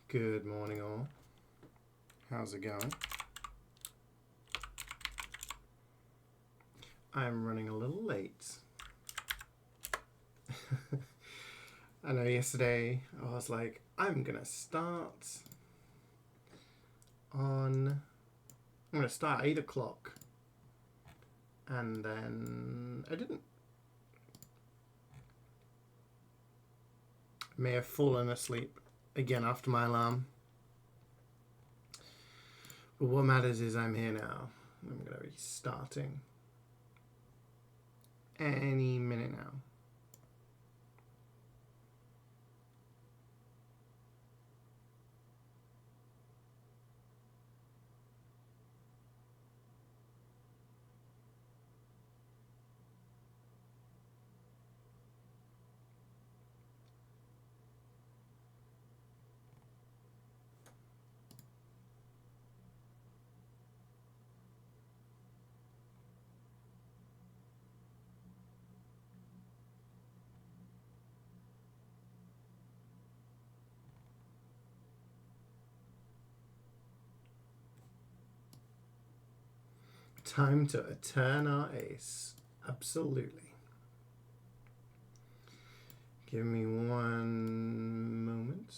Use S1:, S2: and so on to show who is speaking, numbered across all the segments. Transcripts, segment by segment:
S1: Good morning, all. How's it going? I'm running a little late. I know yesterday I was like, I'm gonna start at 8 o'clock. And then I didn't. May have fallen asleep again after my alarm. But what matters is I'm here now. I'm going to be starting any minute now. Time to turn our ace. Absolutely. Give me one moment.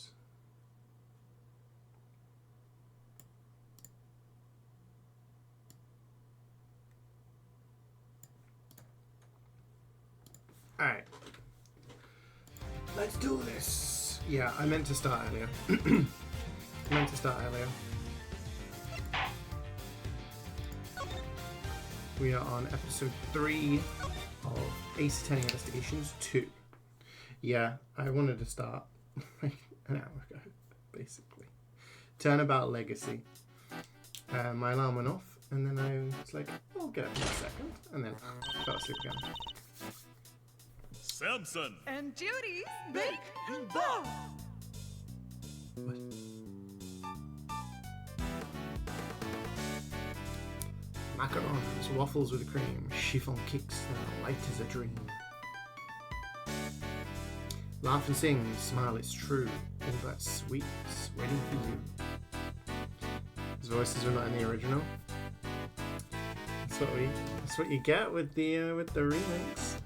S1: Alright. Let's do this. Yeah, I meant to start earlier. We are on episode 3 of Ace Attorney Investigations 2. Yeah, I wanted to start like an hour ago, basically. Turnabout Legacy. My alarm went off, and then I was like, I'll get up in a second, and then fell asleep again.
S2: Samson
S3: and Judy's Bake and Ball.
S1: What? Macarons, waffles with cream, chiffon cakes that are light as a dream. Laugh and sing, smile, it's true. All that sweet's waiting for you. His voices were not in the original. That's what you get with the remix.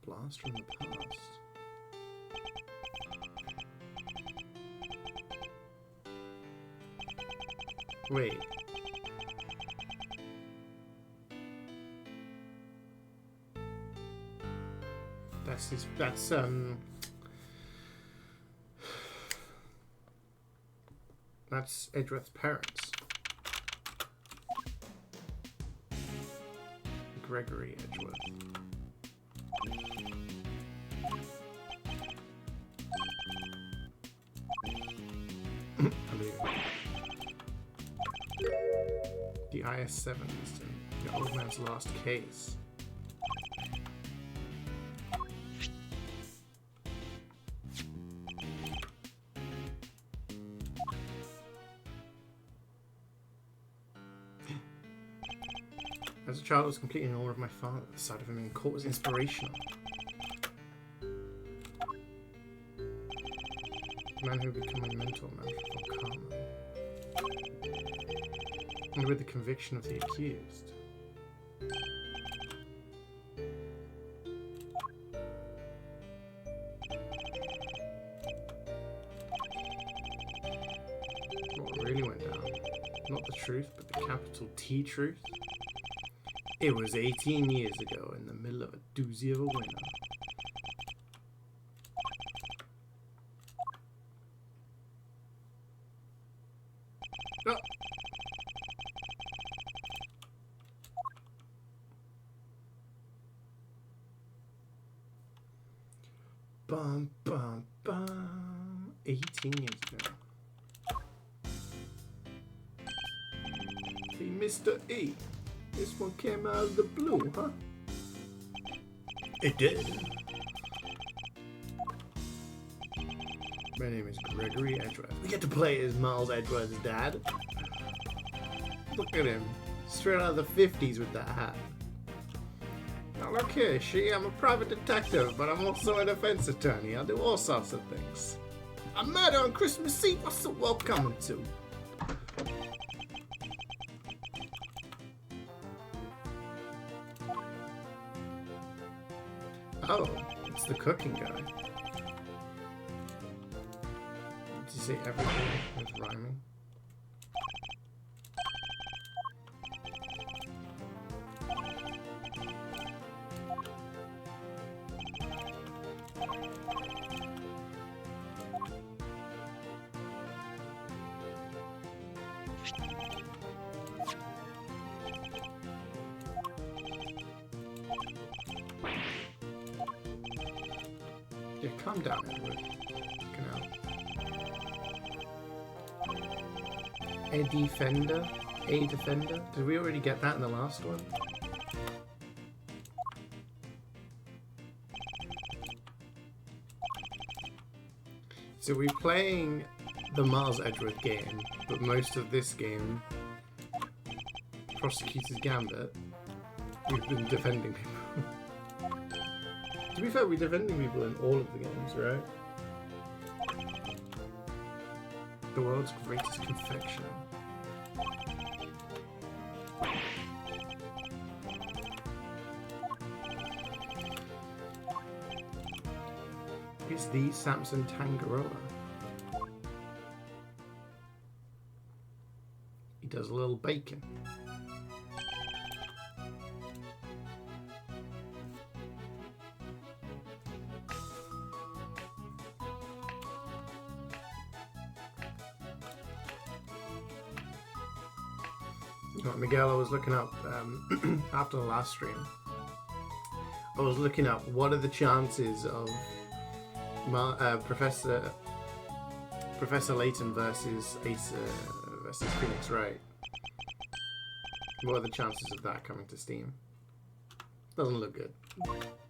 S1: Blast from the past. Wait. That's Edgeworth's parents. Gregory Edgeworth. The IS-7 is the old man's last case. As a child, I was completely in awe of my father. The sight of him in court was inspirational. The man who would become my mentor, man for karma. And with the conviction of the accused. What really went down? Not the truth, but the capital T truth. It was 18 years ago in the middle of a doozy of a winter. Oh. Bum, bum, bum. 18 years ago. Mr. E. This one came out of the blue, huh? It did. My name is Gregory Edgeworth. We get to play as Miles Edgeworth's dad. Look at him. Straight out of the 50s with that hat. Now look here, I'm a private detective, but I'm also a defense attorney. I do all sorts of things. A murder on Christmas Eve, what's the world coming to? Oh, it's the cooking guy. Did you say everything was rhyming? Yeah, calm down, Edward. Fucking hell. A defender? A defender? Did we already get that in the last one? So we're playing the Miles Edgeworth game, but most of this game, Prosecutor's Gambit, we've been defending people. To be fair, we're defending people in all of the games, right? The world's greatest confectioner. It's the Samson Tangaroa. He does a little bacon. Miguel, I was looking up after the last stream. I was looking up what are the chances of Professor Layton versus Ace versus Phoenix Wright. What are the chances of that coming to Steam? Doesn't look good,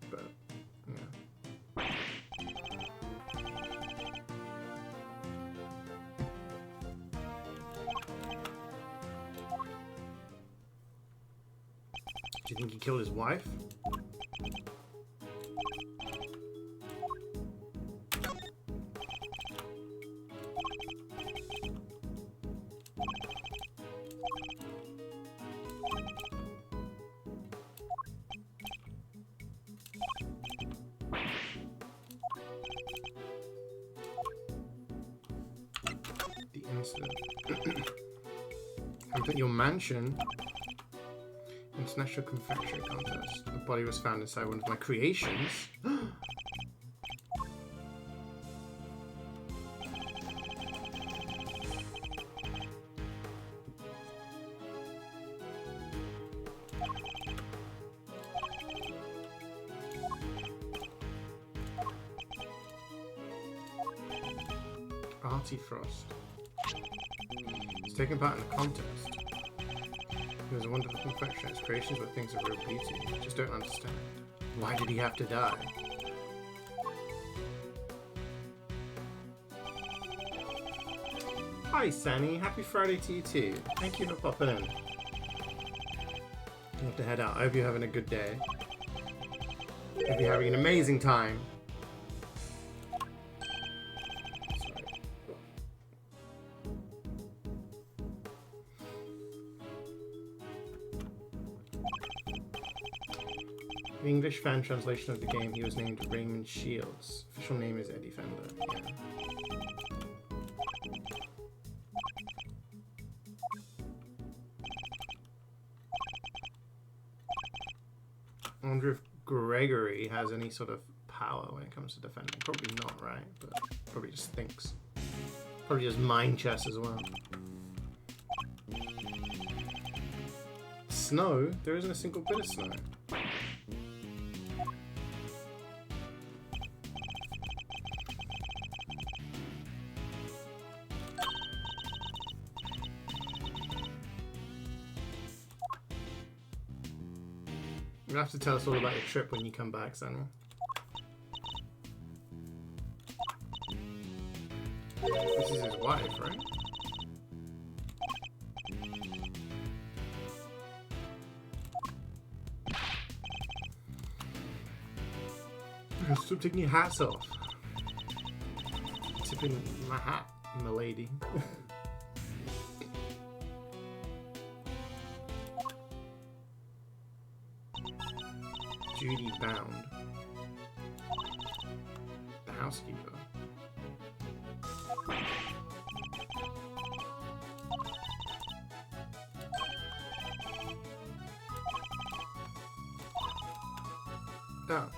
S1: but yeah. Do you think he killed his wife? The incident. I'm at your mansion. International Confectionery Contest. A body was found inside one of my creations. Artie Frost. He's taking part in a contest. He was a wonderful confectioner. His creations were things of real beauty. I just don't understand. Why did he have to die? Hi, Sanny. Happy Friday to you too. Thank you for popping in. You have to head out. I hope you're having a good day. I hope you're having an amazing time. The English fan translation of the game, he was named Raymond Shields. Official name is Eddie Fender. Yeah. I wonder if Gregory has any sort of power when it comes to defending. Probably not, right? But probably just thinks. Probably just mind chess as well. Snow? There isn't a single bit of snow. You'll have to tell us all about your trip when you come back, Samuel. This is his wife, right? Stop taking your hats off. Tipping my hat, milady. Judy bound. The housekeeper. Oh.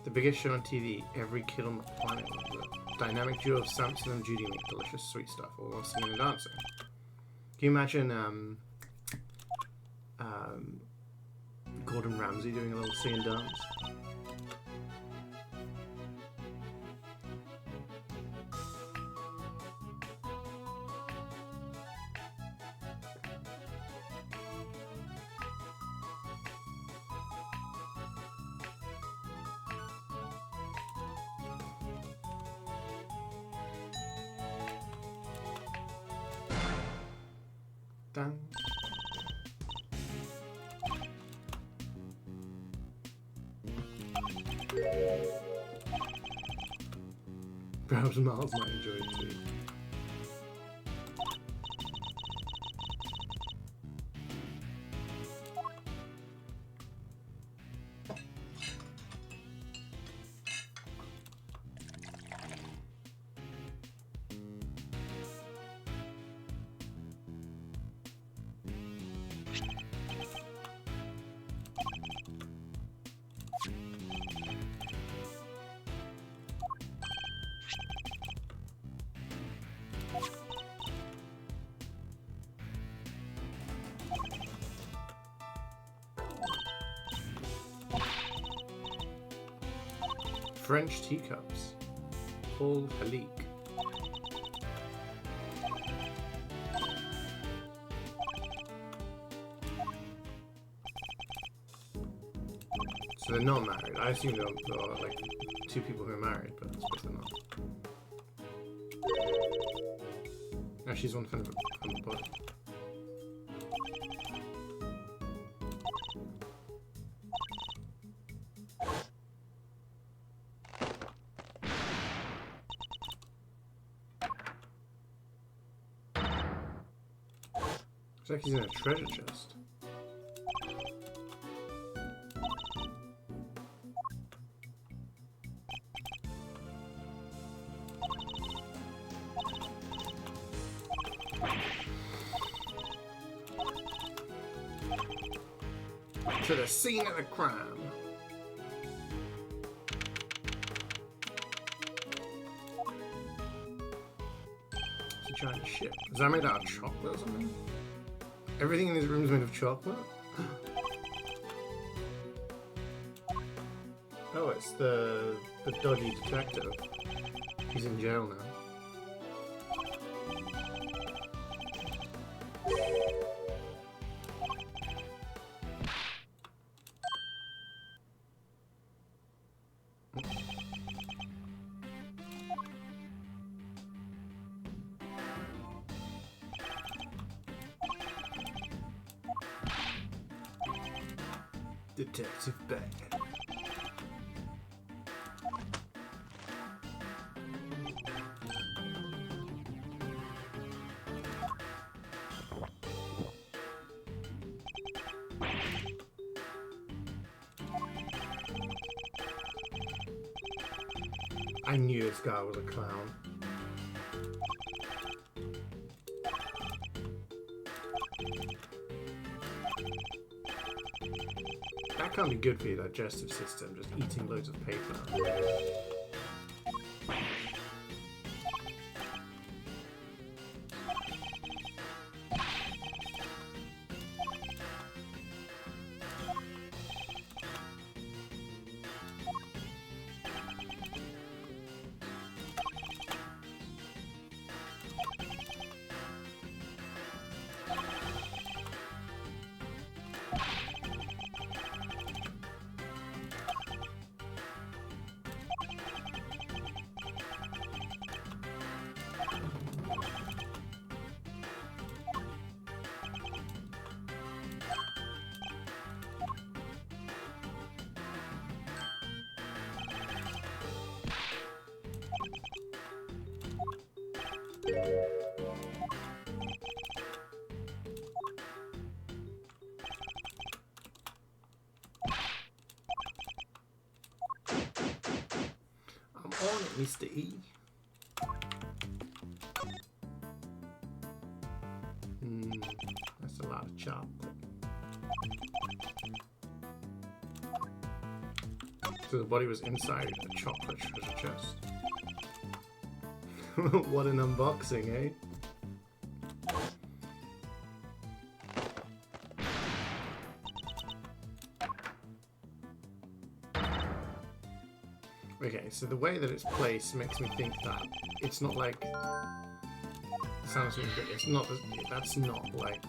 S1: The biggest show on TV, every kid on the planet. The dynamic duo of Samson and Judy make delicious sweet stuff, all while singing and dancing. Can you imagine Gordon Ramsay doing a little sing and dance? Done. Perhaps Miles might enjoy it too. French teacups. Paul Halik. So they're not married. I assume they're like two people who are married, but I suppose they're not. No, she's one from the body. Looks like he's in a treasure chest. To the scene of the crime. It's a giant ship. Is that made out of chocolate or something? Everything in this room is made of chocolate? Oh, it's the dodgy detective. He's in jail now. Detective Beck. I knew this guy was a clown. That can't be good for your digestive system, just eating loads of paper. Mr. E. That's a lot of chocolate. So the body was inside a chocolate treasure chest. What an unboxing, eh? Okay, so the way that it's placed makes me think that it's not like it sounds really good. It's not. That's not like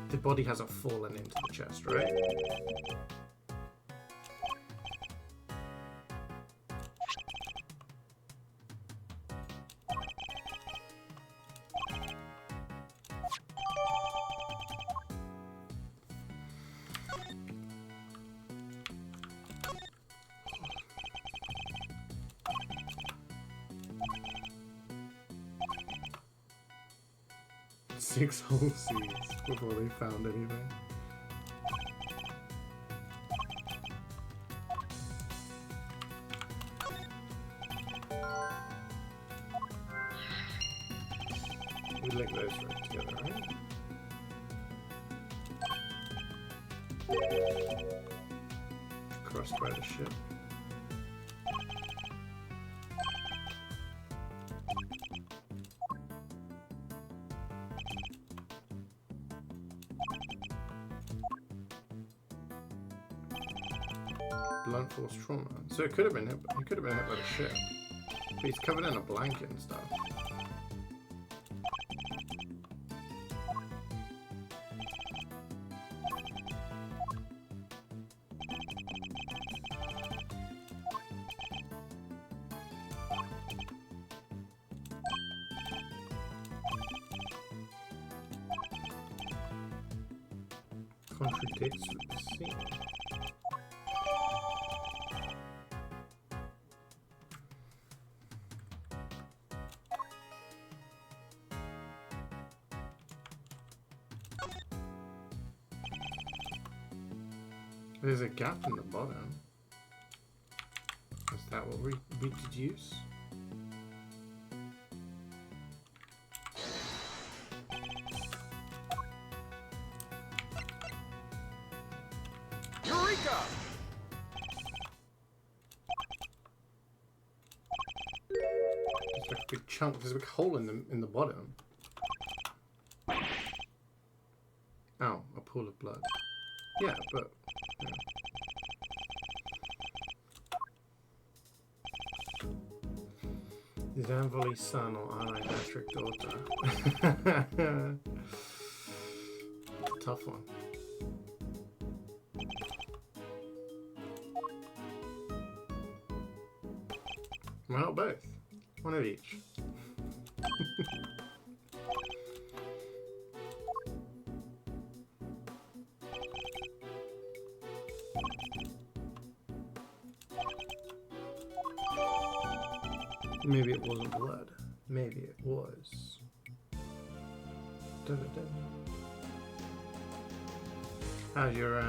S1: the body hasn't fallen into the chest, right? Six whole seeds before they found anything. We link those right together, right? Crossed by the ship. Blunt force trauma. So it could have been hit. He could have been hit by the ship. But he's covered in a blanket and stuff. Contradicts with the scene. There's a gap in the bottom. Is that what we deduce?
S3: Eureka!
S1: There's like a big chunk. There's a big hole in the bottom. Oh, a pool of blood. Yeah, but. Yeah. Is Anvoli's son or idiatric daughter? Tough one. Why not both? One of each. Maybe it wasn't blood. Maybe it was. Dun-dun-dun. How's your,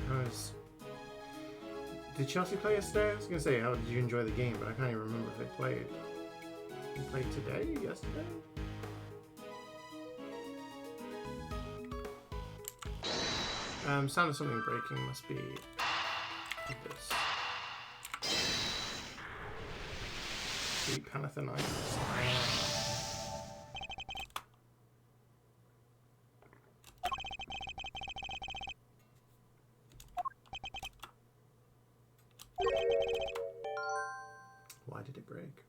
S1: how's... Did Chelsea play yesterday? I was gonna say, how did you enjoy the game, but I can't even remember if they played. They played today? Yesterday? Sound of something breaking must be this. Sweet Panathinaikos. Why did it break?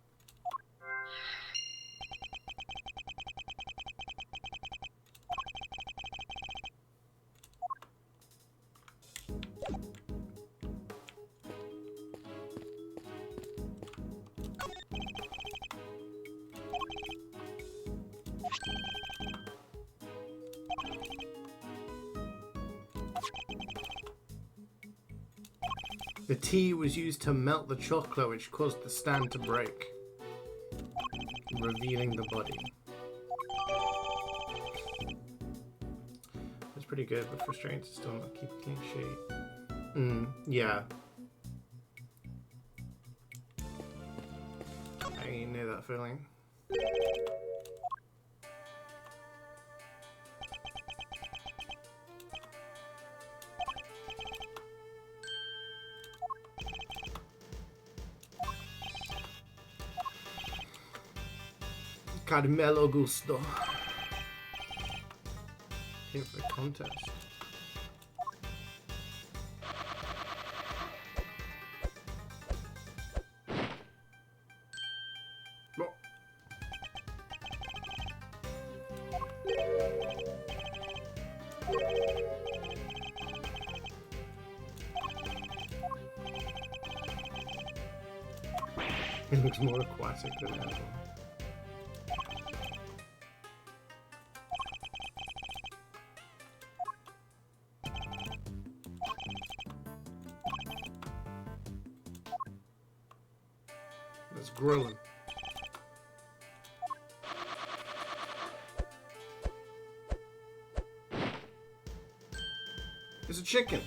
S1: The tea was used to melt the chocolate, which caused the stand to break, revealing the body. It's pretty good, but frustrating to still not keep a clean sheet. Yeah. that feeling. Carmelo Gusto. Here for the contest. Oh. It looks more aquatic than ever. It's grilling. It's a chicken.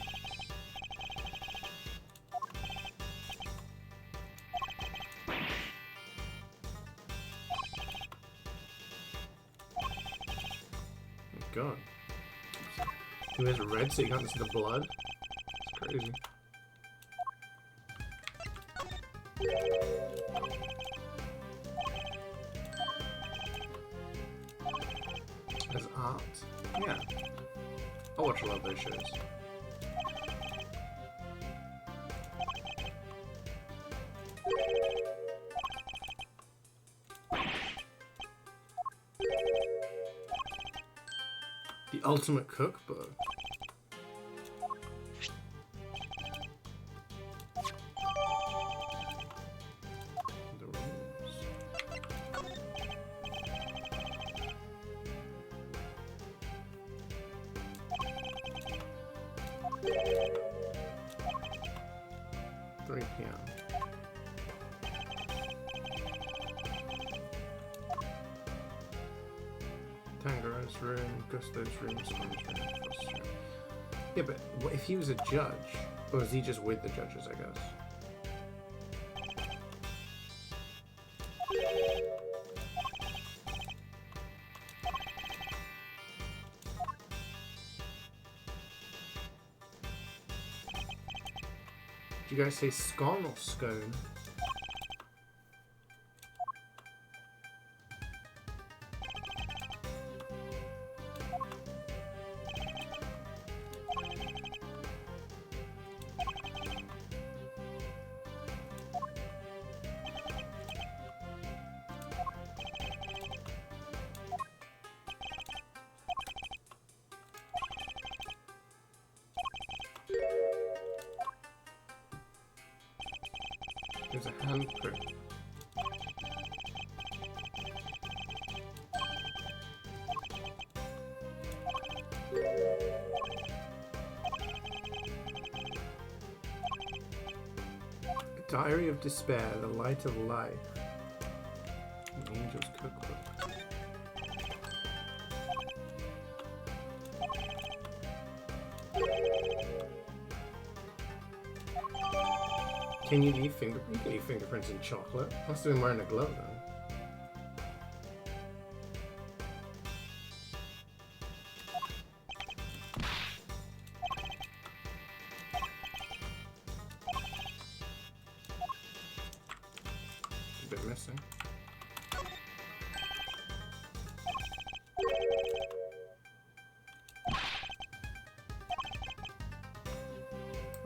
S1: Oh God. He has red so you can't see the blood. It's crazy. There's art. Yeah. I'll watch a lot of those shows. The Ultimate Cookbook. The rules. Three PM. Tangero's room, Gusto's room, Sponge's room, Frost's room. Yeah, but what if he was a judge? Or is he just with the judges, I guess? Do you guys say scone or scone? There's a handprint. A Diary of Despair, The Light of Life. An Angel's Cookbook. Can you leave you can leave fingerprints in chocolate? Must have been wearing a glove then. A bit missing.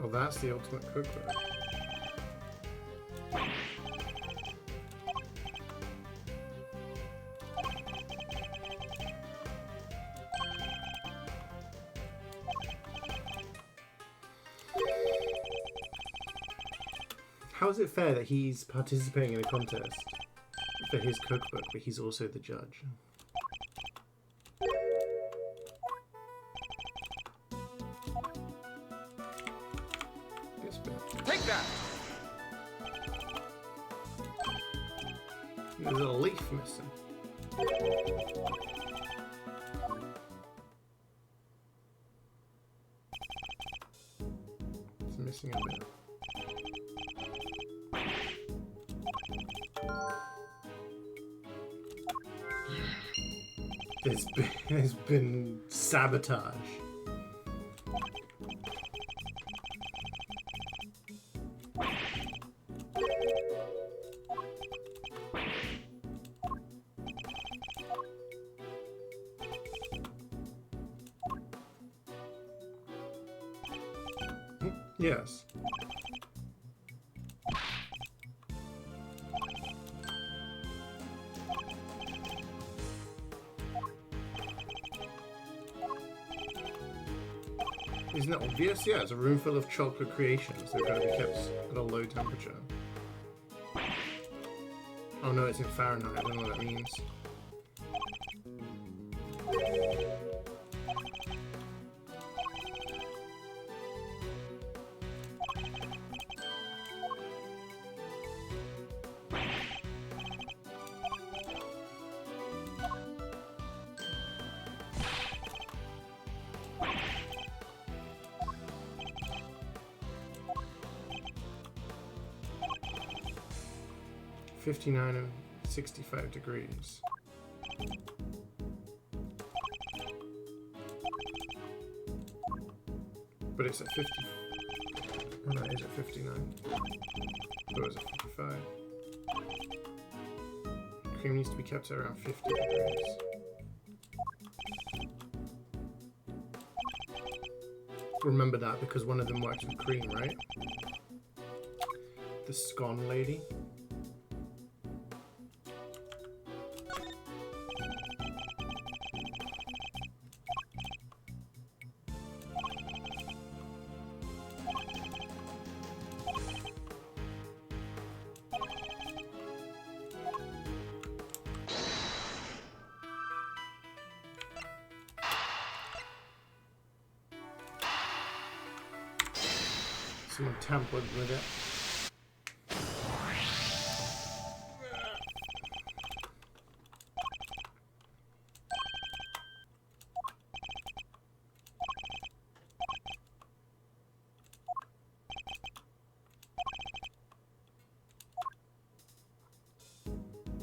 S1: Oh, that's the Ultimate Cookbook. How is it fair that he's participating in a contest for his cookbook, but he's also the judge? This bit.
S3: Take that!
S1: There's a leaf missing. It's missing a bit. There's been sabotage. Yes. Isn't it obvious? Yeah, it's a room full of chocolate creations. They've got to be kept at a low temperature. Oh no, it's in Fahrenheit. I don't know what that means. .59 and 65 degrees. But it's at 50. Oh no, it's at 59. But it was at 55. Cream needs to be kept at around 50 degrees. Remember that because one of them works with cream, right? The scone lady. Someone tampered with it.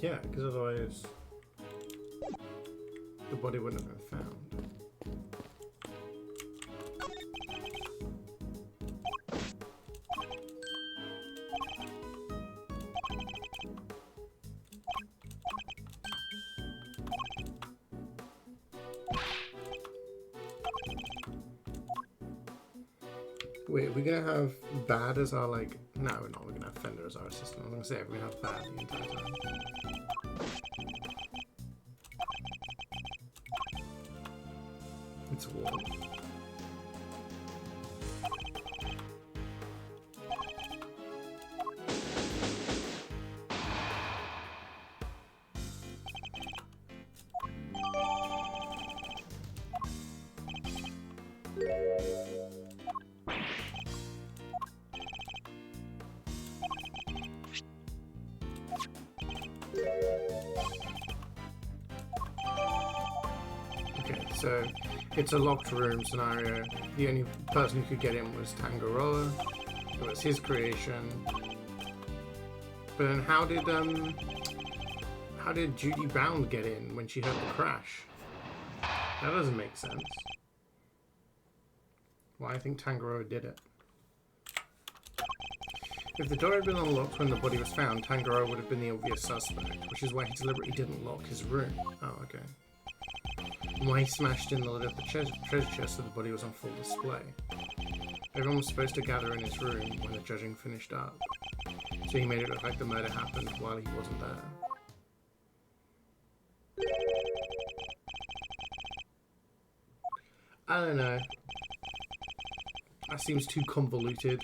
S1: Yeah, because otherwise the body wouldn't have been found. Wait, are we gonna have Bad as our, like... No, we're not. We're gonna have Fender as our assistant. I'm gonna say we're gonna have Bad the entire time. It's warm. Okay, so it's a locked room scenario. The only person who could get in was Tangaroa. It was his creation. But then how did Judy Bound get in when she heard the crash? That doesn't make sense. Well, I think Tangaroa did it. If the door had been unlocked when the body was found, Tangaroa would have been the obvious suspect, which is why he deliberately didn't lock his room. Oh, okay. And why he smashed in the lid of the treasure chest so the body was on full display. Everyone was supposed to gather in his room when the judging finished up, so he made it look like the murder happened while he wasn't there. I don't know. That seems too convoluted.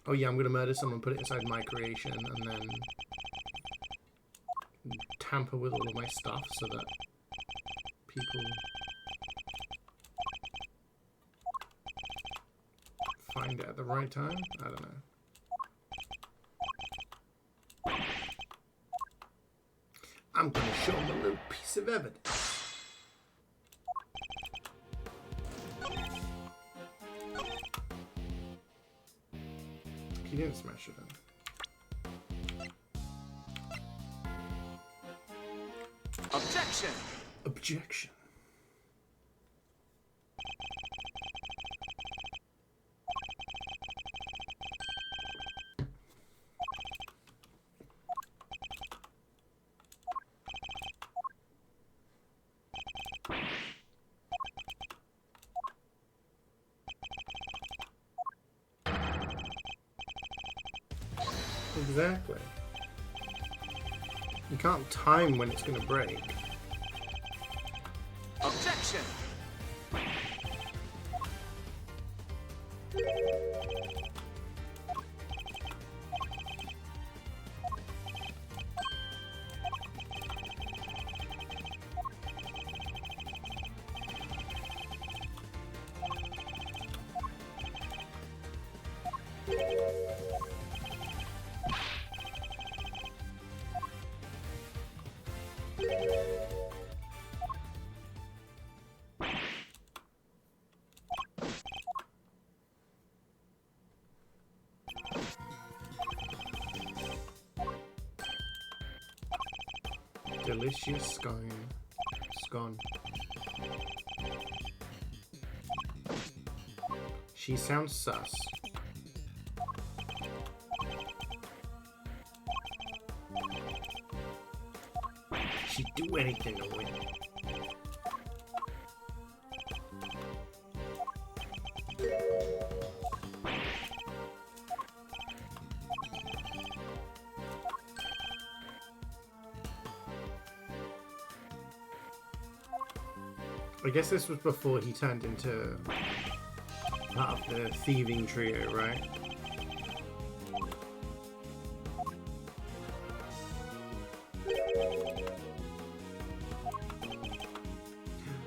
S1: Oh yeah, I'm gonna murder someone, put it inside my creation, and then tamper with all of my stuff so that people find it at the right time? I don't know. I'm gonna show him a little piece of evidence. He didn't smash it in.
S3: Objection!
S1: Objection. Exactly. You can't time when it's gonna break.
S2: Objection!
S1: Delicious scone. Scone. She sounds sus. She'd do anything to win. I guess this was before he turned into part of the thieving trio, right?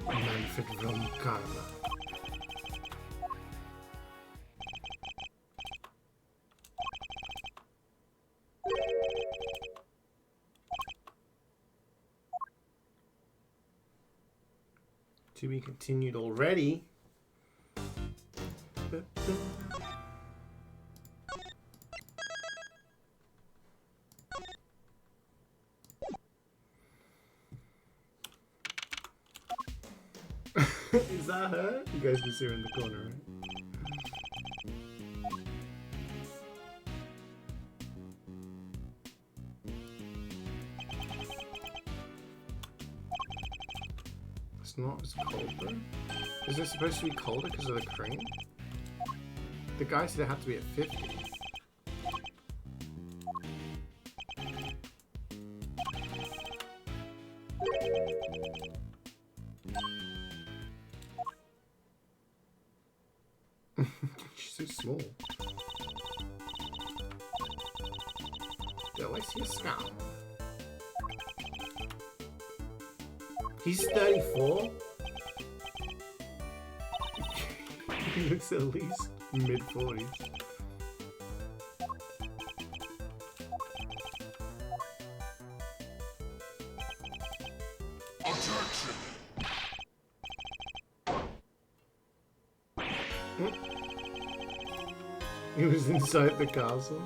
S1: Manfred von Karma. To be continued already. Is that her? You guys can see her in the corner, right? It's not as cold though. Is it supposed to be colder because of the crane? The guy said it had to be at 50. She's so small. Do I see a scout? He's 34? He looks at least mid-40s.
S2: Objection!
S1: He was inside the castle.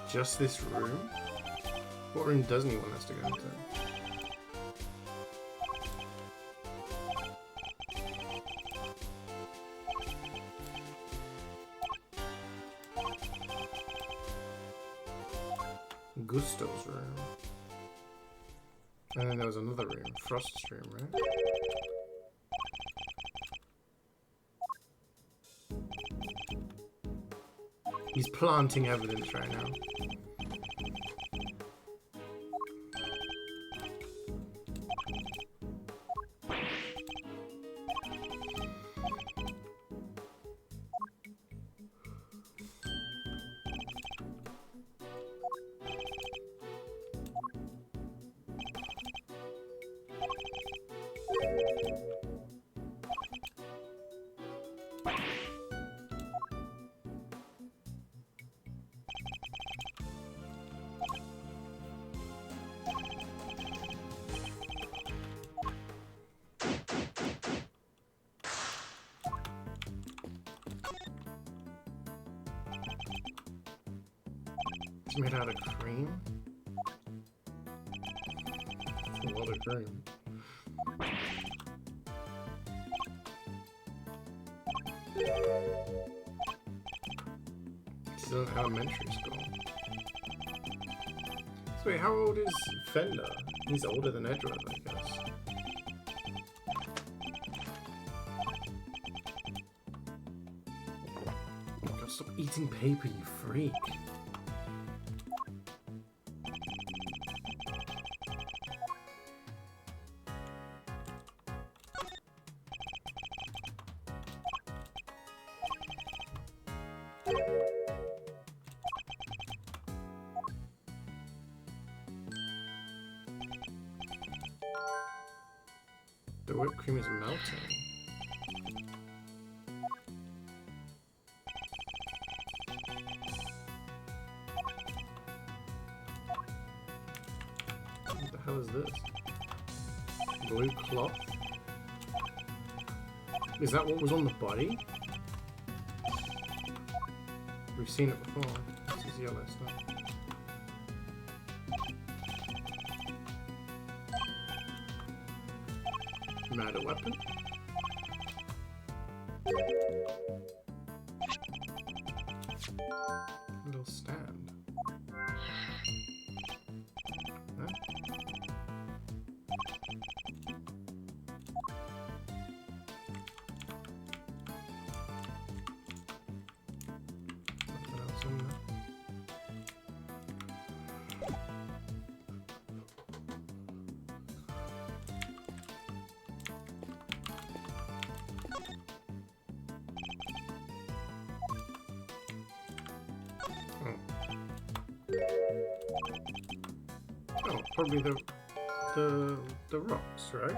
S1: Just this room? What room doesn't he want us to go into? Gusto's room. And then there was another room, Frost's room, right? He's planting evidence right now. It's made out of cream? That's a lot of cream. This is an elementary school. So wait, how old is Fender? He's older than Edward, I guess. God, stop eating paper, you freak. The whipped cream is melting. What the hell is this? Blue cloth? Is that what was on the body? We've seen it before. This is yellow stuff. Murder weapon? Little stand. Huh? Nothing else in there. Oh, probably the rocks, right?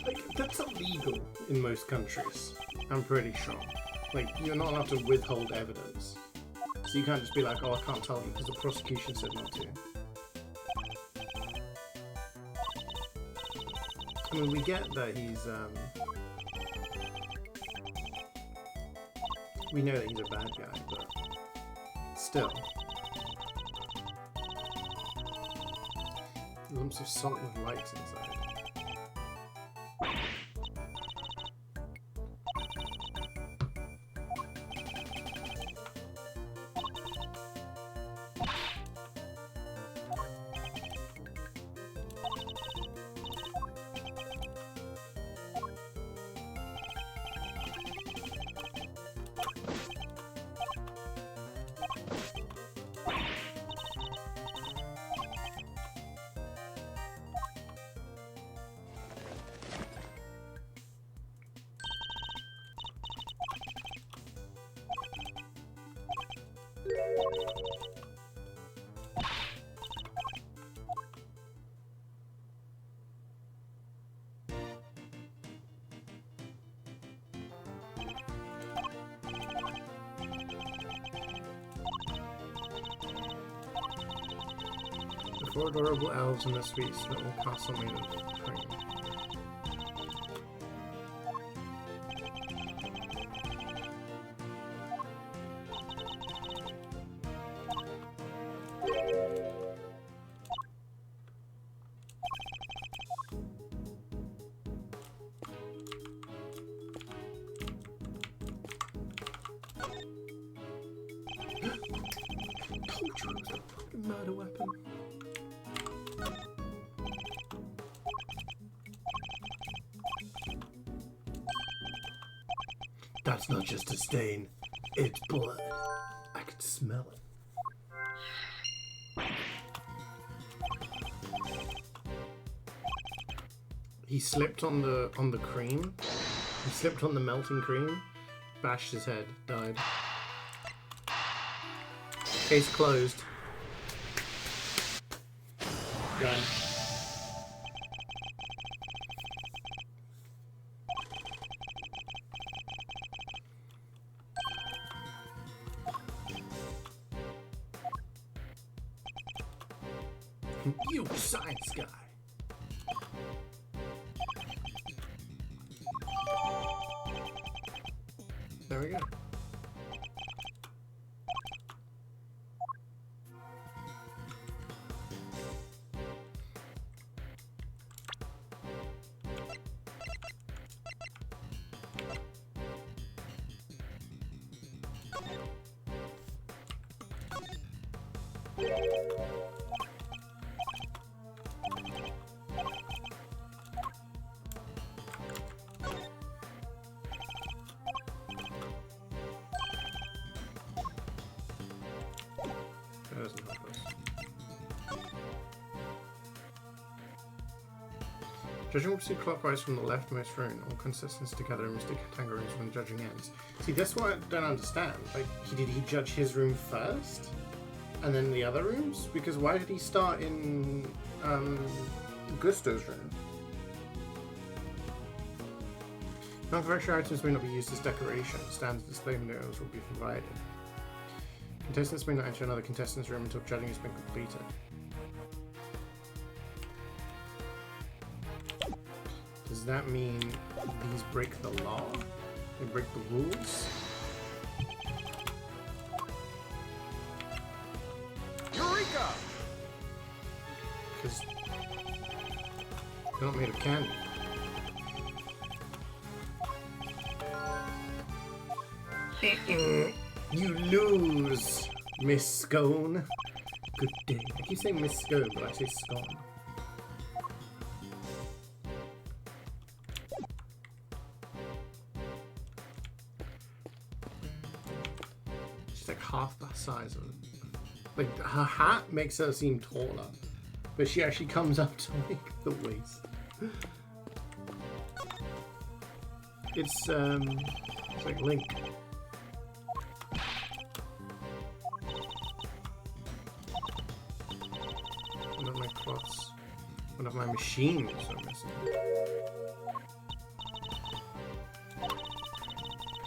S1: Like, that's illegal in most countries, I'm pretty sure. Like, you're not allowed to withhold evidence. So you can't just be like, oh, I can't tell you because the prosecution said not to. I mean, we get that he's, we know that he's a bad guy, but still. Lumps of salt with lights inside. The four adorable elves and the sweets that will pass on me the cream. Told you it was a fucking murder weapon. That's not just a stain, it's blood. I could smell it. He slipped on the cream. He slipped on the melting cream, bashed his head, died. Case closed. Done. You science guy. There we go. That doesn't help us. Judging will proceed clockwise from the leftmost rune. All contestants together and stick kangaroos when judging ends. See, that's what I don't understand. Like, did he judge his room first? And then the other rooms? Because why did he start in Gusto's room? Non-conventional items may not be used as decoration. Standard display materials will be provided. Contestants may not enter another contestant's room until judging has been completed. Does that mean these break the law? They break the rules?
S3: Eureka!
S1: Because they're not made of candy. You lose, Miss Scone. Good day. I keep saying Miss Scone, but I say Scone. She's like half the size of it. Like, her hat makes her seem taller, but she actually comes up to like the waist. It's like Link. One of my cloths, one of my machines are missing.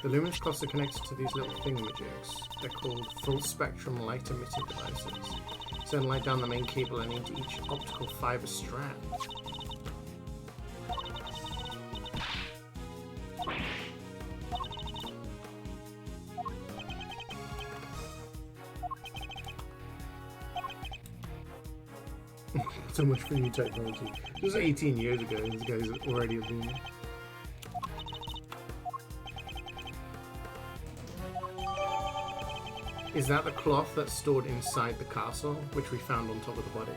S1: The luminous cloths are connected to these little thingamajigs. They're called full spectrum light emitting devices. Send light down the main cable and into each optical fiber strand. So much for new technology. This was 18 years ago, and this guy's already a boomer. Is that the cloth that's stored inside the castle, which we found on top of the body?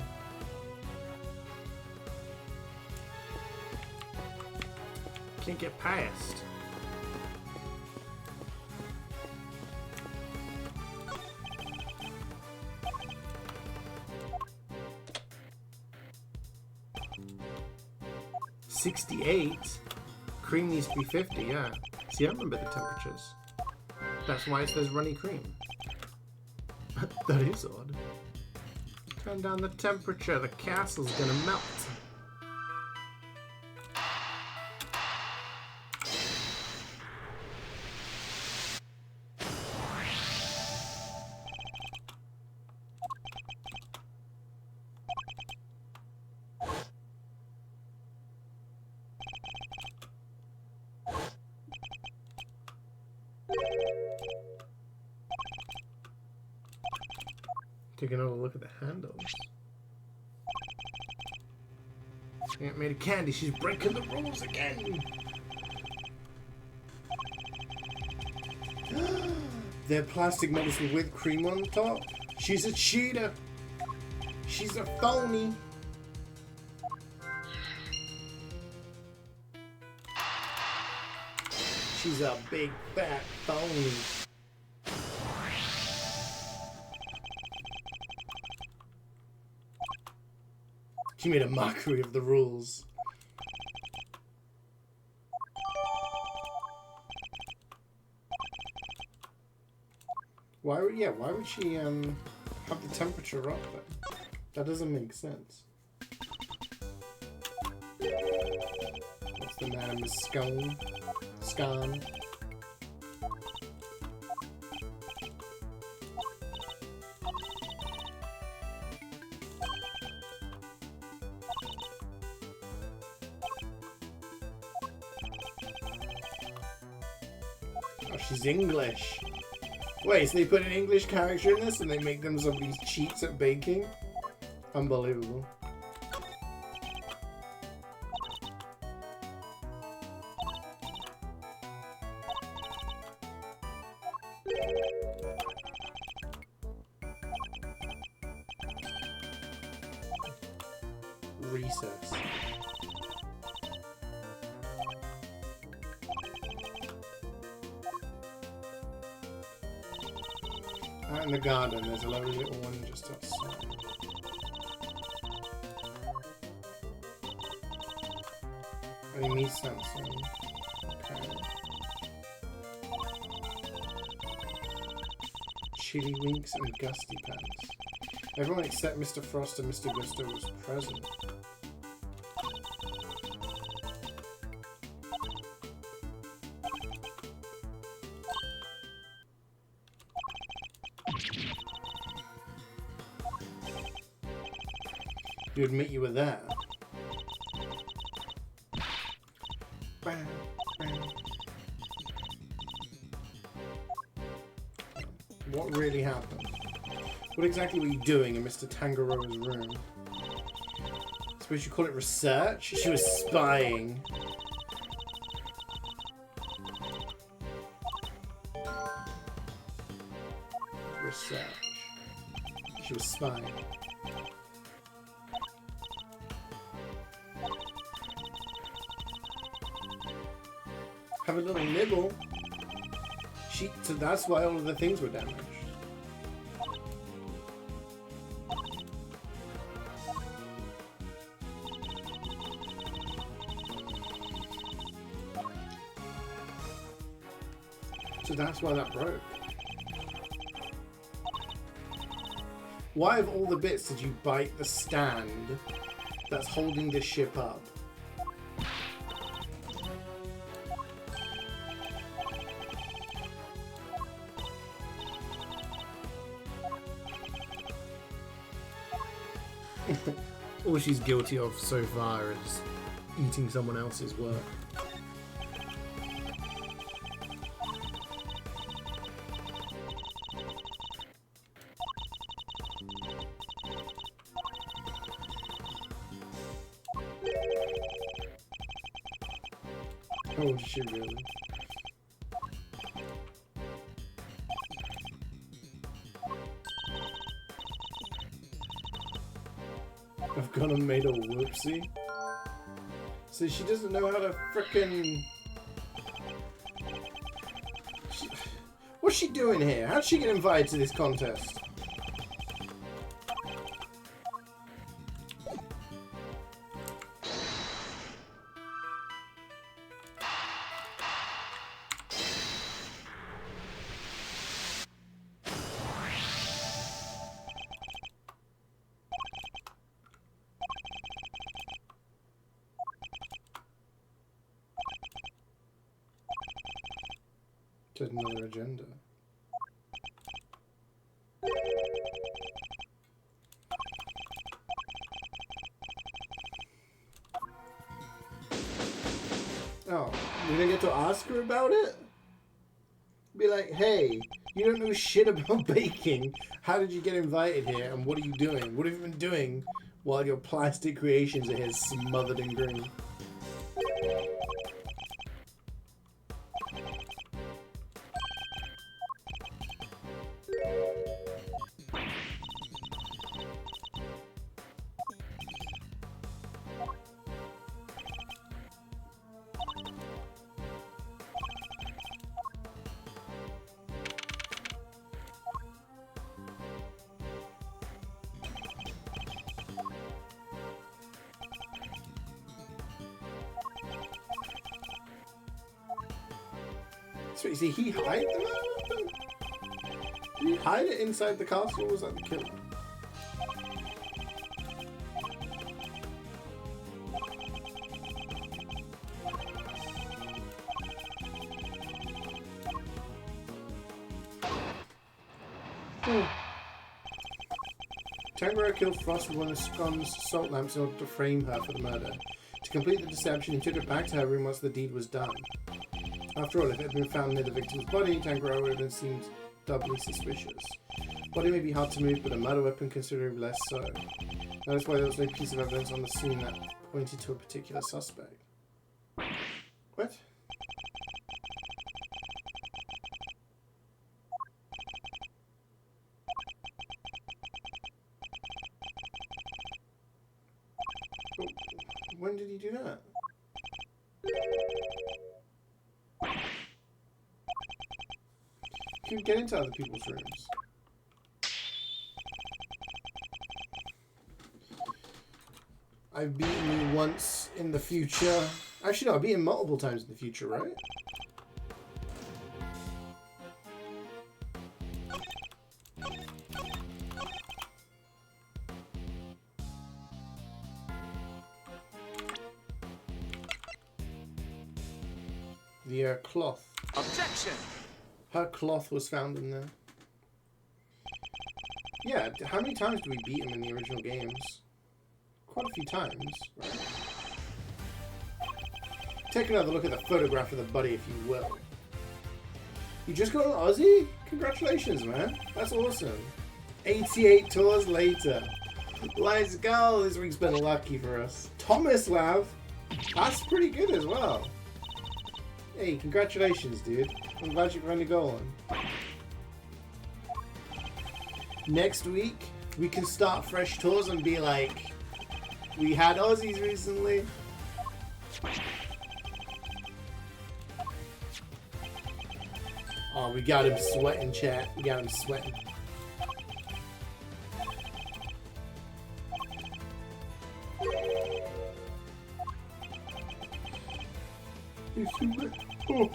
S1: Can't get past. $68? Cream needs to be 50, yeah. See, I remember the temperatures. That's why it says runny cream. That is odd. Turn down the temperature, the castle's gonna melt. Taking another look at the handles. Aunt made of candy, she's breaking the rules again! They're plastic medicine with cream on top? She's a cheater! She's a phony! She's a big fat phony. She made a mockery of the rules. Why would she have the temperature up then? That doesn't make sense. What's the name? Scone? Scone? Oh, she's English. Wait, so they put an English character in this and they make them somebody who cheats at baking? Unbelievable. Recess. Out in the garden, there's a lovely little one just outside. Only me something. Okay. Chili Winks and Gusty Pants. Everyone except Mr. Frost and Mr. Gusto was present. You admit you were there. What really happened? What exactly were you doing in Mr. Tangaroa's room? I suppose you call it research? She was spying. Research. She was spying. Have a little nibble. So that's why all of the things were damaged. So that's why that broke. Why of all the bits did you bite the stand that's holding the ship up?
S2: All she's guilty of so far is eating someone else's work.
S1: Oh, she really? I've gone and made a whoopsie. So she doesn't know how to frickin'... What's she doing here? How'd she get invited to this contest? There's another agenda. Oh, we didn't get to ask her about it? Be like, hey, you don't know shit about baking. How did you get invited here and what are you doing? What have you been doing while your plastic creations are here smothered in green? So you see, he hired them? Did he hide it inside the castle, or was that the killer? Tangrowth killed Frost with one of Scon's salt lamps in order to frame her for the murder. To complete the deception, he took her back to her room once the deed was done. After all, if it had been found near the victim's body, Tangrowth would have been seemed doubly suspicious. Body may be hard to move, but a murder weapon considerably less so. That is why there was no piece of evidence on the scene that pointed to a particular suspect. What? When did he do that? You can get into other people's rooms. I've beaten you once in the future. Actually, no, I've beaten multiple times in the future, right? The cloth.
S3: Objection!
S1: Her cloth was found in there. Yeah, how many times do we beat him in the original games? Quite a few times, right? Take another look at the photograph of the buddy, if you will. You just got an Aussie? Congratulations, man. That's awesome. 88 tours later. Let's go. This week's been lucky for us. Thomas Lav. That's pretty good as well. Hey, congratulations, dude. I'm glad you found a goal on. Next week, we can start fresh tours and be like, we had Aussies recently. Oh, we got him sweating, chat. We got him sweating. He's super. Oh.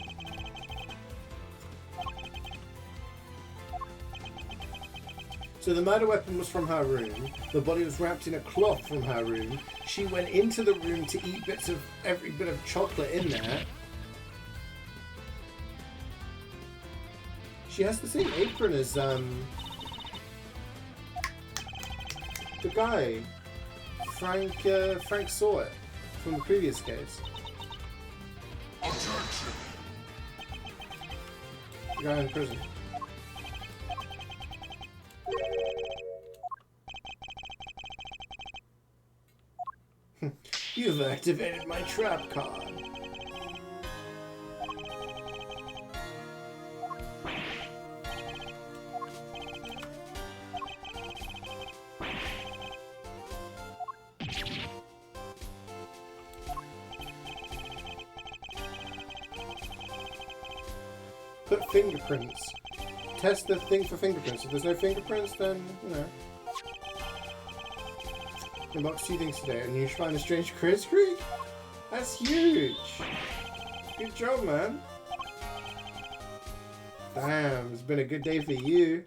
S1: So the murder weapon was from her room. The body was wrapped in a cloth from her room. She went into the room to eat bits of every bit of chocolate in there. She has the same apron as the guy, Frank saw it from the previous case. The guy in prison. You've activated my trap card. Put fingerprints. Test the thing for fingerprints. If there's no fingerprints, then, you know. Unbox 2 things today, and you find a strange Chris Creek? That's huge! Good job, man. Damn, it's been a good day for you.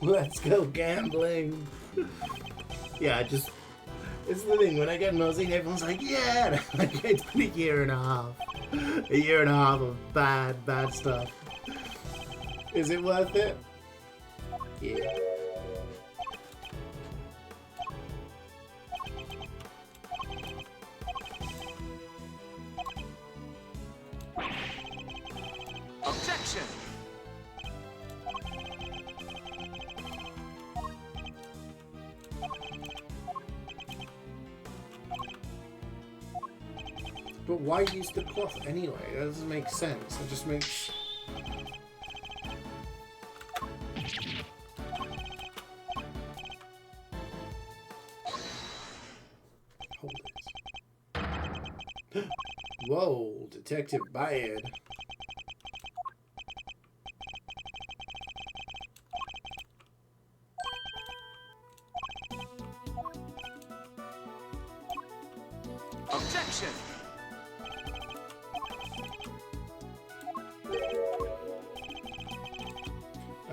S1: Let's go gambling. Yeah, it's the thing, when I get an Aussie, everyone's like, yeah! Like, it's been a year and a half of bad stuff. Is it worth it? Yeah.
S3: Objection!
S1: But why use the cloth anyway? That doesn't make sense. It just makes... Hold it. Whoa, Detective Bayard.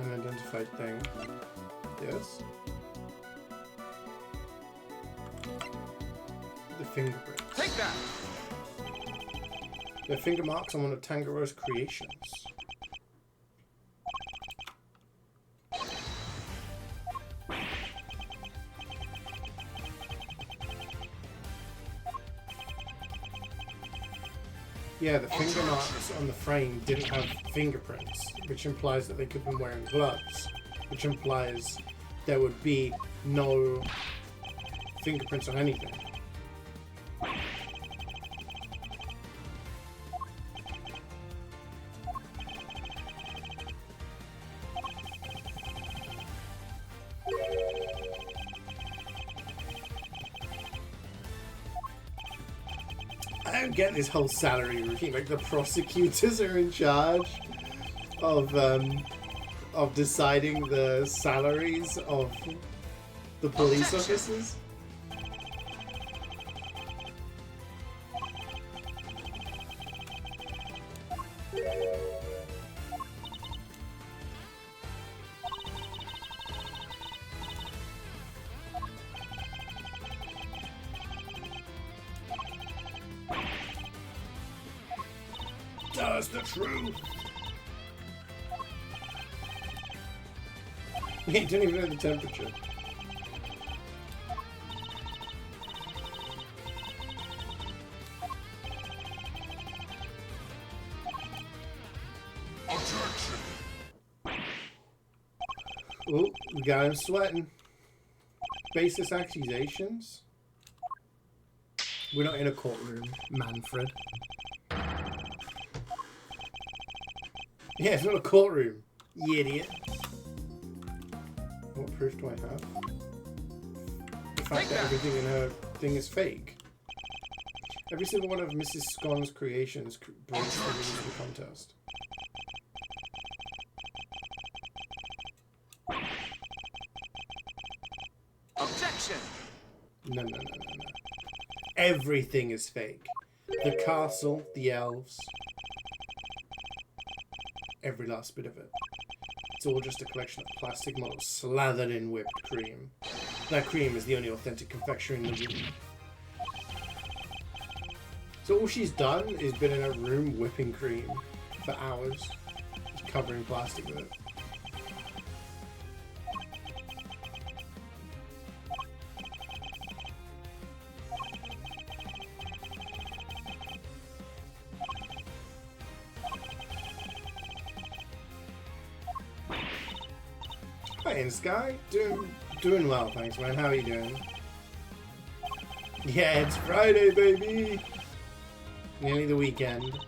S1: unidentified thing. Yes. The fingerprints.
S3: Take that!
S1: The finger marks on one of Tangaro's creations. Yeah, the finger marks on the frame didn't have fingerprints, which implies that they could have been wearing gloves, which implies there would be no fingerprints on anything. I don't get this whole salary routine. Like, the prosecutors are in charge of deciding the salaries of the police officers. That's the truth. You don't even know the temperature. Oh, we got him sweating. Baseless accusations. We're not in a courtroom, Manfred. Yeah, it's not a courtroom, you idiot. What proof do I have? The fact that everything in her thing is fake. Every single one of Mrs. Scone's creations breaks the rules of the contest.
S3: Objection!
S1: No. Everything is fake. The castle, the elves. Every last bit of it. It's all just a collection of plastic models slathered in whipped cream. That cream is the only authentic confectionery in the room. So all she's done is been in a room whipping cream for hours, just covering plastic with it. Hey, Sky, doing well, thanks, man. How are you doing? Yeah, it's Friday, baby. Nearly the weekend.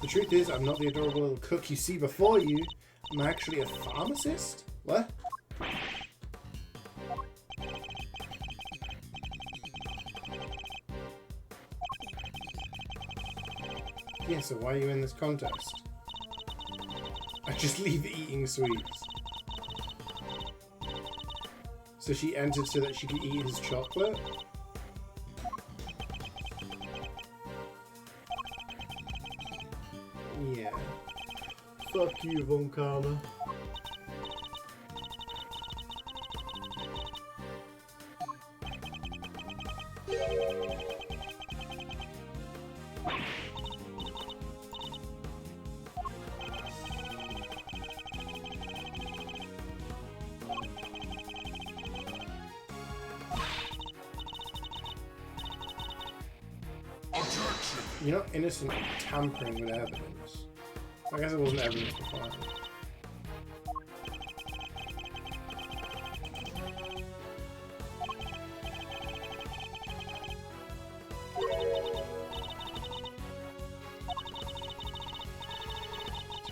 S1: The truth is, I'm not the adorable little cook you see before you. I'm actually a pharmacist. What? Yeah, so why are you in this contest? I just leave eating sweets. So she entered so that she could eat his chocolate? Yeah. Fuck you, Von Karma. You're not innocent of tampering with evidence. I guess it wasn't evidence before.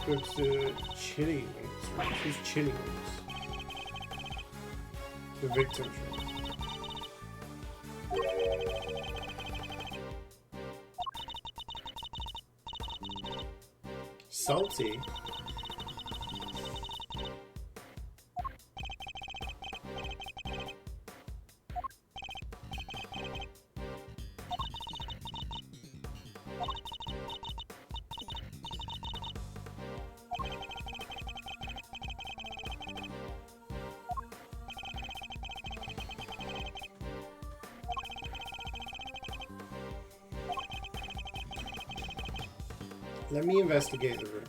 S1: Let's go to chili wings. Right? Who's chili wings? The victim tree. Salty. Let me investigate the room.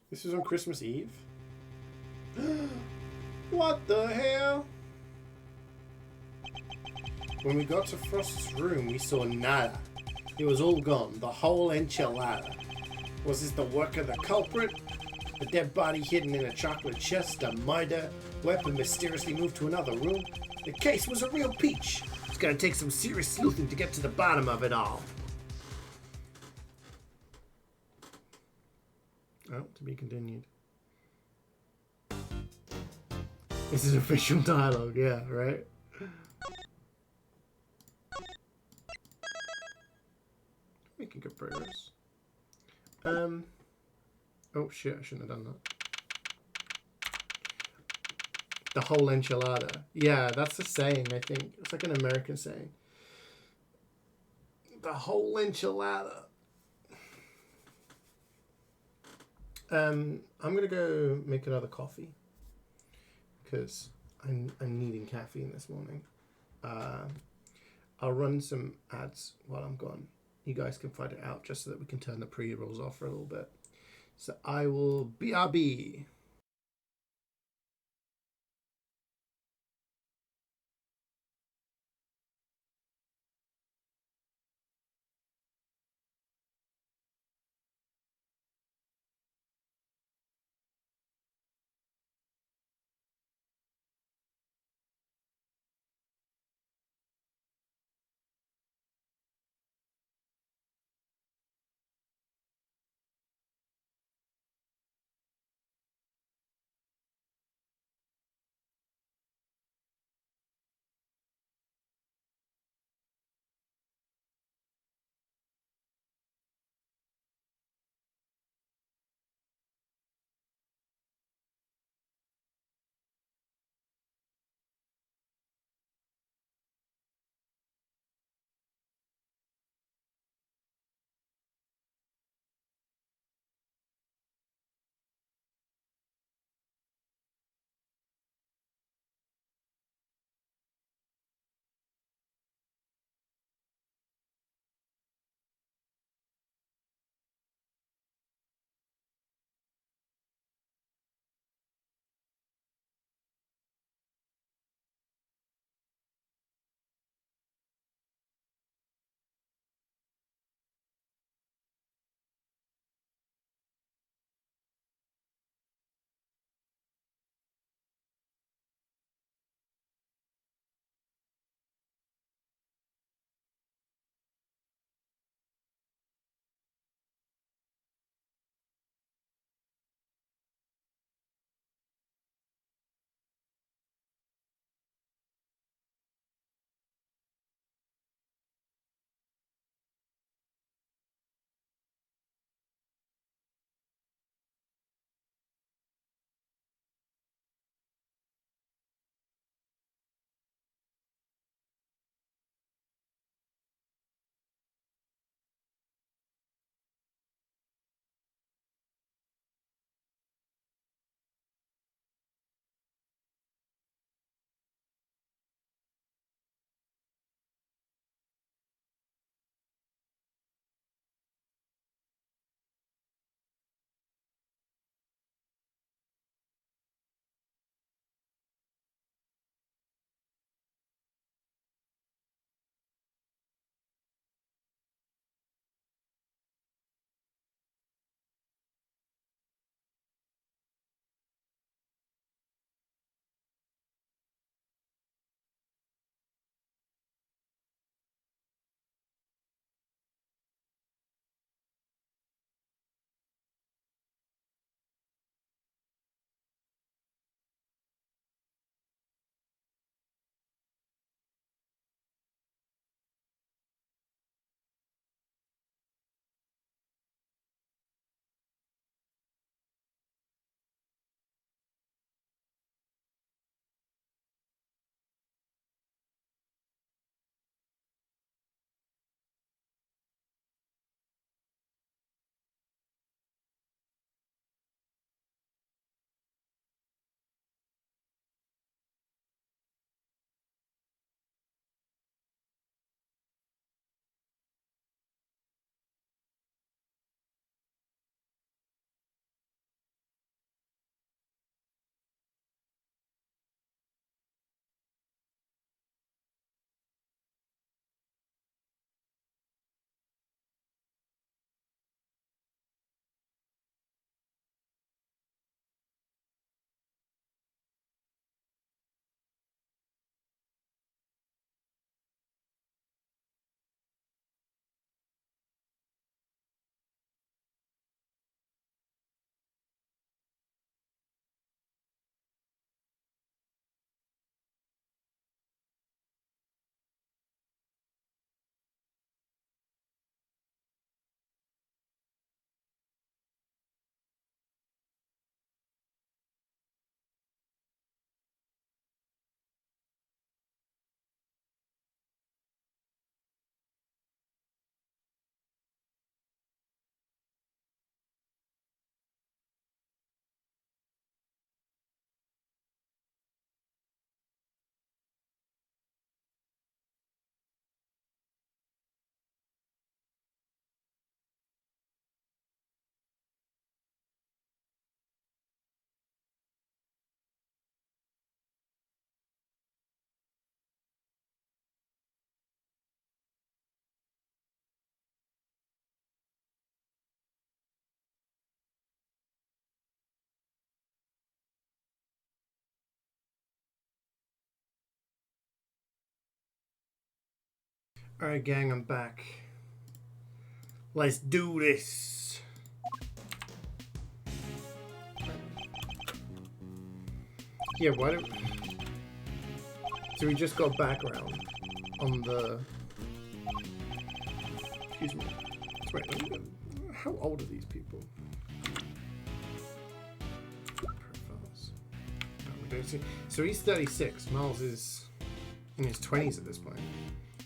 S1: This was on Christmas Eve? What the hell? When we got to Frost's room, we saw nada. It was all gone, the whole enchilada. Was this the work of the culprit? A dead body hidden in a chocolate chest, a murder, weapon mysteriously moved to another room? The case was a real peach. It's gonna take some serious sleuthing to get to the bottom of it all. Oh, to be continued. This is official dialogue, yeah, right? Making good progress. Oh shit, I shouldn't have done that. The whole enchilada. Yeah, that's a saying, I think. It's like an American saying. The whole enchilada. I'm gonna go make another coffee because I'm needing caffeine this morning. I'll run some ads while I'm gone. You guys can fight it out just so that we can turn the pre-rolls off for a little bit. So I will BRB. Alright, gang, I'm back. Let's do this. Yeah, why don't... So we just got background on the... Excuse me. Wait, how old are these people? Profiles. No, we don't see. So he's 36. Miles is in his 20s at this point.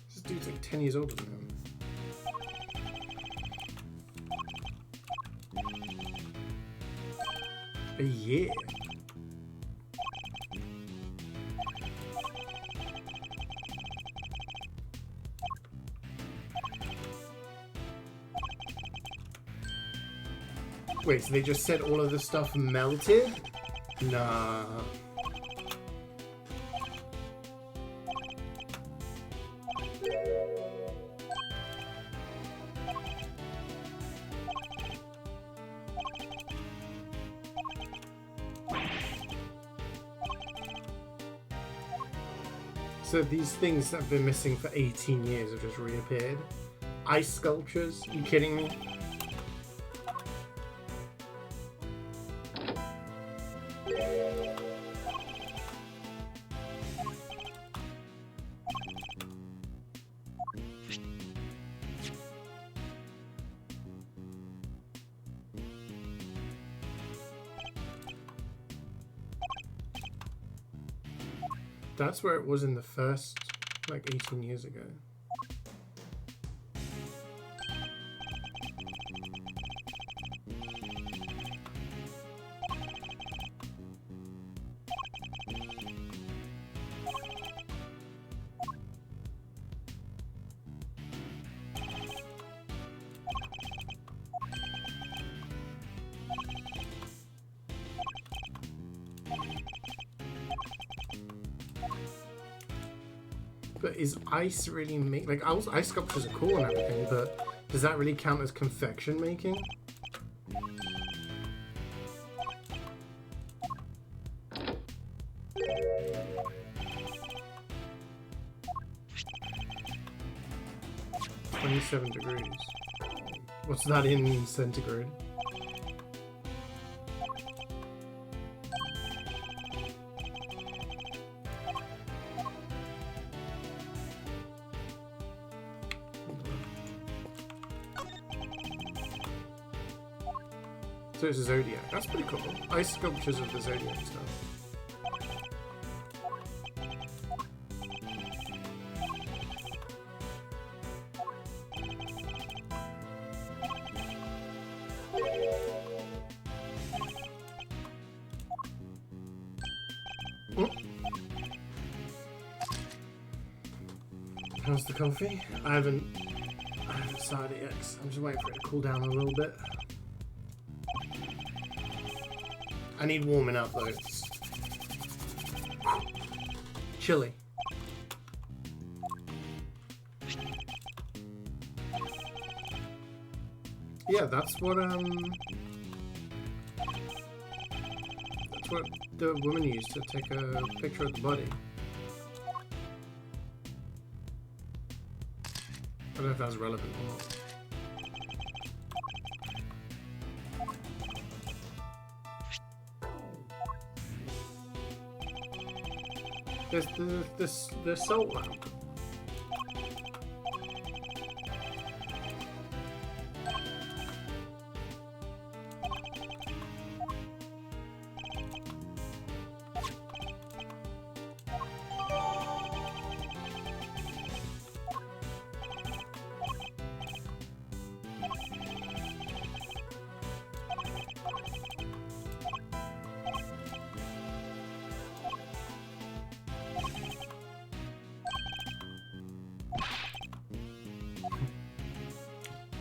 S1: This dude's like 10 years older than him. A year. Wait, so they just said all of the stuff melted? Nah. So these things that have been missing for 18 years have just reappeared? Ice sculptures? Are you kidding me? That's where it was in the first, like, 18 years ago. But is ice really make like ice sculptures are cool and everything, but does that really count as confection making? $27 degrees. What's that in centigrade? So it's a Zodiac. That's pretty cool. Ice sculptures of the Zodiac stuff. How's the coffee? I haven't started it yet. I'm just waiting for it to cool down a little bit. I need warming up though. It's chilly. Yeah, that's what the woman used to take a picture of the body. I don't know if that's relevant or not. There's the salt lamp.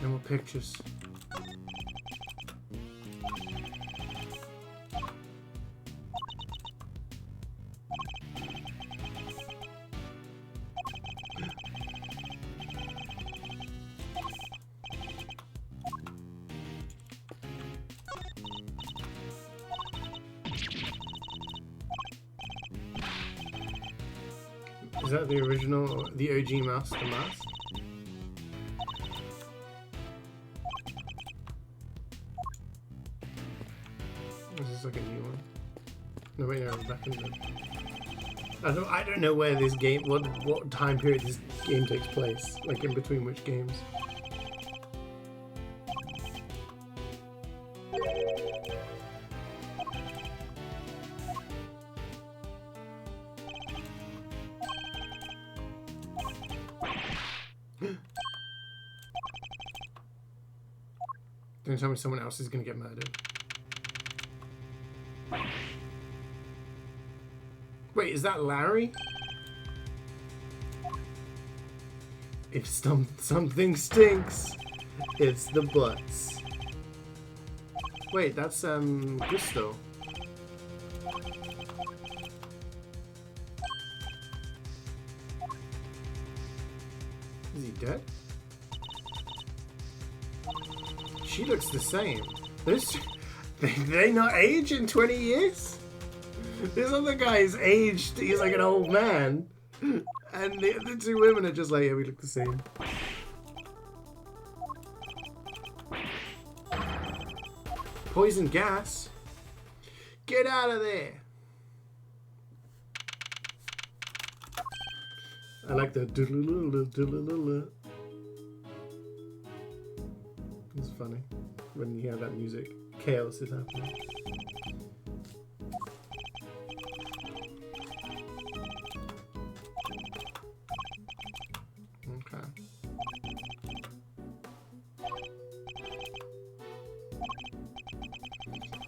S1: No more pictures. Is that the original, the OG Master Mask? Or is this like a new one? No, wait, no, back in the... I don't know where this game, what time period this game takes place. Like in between which games. Don't tell me someone else is going to get murdered. Wait, is that Larry? If something stinks, it's the butts. Wait, that's Gusto. Is he dead? She looks the same. They not age in 20 years? This other guy is aged, he's like an old man. And the two women are just like, yeah, we look the same. Poison gas? Get out of there! I like the doodle-doodle-doodle-doodle. It's funny when you hear that music. Chaos is happening. Okay.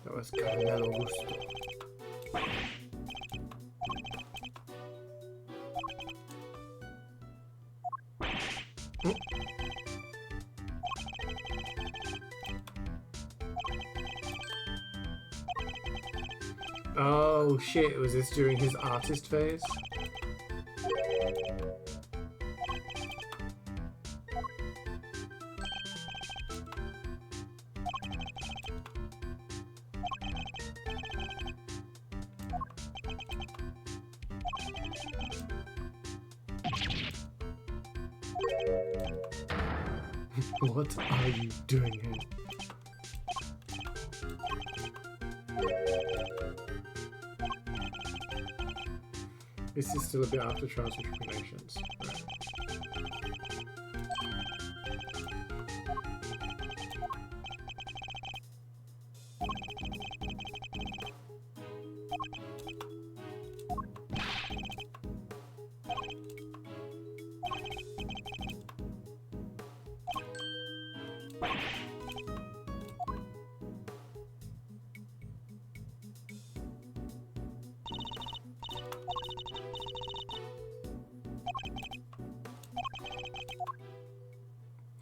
S1: That was Caramelo Gusto. Oh shit, was this during his artist phase? What are you doing here? This is still a bit after trials and tribulations. Right.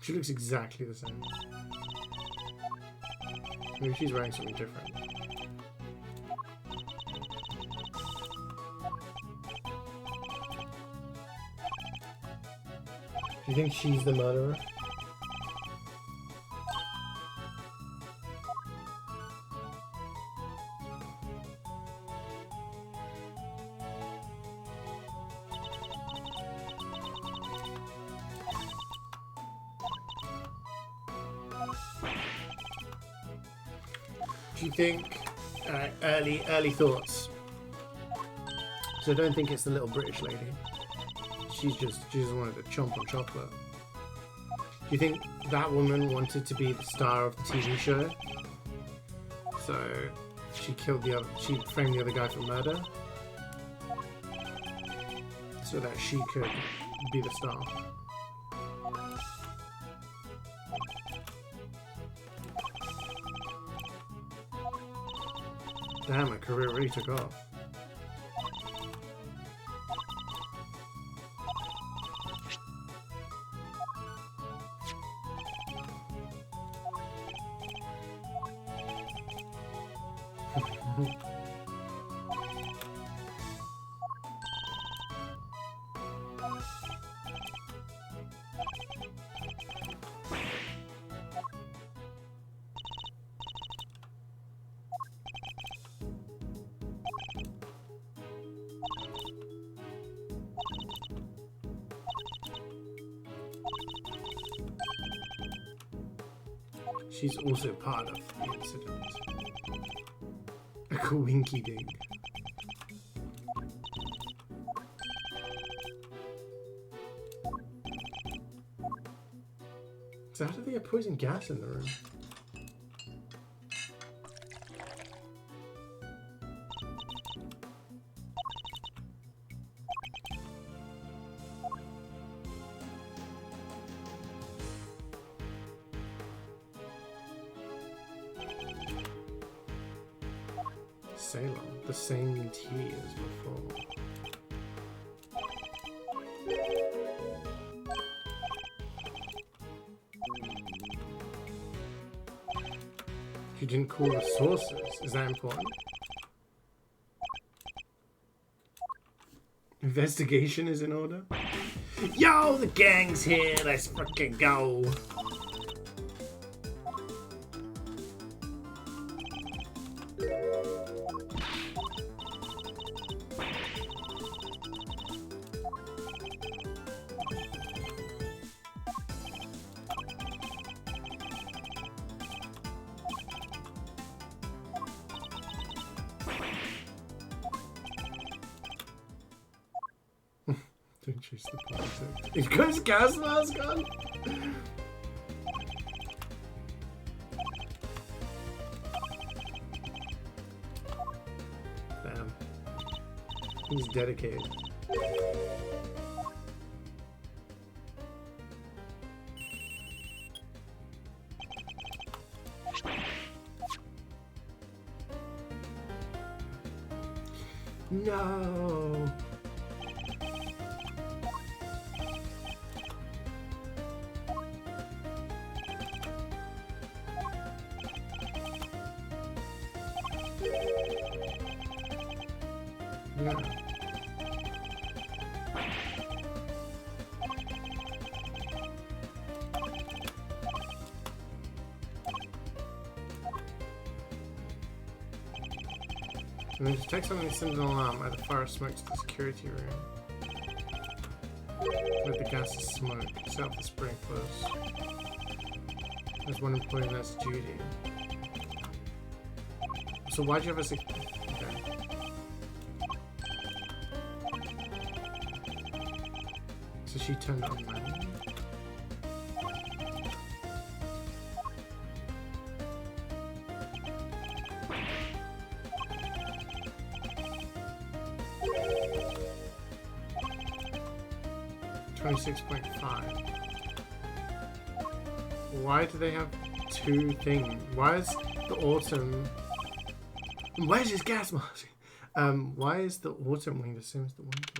S1: She looks exactly the same. Maybe she's wearing something different. Do you think she's the murderer? Do you think early thoughts? So I don't think it's the little British lady. She just wanted to chomp on chocolate. Do you think that woman wanted to be the star of the TV show? So she framed the other guy for murder, so that she could be the star. Damn, my career really took off. She's also part of the incident. A coinky dink. So how do they have poison gas in the room? Salem, the same tea as before. You didn't call the sources. Is that important? Investigation is in order. Yo, the gang's here. Let's fucking go. Don't chase the politics. It goes gas mask on. Damn. He's dedicated. No. Yeah. And then detect something that sends an alarm. Add a fire of smoke to the security room. Let the gas is smoke. Set up the sprinklers. There's one employee and that's duty. So why'd you have a okay. So she turned on manually. $26.5. Why do they have two things? Why is the autumn? Where's his gas mask? Why is the autumn wing the same as the winter wing?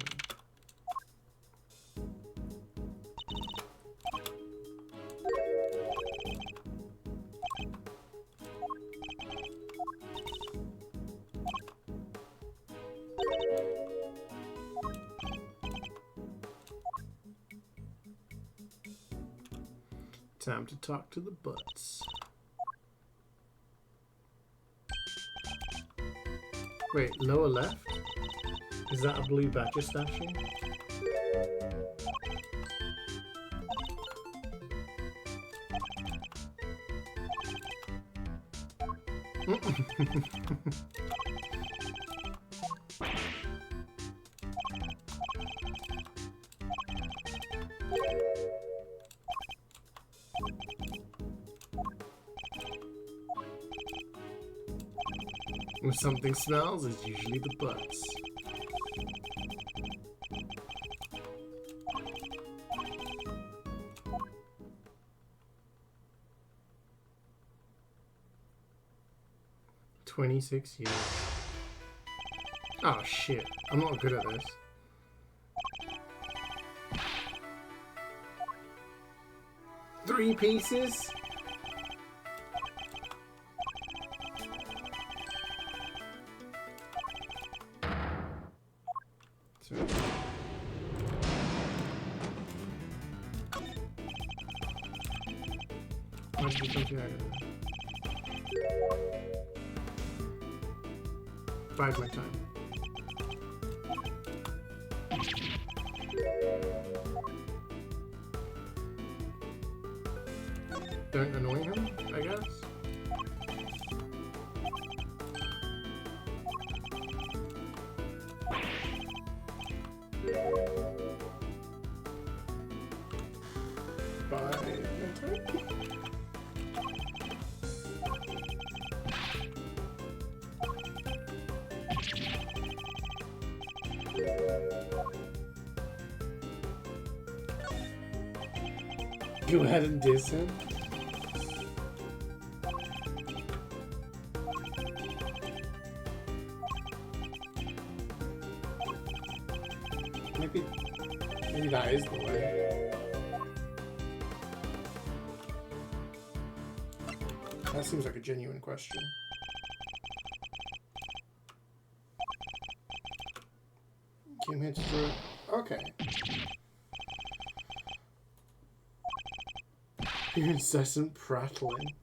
S1: Time to talk to the butts. Wait, lower left? Is that a blue badger statue? When something smells, it's usually the butts. $26 years. Oh shit, I'm not good at this. Three pieces? Bide my time. don't annoy him, I guess.
S2: Go ahead and diss him. Maybe that is the way.
S1: That seems like a genuine question. Came here to throw. Okay.
S2: Your incessant prattling.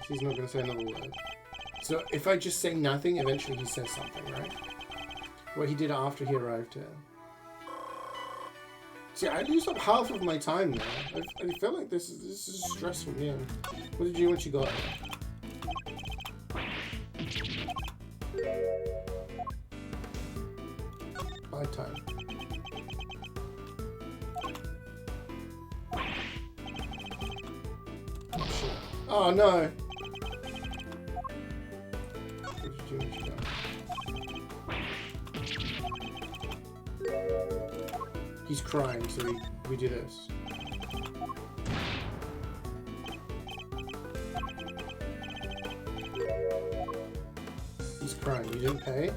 S1: He's not going to say another word. So if I just say nothing, eventually he says something, right? What he did after he arrived here. See, I used up half of my time there. I feel like this is stress from him. What did you do when she got here? By time. Oh shit. Oh no! What did you do when she got here? He's crying, so we do this. He's crying. You didn't pay?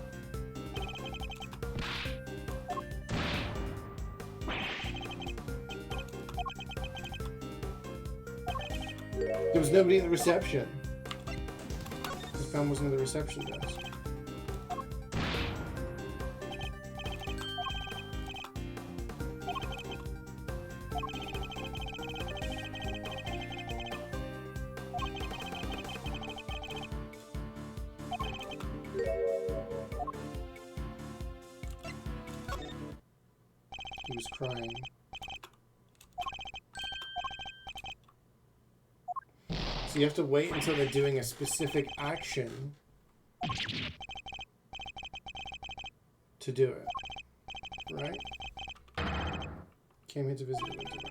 S1: There was nobody at the reception. This man wasn't at the reception desk. He was crying. So you have to wait until they're doing a specific action to do it, right? Came here to visit the winter room.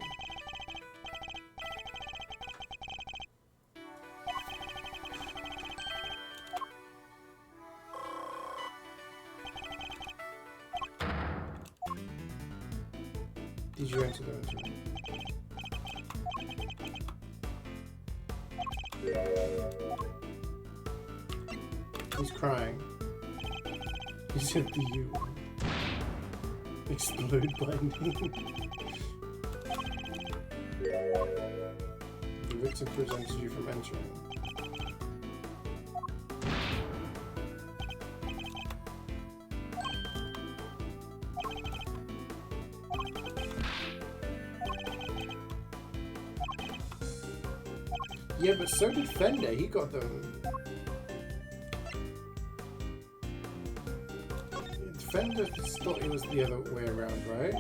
S1: Did you enter the winter room? He's crying. He said the U. Explode by name. The victim prevented you from entering. Yeah, but so did Fender. He got them. Fender thought it was the other way around, right?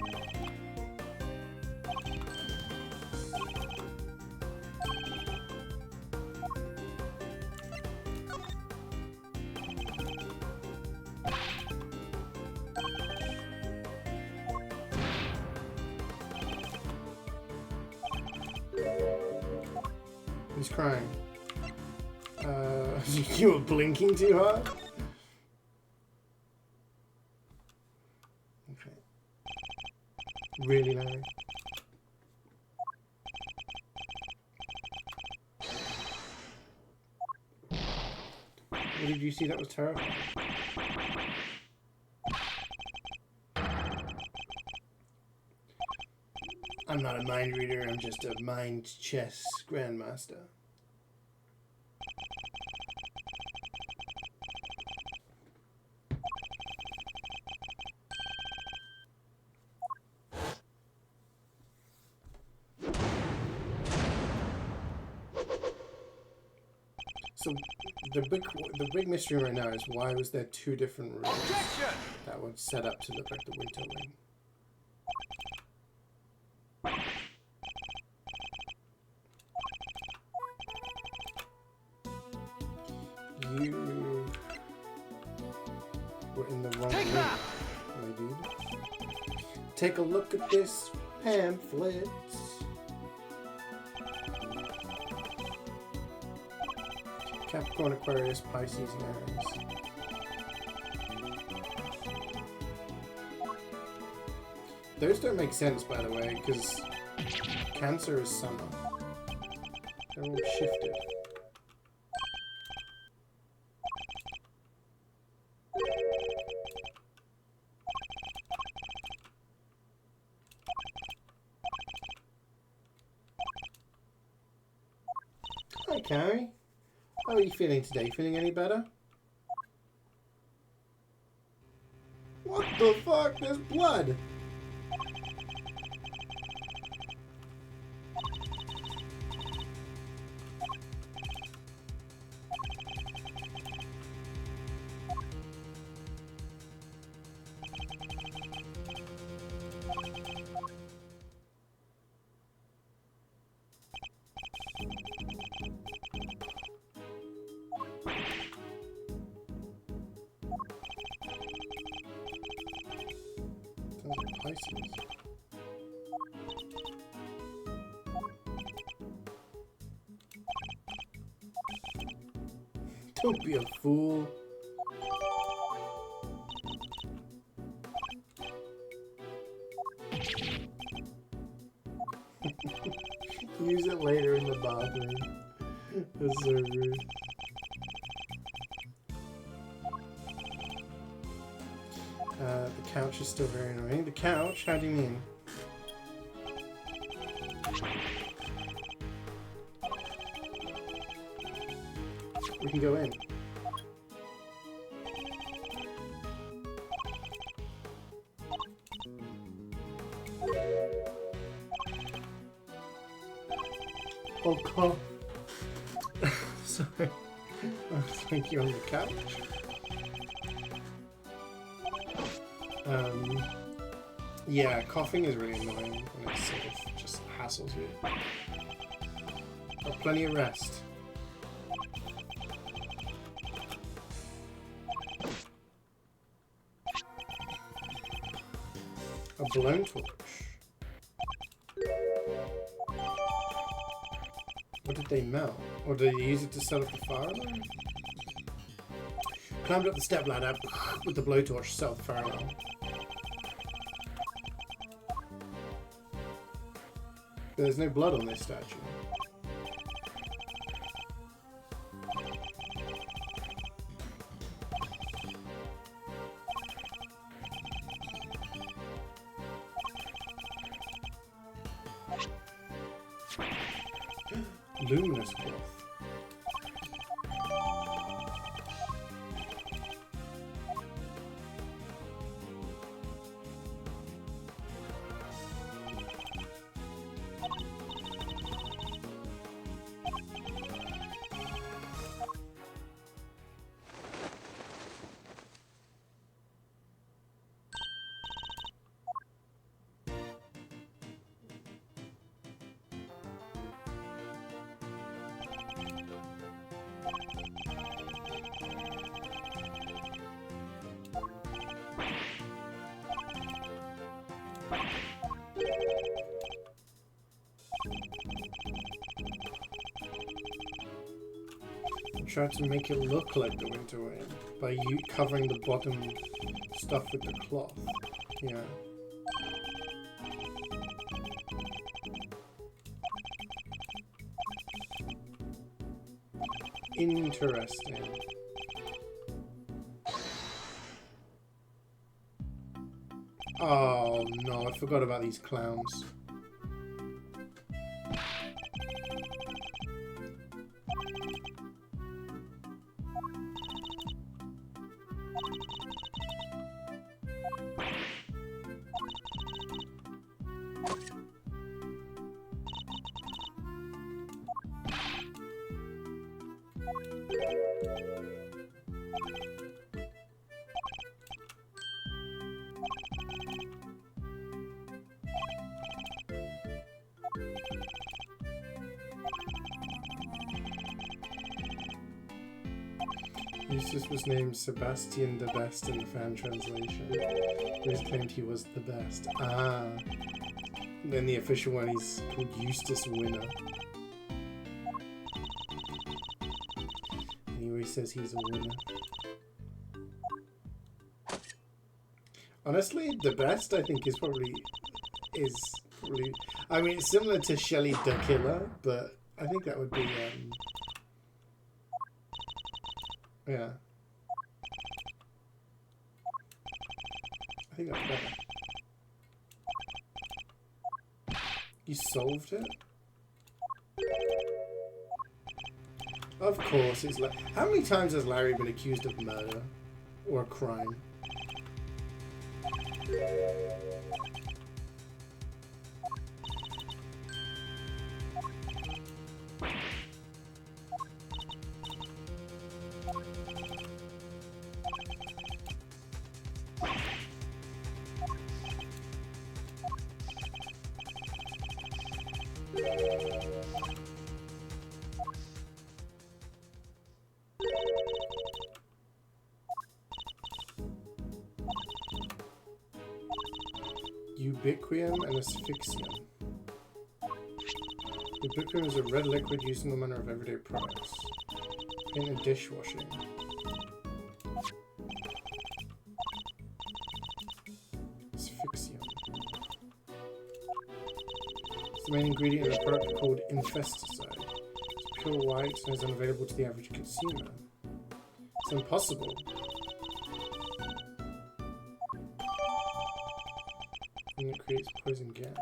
S1: He's crying. You were blinking too hard? Okay. Really, Larry? What did you see that was terrifying? I'm not a mind reader, I'm just a mind chess grandmaster. So the big mystery right now is why was there two different rooms that were set up to look like the winter wing? You were in the wrong
S3: Take
S1: room,
S3: that!
S1: my dude. Take a look at this pamphlet. Capricorn, Aquarius, Pisces, and Aries. Those don't make sense, by the way, because Cancer is summer. They're all shifted. Hi, Carrie. How are you feeling today? Feeling any better? What the fuck? There's blood! Sounds like Pisces. Don't be a fool. Use it later in the bathroom. That's so rude. The couch is still very annoying. The couch? How do you mean? We can go in. Oh god. Sorry. I was thinking on the couch. Yeah, coughing is really annoying and it sort of just hassles you. Got plenty of rest. A blown torch. What did they melt? Or did they use it to set off the fire alarm? Climbed up the step ladder with the blowtorch to set off the fire alarm. There's no blood on this statue. Luminous cloth. Try to make it look like the winter wind by you covering the bottom stuff with the cloth. Yeah. Interesting. Oh no, I forgot about these clowns. Eustace was named Sebastian the Best in the fan translation. He always claimed he was the best. Ah. And then the official one, he's called Eustace Winner. And he always says he's a winner. Honestly, the best I think is probably... I mean, it's similar to Shelly the Killer, but I think that would be... yeah. I think that's better. You solved it? Of course, it's like... How many times has Larry been accused of murder? Or a crime? Ubiquium and asphyxium. Ubiquium is a red liquid used in all manner of everyday products. Paint and dishwashing. Asphyxium. It's the main ingredient in a product called infesticide. It's pure white and is unavailable to the average consumer. It's impossible. And it creates poison gas.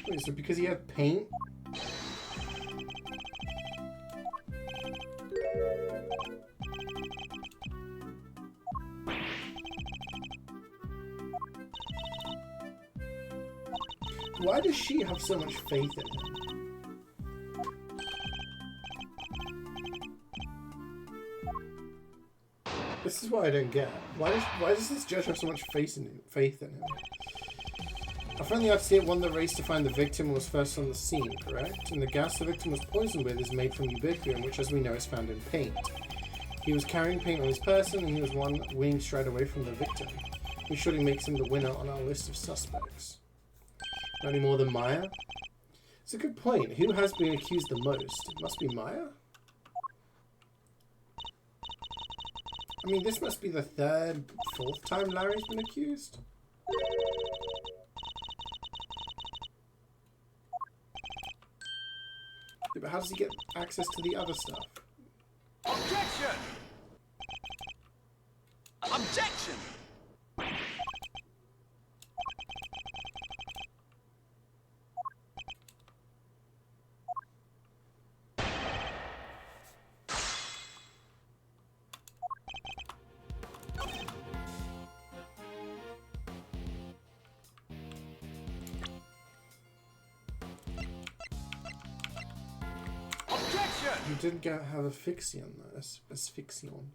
S1: Wait, so because he had paint? Why does she have so much faith in him? This is what I don't get. Why does this judge have so much faith in him? I found the RTA won the race to find the victim and was first on the scene, correct? And the gas the victim was poisoned with is made from ubiquium, which as we know is found in paint. He was carrying paint on his person and he was one winning stride away from the victim, which surely makes him the winner on our list of suspects. Not any more than Maya? It's a good point. Who has been accused the most? It must be Maya? I mean, this must be the third, fourth time Larry's been accused. Yeah, but how does he get access to the other stuff?
S3: Objection! Objection!
S1: You didn't have asphyxion though. Asphyxion.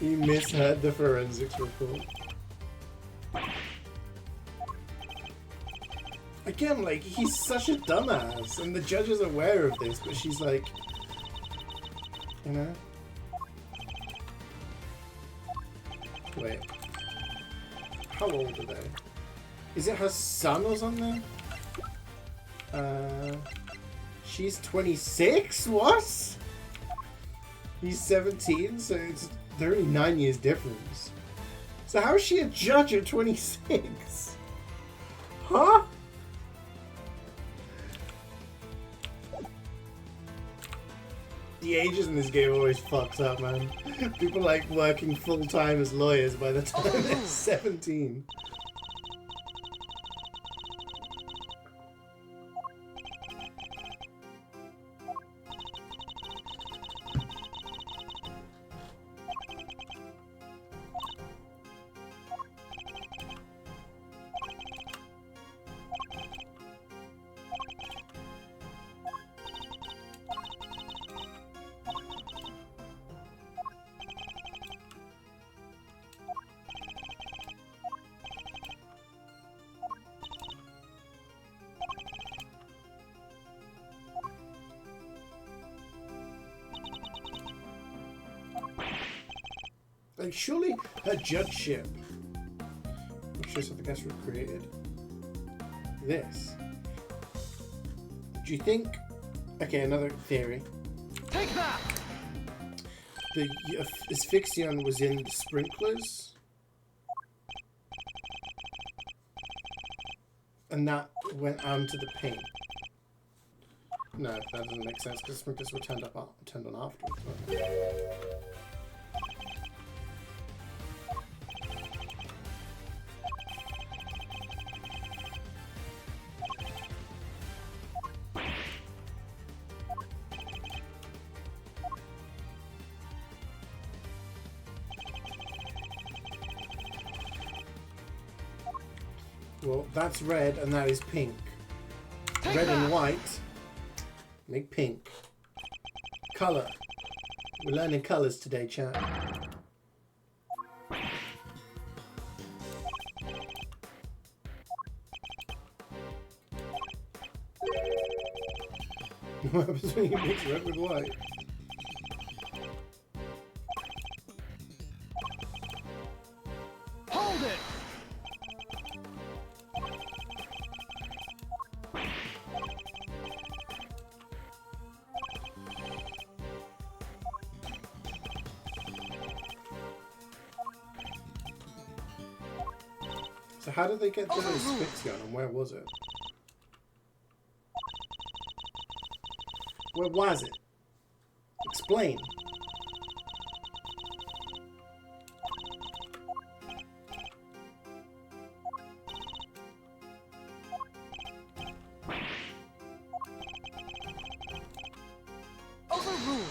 S1: You misheard the forensics report. Again, like, he's such a dumbass, and the judge is aware of this, but she's like, you know? Wait. How old are they? Is it her son or something? She's 26? What? He's 17, so they're only 9 years difference. So how is she a judge at 26? Huh? The ages in this game always fucks up, man. People like working full-time as lawyers by the time they're 17. Like, surely her judgeship. I'm sure something else was created. This. Do you think? Okay, another theory.
S3: Take that!
S1: The asphyxion was in the sprinklers, and that went onto the paint. No, that doesn't make sense because sprinklers were turned on afterwards. Weren't they? Well, that's red and that is pink. Red and white make pink. Colour. We're learning colours today, chat. What happens when you mix red with white?
S3: Hold it!
S1: So how did they get the asphyxion and where was it? Where was it? Explain.
S3: Overruled!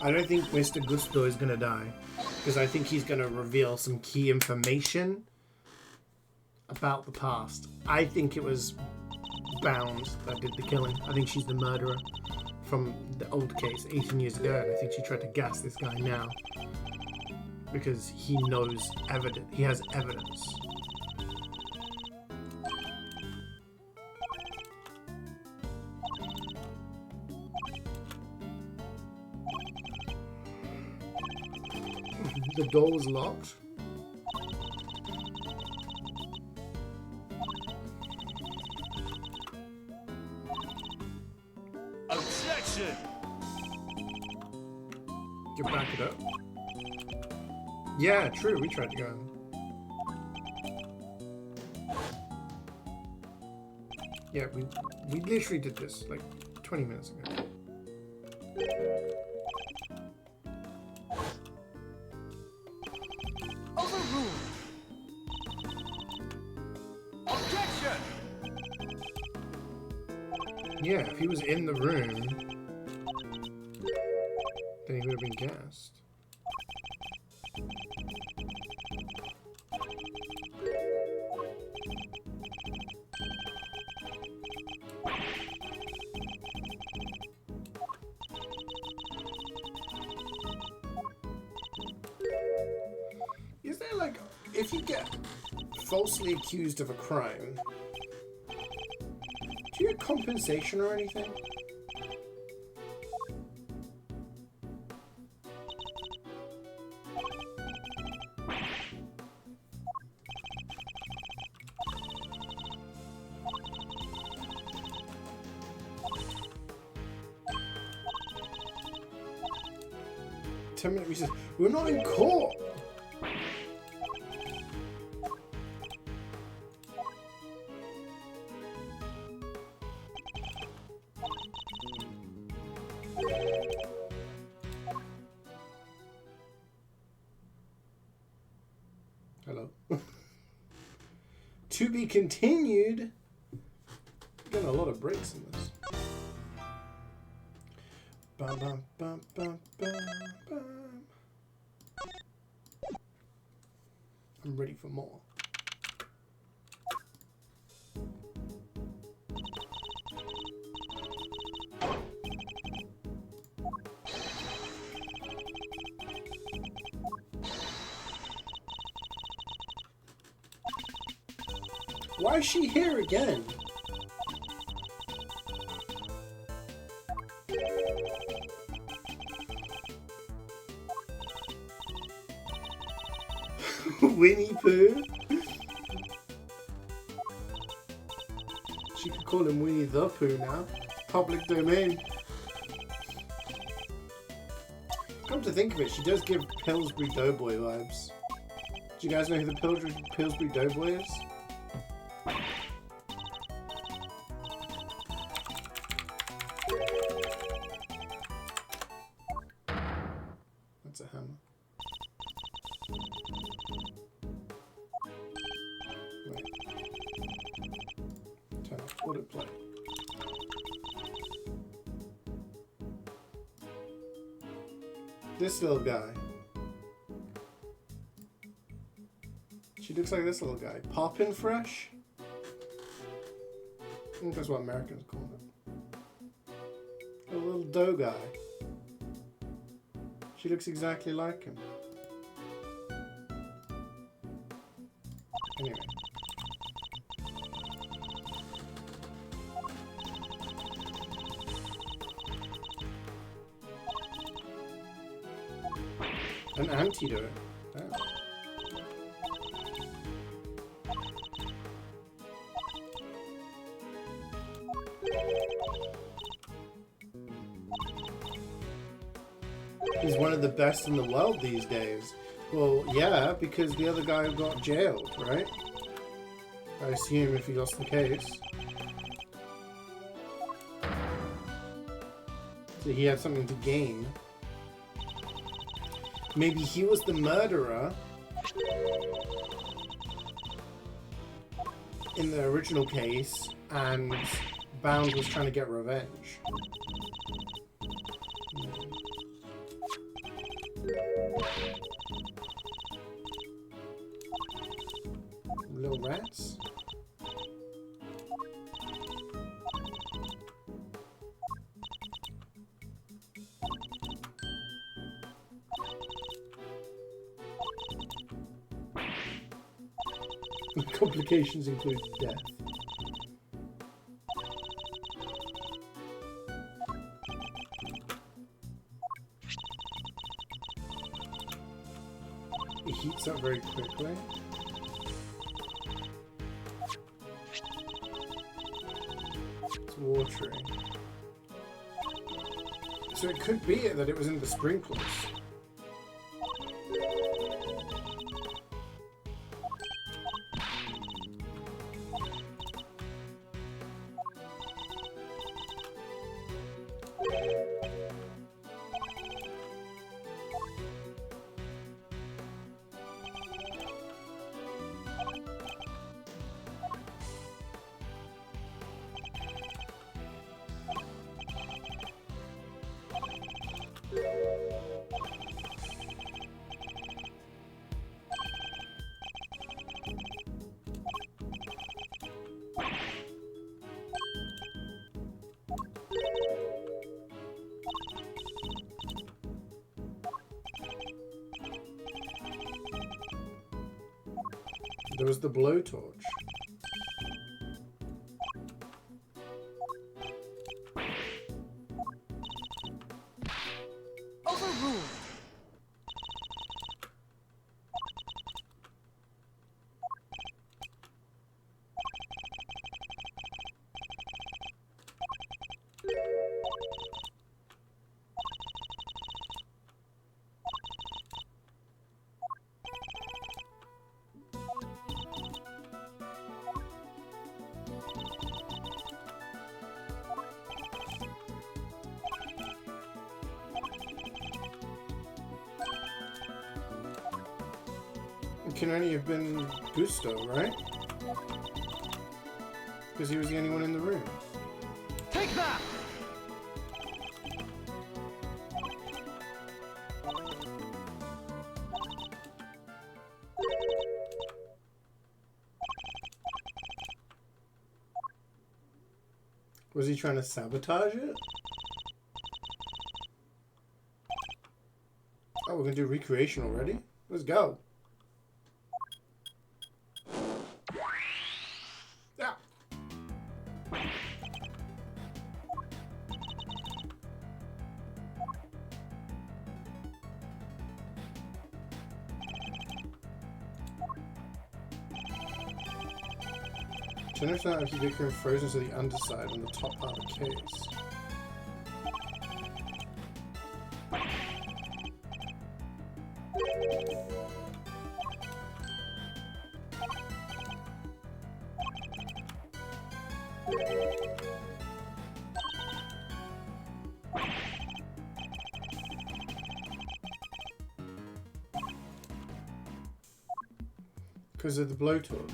S1: I don't think Mr. Gusto is gonna die, because I think he's gonna reveal some key information about the past. I think it was Bound that did the killing. I think she's the murderer from the old case 18 years ago, and I think she tried to gas this guy now because he knows evidence. He has evidence. The door was locked.
S3: Objection!
S1: You back it up. Yeah, true. We tried to go in. Yeah, we literally did this like 20 minutes ago.
S3: Overruled! Objection!
S1: Yeah, if he was in the room, then he would have been gassed. Is there like, if you get falsely accused of a crime, do you get compensation or anything? Ten-minute recess. We're not in court. Hello. To be continued. Getting a lot of breaks in this. Bum, bum, bum, bum, bum, bum. I'm ready for more. Why is she here again? Winnie Pooh? She could call him Winnie the Pooh now. Public domain. Come to think of it, she does give Pillsbury Doughboy vibes. Do you guys know who the Pillsbury Doughboy is? That's a hammer. Wait. Turn off autoplay. This little guy. She looks like this little guy. Poppin' Fresh? I think that's what Americans call it. A little dough guy. She looks exactly like him. Anyway. An antidote. Oh. He's one of the best in the world these days. Well, yeah, because the other guy got jailed, right? I assume if he lost the case. So he had something to gain. Maybe he was the murderer in the original case, and Bound was trying to get revenge. Little rats? Complications include death. It heats up very quickly. It's watering. So it could be that it was in the sprinklers. There was the blowtorch.
S3: Overruled.
S1: It can only have been Gusto, right? Because he was the only one in the room.
S3: Take that!
S1: Was he trying to sabotage it? Oh, we're gonna do recreation already? Let's go. Turn off that empty Vicar frozen to the underside on the top part of the case. Because of the blowtorch.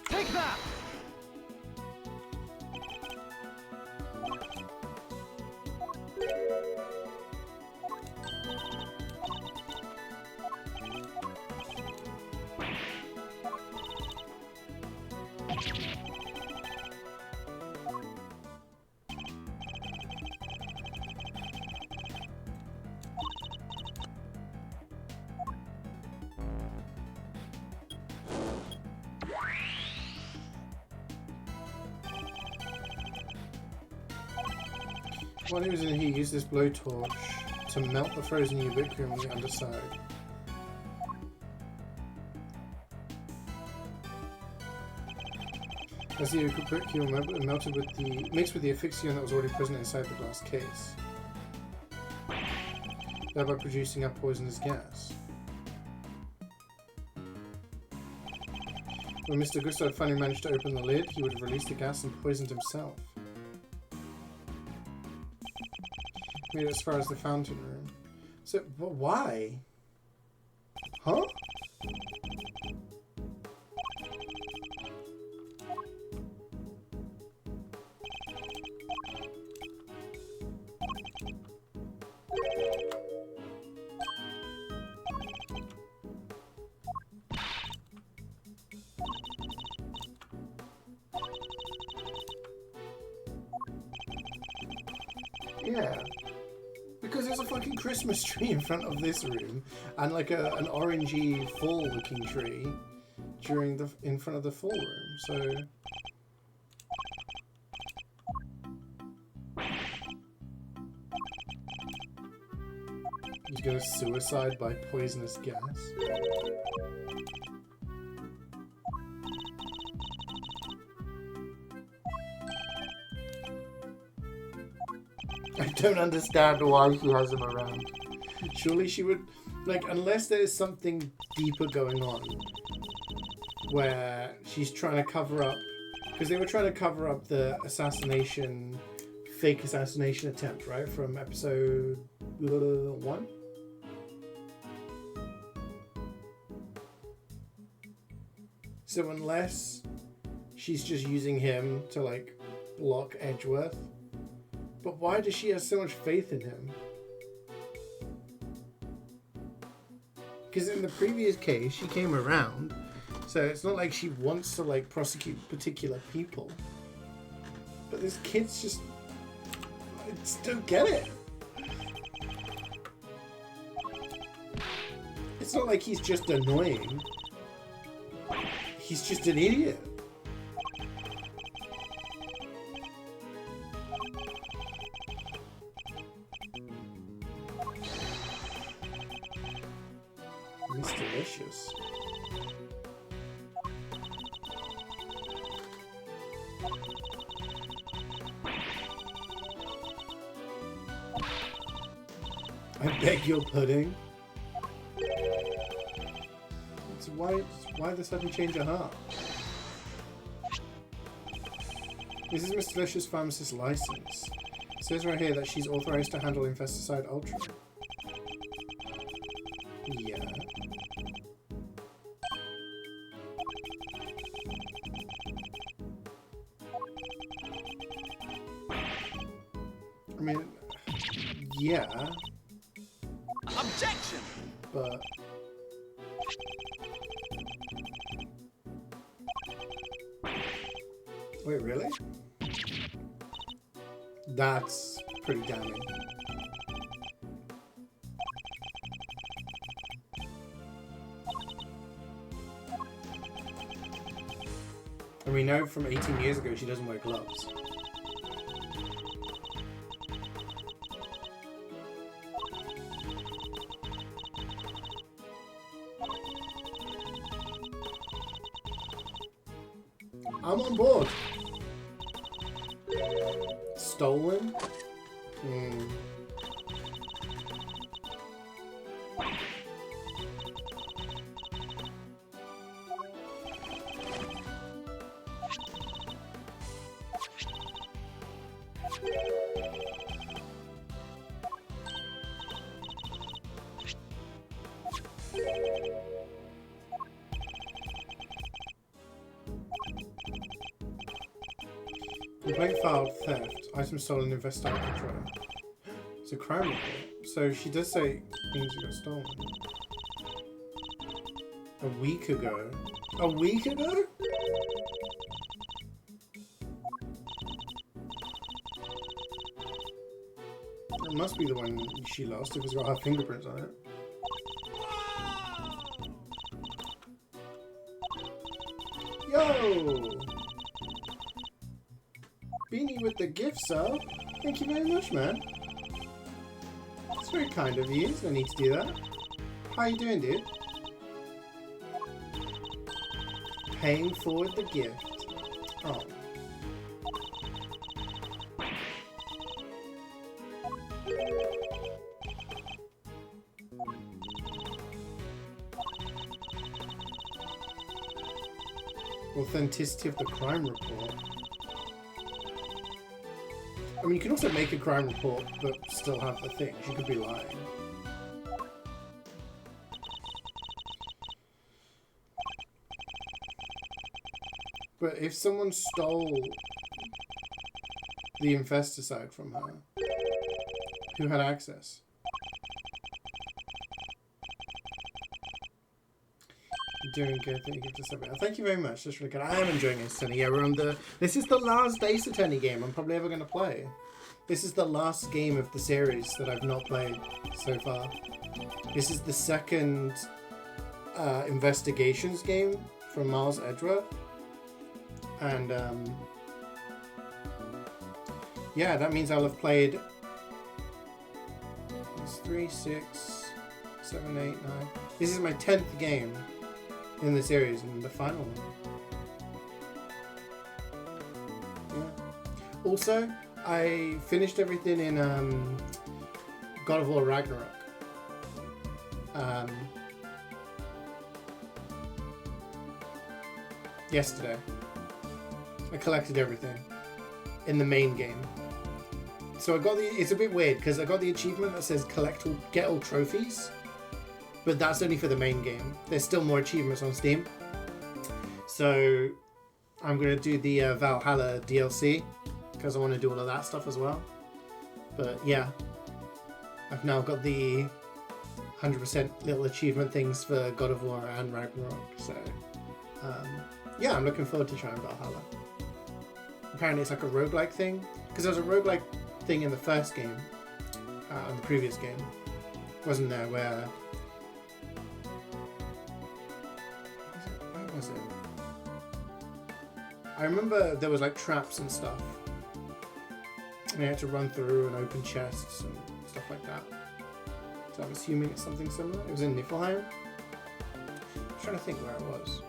S3: Take that!
S1: While he was in here, he used this blowtorch to melt the frozen ubiquitous on the underside. As the ubiquitous melted with the mixed with the asphyxiant that was already present inside the glass case, thereby producing a poisonous gas. When Mr. Gusto had finally managed to open the lid, he would have released the gas and poisoned himself. Made it as far as the fountain room. So, but why? Huh? Yeah. Because there's a fucking Christmas tree in front of this room, and like an orangey fall-looking tree in front of the full room. So he's gonna suicide by poisonous gas. I don't understand why she has him around. Surely she would, like, unless there's something deeper going on, where she's trying to cover up, because they were trying to cover up the fake assassination attempt, right, from episode 1? So unless she's just using him to, like, block Edgeworth. But why does she have so much faith in him? Because in the previous case, she came around, so it's not like she wants to, like, prosecute particular people. But this kid's just... I just don't get it. It's not like he's just annoying. He's just an idiot. It's delicious. I beg your pudding. It's why the sudden change of heart? This is Miss Delicious Pharmacist's license. It says right here that she's authorized to handle Infesticide Ultra. Yeah. I mean, yeah.
S3: Objection!
S1: But wait, really? That's pretty damning. I we know from 18 years ago she doesn't wear gloves. I'm on board. Stolen? Hmm. Complaint filed, theft, item stolen, investigate control. It's a crime report. So she does say things got stolen. A week ago? A week ago? It must be the one she lost if it's got her fingerprints on it. Yo! Beanie with the gift, sir. Thank you very much, man. It's very kind of you. No need to do that. How you doing, dude? Paying forward the gift. Oh. Authenticity of the crime report. I mean, you can also make a crime report but still have the things. You could be lying. But if someone stole the infesticide from her, who had access? You're doing good. Thank you for subbing. Thank you very much. That's really good. I am enjoying Ace Attorney. Yeah, we're on the... This is the last Ace Attorney game I'm probably ever going to play. This is the last game of the series that I've not played so far. This is the second investigations game from Miles Edgeworth. And yeah, that means I'll have played 3, 6, 7, 8, 9. This is my 10th game in the series and the final one. Yeah. Also, I finished everything in God of War Ragnarok. Yesterday. I collected everything in the main game. So I got the... It's a bit weird because I got the achievement that says get all trophies. But that's only for the main game. There's still more achievements on Steam. So I'm going to do the Valhalla DLC. Because I want to do all of that stuff as well. But yeah. I've now got the 100% little achievement things for God of War and Ragnarok. So yeah, I'm looking forward to trying Valhalla. Apparently it's like a roguelike thing. Because there was a roguelike thing in the first game. In the previous game. Wasn't there where... Where was it? I remember there was like traps and stuff. And you had to run through and open chests and stuff like that. So I'm assuming it's something similar. It was in Niflheim. I'm trying to think where it was.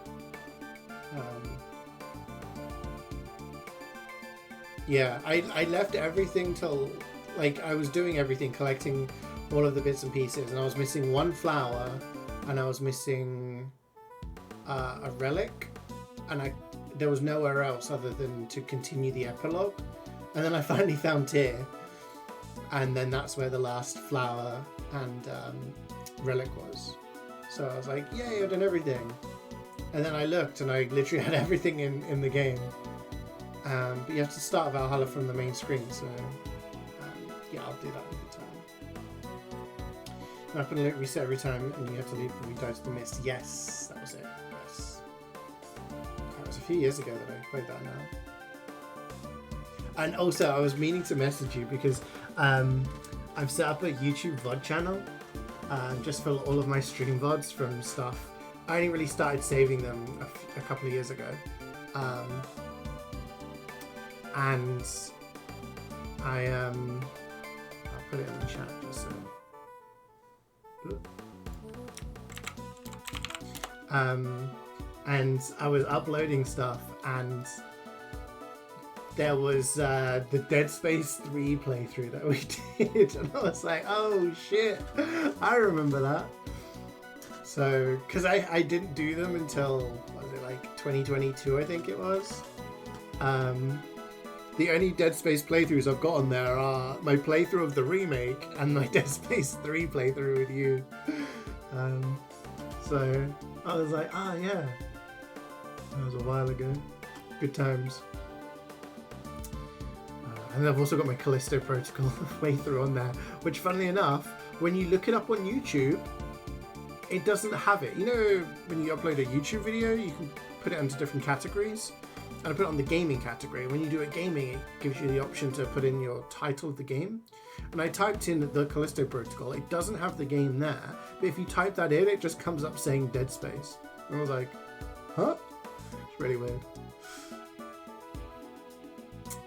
S1: Yeah, I left everything till, like, I was doing everything, collecting all of the bits and pieces, and I was missing one flower, and I was missing a relic, and there was nowhere else other than to continue the epilogue. And then I finally found Tyr, and then that's where the last flower and relic was. So I was like, yay, I've done everything. And then I looked, and I literally had everything in the game. But you have to start Valhalla from the main screen, so yeah, I'll do that another time. Map and loot reset every time, and you have to leave when you die to the mist. Yes, that was it. Yes. That was a few years ago that I played that now. And also, I was meaning to message you because I've set up a YouTube VOD channel just for all of my stream VODs from stuff. I only really started saving them a couple of years ago. And I'll put it in the chat just so. And I was uploading stuff, and there was the Dead Space 3 playthrough that we did, and I was like, oh shit, I remember that. So, because I didn't do them until, what was it, like 2022, I think it was. The only Dead Space playthroughs I've got on there are my playthrough of the remake and my Dead Space 3 playthrough with you. So I was like, yeah, that was a while ago. Good times. And then I've also got my Callisto Protocol playthrough on there, which funnily enough, when you look it up on YouTube, it doesn't have it. You know, when you upload a YouTube video, you can put it into different categories. And I put it on the gaming category. When you do it gaming, it gives you the option to put in your title of the game. And I typed in the Callisto Protocol. It doesn't have the game there, but if you type that in, it just comes up saying Dead Space. And I was like, huh? It's really weird.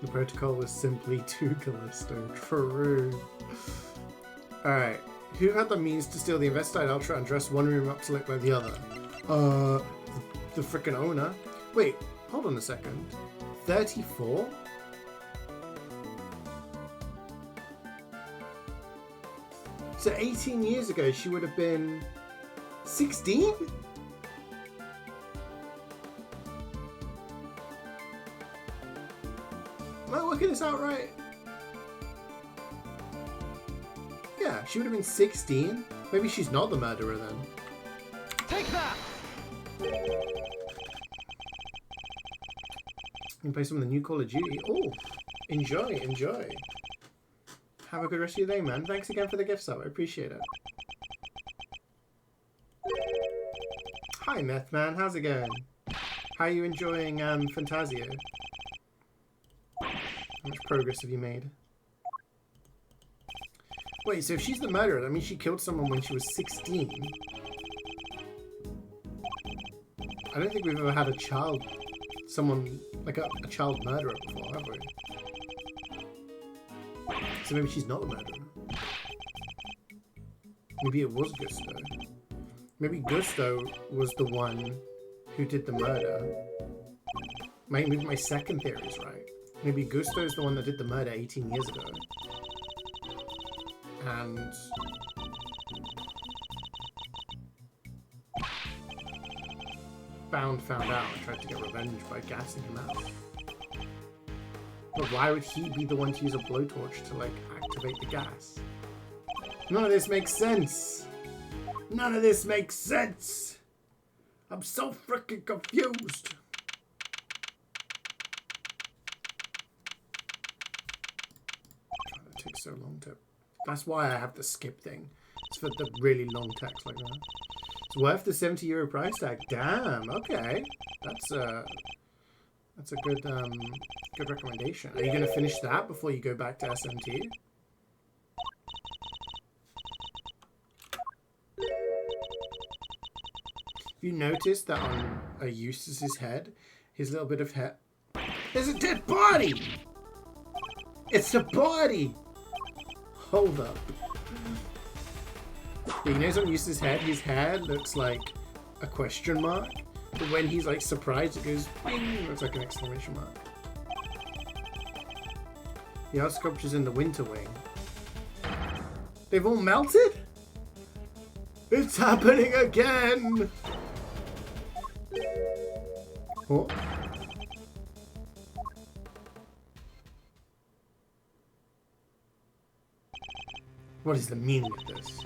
S1: The protocol was simply too Callisto. True. Alright. Who had the means to steal the Investite Ultra and dress one room up to look like the other? The frickin' owner. Wait, hold on a second. 34? So 18 years ago, she would have been 16? Am I working this out right? Yeah, she would have been 16. Maybe she's not the murderer then.
S3: Take that!
S1: You can play some of the new Call of Duty. Oh, enjoy. Have a good rest of your day, man. Thanks again for the gift sub. I appreciate it. Hi, Meth Man. How's it going? How are you enjoying Fantasio? How much progress have you made? Wait, so if she's the murderer, that means she killed someone when she was 16? I don't think we've ever had a child, someone, like a child murderer before, have we? So maybe she's not the murderer. Maybe it was Gusto. Maybe Gusto was the one who did the murder. Maybe my second theory is right. Maybe Gusto is the one that did the murder 18 years ago. And found out and tried to get revenge by gassing him out. But why would he be the one to use a blowtorch to, like, activate the gas? None of this makes sense! None of this makes sense! I'm so freaking confused! It takes so long to... That's why I have the skip thing. It's for the really long text like that. It's worth the €70 price tag. Damn, okay. That's a good good recommendation. Are you going to finish that before you go back to SMT? You notice that on Eustace's head, his little bit of hair... There's a dead body! It's a body! Hold up. Yeah, you notice on Eustace's head, his hair looks like a question mark. But when he's like surprised, it goes bing, looks like an exclamation mark. The art sculptures in the winter wing. They've all melted? It's happening again! What? What is the meaning of this?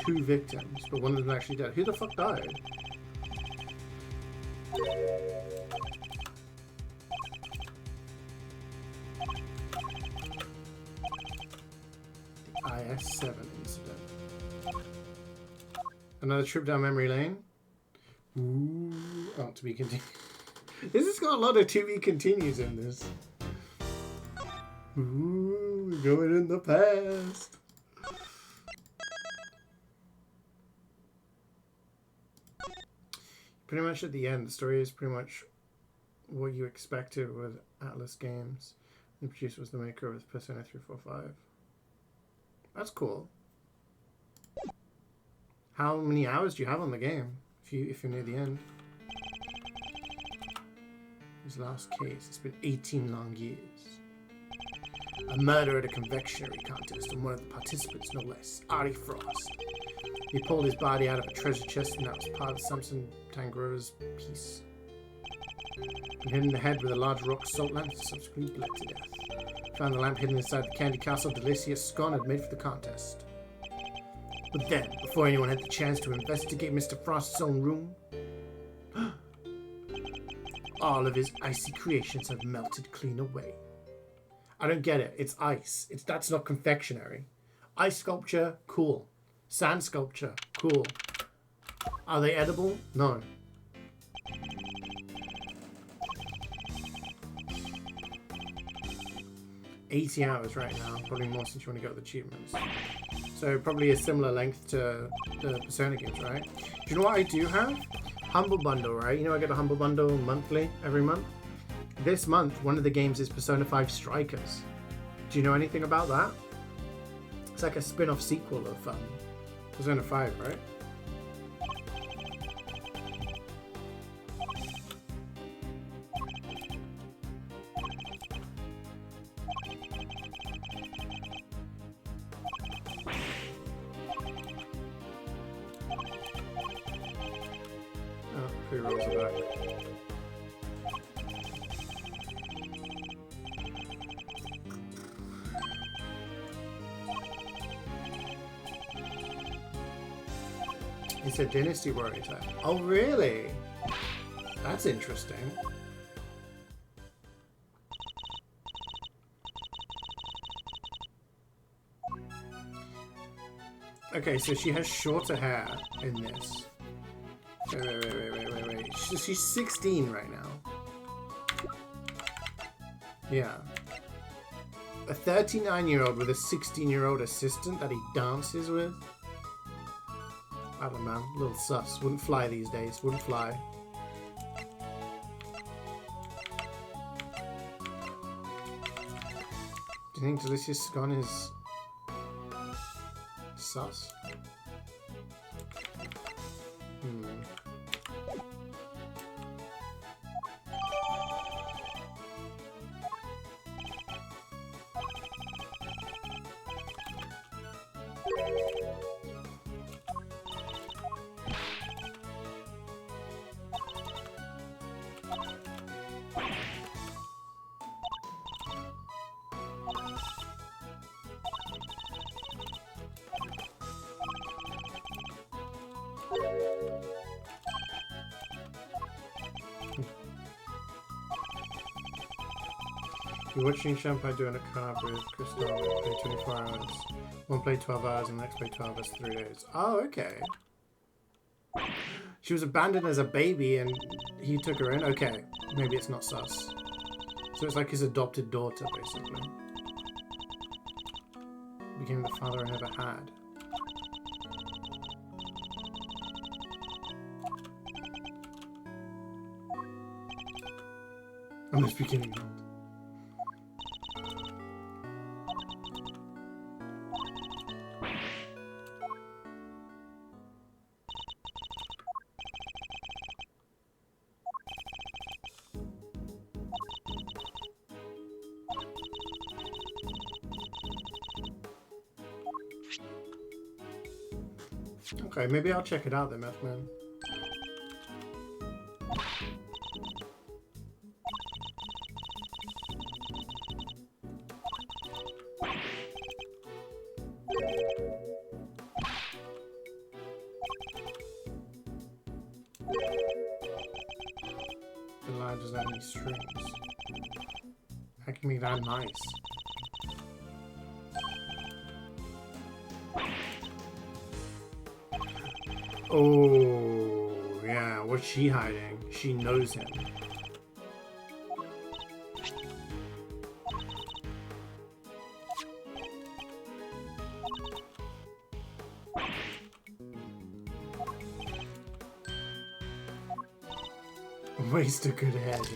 S1: 2 victims, but one of them actually dead. Who the fuck died? The IS-7 incident. Another trip down memory lane. Ooh. Oh, to be continued. This has got a lot of to be continues in this. Ooh, going in the past. Pretty much at the end, the story is pretty much what you expected with Atlas Games. The producer was the maker of Persona 345. That's cool. How many hours do you have on the game? If you're near the end. His last case. It's been 18 long years. A murder at a confectionery contest, and one of the participants, no less, Ari Frost. He pulled his body out of a treasure chest, and that was part of Samson Tangro's piece. And hit in the head with a large rock salt lamp, and subsequently bled to death. Found the lamp hidden inside the candy castle Delicious Scone had made for the contest. But then, before anyone had the chance to investigate Mr. Frost's own room, all of his icy creations have melted clean away. I don't get it. It's ice. That's not confectionery. Ice sculpture, cool. Sand sculpture, cool. Are they edible? No. $80 hours right now. Probably more since you want to get the achievements. So probably a similar length to the Persona games, right? Do you know what I do have? Humble Bundle, right? You know I get a Humble Bundle monthly, every month? This month, one of the games is Persona 5 Strikers. Do you know anything about that? It's like a spin-off sequel of Persona 5, right? Oh, pre-rolls are back. It's a Dynasty Warrior type. Oh, really? That's interesting. Okay, so she has shorter hair in this. Wait. She's 16 right now. Yeah. A 39-year-old with a 16-year-old assistant that he dances with? I don't know, a little sus. Wouldn't fly these days. Wouldn't fly. Do you think Delicious Scone is sus? You're watching Champagne doing a carb with Crystal, play 24 hours. One played 12 hours and the next played 12 hours, 3 days. Oh, okay. She was abandoned as a baby and he took her in? Okay, maybe it's not sus. So it's like his adopted daughter, basically. Became the father I never had. I'm just beginning old. Okay, maybe I'll check it out then, Meth Man. The lad doesn't have any strings. How can be that nice? Oh, yeah. What's she hiding? She knows him. Waste a good head.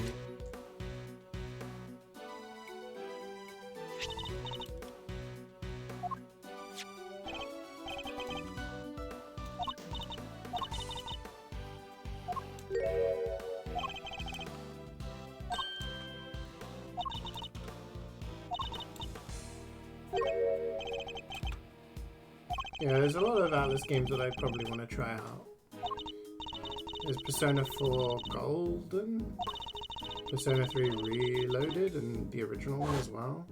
S1: Yeah, there's a lot of Atlas games that I probably want to try out. There's Persona 4 Golden, Persona 3 Reloaded, and the original one as well.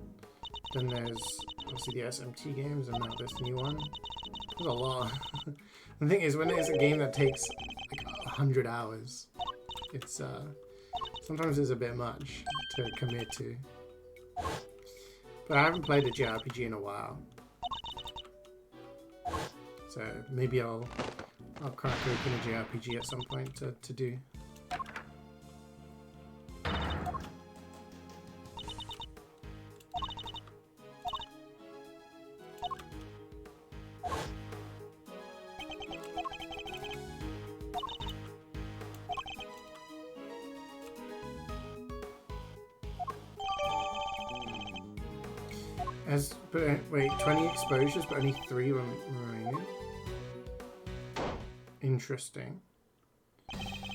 S1: Then there's obviously the SMT games, and now this new one. There's a lot. The thing is, when it's a game that takes like 100 hours, it's sometimes it's a bit much to commit to. But I haven't played a JRPG in a while. So maybe I'll crack open a JRPG at some point to do. Wait, 20 exposures, but only 3 remaining. Interesting.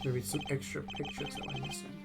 S1: Maybe some extra pictures that we're missing.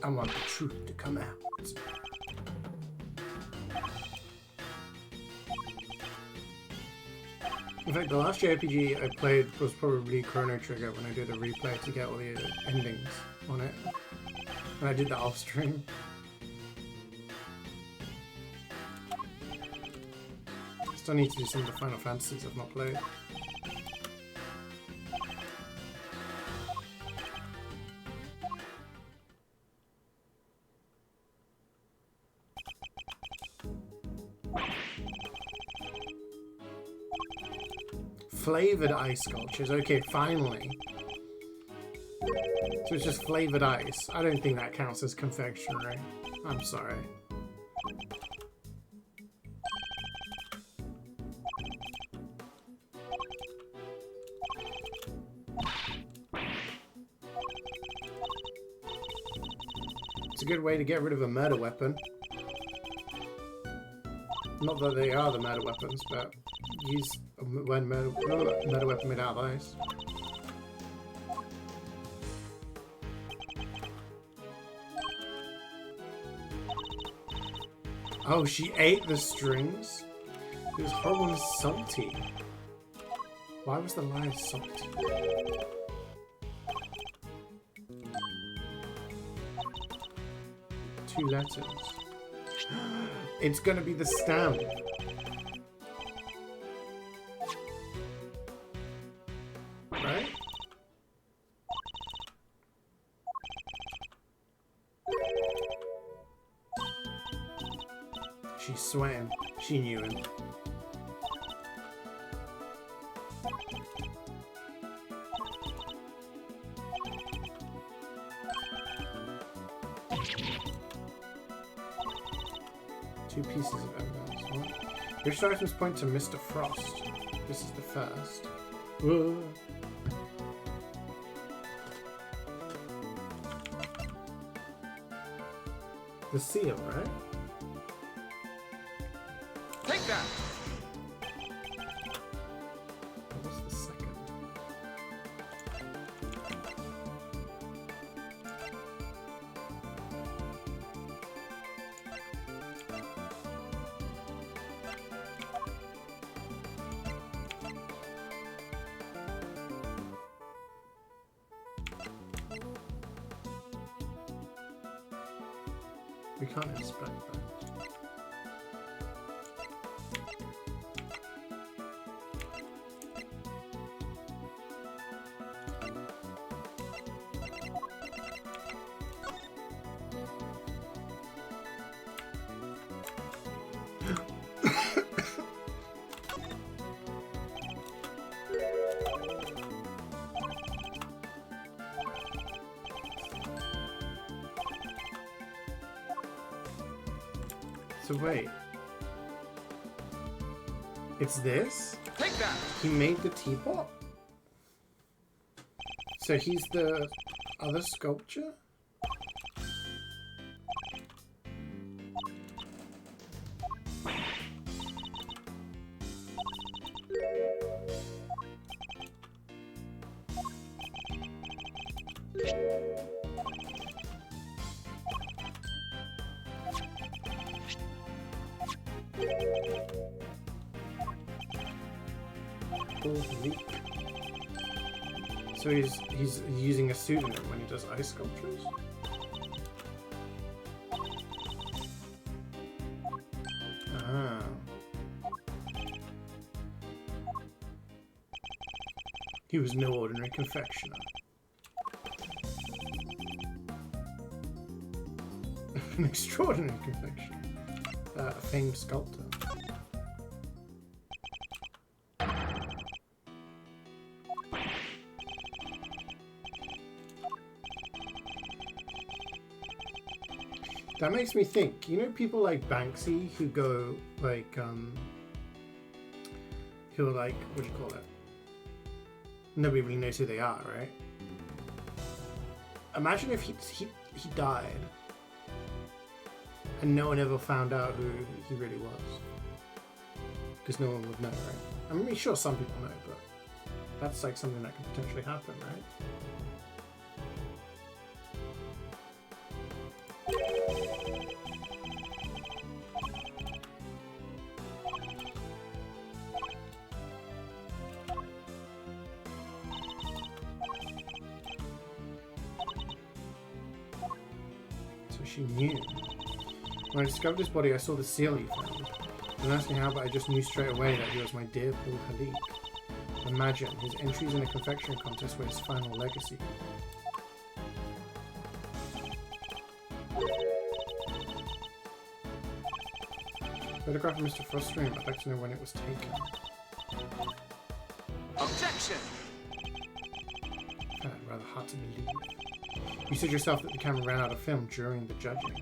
S1: I want the truth to come out. In fact, the last JRPG I played was probably Chrono Trigger when I did a replay to get all the endings on it. And I did that off stream. Still need to do some of the Final Fantasies I've not played. Flavored ice sculptures. Okay, finally. So it's just flavored ice. I don't think that counts as confectionery. I'm sorry. It's a good way to get rid of a murder weapon. Not that they are the murder weapons, but use a murder weapon made out of ice. Oh, she ate the strings? It was horrible and salty. Why was the lime salty? 2 letters. It's gonna be the stamp. Right? She's sweating. She knew him. Two pieces of evidence. Which items point to Mr. Frost? This is the first. Whoa. The seal, right?
S3: Take that!
S1: What's the second? We can't inspect that. So wait. It's this?
S3: Take that!
S1: He made the teapot? So he's the other sculpture? So he's using a pseudonym when he does ice sculptures? Ah. He was no ordinary confectioner. An extraordinary confectioner. A famed sculptor. That makes me think, you know, people like Banksy who go like, who are like, what do you call it? Nobody really knows who they are, right? Imagine if he died and no one ever found out who he really was. Because no one would know, right? I mean, sure, some people know, but that's like something that could potentially happen, right? She knew. When I discovered his body, I saw the seal he found. And asked me how, but I just knew straight away that he was my dear Paul Halik. Imagine, his entries in a confectionery contest were his final legacy. Photograph of Mr. Frost's room. I'd like to know when it was taken.
S3: Objection!
S1: Rather hard to believe. You said yourself that the camera ran out of film during the judging.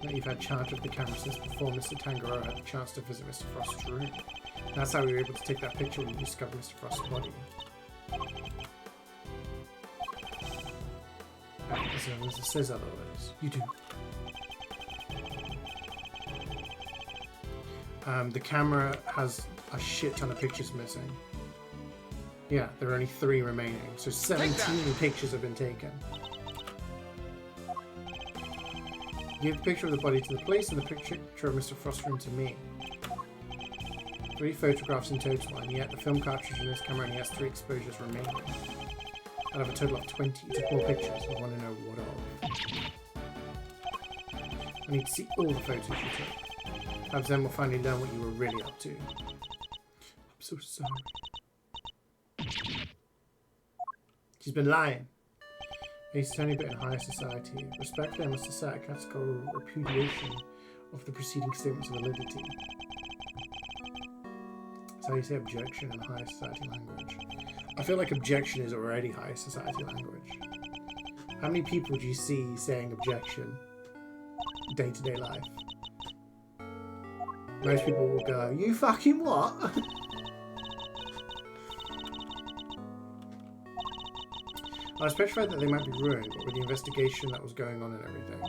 S1: That you've had charge of the camera since before Mr. Tangaroa had the chance to visit Mr. Frost's room. That's how we were able to take that picture when we discovered Mr. Frost's body. As it says otherwise. You do. The camera has a shit ton of pictures missing. Yeah, there are only 3 remaining, so 17 pictures have been taken. Give the picture of the body to the police and the picture of Mr. Frost's room to me. 3 photographs in total, and yet the film cartridge in this camera only has 3 exposures remaining. Out of a total of 20, you took more pictures. I want to know what of. I need to see all the photos you took. Perhaps then we'll finally learn what you were really up to. I'm so sorry. She's been lying. He's a tiny bit in higher society. Respectfully, I must assert a categorical repudiation of the preceding statements of validity. That's how you say objection in higher society language. I feel like objection is already higher society language. How many people do you see saying objection day-to-day life? Most people will go, "You fucking what?" I was petrified that they might be ruined, but with the investigation that was going on and everything,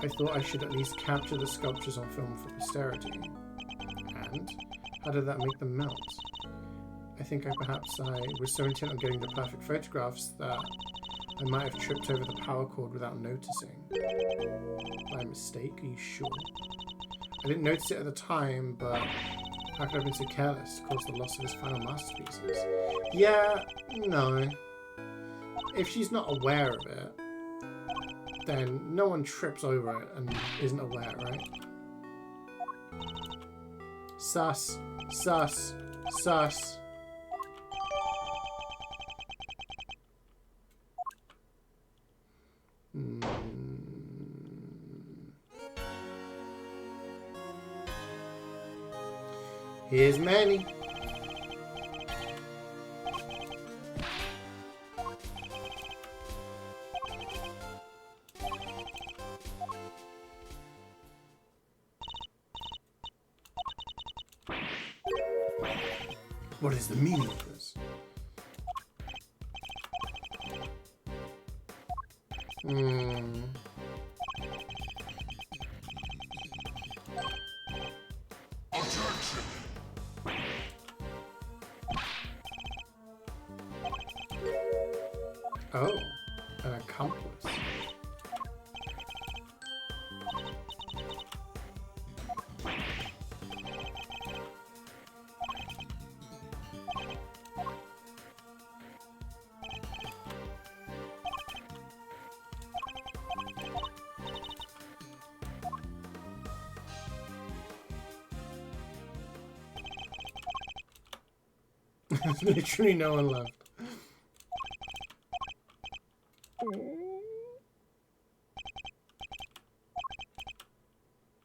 S1: I thought I should at least capture the sculptures on film for posterity. And how did that make them melt? I think perhaps I was so intent on getting the perfect photographs that I might have tripped over the power cord without noticing. By mistake, are you sure? I didn't notice it at the time, but how could I have been so careless to cause the loss of his final masterpieces? Yeah, no. If she's not aware of it, then no one trips over it and isn't aware, right? Sus. Sus. Sus. Here's Manny. What is the meaning of this? Hmm. Oh, an accomplice. There's literally no one left.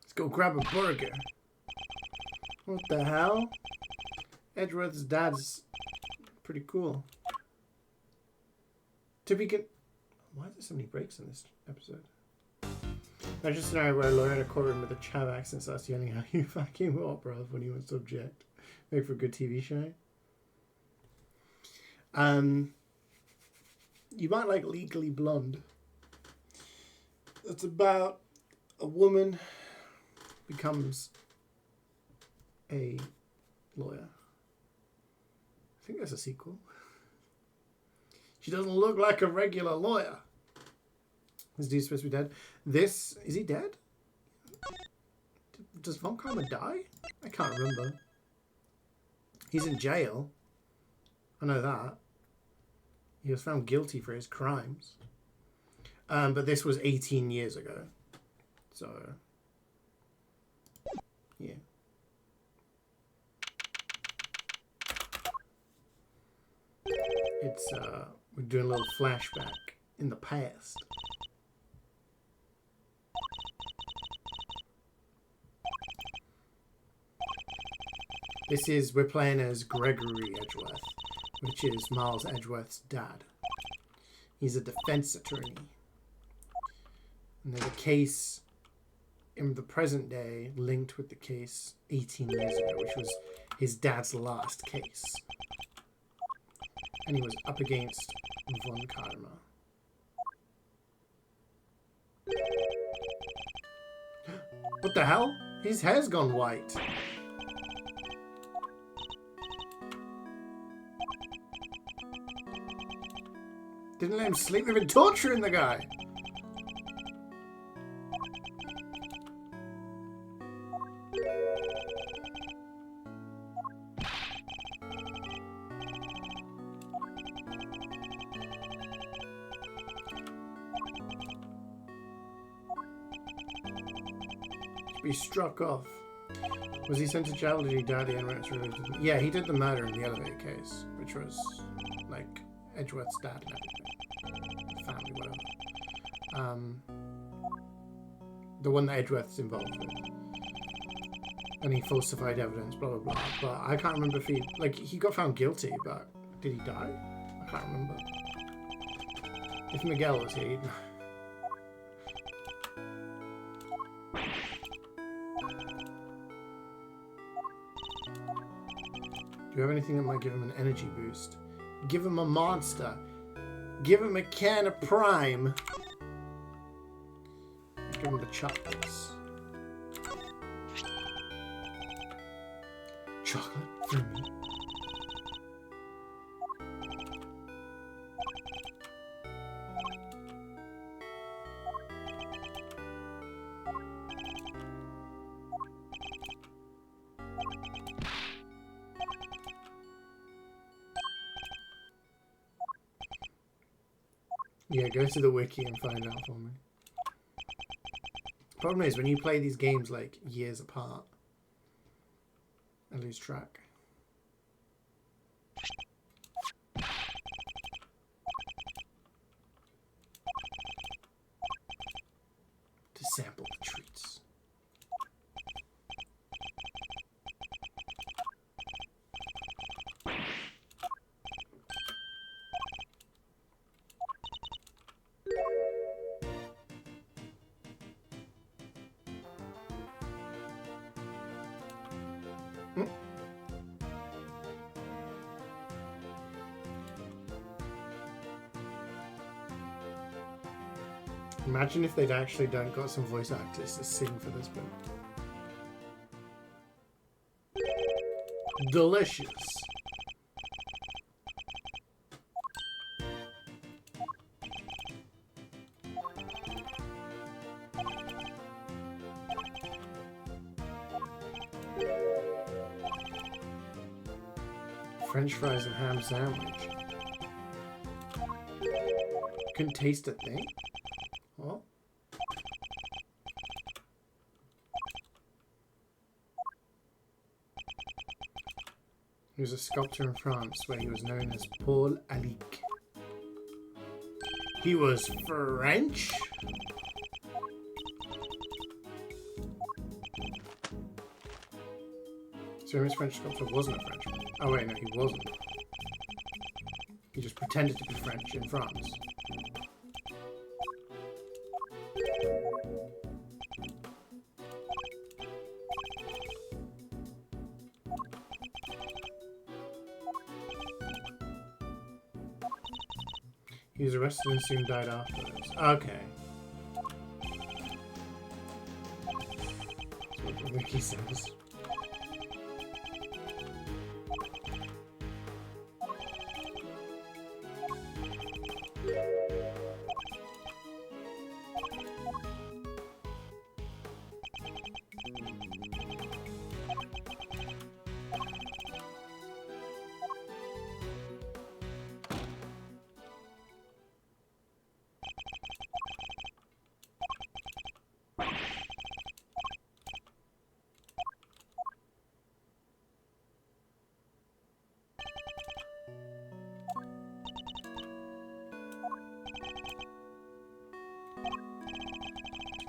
S1: Let's go grab a burger. What the hell? Edgeworth's dad's pretty cool. To begin... Why are there so many breaks in this episode? Imagine a scenario where a lawyer in a courtroom with a chav accent starts yelling how you fucking what, bruv, when he wants to object. Make for a good TV show. You might like Legally Blonde. It's about a woman becomes a lawyer. I think there's a sequel. She doesn't look like a regular lawyer. This dude's supposed to be dead. Is he dead? Does Von Karma die? I can't remember. He's in jail. I know that. He was found guilty for his crimes. But this was 18 years ago. So, yeah. It's, we're doing a little flashback in the past. We're playing as Gregory Edgeworth, which is Miles Edgeworth's dad. He's a defense attorney. And there's a case in the present day linked with the case 18 years ago, which was his dad's last case. And he was up against Von Karma. What the hell? His hair's gone white. Didn't let him sleep. They've been torturing the guy. Be struck off. Was he sent to jail? Did he die at the end when it's related? Yeah, he did the murder in the elevator case, which was like Edgeworth's dad and everything. Family, whatever. The one that Edgeworth's involved with. And he falsified evidence, blah blah blah. But I can't remember if he got found guilty, but did he die? I can't remember. If Miguel was here, he'd know. Do you have anything that might give him an energy boost? Give him a monster. Give him a can of Prime. Give him the chocolates. Chocolate for me. Yeah, go to the wiki and find out for me. Problem is, when you play these games like years apart, I lose track. To sample the treats. Imagine if they'd actually got some voice actors to sing for this bit. Delicious. French fries and ham sandwich. Couldn't taste a thing? What? He was a sculptor in France where he was known as Paul Alique. He was French? So his French sculptor wasn't a Frenchman. Oh wait, no, he wasn't. He just pretended to be French in France. He was arrested and soon died afterwards. Okay. That's what the wiki says.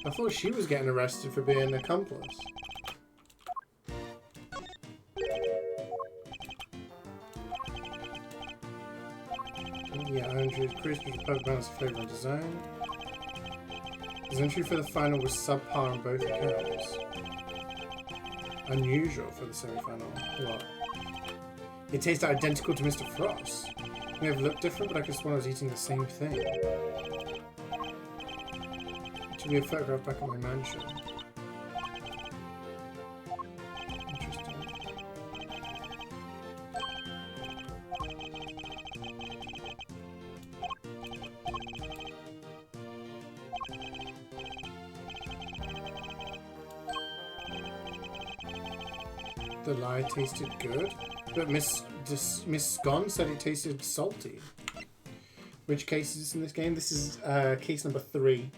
S1: I thought she was getting arrested for being an accomplice. Yeah, Andrew's crisp with a perfect balance of flavour and design. His entry for the final was subpar on both accounts. Unusual for the semi-final. What? It tasted identical to Mr. Frost. It may have looked different, but I could have sworn I was eating the same thing. Should be a photograph back at my mansion. Interesting. The lie tasted good, but Miss Scone said it tasted salty. Which case is this in this game? This is case number 3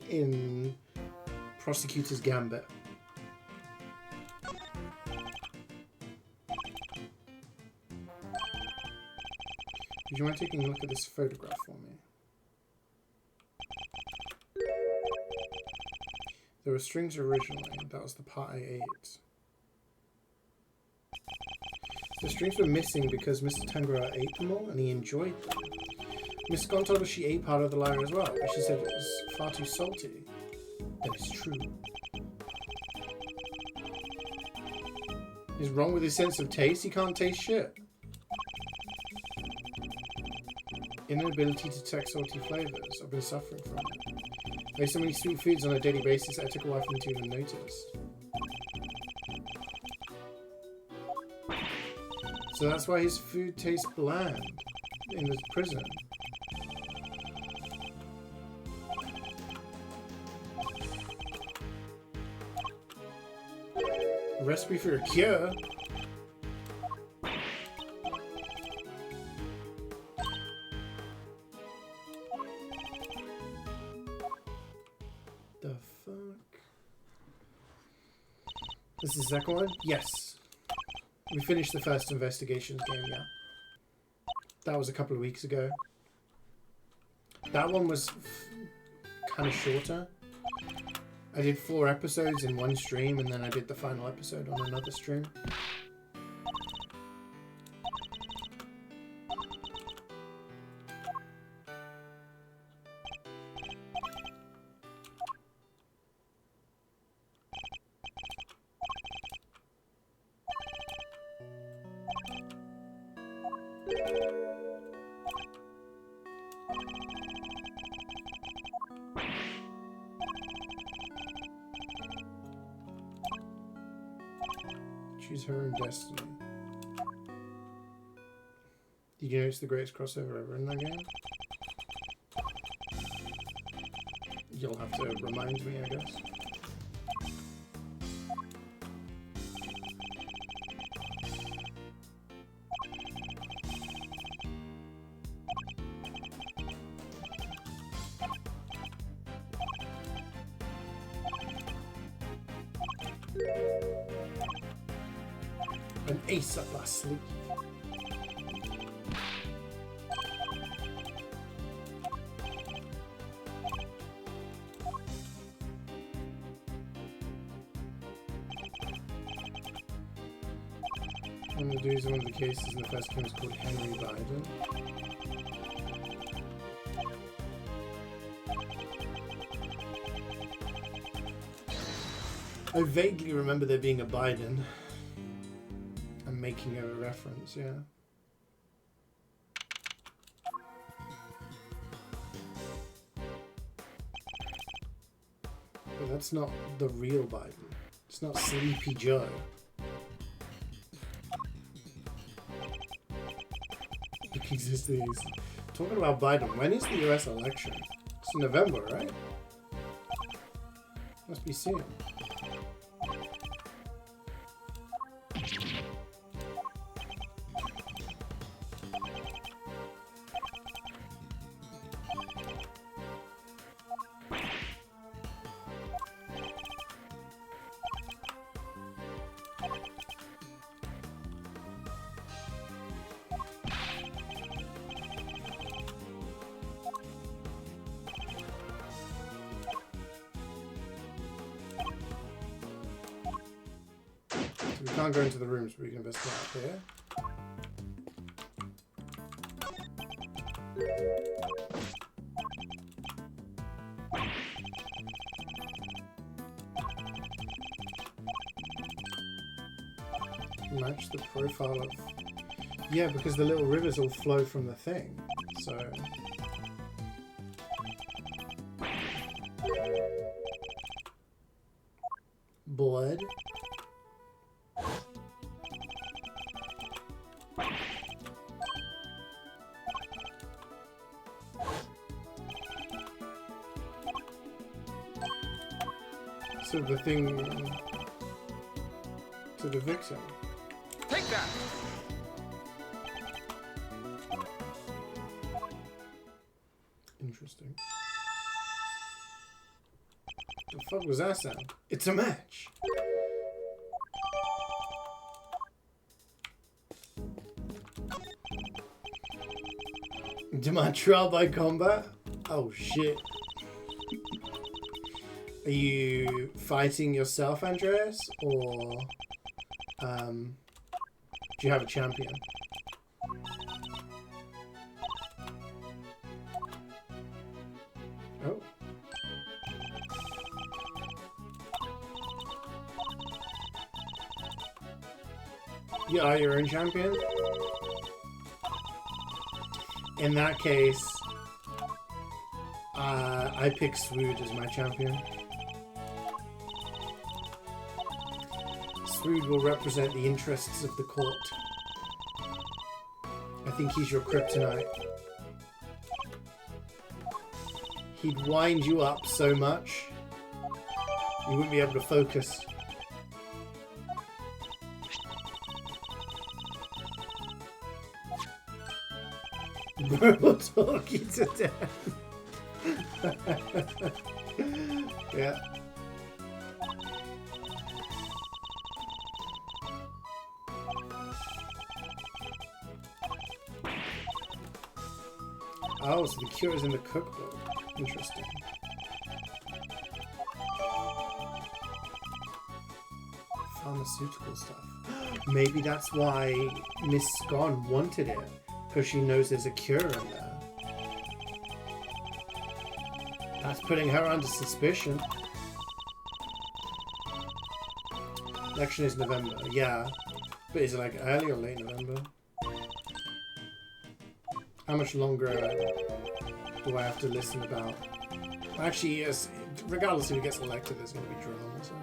S1: in Prosecutor's Gambit. Would you mind taking a look at this photograph for me? There were strings originally, that was the part I ate. The strings were missing because Mr. Tangra ate them all and he enjoyed them. Miss Scone told us she ate part of the lyre as well, but she said it was far too salty. That is true. He's wrong with his sense of taste, he can't taste shit. Inability to detect salty flavours. I've been suffering from it. I eat so many sweet foods on a daily basis that I took a while for me to even notice. So that's why his food tastes bland in his prison. A recipe for a cure? The fuck? This is the second one? Yes. We finished the first investigations game, yeah. That was a couple of weeks ago. That one was kind of shorter. I did 4 episodes in one stream, and then I did the final episode on another stream. Choose her own destiny. Did you know it's the greatest crossover ever in that game? You'll have to remind me, I guess. An ace up my sleeve. One of the dudes in one of the cases in the first game is called Henry Biden. I vaguely remember there being a Biden. I'm making a reference, yeah. But that's not the real Biden. It's not Sleepy Joe. Existing. Talking about Biden, when is the US election? It's in November, right? Must be soon. We can't go into the rooms, but we can investigate out here. Match the profile of... Yeah, because the little rivers all flow from the thing, so... Blood. So the thing to the victim.
S3: Take that!
S1: Interesting. The fuck was that sound? It's a match. Demand trial by combat? Oh shit. Are you fighting yourself, Andreas, or do you have a champion? Oh. You are your own champion? In that case, I pick Swood as my champion. Swood will represent the interests of the court. I think he's your kryptonite. He'd wind you up so much, you wouldn't be able to focus. We're talking to death. Yeah. Oh, so the cure is in the cookbook. Interesting. Pharmaceutical stuff. Maybe that's why Miss Scone wanted it, because she knows there's a cure in there. That's putting her under suspicion. Election is November, yeah. But is it like early or late November? How much longer do I have to listen about? Actually, yes, regardless if he gets elected, there's going to be drama. So.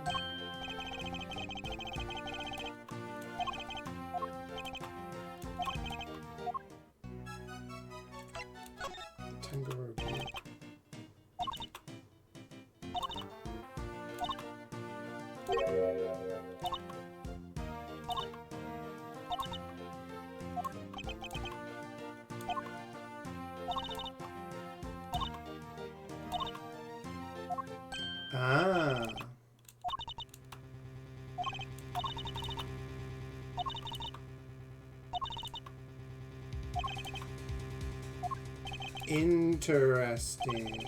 S1: Ah. Interesting.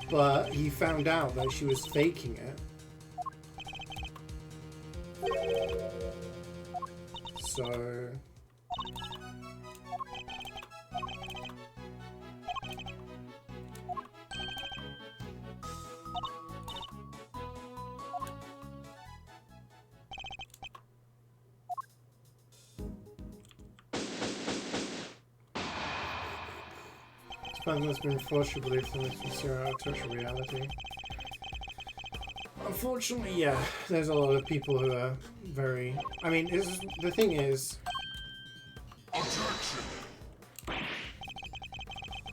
S1: But he found out that she was faking it. So... Something that's been unfortunately from this virtual reality. Unfortunately, yeah, there's a lot of people who are very... I mean, the thing is...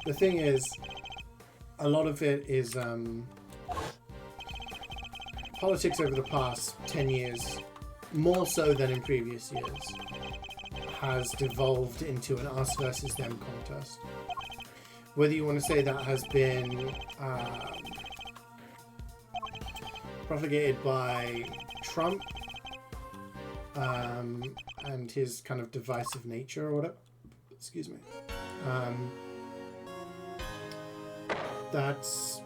S1: The thing is, a lot of it is politics over the past 10 years, more so than in previous years, has devolved into an us versus them contest. Whether you want to say that has been propagated by Trump and his kind of divisive nature or whatever. Excuse me. That's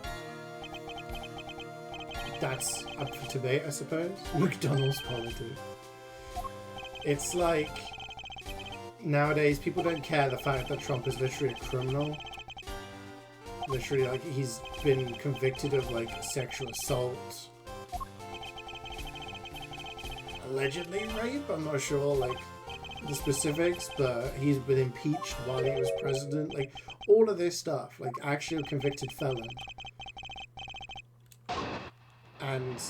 S1: up for debate, I suppose. McDonald's politics. It's like nowadays people don't care the fact that Trump is literally a criminal. Literally, like, he's been convicted of, like, sexual assault. Allegedly rape? I'm not sure, like, the specifics, but he's been impeached while he was president. Like, all of this stuff. Like, actual convicted felon. And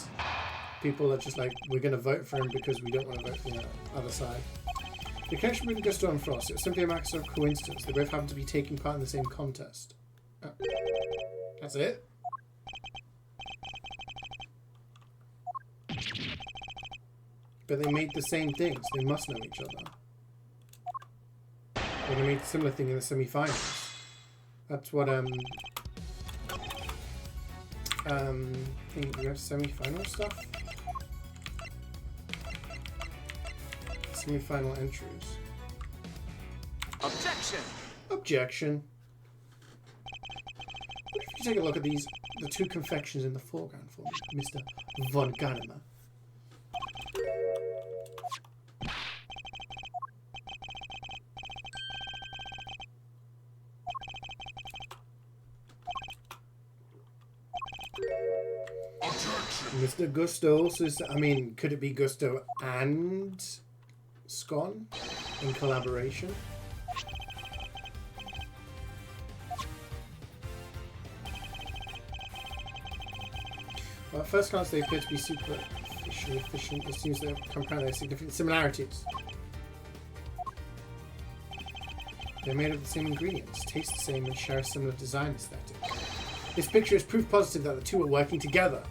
S1: people are just like, we're going to vote for him because we don't want to vote for the other side. The connection between Gusto and Frost, it was simply a matter of coincidence. They both happened to be taking part in the same contest. Oh. That's it? But they made the same things. They must know each other. Or they made a similar thing in the semi-finals. That's what, I think we have semi-final stuff? Semi-final entries.
S3: Objection!
S1: Objection. What if you take a look at the two confections in the foreground for me, Mr. Von Gadamer? Mr. Gusto, so I mean, could it be Gusto and Scon in collaboration? Well, at first glance, they appear to be superficially efficient. It seems they compound their significant similarities. They're made of the same ingredients, taste the same, and share a similar design aesthetic. This picture is proof positive that the two are working together.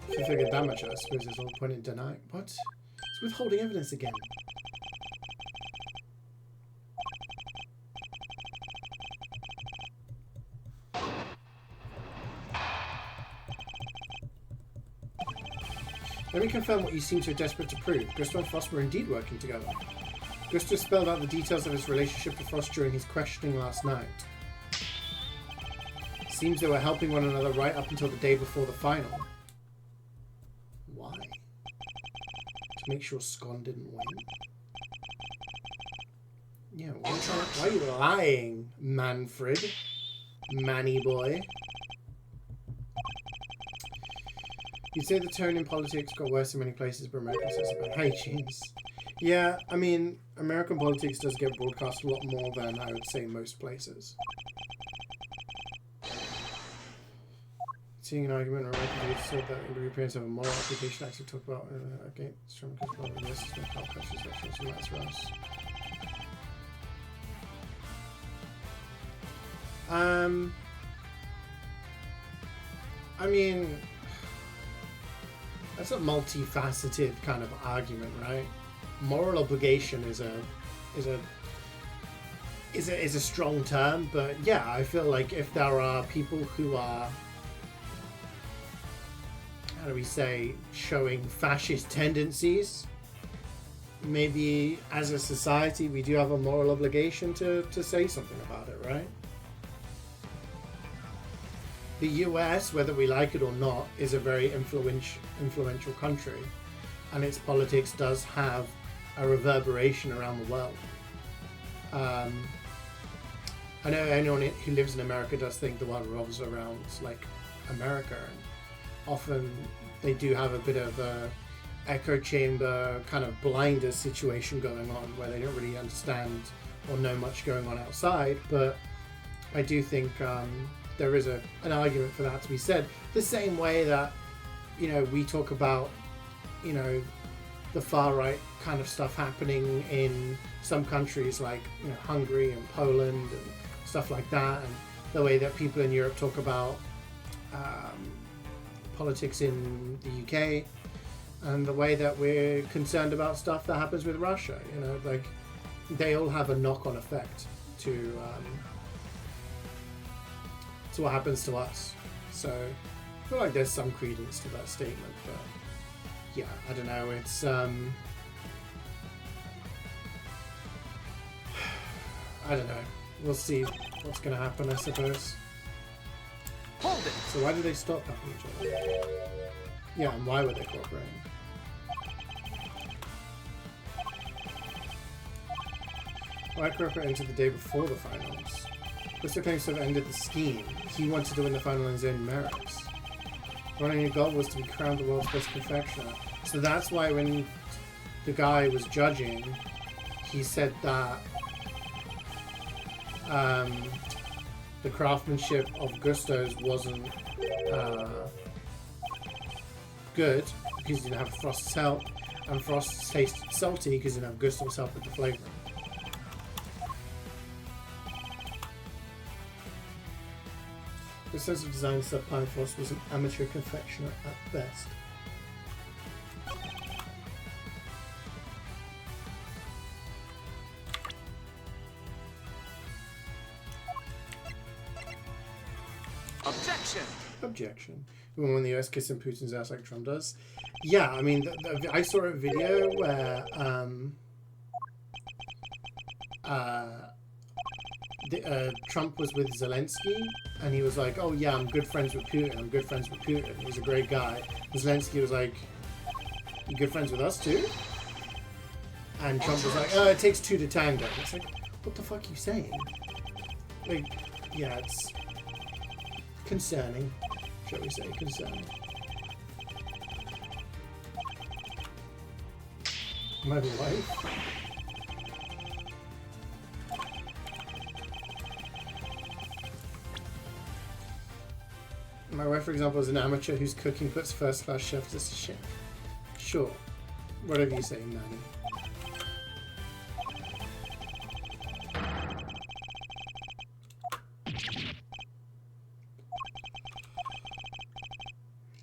S1: If you figure that much, I suppose there's all point in denying. What? It's withholding evidence again. Let me confirm what you seem so desperate to prove. Gusto and Frost were indeed working together. Gusto spelled out the details of his relationship to Frost during his questioning last night. It seems they were helping one another right up until the day before the final. Why? To make sure Scon didn't win? Yeah, why are you lying, Manfred? Manny boy. You'd say the tone in politics got worse in many places, but America says about hygienes. Yeah, I mean, American politics does get broadcast a lot more than I would say most places. Seeing an argument, American said that in the appearance of a moral application actually talk about against Trump because of this is how precious that shows, and that's for us. I mean, that's a multifaceted kind of argument, right? Moral obligation is a strong term, but yeah, I feel like if there are people who are how do we say, showing fascist tendencies, maybe as a society we do have a moral obligation to say something about it, right? The US, whether we like it or not, is a very influential country, and its politics does have a reverberation around the world. I know anyone who lives in America does think the world revolves around like America, and often they do have a bit of a echo chamber kind of blinder situation going on where they don't really understand or know much going on outside. But I do think there is an argument for that to be said, the same way that, you know, we talk about, you know, the far right kind of stuff happening in some countries like, you know, Hungary and Poland and stuff like that, and the way that people in Europe talk about politics in the UK, and the way that we're concerned about stuff that happens with Russia. You know, like, they all have a knock-on effect to what happens to us. So I feel like there's some credence to that statement, but yeah, I don't know. It's I don't know. We'll see what's going to happen, I suppose.
S3: Hold it.
S1: So why did they stop helping each other? Yeah, and why were they cooperating? Why cooperate into the day before the finals? Mr. Claims to have ended the scheme. He wanted to win the final on his own merits. One only goal was to be crowned the world's best confectioner. So that's why when the guy was judging, he said that the craftsmanship of Gusto's wasn't good because he didn't have Frost's help, and Frost tasted salty because he didn't have Gusto's help with the flavouring. The sense of design said Pine Frost was an amateur confectioner at best.
S3: Objection.
S1: Objection. When the US kissing Putin's ass like Trump does. Yeah, I mean, I saw a video where Trump was with Zelensky, and he was like, "Oh yeah, I'm good friends with Putin. I'm good friends with Putin. He's a great guy." And Zelensky was like, "You good friends with us too?" And Trump was like, "Oh, it takes two to tango." It's like, what the fuck are you saying? Like, yeah, it's concerning, shall we say, concerning. My wife. My wife, for example, is an amateur whose cooking puts first-class chefs to shame. Sure. Whatever you say, Nanny.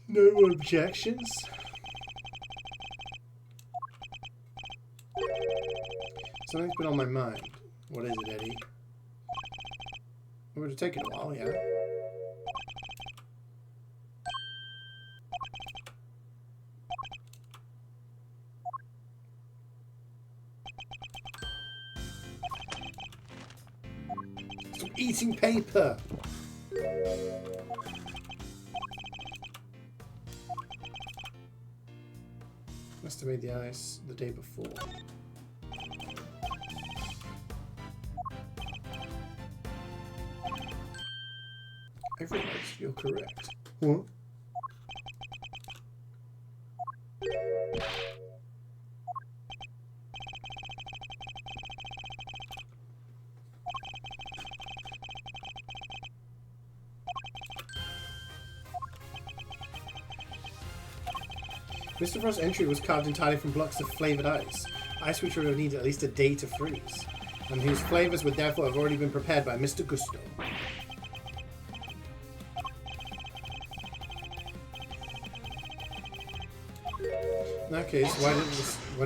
S1: No objections? Something's been on my mind. What is it, Eddie? It would have taken a while, yeah. Stop eating paper! Must have made the ice the day before. I realize you're correct. What? Mr. Frost's entry was carved entirely from blocks of flavoured ice which would have needed at least a day to freeze, and whose flavours would therefore have already been prepared by Mr. Gusto. In that case, why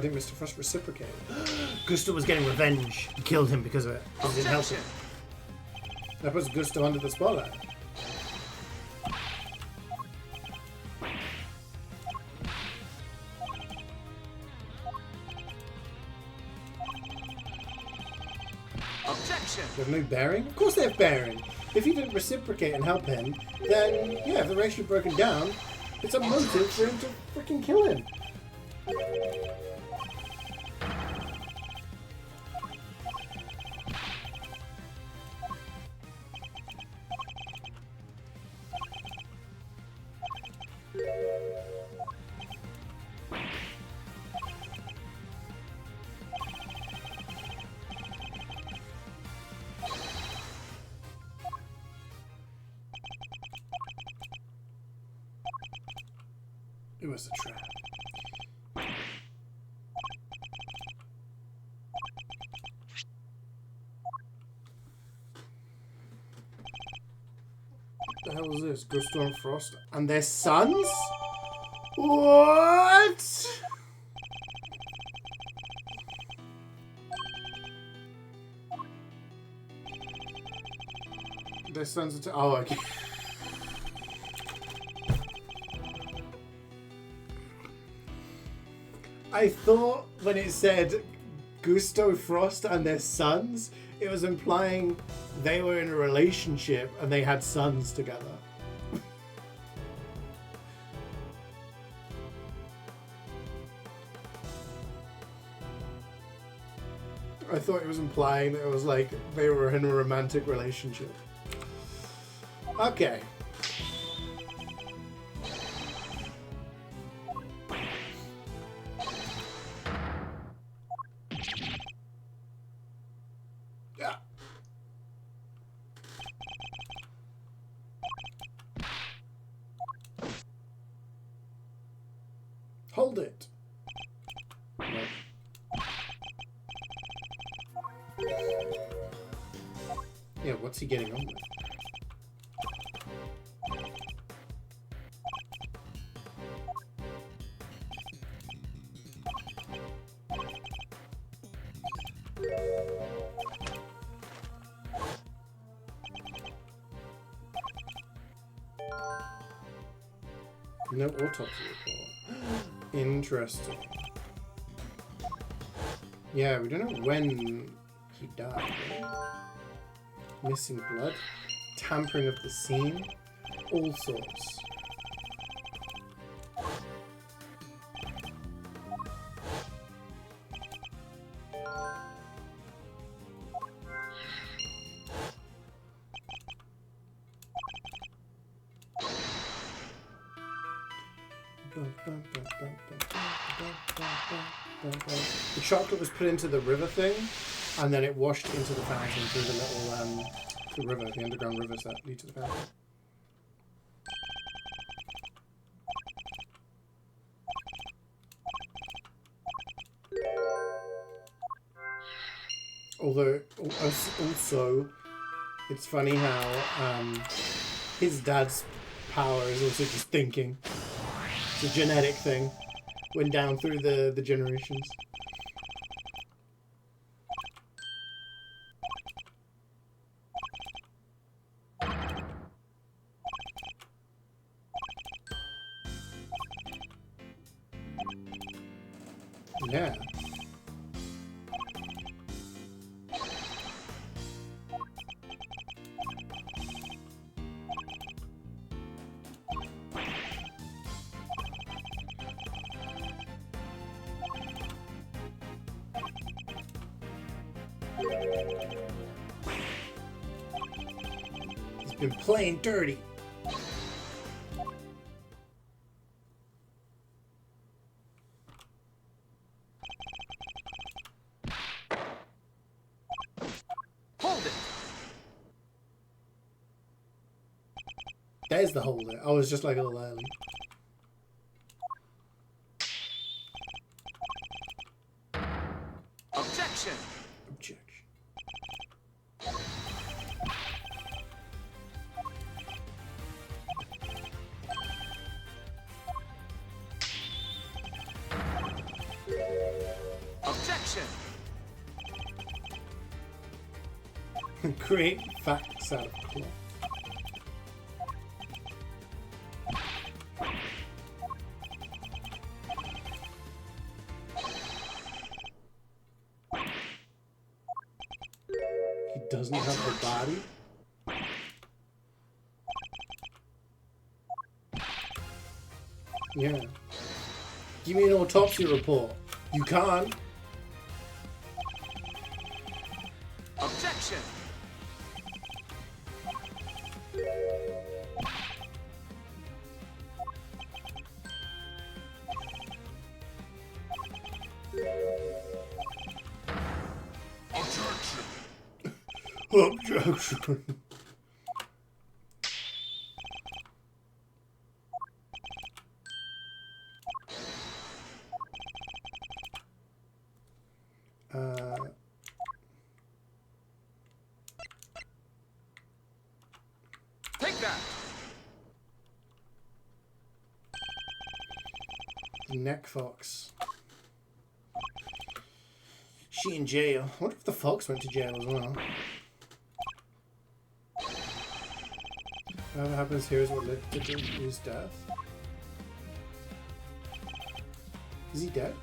S1: didn't Mr. Frost reciprocate? Gusto was getting revenge. He killed him because of it. It didn't help him. That puts Gusto under the spotlight. have no bearing? Of course they have bearing. If he didn't reciprocate and help him, then, yeah, if the relationship broken down, it's a motive for him to freaking kill him. It was a trap. What the hell is this? Gusto and Frost and their sons? What? Their sons are oh, okay. I thought when it said Gusto Frost and their sons, it was implying they were in a relationship and they had sons together. I thought it was implying that it was like they were in a romantic relationship. Okay. Hold it. No. Yeah, what's he getting on with? No autopsy report. Interesting. Yeah, we don't know when he died. Missing blood, tampering of the scene, all sorts. The chocolate was put into the river thing, and then it washed into the fountain through the little the river, the underground rivers that lead to the fountain. Although, also, it's funny how his dad's power is also just thinking. It's a genetic thing. Went down through the generations. Yeah. He's been playing dirty.
S3: Hold it.
S1: There's the hole there. I was just like a little early.
S3: Objection.
S1: Objection.
S3: Objection.
S1: Create facts out of cloth. Doesn't he have the body? Yeah. Give me an autopsy report. You can't.
S3: Objection.
S1: Objection.
S3: Take that.
S1: The neck fox. She in jail. I wonder if the fox went to jail as well. Whatever happens here is what led to his death. Is he dead?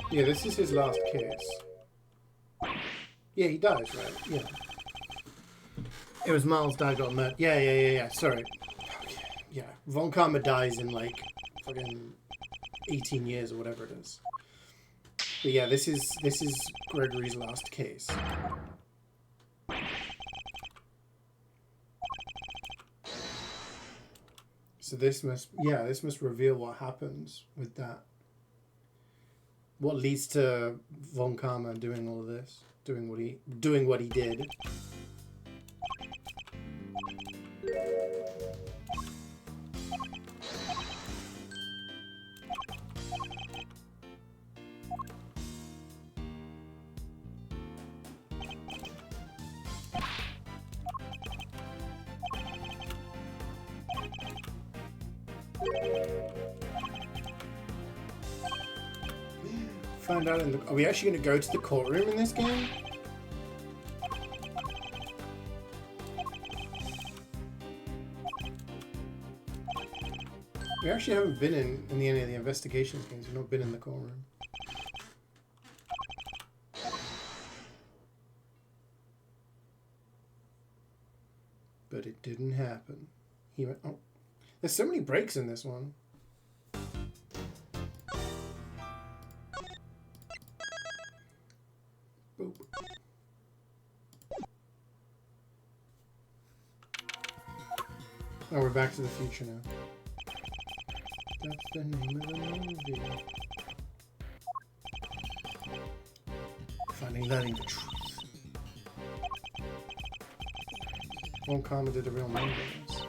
S1: Yeah, this is his last case. Yeah, he dies, right? Yeah. It was Miles' dad got murdered. Yeah. Sorry. Yeah. Von Karma dies in like fucking 18 years or whatever it is. But yeah, this is Gregory's last case. So this must reveal what happens with that. What leads to Von Karma doing all of this, doing what he did. Find out are we actually going to go to the courtroom in this game? We actually haven't been in any of the investigations games. We've not been in the courtroom. But it didn't happen. He went, oh. There's so many breaks in this one. Boop. Oh, we're back to the future now. That's the name of the movie. Finally learning the truth. Von Karma did a real name for this.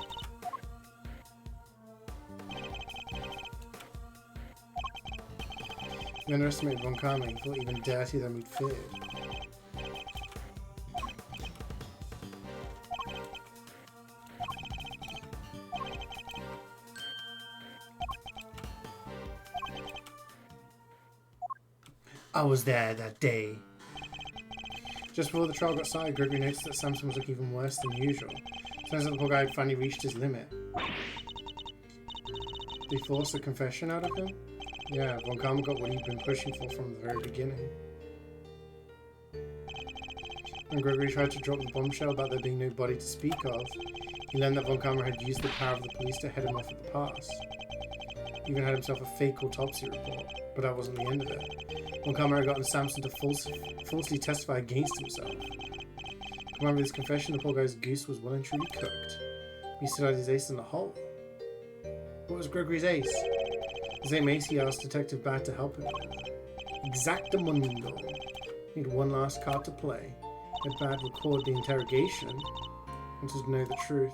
S1: We underestimated Von Karma. He thought even dirtier than we'd feared. I was there that day. Just before the trial got started, Gregory noticed that Samson was looking even worse than usual. Turns out the poor guy had finally reached his limit. They forced a confession out of him? Yeah, Von Karma got what he'd been pushing for from the very beginning. When Gregory tried to drop the bombshell about there being no body to speak of, he learned that Von Karma had used the power of the police to head him off at the pass. He even had himself a fake autopsy report, but that wasn't the end of it. Von Karma had gotten Samson to falsely testify against himself. Combined with his confession, the poor guy's goose was well and truly cooked. He still had his ace in the hole. What was Gregory's ace? The same ace he asked Detective Bad to help him with. Exactamundo. He had one last card to play. Had Bad record the interrogation, wanted to know the truth.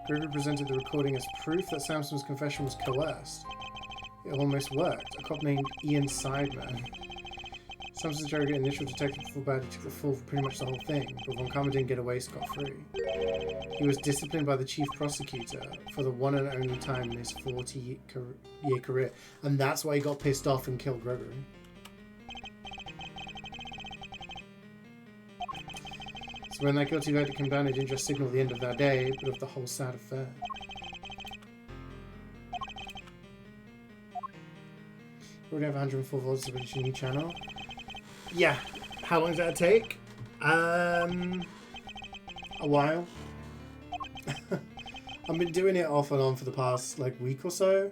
S1: Gregory presented the recording as proof that Samson's confession was coerced. It almost worked. A cop named Ian Sideman Samson's interrogate initial detective full bad took the full for pretty much the whole thing, but Von Karma didn't get away scot-free. He was disciplined by the chief prosecutor for the one and only time in his 40-year career, and that's why he got pissed off and killed Gregory. So when that guilty verdict came down, it didn't just signal the end of that day, but of the whole sad affair. We're gonna have 104 volts to reach a new channel. Yeah. How long does that take? A while. I've been doing it off and on for the past like week or so.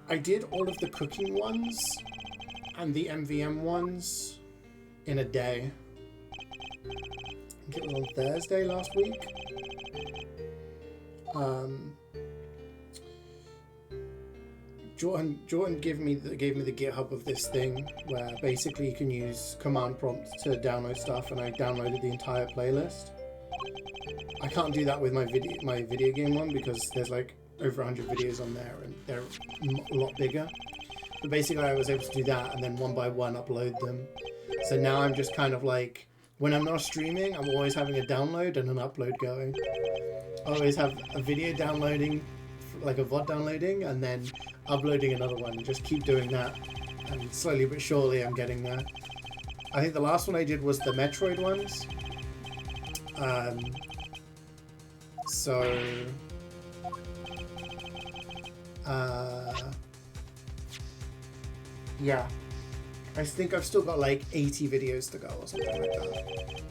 S1: I did all of the cooking ones and the MVM ones in a day. I think it was on Thursday last week. Jordan gave me the GitHub of this thing where basically you can use command prompt to download stuff, and I downloaded the entire playlist. I can't do that with my video game one because there's like over 100 videos on there and they're a lot bigger. But basically I was able to do that and then one by one upload them. So now I'm just kind of like, when I'm not streaming, I'm always having a download and an upload going. I always have a video downloading, like a VOD downloading, and then uploading another one. Just keep doing that, and slowly but surely I'm getting there. I think the last one I did was the Metroid ones. Yeah. I think I've still got like 80 videos to go or something like that.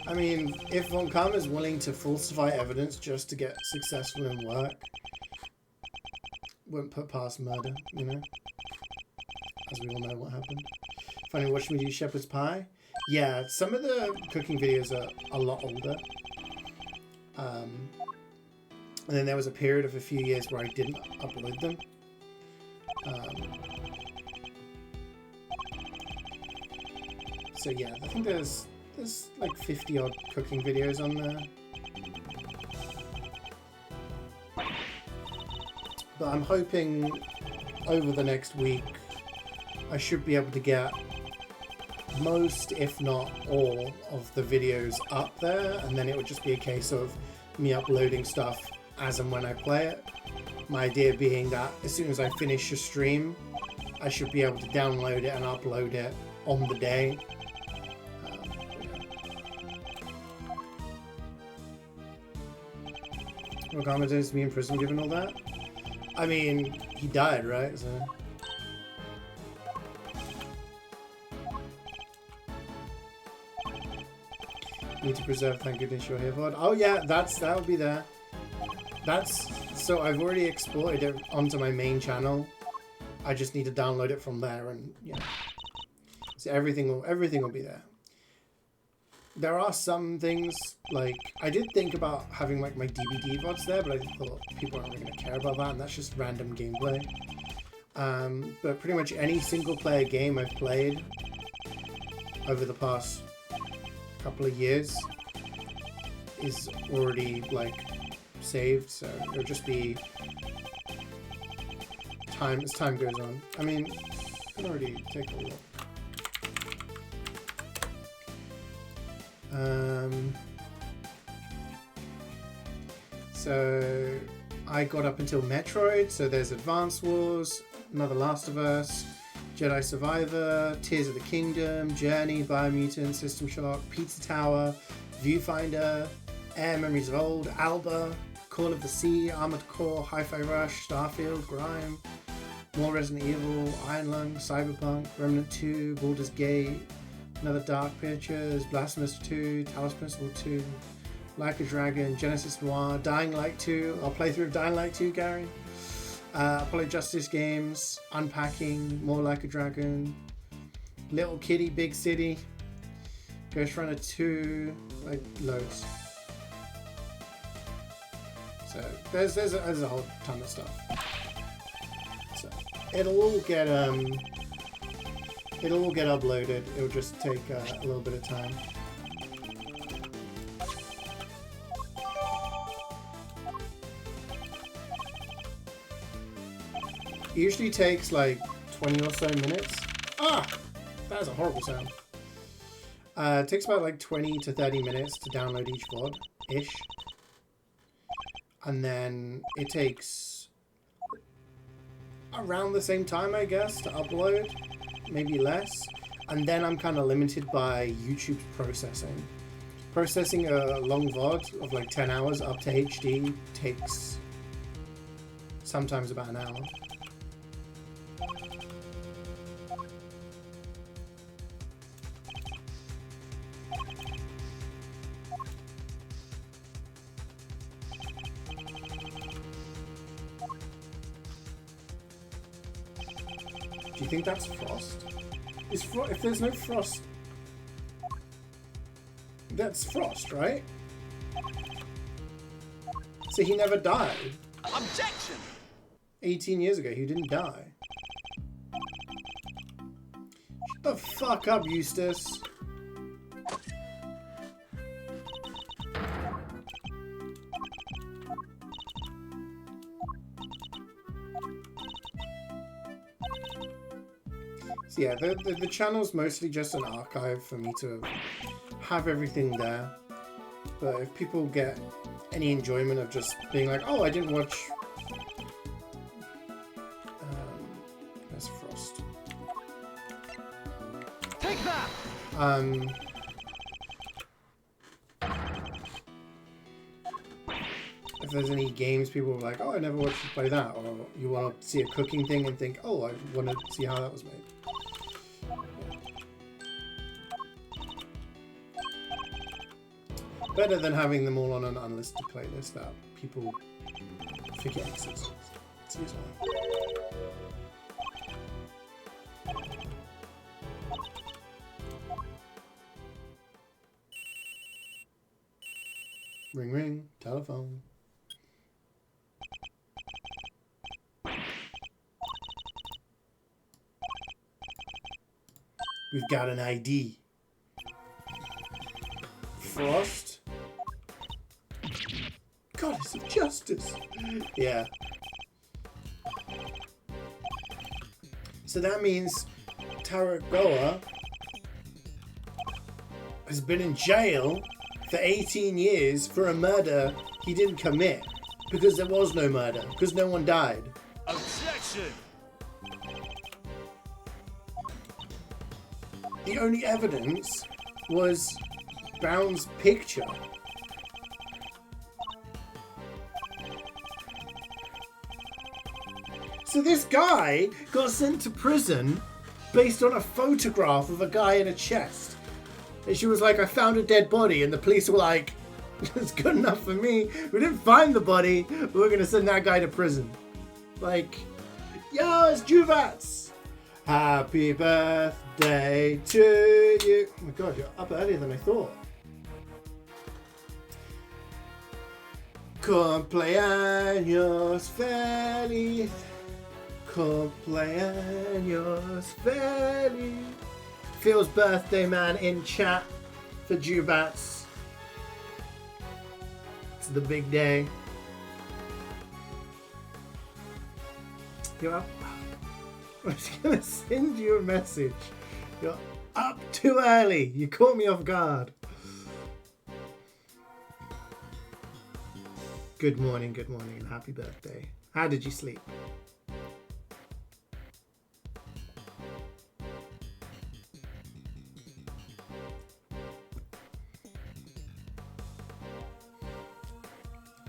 S1: I mean, if Von Karma is willing to falsify evidence just to get successful in work, wouldn't put past murder, you know? As we all know what happened. Finally watched me do shepherd's pie. Yeah, some of the cooking videos are a lot older. And then there was a period of a few years where I didn't upload them. So yeah, I think there's like 50 odd cooking videos on there. But I'm hoping over the next week I should be able to get most, if not all, of the videos up there, and then it would just be a case of me uploading stuff as and when I play it. My idea being that as soon as I finish a stream, I should be able to download it and upload it on the day. Wakama is to be in prison given all that? I mean, he died, right? So. Need to preserve, thank goodness you're here for it. Oh yeah, that'll be there. So I've already exported it onto my main channel. I just need to download it from there, and yeah. So everything will be there. There are some things, like, I did think about having like my DVD VODs there, but I thought people aren't really going to care about that, and that's just random gameplay. But pretty much any single player game I've played over the past couple of years is already like saved, so it'll just be time as time goes on. I mean, I can already take a look. So I got up until Metroid, so there's Advance Wars, another Last of Us, Jedi Survivor, Tears of the Kingdom, Journey, Biomutant, System Shock, Pizza Tower, Viewfinder, Air Memories of Old, Alba, Call of the Sea, Armored Core, Hi-Fi Rush, Starfield, Grime, more Resident Evil, Iron Lung, Cyberpunk, Remnant 2, Baldur's Gate, another Dark Pictures, Blasphemous 2, Talos Principle 2, Like a Dragon, Genesis Noir, Dying Light 2, I'll play through Dying Light 2, Gary. Apollo Justice Games, Unpacking, More Like a Dragon, Little Kitty, Big City, Ghost Runner 2, like loads. So there's a whole ton of stuff. So it'll all get uploaded. It'll just take a little bit of time. It usually takes like 20 or so minutes. Ah! That is a horrible sound. It takes about like 20 to 30 minutes to download each VOD-ish. And then it takes around the same time, I guess, to upload. Maybe less. And then I'm kind of limited by YouTube's processing. Processing a long VOD of like 10 hours up to HD takes sometimes about an hour. Do you think that's Frost? If there's no Frost, that's Frost, right? So he never died.
S3: Objection!
S1: 18 years ago, he didn't die. Shut the fuck up, Eustace. So yeah, the channel's mostly just an archive for me to have everything there. But if people get any enjoyment of just being like, oh, I didn't watch... There's Frost.
S3: Take that!
S1: If there's any games people are like, oh, I never watched you play that, or you want to see a cooking thing and think, oh, I want to see how that was made. Better than having them all on an unlisted playlist that people forget exists. Excuse me. Ring ring, telephone. We've got an ID. Frost? Goddess of Justice! Yeah. So that means Taragoa has been in jail for 18 years for a murder he didn't commit. Because there was no murder. Because no one died.
S3: Objection!
S1: The only evidence was Brown's picture. So this guy got sent to prison based on a photograph of a guy in a chest. And she was like, I found a dead body. And the police were like, it's good enough for me. We didn't find the body, but we're going to send that guy to prison. Like, yo, it's Juvats. Happy birthday to you. Oh my god, you're up earlier than I thought. Cumpleaños feliz. Cumpleaños feliz. Phil's birthday man in chat for Jubats. It's the big day. You're up. I was gonna send you a message. You're up too early. You caught me off guard. Good morning, and happy birthday. How did you sleep?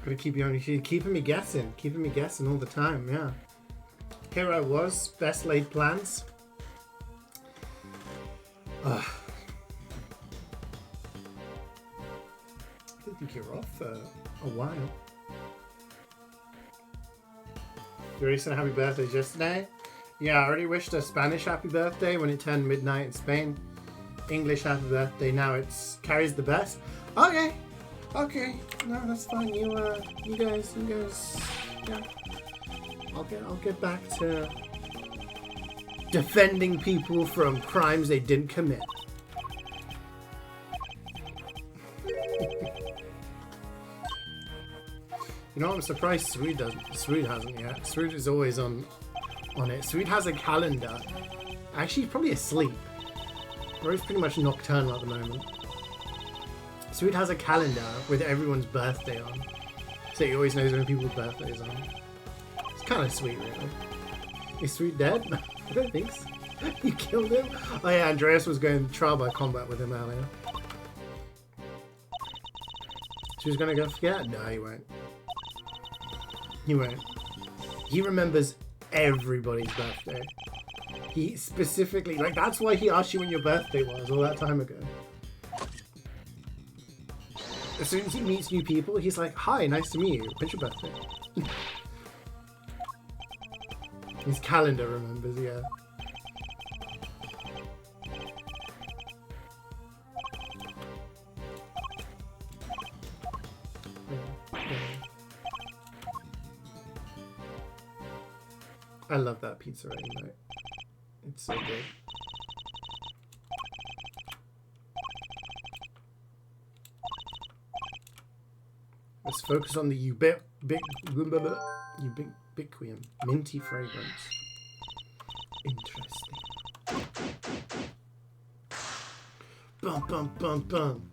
S1: Gotta keep you on. You're keeping me guessing all the time. Yeah. Here I was, best laid plans. I didn't think you were off for a while. You already said happy birthday yesterday? Yeah, I already wished a Spanish happy birthday when it turned midnight in Spain. English happy birthday, now it's Carrie's the best. Okay. Okay, no, that's fine. You guys, yeah. I'll get back to defending people from crimes they didn't commit. You know, I'm surprised Sweet hasn't yet. Sweet is always on it. Sweet has a calendar. Actually, he's probably asleep. Bro's pretty much nocturnal at the moment. Sweet has a calendar with everyone's birthday on. So he always knows when people's birthdays are. It's kind of sweet, really. Is Sweet dead? I don't think so. You killed him? Oh yeah, Andreas was going trial by combat with him earlier. She was gonna go forget? No, he won't. He won't. He remembers everybody's birthday. He specifically, like, that's why he asked you when your birthday was all that time ago. As soon as he meets new people, he's like, hi, nice to meet you. When's your birthday? His calendar remembers, yeah. I love that pizza anyway. It's so good. Let's focus on the ubiquitous minty fragrance. Interesting. Bum bum bum bum.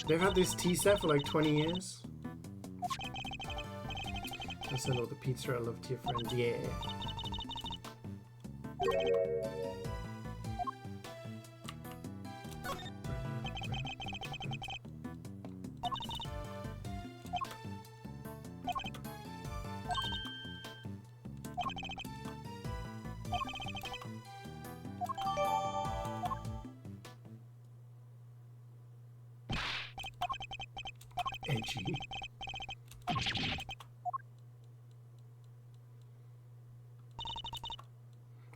S1: They've had this tea set for like 20 years. I'll send all the pizza I love to your friends. Yeah. Edgy.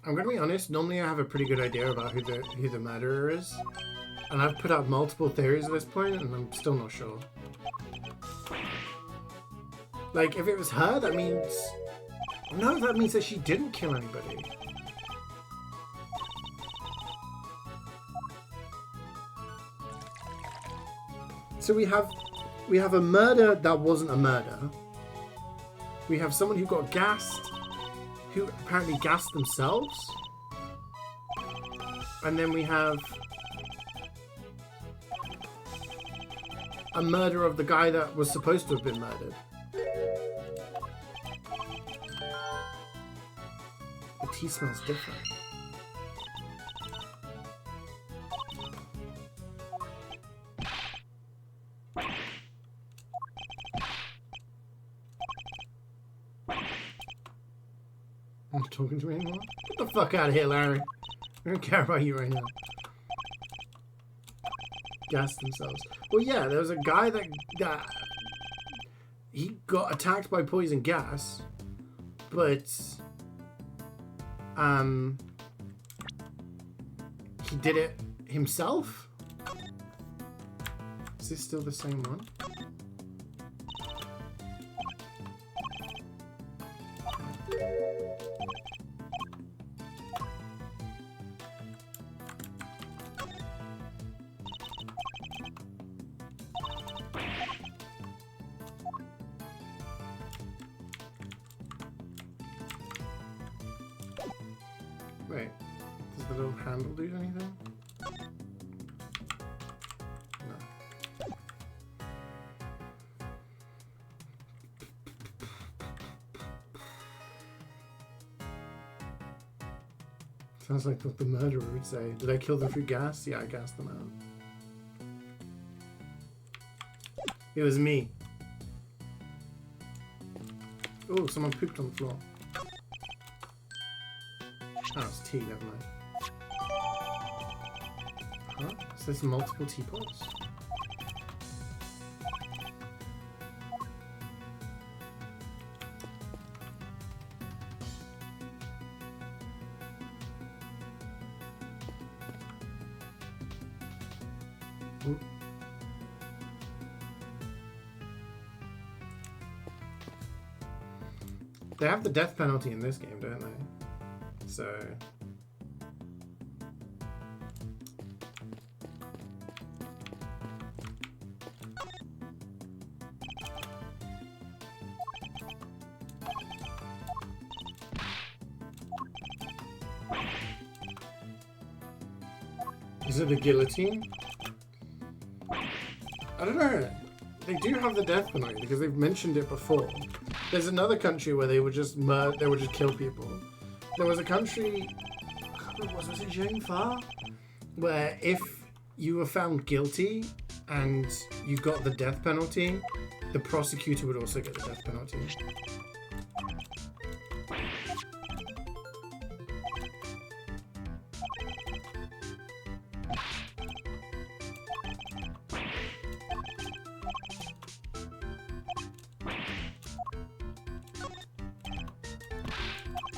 S1: I'm gonna be honest, normally I have a pretty good idea about who the murderer is. And I've put out multiple theories at this point and I'm still not sure. Like, if it was her, that means... No, that means that she didn't kill anybody. So we have a murder that wasn't a murder. We have someone who got gassed, who apparently gassed themselves. And then we have a murder of the guy that was supposed to have been murdered. The tea smells different. I'm not talking to me anymore. Get the fuck out of here, Larry. I don't care about you right now. Gas themselves. Well, yeah, there was a guy that he got attacked by poison gas, but he did it himself. Is this still the same one? Wait, does the little handle do anything? No. Sounds like what the murderer would say. Did I kill them through gas? Yeah, I gassed them out. It was me. Oh, someone pooped on the floor. Oh, it's tea, never mind. Huh? So there's multiple teapots? They have the death penalty in this game, don't they? So... Is it the guillotine? I don't know. They do have the death penalty because they've mentioned it before. There's another country where they would just kill people. There was a country, I can't remember, was it Zhengfa? Where if you were found guilty and you got the death penalty, the prosecutor would also get the death penalty.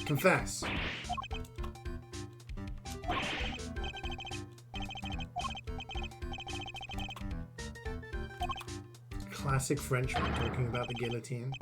S1: Confess. Classic Frenchman talking about the guillotine.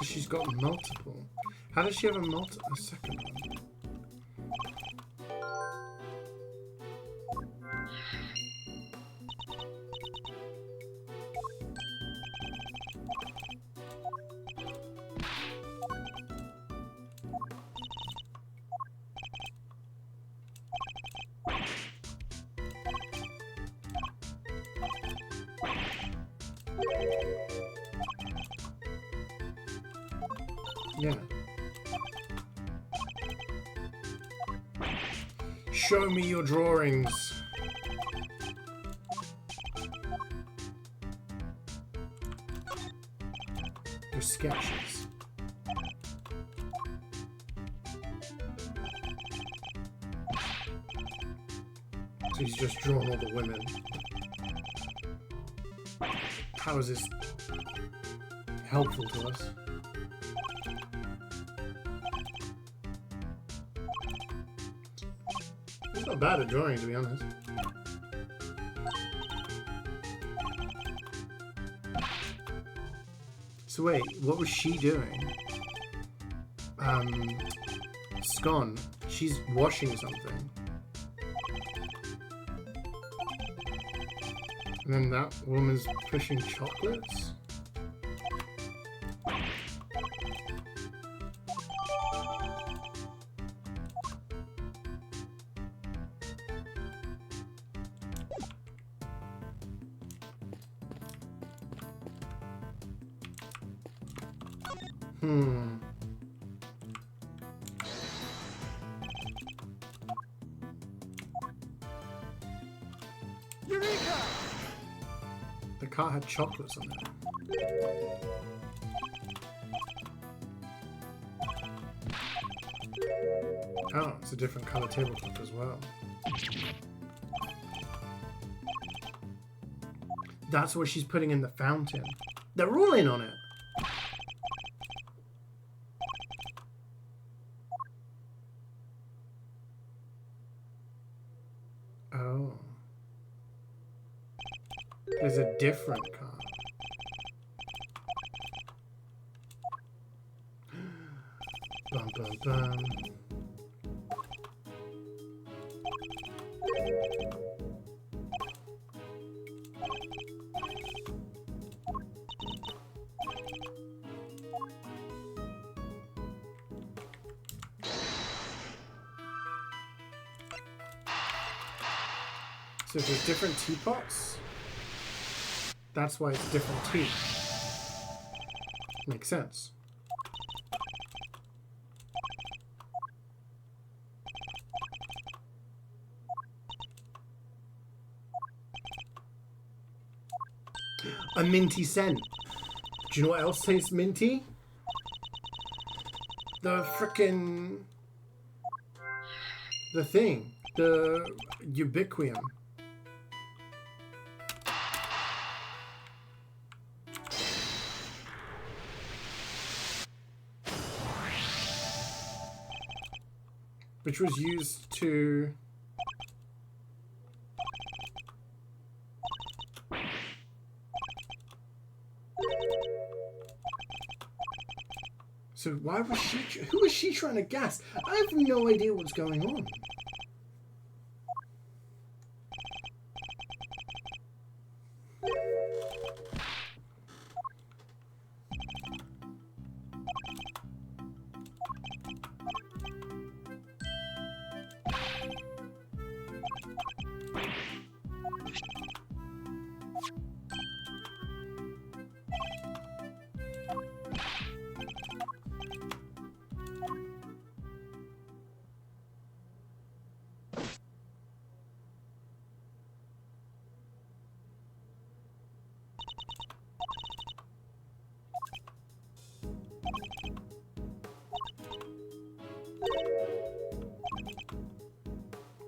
S1: She's got multiple. How does she have a second one? Yeah. Show me your drawings. Your sketches. So he's just drawn all the women. How is this helpful to us? He's not bad at drawing, to be honest. So wait, what was she doing? Scone. She's washing something. And then that woman's pushing chocolates?
S3: Eureka!
S1: The car had chocolates on it. Oh, it's a different color tablecloth as well. That's what she's putting in the fountain. They're all in on it. Oh. There's a different car. Bum, bum, bum. So if there's different teapots, that's why it's different tea. Makes sense. A minty scent. Do you know what else tastes minty? The frickin'... The thing. The Ubiquium. Which was used to... So why was she... Who was she trying to gas? I have no idea what's going on.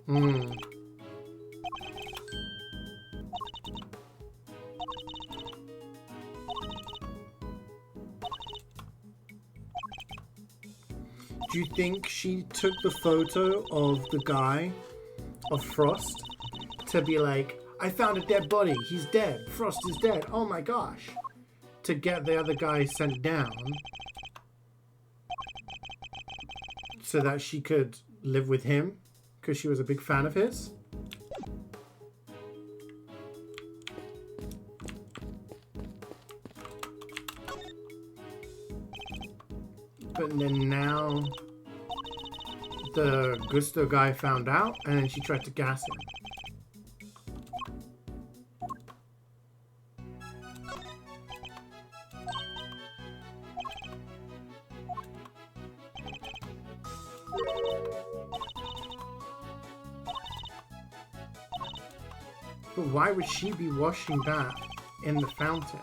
S1: Hmm. Do you think she took the photo of the guy, of Frost, to be like, I found a dead body, he's dead, Frost is dead, oh my gosh, to get the other guy sent down so that she could live with him because she was a big fan of his? But then now the Gusto guy found out and then she tried to gas him. But why would she be washing that in the fountain?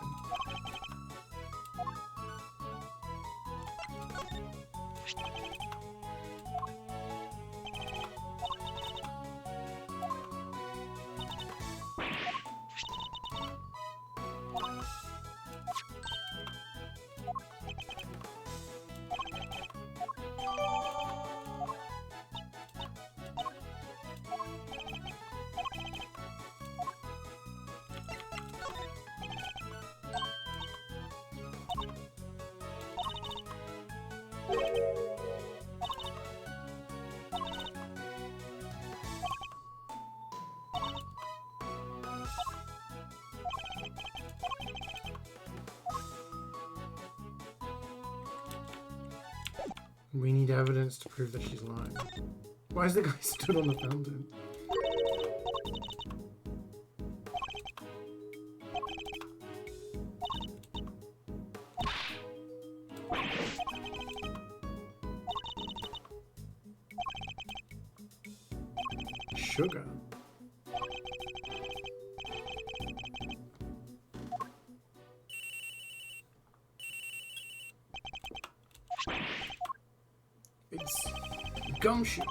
S1: We need evidence to prove that she's lying. Why is the guy stood on the fountain? Sugar. It's gumshoe.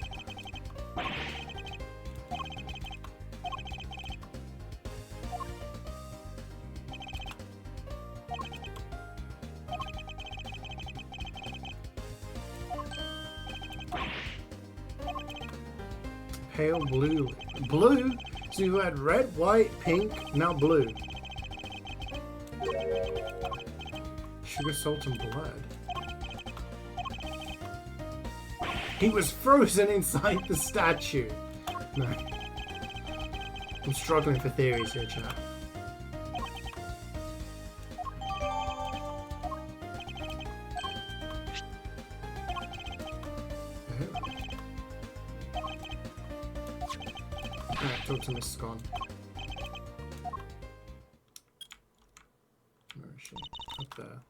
S1: Pale blue. Blue? So you had red, white, pink, now blue. Sugar, salt, and blood. He was frozen inside the statue. No. I'm struggling for theories here, chat. Alright, talk to Miss Scon. Where is she? Up there.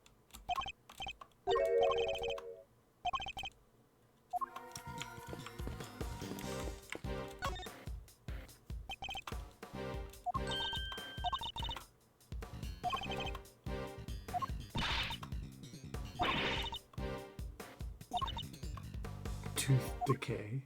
S2: Tooth decay.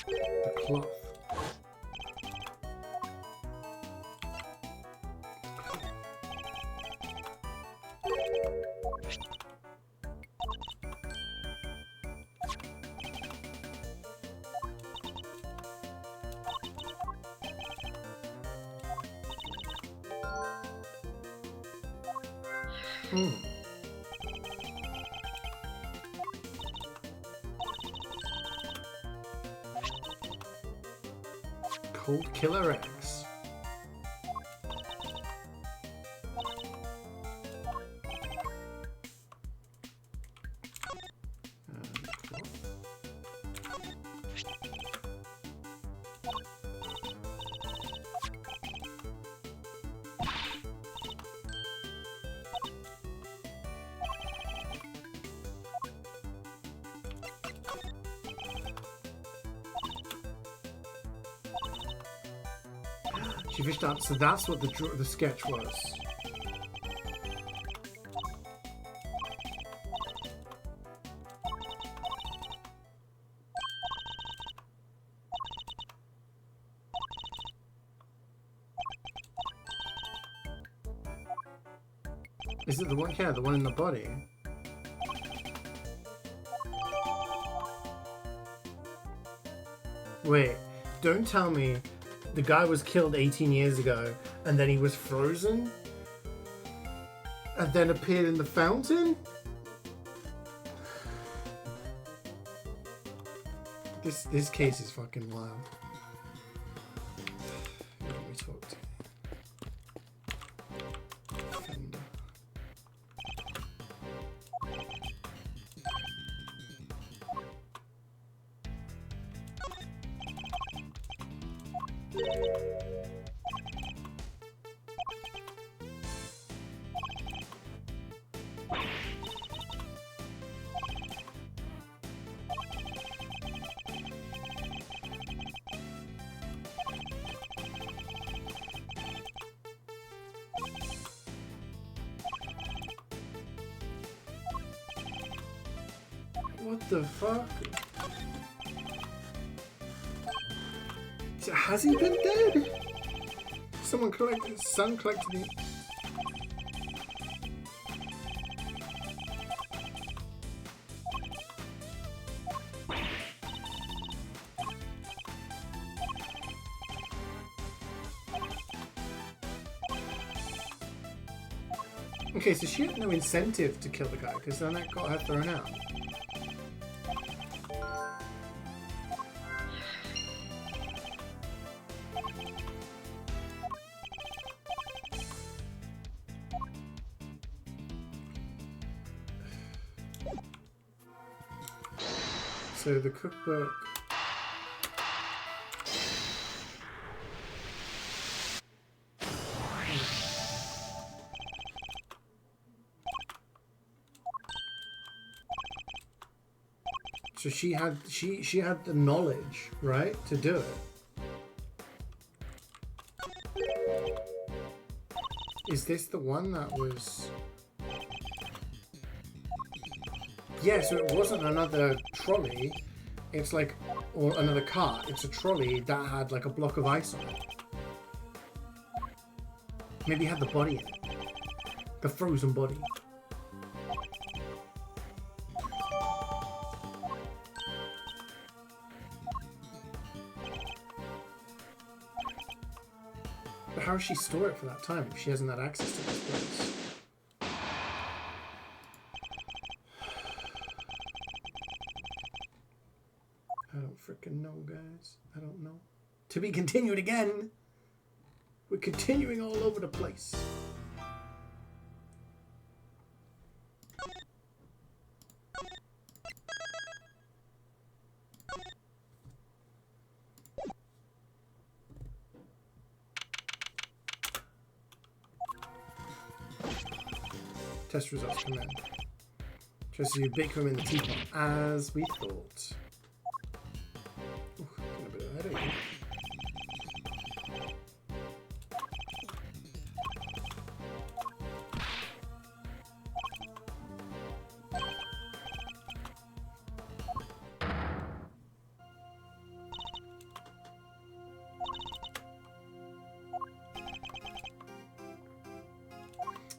S2: The cloth. Cold Killer X. She fished out, so that's what the sketch was. Is it the one? Yeah, the one in the body. Wait, don't tell me the guy was killed 18 years ago and then he was frozen and then appeared in the fountain? This case is fucking wild. Let me talk to Defender. What the fuck? So has he been dead? Someone collected, son collected it. Okay, so she had no incentive to kill the guy because then that got her thrown out. So the cookbook. So she had the knowledge, right, to do it. Is this the one that was? Yeah, so it wasn't another trolley. It's like, or another cart. It's a trolley that had like a block of ice on it. Maybe it had the body in it. The frozen body. But how does she store it for that time if she hasn't had access to this place? I don't freaking know, guys. I don't know. To be continued again. We're continuing all over the place.
S1: Test results come in. Just so you bake them in the teapot, as we thought. Ooh, getting a bit of a headache here.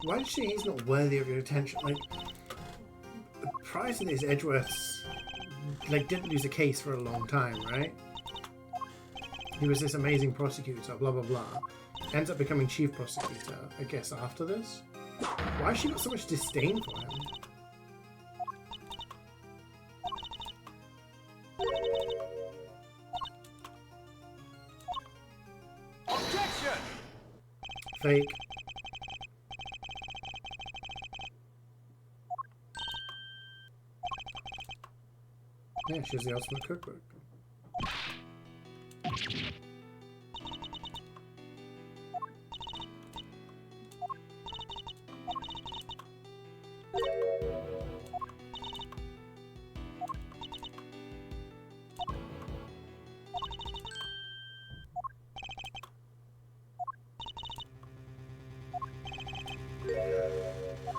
S1: Why did she say he's not worthy of your attention? Like, prior to this, Edgeworth's like didn't lose a case for a long time, right? He was this amazing prosecutor, blah blah blah. Ends up becoming chief prosecutor, I guess, after this. Why has she got so much disdain for him?
S3: Objection!
S1: Fake. Yeah, she has the ultimate cookbook.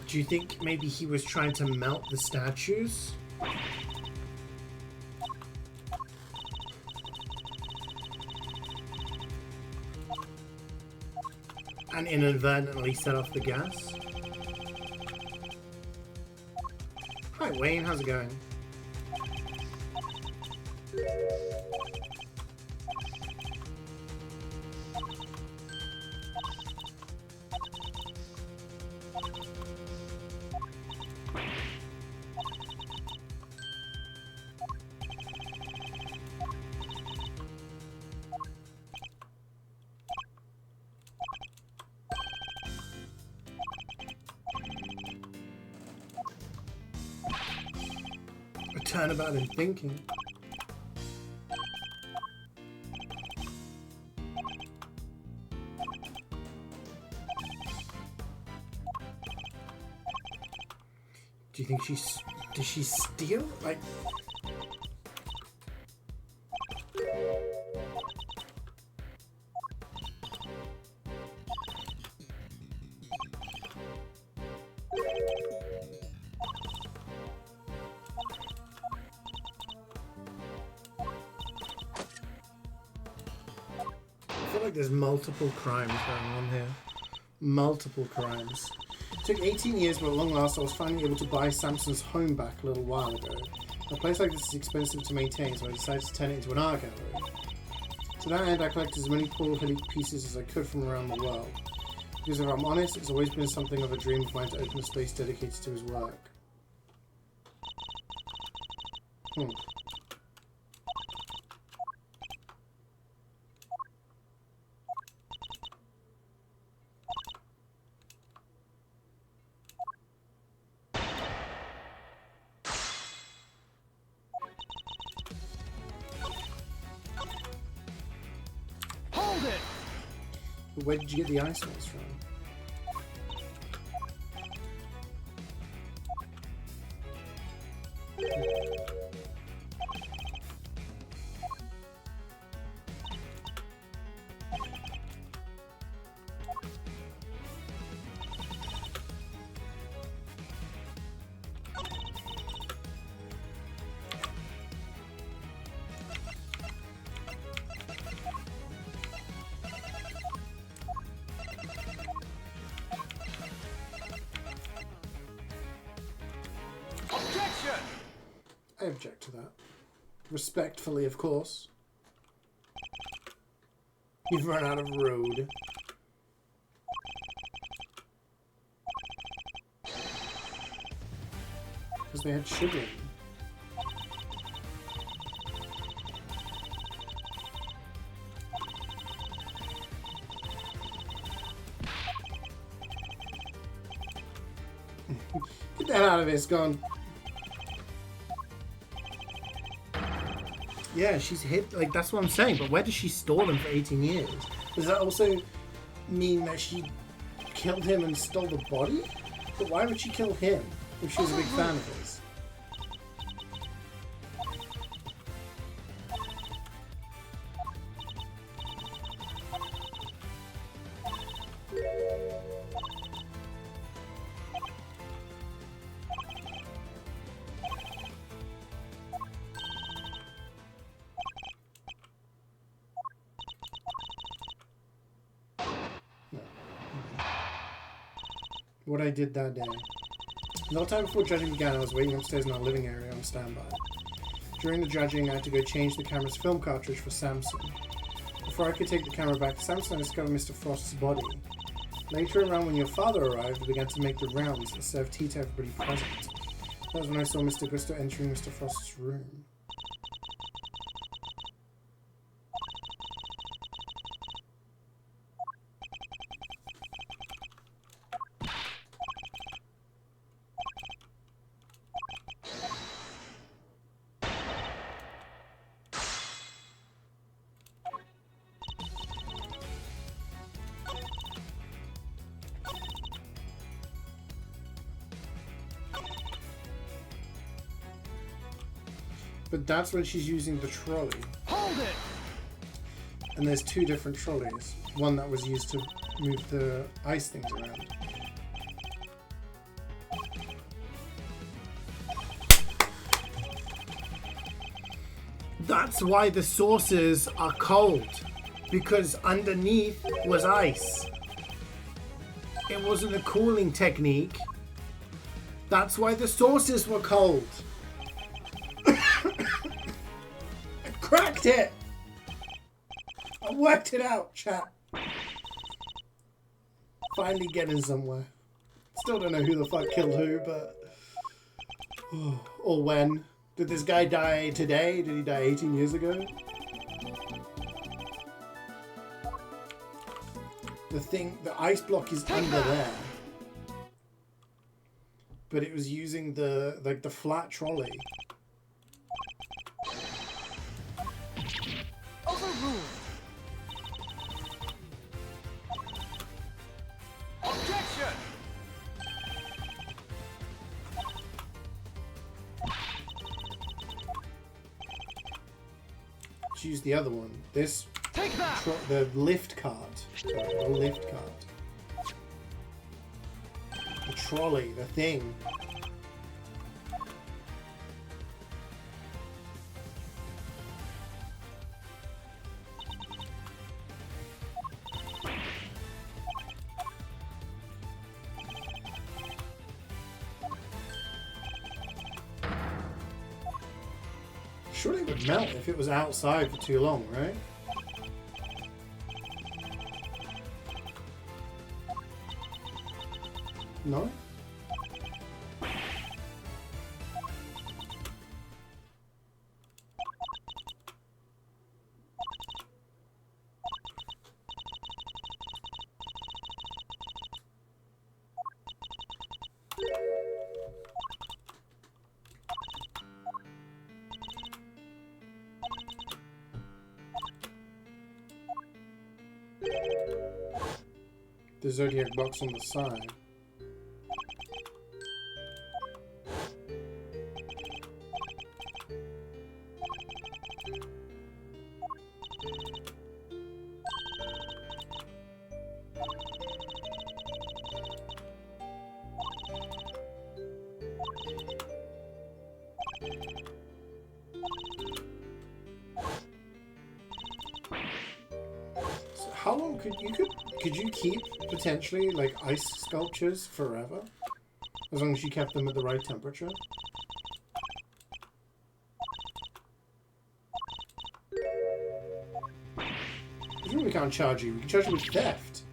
S1: Do you think maybe he was trying to melt the statues? And inadvertently set off the gas? Hi Wayne, how's it going? Turnabout in thinking. Do you think did she steal? Like, I feel like there's multiple crimes going on here. Multiple crimes. It took 18 years, but at long last I was finally able to buy Samson's home back a little while ago. A place like this is expensive to maintain, so I decided to turn it into an art gallery. To that end, I collected as many Paul Hilly pieces as I could from around the world. Because if I'm honest, it's always been something of a dream of mine to open a space dedicated to his work.
S3: Hold it!
S1: But where did you get the ice melts from?
S3: Objection!
S1: I object to that. Respectfully, of course. You've run out of road. Because they had sugar in them. Get that out of here, it's gone. Yeah, she's hit, like, that's what I'm saying, but where does she store them for 18 years? Does that also mean that she killed him and stole the body?
S2: But why would she kill him if she was a big fan of his? What I did that day. The time before judging began, I was waiting upstairs in our living area on standby. During the judging, I had to go change the camera's film cartridge for Samson. Before I could take the camera back to Samson, I discovered Mr. Frost's body. Later around, when your father arrived, I began to make the rounds and serve tea to everybody present. That was when I saw Mr. Gusto entering Mr. Frost's room. But that's when she's using the trolley.
S3: Hold it!
S2: And there's two different trolleys. One that was used to move the ice things around. That's why the saucers are cold. Because underneath was ice. It wasn't a cooling technique. That's why the saucers were cold. Cracked it! I worked it out, chat. Finally getting somewhere. Still don't know who the fuck killed who, but... or when. Did this guy die today? Did he die 18 years ago? The ice block is under there. But it was using the flat trolley.
S3: Overruled. Objection!
S2: Let's use the other one. This
S3: Take that!
S2: the lift cart. Sorry, the lift cart. The trolley, the thing. Surely it would melt if it was outside for too long, right? No? The Zodiac box on the side. So how long could you keep potentially like ice sculptures forever? As long as you kept them at the right temperature? We can't charge you. We can charge you with theft.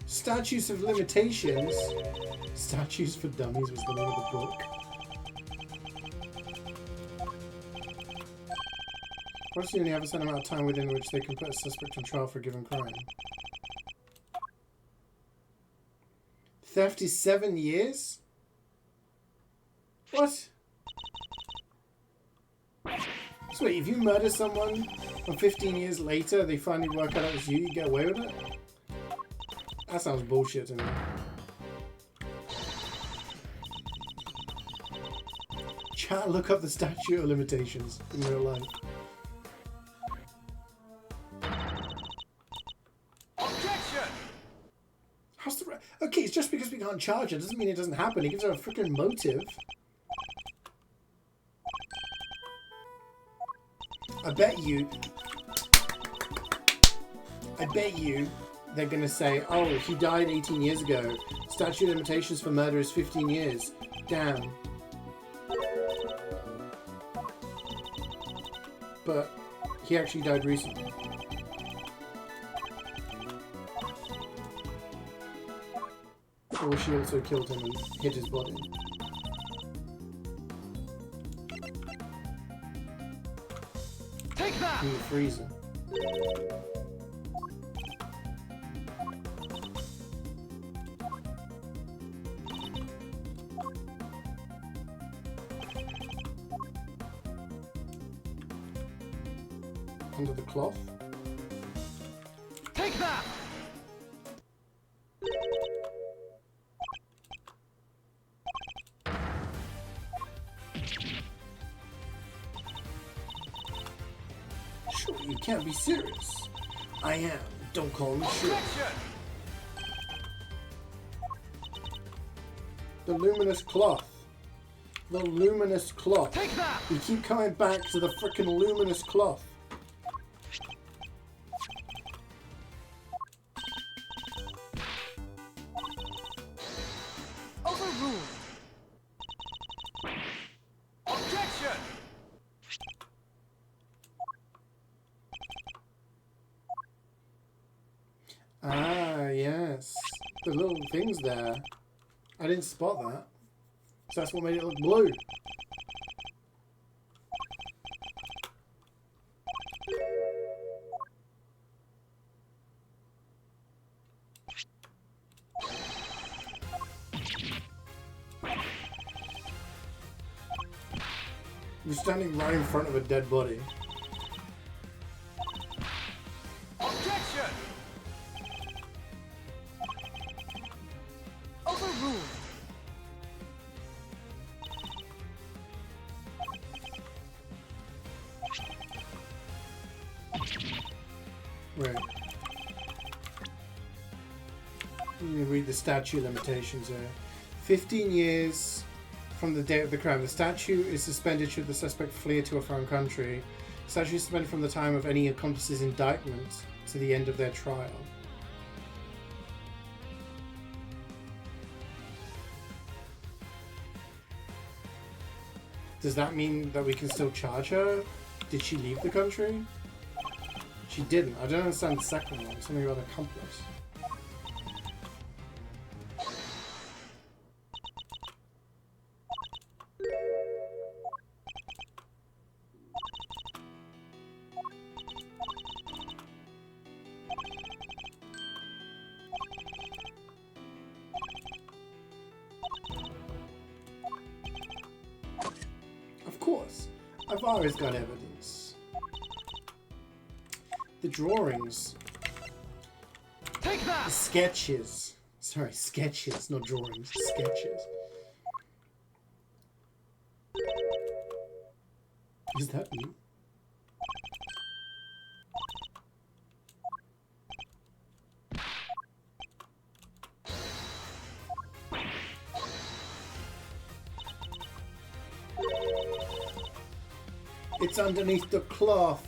S2: Statutes of Limitations. Statutes for Dummies was the name of the book. Prosecutors only have a certain amount of time within which they can put a suspect on trial for a given crime. Theft is 7 years? What? So wait, if you murder someone and 15 years later they finally work out it was you get away with it? That sounds bullshit to me. Chat, look up the statute of limitations in real life.
S3: Objection!
S2: How's the okay, it's just because we can't charge it doesn't mean it doesn't happen. It gives her a freaking motive. I bet you they're gonna say, oh, he died 18 years ago. Statute of limitations for murder is 15 years. Damn. But he actually died recently. Or she also killed him and hid his body.
S3: Take that!
S2: In the freezer. Under the cloth.
S3: Take that!
S2: Sure, you can't be serious. I am. Don't call me sure.
S3: Objection!
S2: The luminous cloth. The luminous cloth.
S3: Take that!
S2: We keep coming back to the frickin' luminous cloth.
S3: Overruled! Objection!
S2: Ah, yes. The little things there. I didn't spot that. So that's what made it look blue. You're standing right in front of a dead body.
S3: Objection! Overruled!
S2: Right. Let me read the statute limitations here. 15 years from the date of the crime. The statute is suspended should the suspect flee to a foreign country. The statute is suspended from the time of any accomplice's indictment to the end of their trial. Does that mean that we can still charge her? Did she leave the country? She didn't. I don't understand the second one. Something about accomplice. Of course. I've always got evidence. The drawings.
S3: Take
S2: The
S3: that!
S2: sketches. Sorry, sketches, not drawings. Sketches. Is that you? It's underneath the cloth.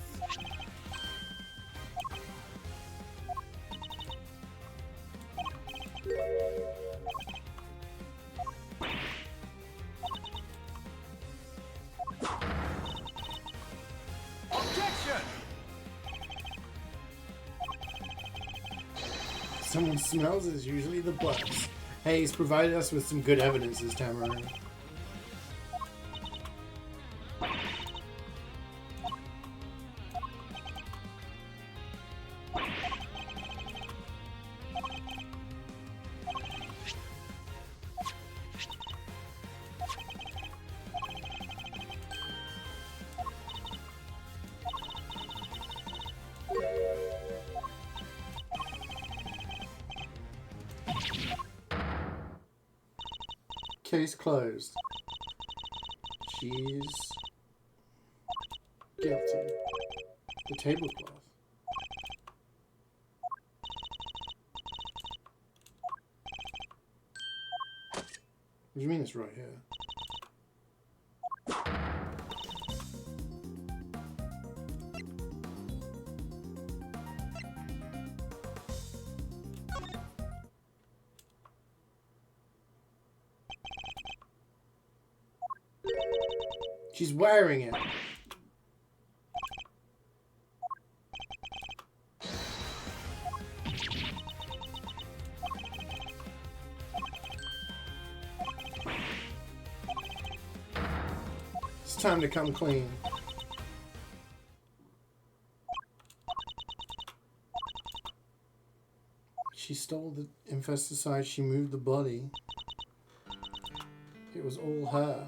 S3: Objection!
S2: Someone smells is usually the butts. Hey, he's provided us with some good evidence this time around. Case closed. She's guilty. The tablecloth. What do you mean it's right here? She's wearing it. It's time to come clean. She stole the infesticide. She moved the body. It was all her.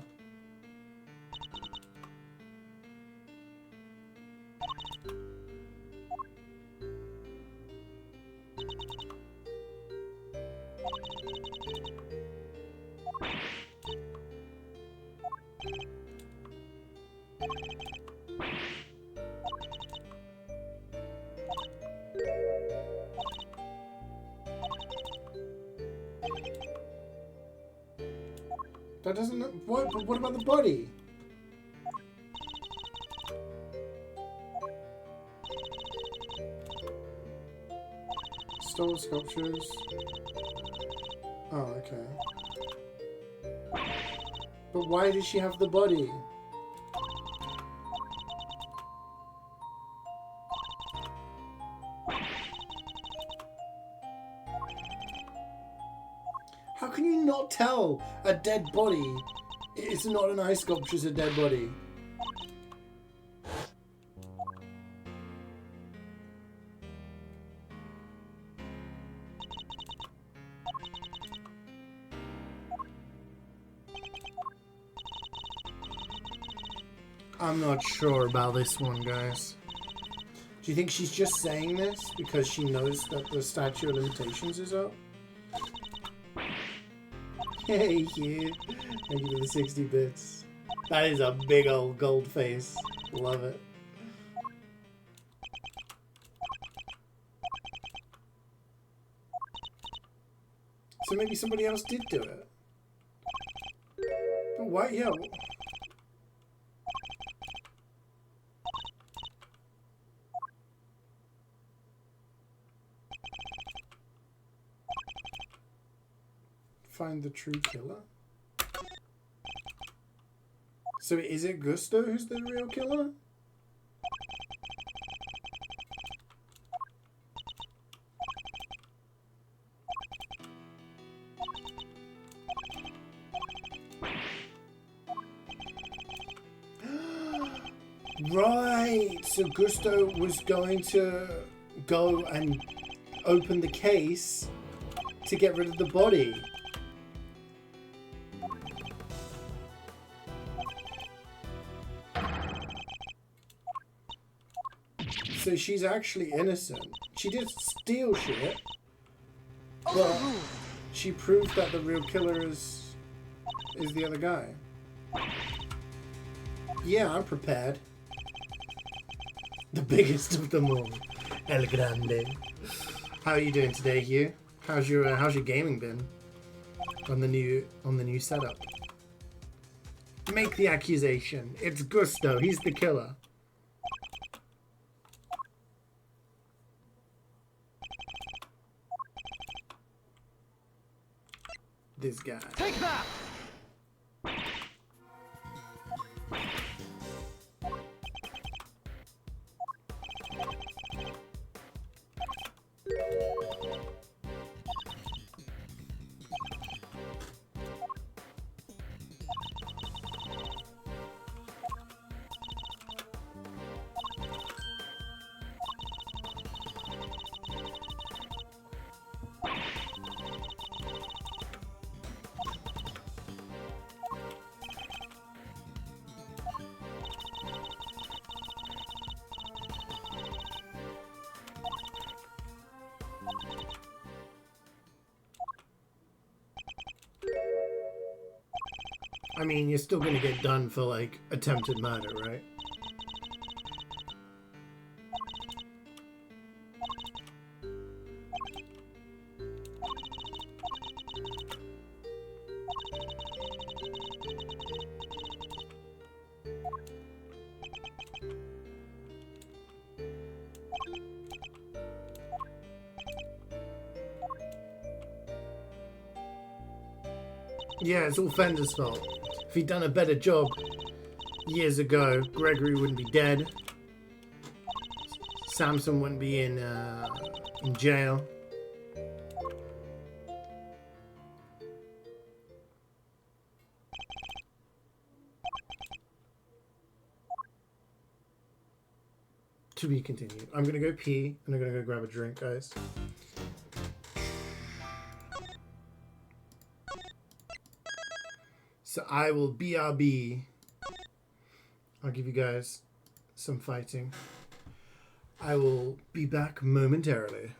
S2: That doesn't... What? But what about the body? Stole sculptures. Oh, okay. But why did she have the body? How can you not tell a dead body? It's not an ice sculpture, it's a dead body. I'm not sure about this one, guys. Do you think she's just saying this because she knows that the statute of limitations is up? Hey, Hugh. Thank you for the 60 bits. That is a big old gold face. Love it. So maybe somebody else did do it. But why? Yeah. Find the true killer. So is it Gusto who's the real killer? Right, so Gusto was going to go and open the case to get rid of the body. So she's actually innocent. She did steal shit, but she proved that the real killer is the other guy. Yeah, I'm prepared. The biggest of them all, El Grande. How are you doing today, Hugh? How's your gaming been on the new setup? Make the accusation. It's Gusto. He's the killer. This guy.
S3: Take that!
S1: I mean, you're still gonna get done for, like, attempted murder, right? Yeah, it's all Fender's fault. If he'd done a better job years ago, Gregory wouldn't be dead. Samson wouldn't be in jail. To be continued. I'm gonna go pee and I'm gonna go grab a drink, guys. So I will BRB. I'll give you guys some fighting. I will be back momentarily.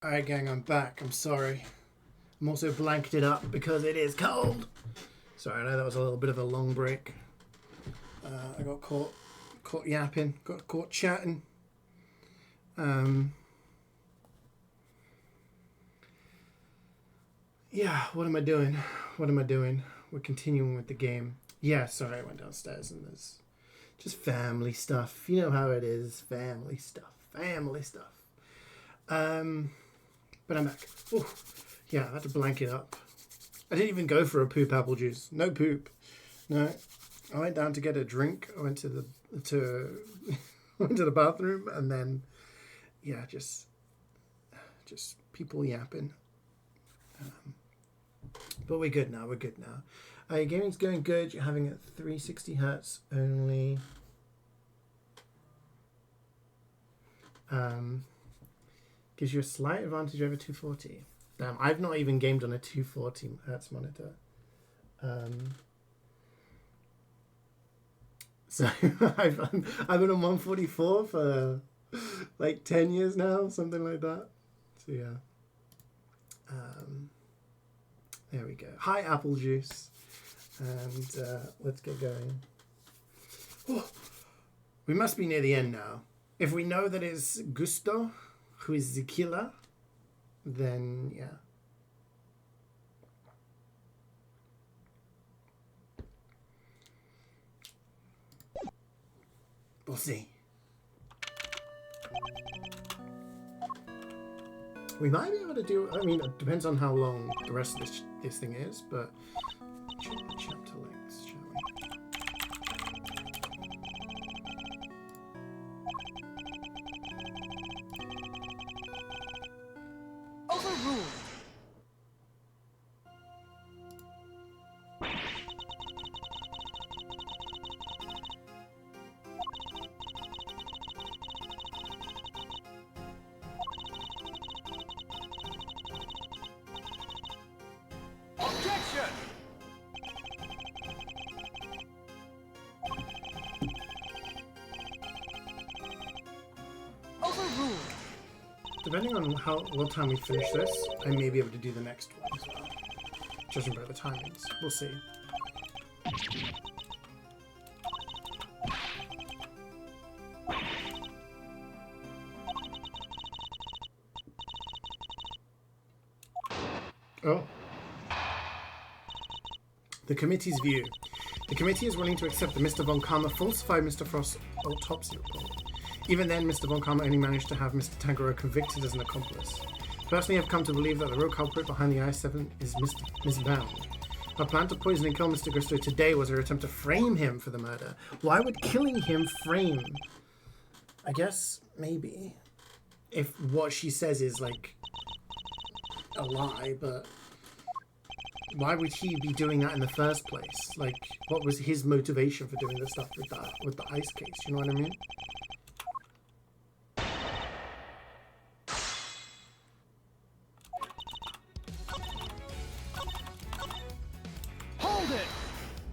S2: Alright, gang, I'm back. I'm sorry. I'm also blanketed up because it is cold. Sorry, I know that was a little bit of a long break. I got caught yapping, got caught chatting. Yeah, what am I doing? We're continuing with the game. Yeah, sorry, I went downstairs and there's just family stuff. You know how it is, family stuff. But I'm back. Ooh, yeah, I had to blanket up. I didn't even go for a poop apple juice. No poop. No. I went down to get a drink. I went to the went to the bathroom and then yeah, just people yapping. But we're good now. Your gaming's going good. You're having it 360 hertz only. Gives you a slight advantage over 240. Damn, I've not even gamed on a 240 hertz monitor. So I've been on 144 for like 10 years now, something like that. So yeah. There we go. Hi, apple juice. And let's get going. Oh, we must be near the end now. If we know that it's Gusto, who is the killer, then yeah. We'll see. We might be able to do, I mean, it depends on how long the rest of this thing is, but chapter lengths, shall we?
S3: Overruled. Objection! Overruled.
S2: Depending on what time we finish this, I may be able to do the next one as well. Judging by the timings. We'll see. Oh. The committee's view. The committee is willing to accept that Mr. Von Karma falsified Mr. Frost's autopsy report. Even then, Mr. Von Karma only managed to have Mr. Tangerow convicted as an accomplice. Personally, I've come to believe that the real culprit behind the I-7 is Miss Bound. Her plan to poison and kill Mr. Gusto today was her attempt to frame him for the murder. Why would killing him frame? I guess, maybe. If what she says is, like, a lie, but why would he be doing that in the first place? Like, what was his motivation for doing the stuff with the ice case? You know what I mean?
S3: Hold it!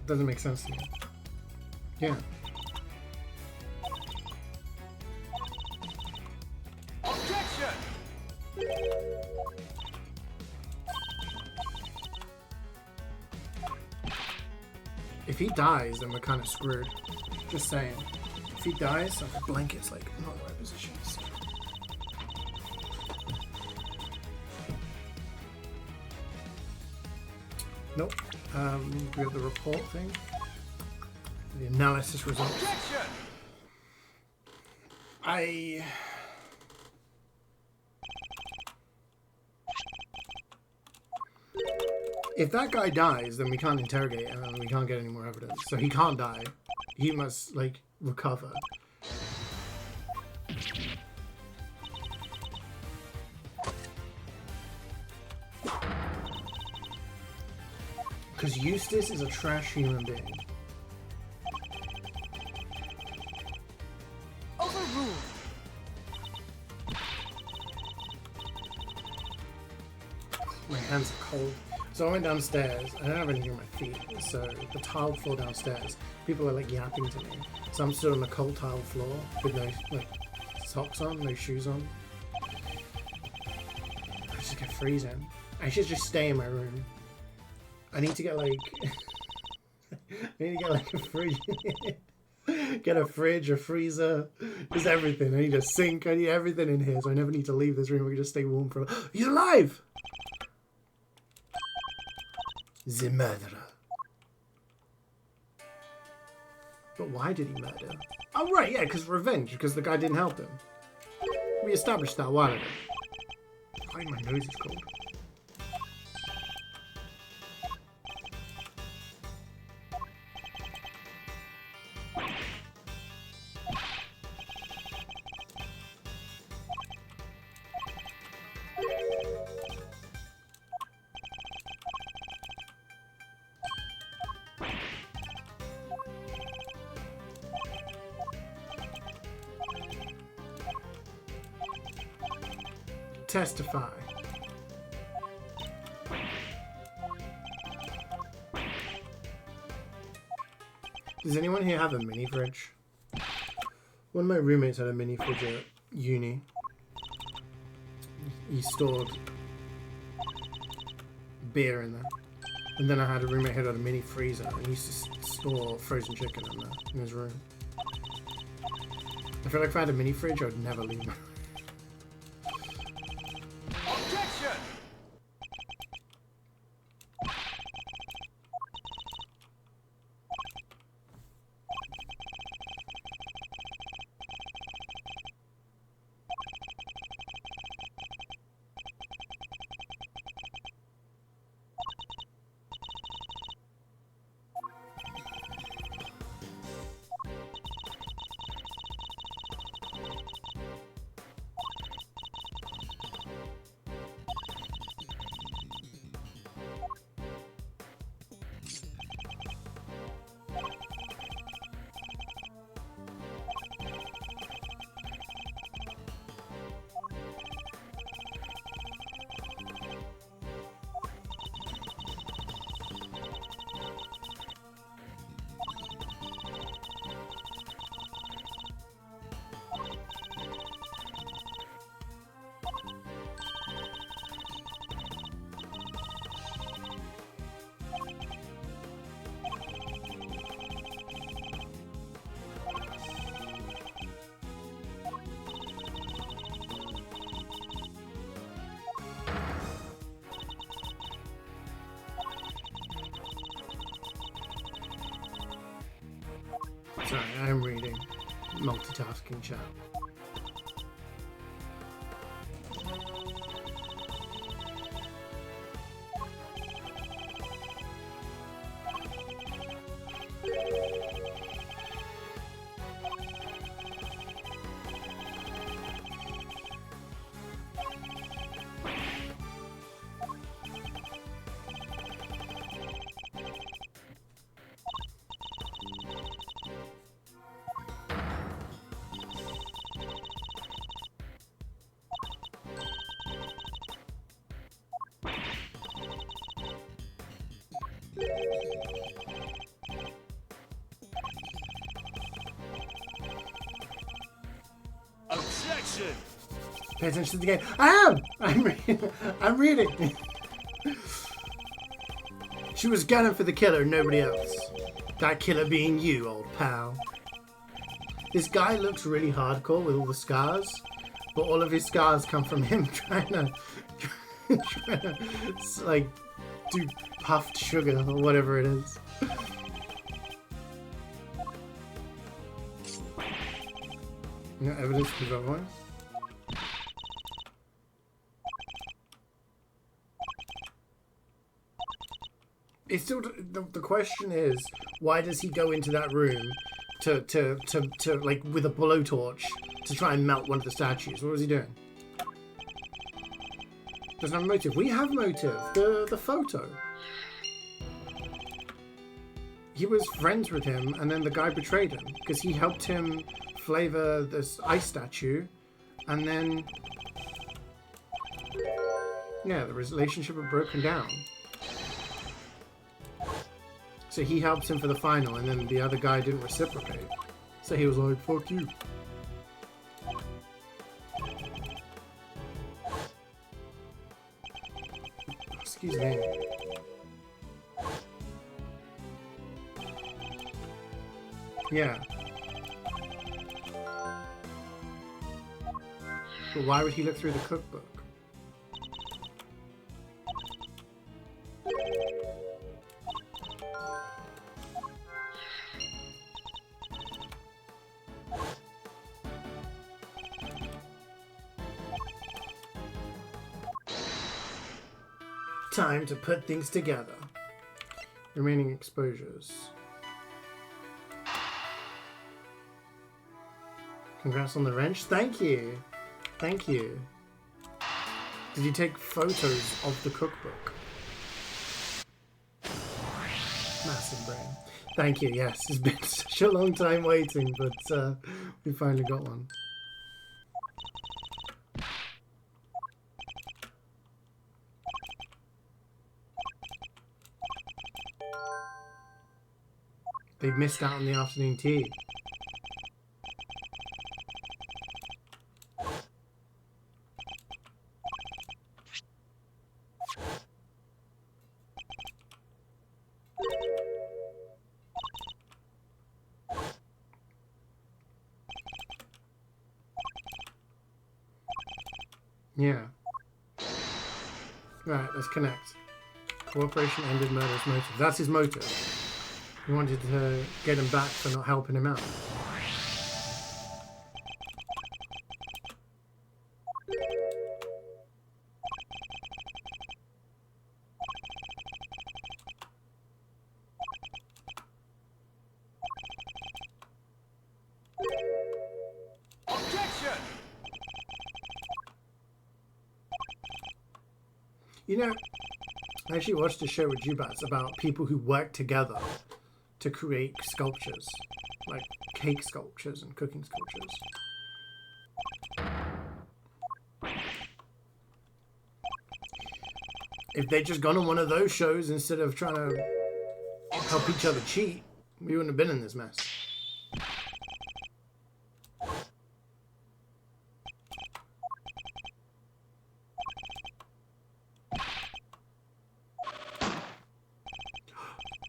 S2: Doesn't make sense to me. Yeah.
S3: Objection!
S2: If he dies, then we're kind of screwed. Just saying. If he dies, the blanket's like not the right position. So. Nope. We have the report thing. The analysis results.
S3: Objection!
S2: If that guy dies, then we can't interrogate him and we can't get any more evidence. So he can't die. He must, like, recover. Because Eustace is a trash human being.
S3: Overruled.
S2: My hands are cold. So I went downstairs. I don't have anything on my feet. So the tiled floor downstairs, people are like yapping to me. So I'm stood on the cold tiled floor with no like socks on, no shoes on. freezing. I should just stay in my room. I need to get like... I need to get like a fridge. Get a fridge, a freezer, just everything. I need a sink. I need everything in here, so I never need to leave this room. I can just stay warm for... He's alive! The murderer. But why did he murder? Oh, right, yeah, because revenge, because the guy didn't help him. We established that a while ago. Why my nose is cold. Testify. Does anyone here have a mini fridge? One of my roommates had a mini fridge at uni. He stored beer in there. And then I had a roommate who had a mini freezer and he used to store frozen chicken in there, in his room. I feel like if I had a mini fridge, I would never leave my room.
S3: Objection!
S2: Sorry, I'm reading. Multitasking chat.
S3: Objection!
S2: Pay attention to the game. I am! I'm reading. She was gunning for the killer, nobody else. That killer being you, old pal. This guy looks really hardcore with all the scars, but all of his scars come from him trying to like, do puffed sugar or whatever it is. No evidence of otherwise. It's still the question is, why does he go into that room to like with a blowtorch to try and melt one of the statues? What was he doing? Doesn't have a motive. We have motive. The photo. He was friends with him, and then the guy betrayed him because he helped him flavor this ice statue, and then yeah, the relationship had broken down. So he helped him for the final, and then the other guy didn't reciprocate. So he was like, "Fuck you." Excuse me. Yeah. But why would he look through the cookbook? Time to put things together. Remaining exposures. Congrats on the wrench. Thank you. Thank you. Did you take photos of the cookbook? Massive brain. Thank you, yes. It's been such a long time waiting, but we finally got one. They missed out on the afternoon tea. Yeah. Right, let's connect. Cooperation ended murder's motive. That's his motive. He wanted to get him back for not helping him out.
S3: Objection!
S2: You know, I actually watched a show with Jubats about people who work together to create sculptures, like cake sculptures and cooking sculptures. If they'd just gone on one of those shows instead of trying to help each other cheat, we wouldn't have been in this mess.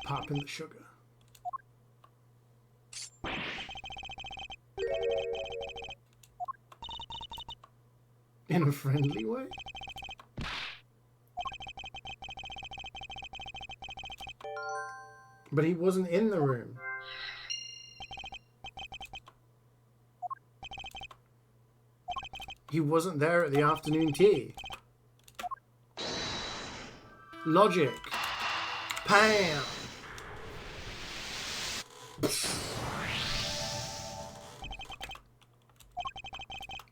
S2: Pop in the sugar. In a friendly way? But he wasn't in the room. He wasn't there at the afternoon tea. Logic. Pam.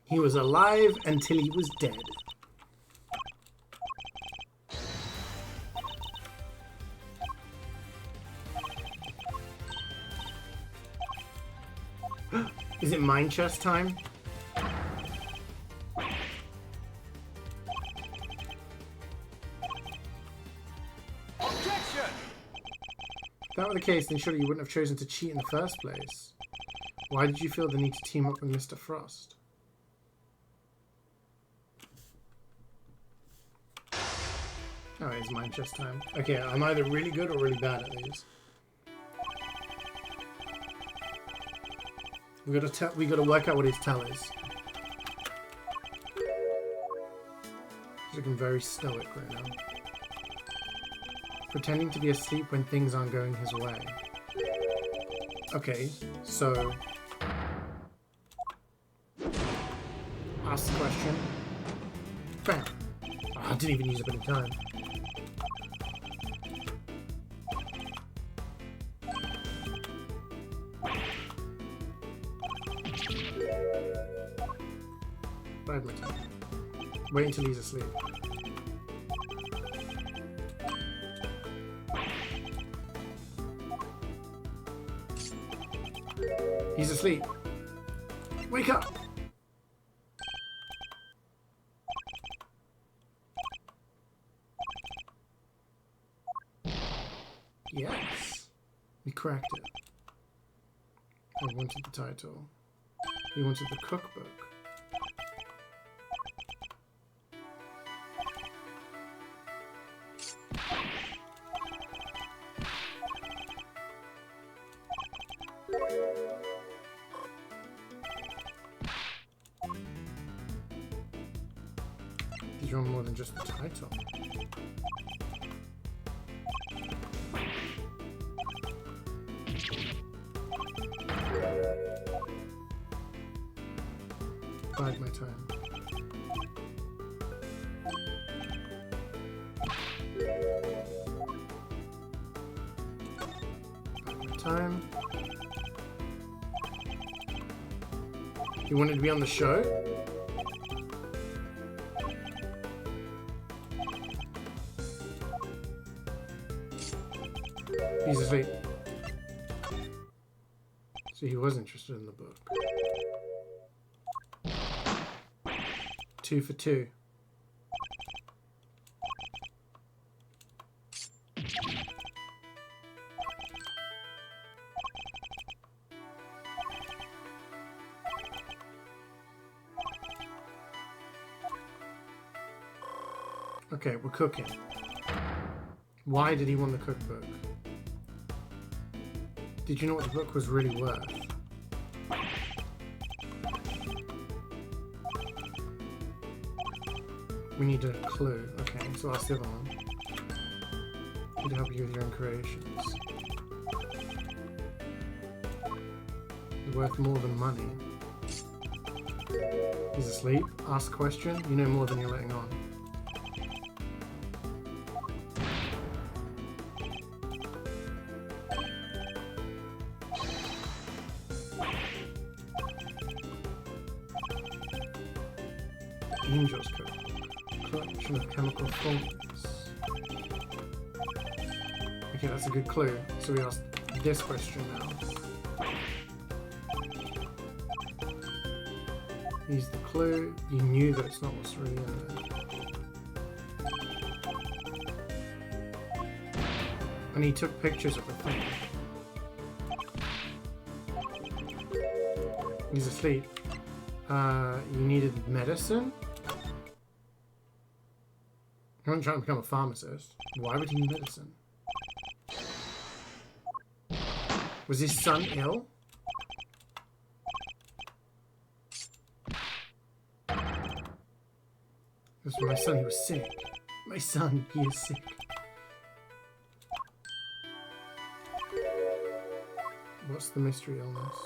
S2: He was alive until he was dead. Is it mine chest time?
S3: Objection!
S2: If that were the case, then surely you wouldn't have chosen to cheat in the first place. Why did you feel the need to team up with Mr. Frost? Oh, it's mine chest time. Okay, I'm either really good or really bad at these. We gotta work out what his tell is. He's looking very stoic right now. Pretending to be asleep when things aren't going his way. Okay, so ask the question. Bam. Oh, I didn't even use up any time. Bide my time. Wait until he's asleep. He's asleep. Wake up! Yes. We cracked it. I wanted the title. He wanted the cookbook.
S1: These are on more than just the title. Bide my time. Bide my time. You wanted to be on the show? He's asleep. So he was interested in the book. 2 for 2. Okay, we're cooking. Why did he want the cookbook? Did you know what the book was really worth? We need a clue. Okay, so ask the other one. Need to help you with your own creations. They're worth more than money. He's asleep. Ask question. You know more than you're letting on. Angel's Cookbook. Collection of chemical formulae. Okay, that's a good clue. So we asked this question now. Here's the clue. You knew that it's not what's really in there. And he took pictures of the thing. He's asleep. You needed medicine? You weren't trying to become a pharmacist. Why would he need medicine? Was his son ill? This was my son, he was sick. My son, he is sick. What's the mystery illness?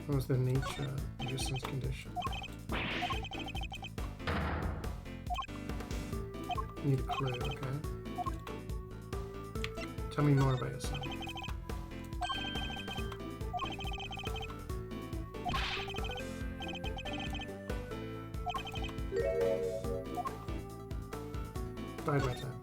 S1: What was the nature of your son's condition? Need a clue, okay? Tell me more about your son. Bide my time.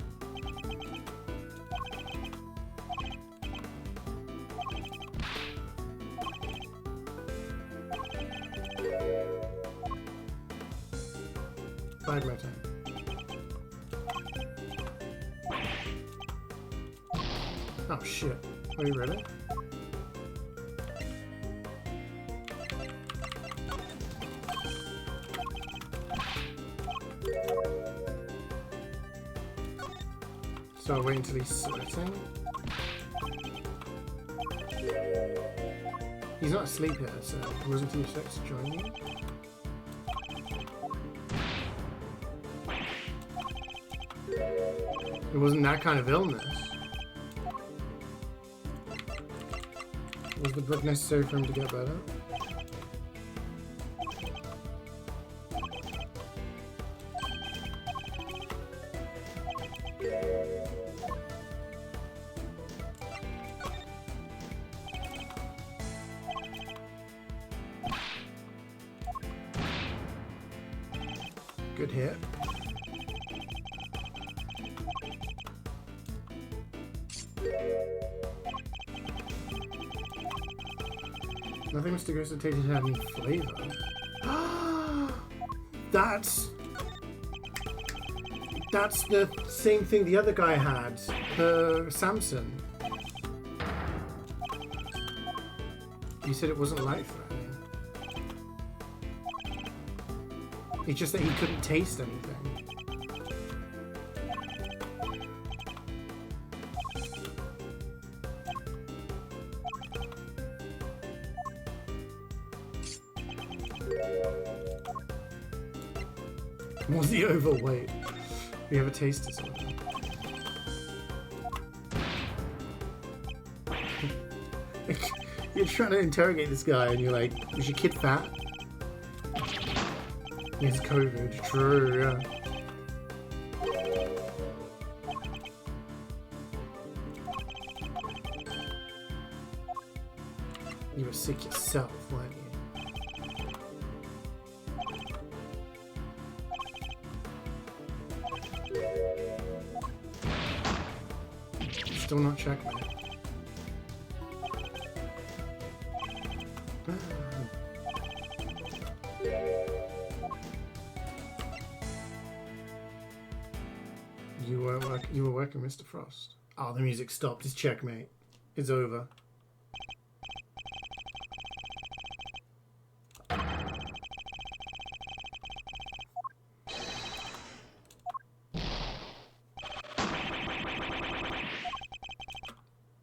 S1: Bide my time. Oh shit. Wait, really? So I'll wait until he's sweating. He's not asleep yet, so it wasn't too sick to join you. It wasn't that kind of illness. Was the book necessary for him to get better? Good hit. Nothing mysterious that tasted had any flavor. That's the same thing the other guy had. The Samson. You said it wasn't life-threatening. It's just that he couldn't taste anything. Was he overweight? We have a taste disorder. You're trying to interrogate this guy and you're like, was your kid fat? It's COVID. True, yeah. You were sick yourself, weren't you? Still not checkmate. You were working, Mr. Frost. Oh, the music stopped. It's checkmate. It's over.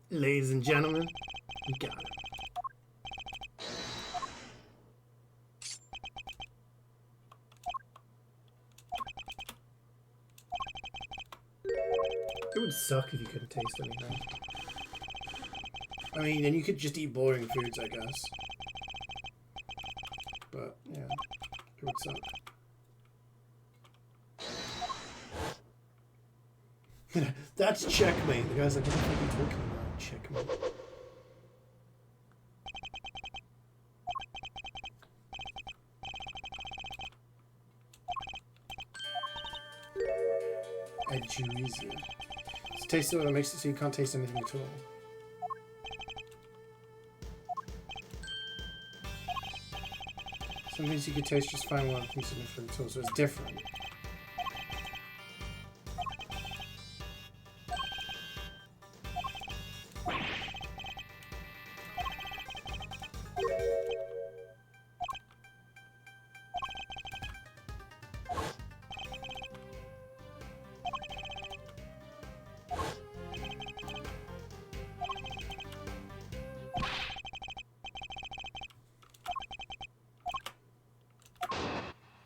S1: Ladies and gentlemen, we got it. It would suck if you couldn't taste anything. I mean, then you could just eat boring foods, I guess. But, yeah, it would suck. That's checkmate. The guy's like, what the fuck are you talking about? Checkmate. Adjuicy. It's taste that makes it so you can't taste anything at all. Some things you can taste just fine, while other things are different at all, so it's different.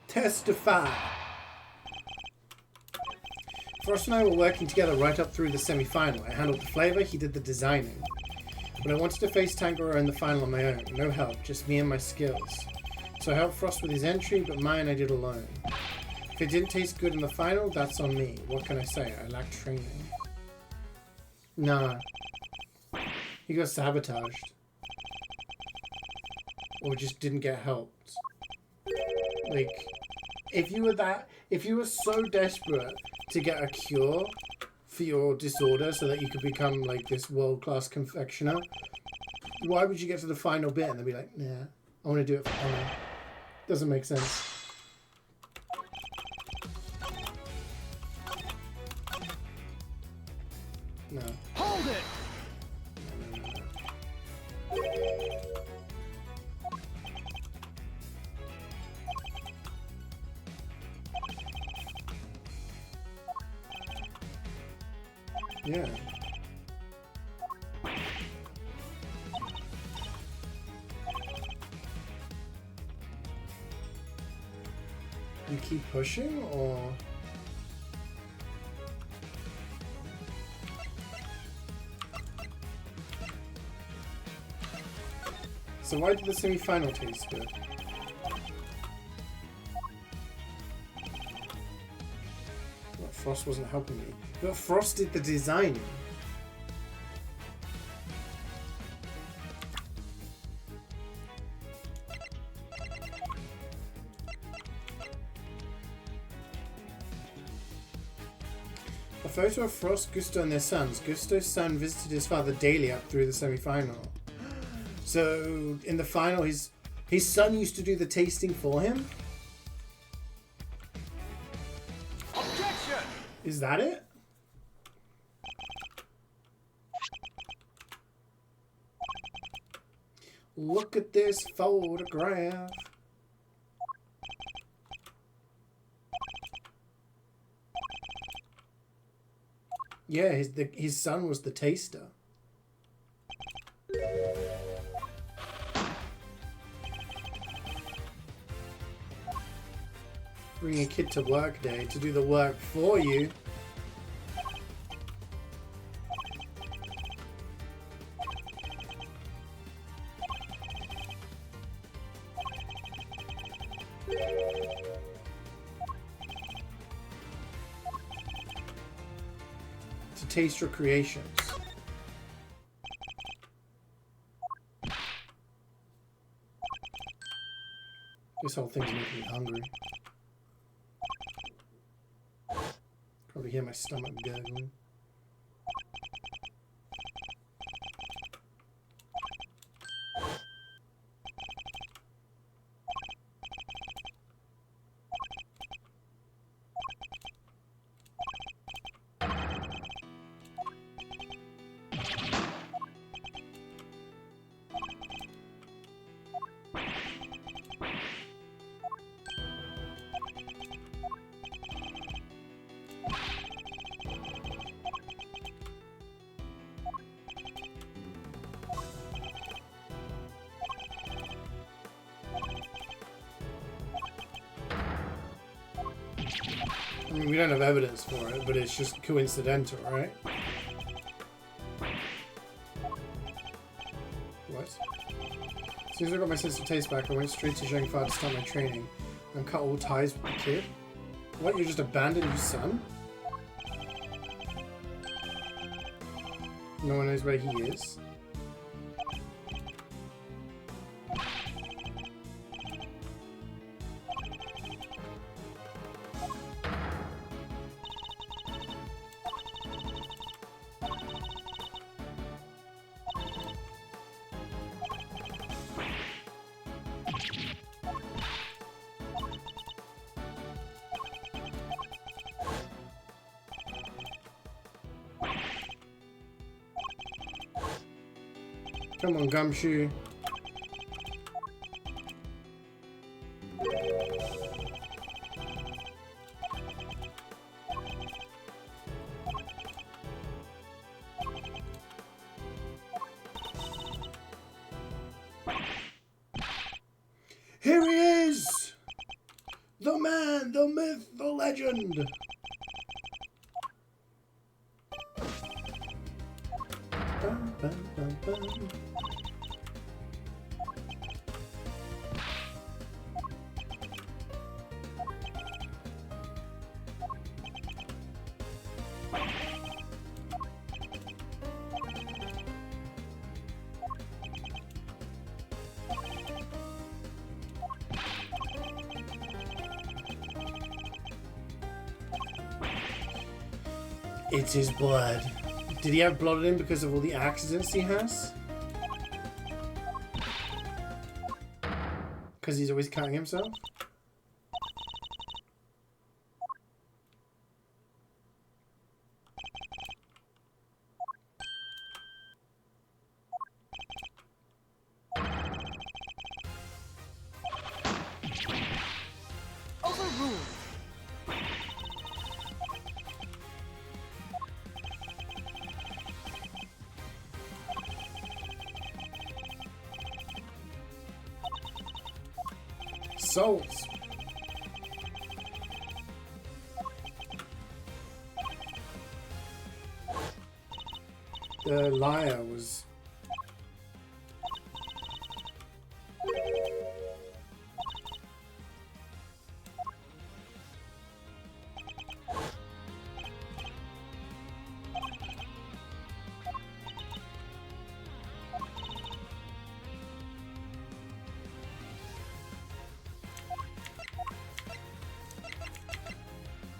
S1: Testify. Frost and I were working together right up through the semi-final. I handled the flavor, he did the designing. But I wanted to face Tanjiro in the final on my own. No help, just me and my skills. So I helped Frost with his entry, but mine I did alone. If it didn't taste good in the final, that's on me. What can I say? I lack training. Nah. He got sabotaged. Or just didn't get helped. Like, if you were so desperate to get a cure for your disorder so that you could become like this world-class confectioner, why would you get to the final bit and then be like, nah, I want to do it for honor? Doesn't make sense. No.
S3: Hold it!
S2: Yeah. You keep pushing, or... So why did the semi-final taste good? Well, Frost wasn't helping me. But Frost did the designing. A photo of Frost, Gusto and their sons. Gusto's son visited his father daily up through the semi-final. So, in the final, his son used to do the tasting for him?
S3: Objection!
S2: Is that it? Look at this photograph. Yeah, his son was the taster. Bring a kid to work day to do the work for you. To taste your creations. This whole thing's making me hungry. Probably hear my stomach gurgling. I mean, we don't have evidence for it, but it's just coincidental, right? What? As soon as I got my sense of taste back, I went straight to Zhengfa to start my training and cut all ties with the kid. What, you just abandoned your son? No one knows where he is. Come on, Gumshoe. Here he is! The man, the myth, the legend! Bum, bum, bum, bum. It's his blood. Did he have blood in him because of all the accidents he has? Because he's always cutting himself?
S3: Overruled.
S2: Souls. The liar was...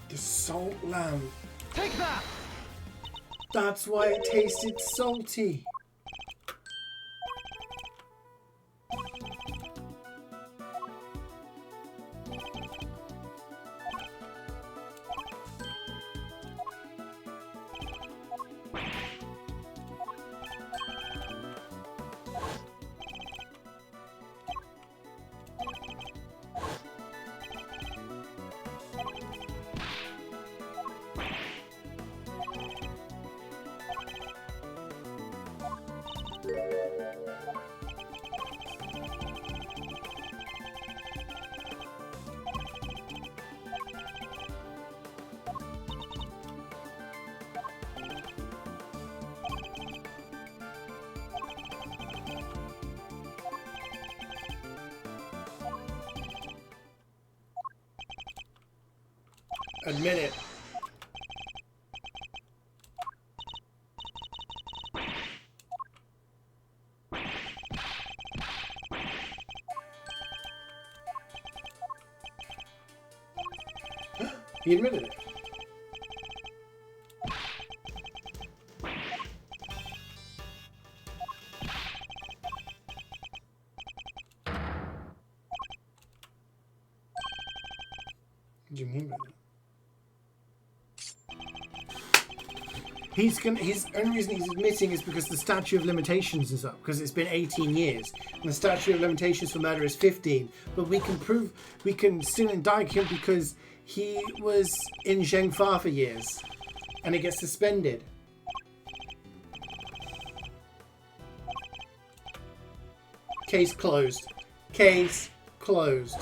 S2: the salt lamb.
S3: Take that!
S2: That's why it tasted salty. Admit it. He admitted it. What do you mean by that? His only reason he's admitting is because the statute of limitations is up, because it's been 18 years. And the statute of limitations for murder is 15. But we can still indict him because he was in Zhengfa for years. And he gets suspended. Case closed. Case closed.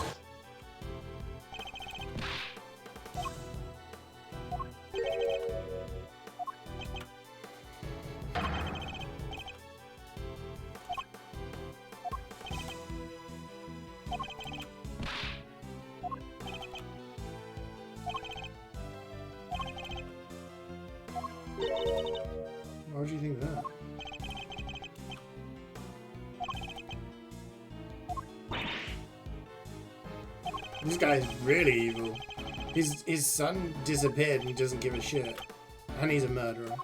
S2: Why would you think that? This guy's really evil. His son disappeared and he doesn't give a shit. And he's a murderer.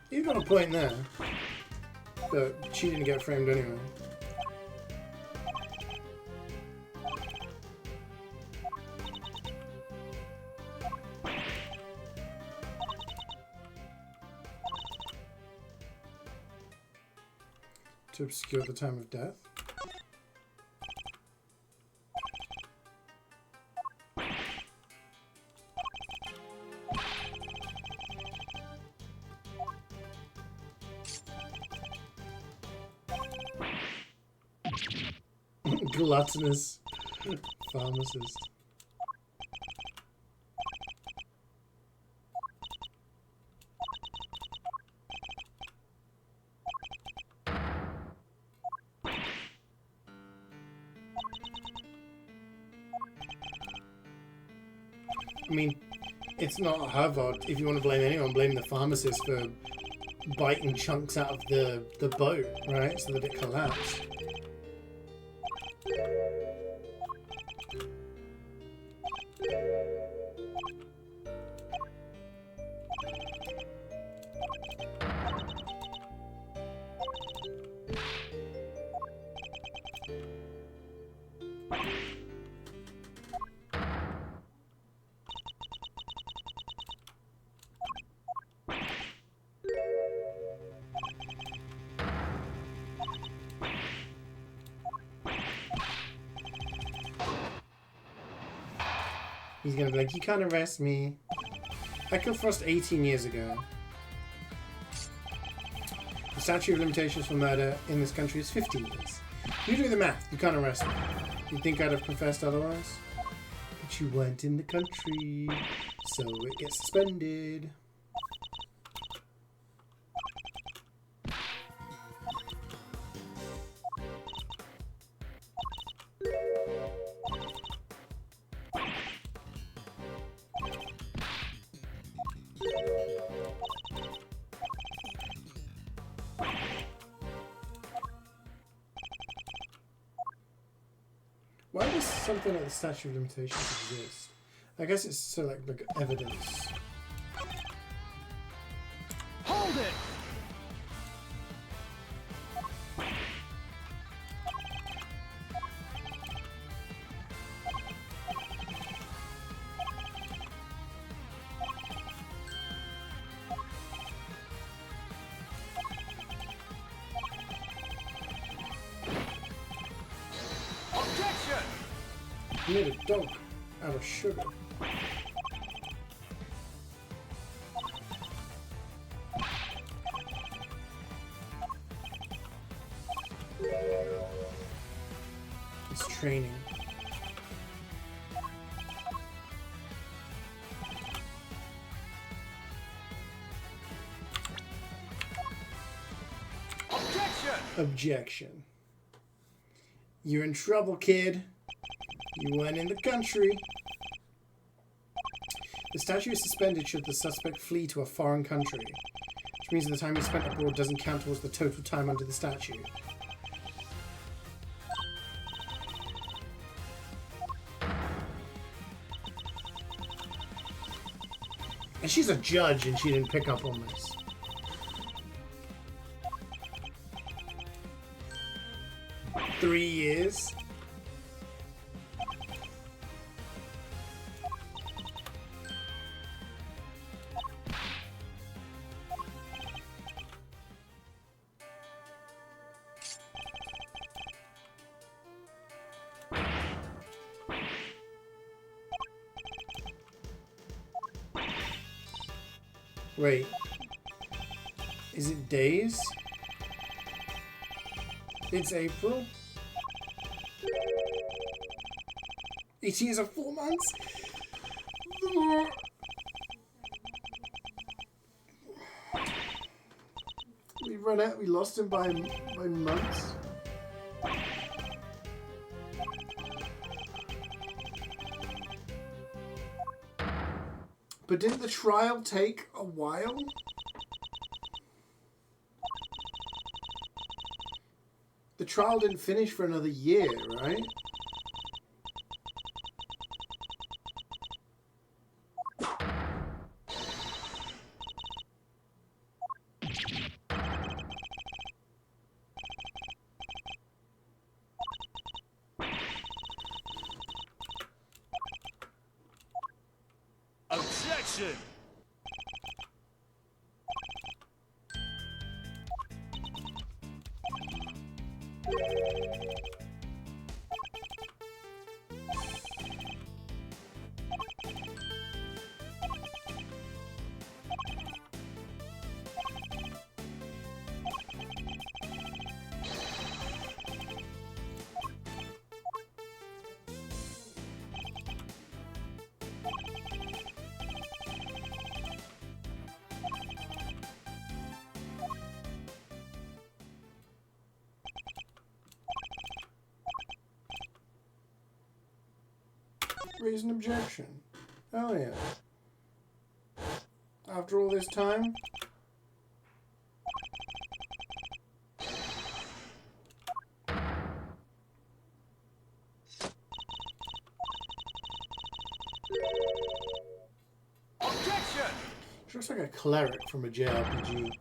S2: You've got a point there. But she didn't get framed anyway. To obscure the time of death. Gluttonous pharmacist. I mean, it's not her fault. If you want to blame anyone, blame the pharmacist for biting chunks out of the boat, right? So that it collapsed. He's gonna be like, you can't arrest me. I killed Frost 18 years ago. The statute of limitations for murder in this country is 15 years. You do the math. You can't arrest me. You think I'd have confessed otherwise? But you weren't in the country, so it gets suspended. Why does something like the statute of limitations exist? I guess it's so like evidence.
S3: Hold it! Objection!
S2: You made a dog out of sugar. It's training.
S3: Objection!
S2: Objection. You're in trouble, kid. You weren't in the country. The statute is suspended should the suspect flee to a foreign country, which means that the time he spent abroad doesn't count towards the total time under the statute. And she's a judge and she didn't pick up on this. Three years. Wait. Is it days? It's April? 18 years and 4 months? We run out, we lost him by months. But didn't the trial take a while? The trial didn't finish for another year, right?
S3: Objection!
S2: Raise an objection. Oh yeah. After all this time?
S3: Objection!
S2: She looks like a cleric from a JRPG.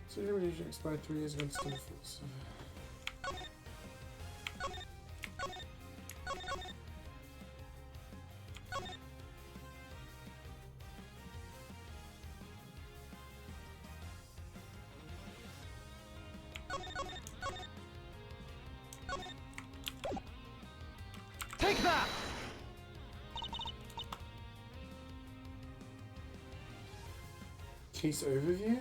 S2: So the religion expired 3 years ago and still false.
S3: Take that!
S2: Case overview?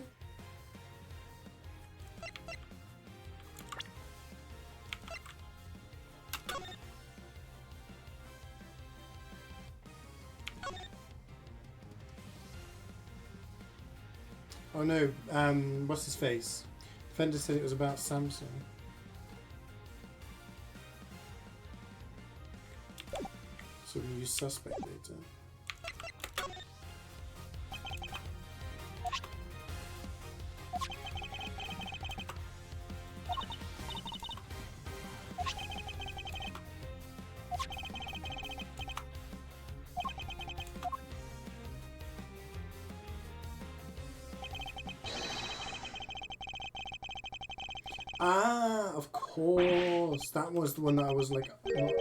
S2: Oh no, what's his face? Defender said it was about Samson. So we use suspect data. Ah, of course. That was the one that I was like, what?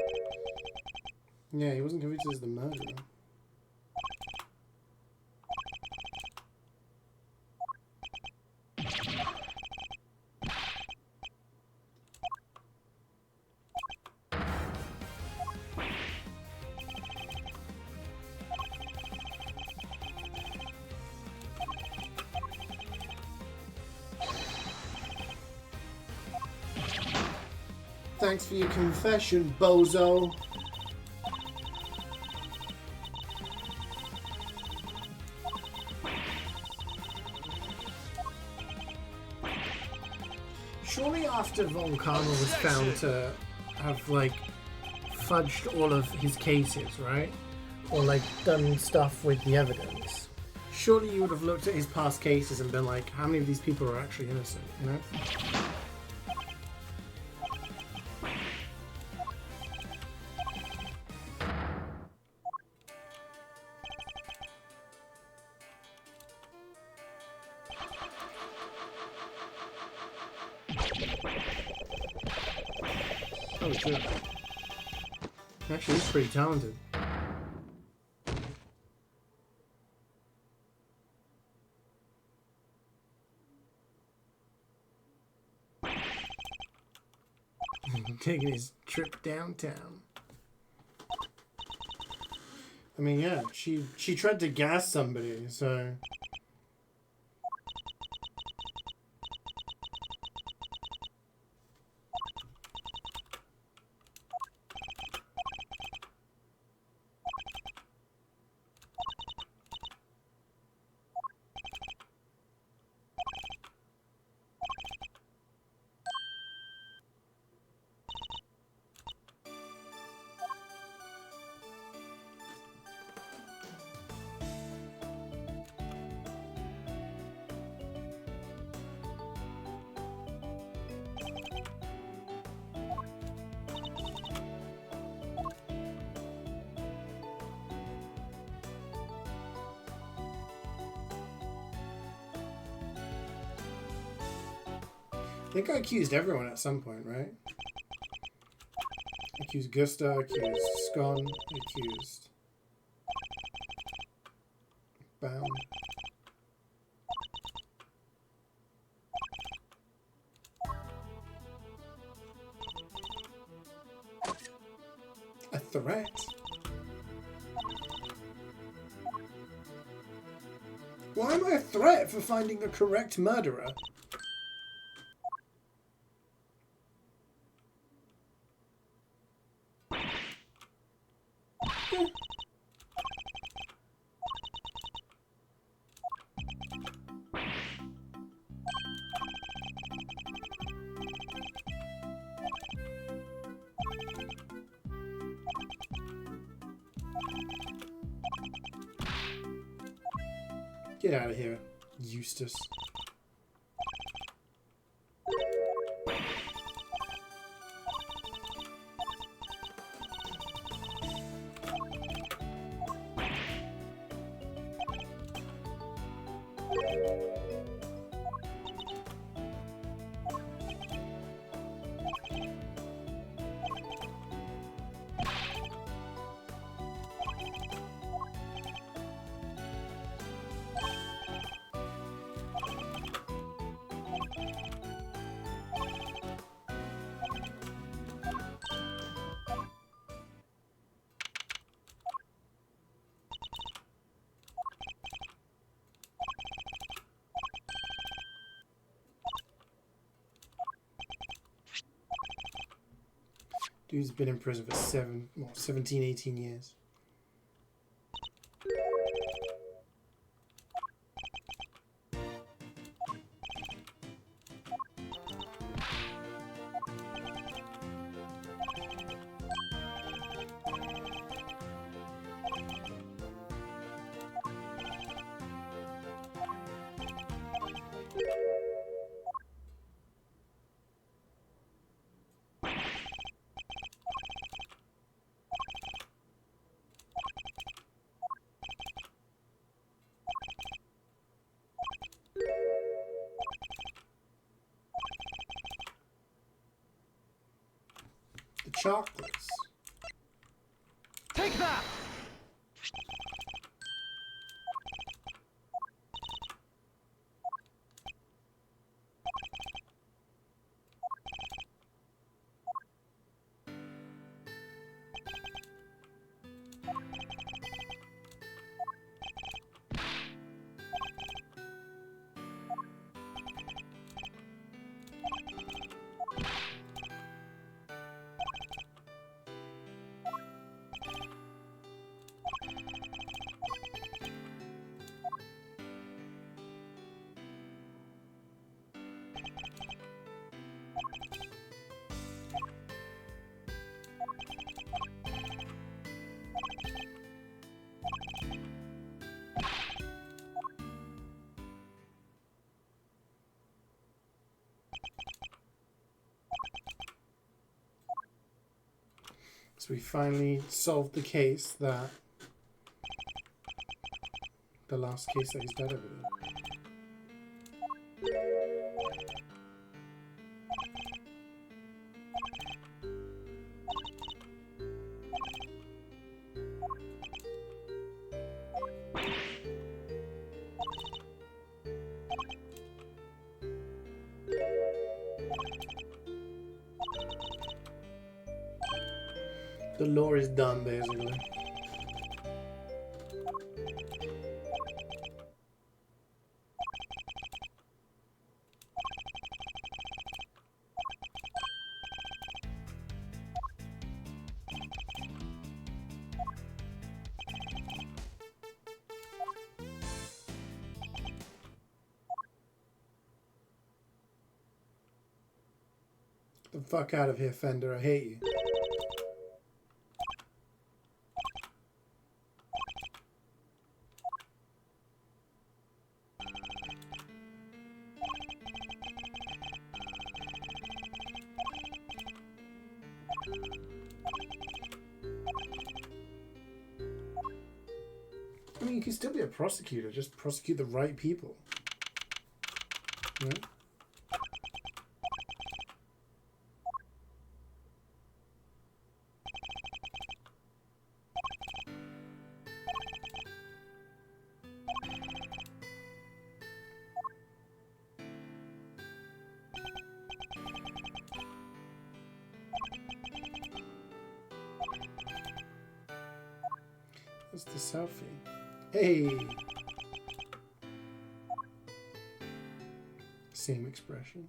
S2: Yeah, he wasn't convicted as the murderer. Thanks for your confession, bozo.
S1: Surely after Von Karma was found to have, like, fudged all of his cases, right? Or, like, done stuff with the evidence. Surely you would have looked at his past cases and been like, how many of these people are actually innocent, you know? Oh shit. Actually, he's pretty talented. Taking his trip downtown.
S2: I mean, yeah, she tried to gas somebody, so... I think I accused everyone at some point, right? Accused Gusta, accused Scon, accused Bound. A threat? Why am I a threat for finding the correct murderer? Get out of here, Eustace. Dude's been in prison for 17, 18 years. The chocolates.
S3: Take that!
S2: So we finally solved the case that... The last case that he's dead over there. The lore is done, basically. Get the fuck out of here, Fender. I hate you. I mean, you can still be a prosecutor, just prosecute the right people. You know? That's the selfie. Hey! Same expression.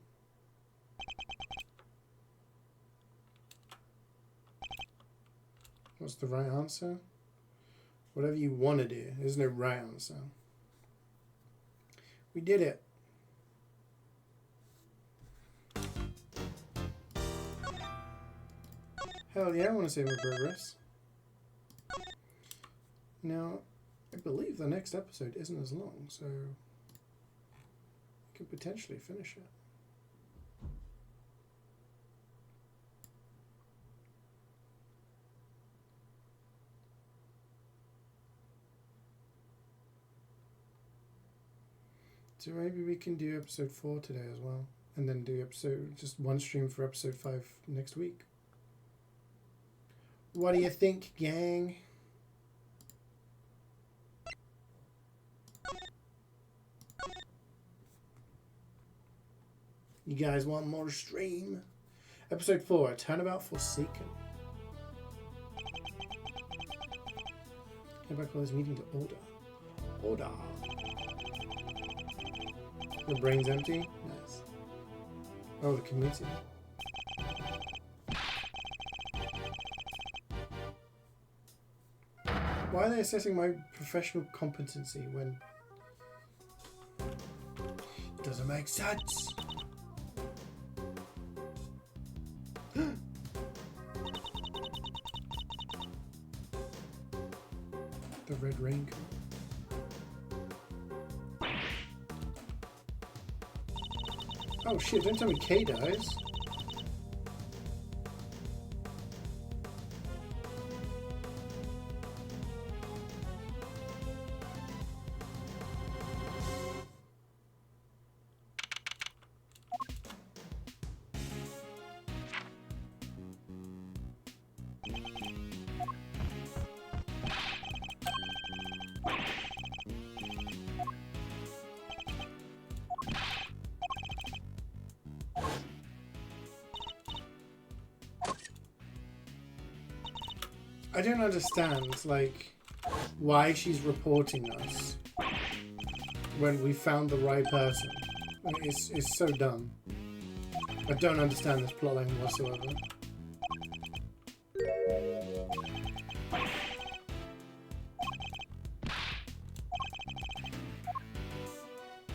S2: What's the right answer? Whatever you want to do. There's no right answer. We did it. Hell yeah, I want to save my progress. Now, I believe the next episode isn't as long, so we can potentially finish it. So maybe we can do episode 4 today as well, and then do just one stream for episode 5 next week. What do you think, gang? You guys want more stream? Episode 4, Turnabout Forsaken. Hereby call this meeting to order. Order. Your brain's empty? Nice. Oh, the committee. Why are they assessing my professional competency when... It doesn't make sense. The red raincoat. Oh shit, don't tell me Kay dies. I don't understand, like, why she's reporting us when we found the right person. Like, it's so dumb. I don't understand this plotline whatsoever.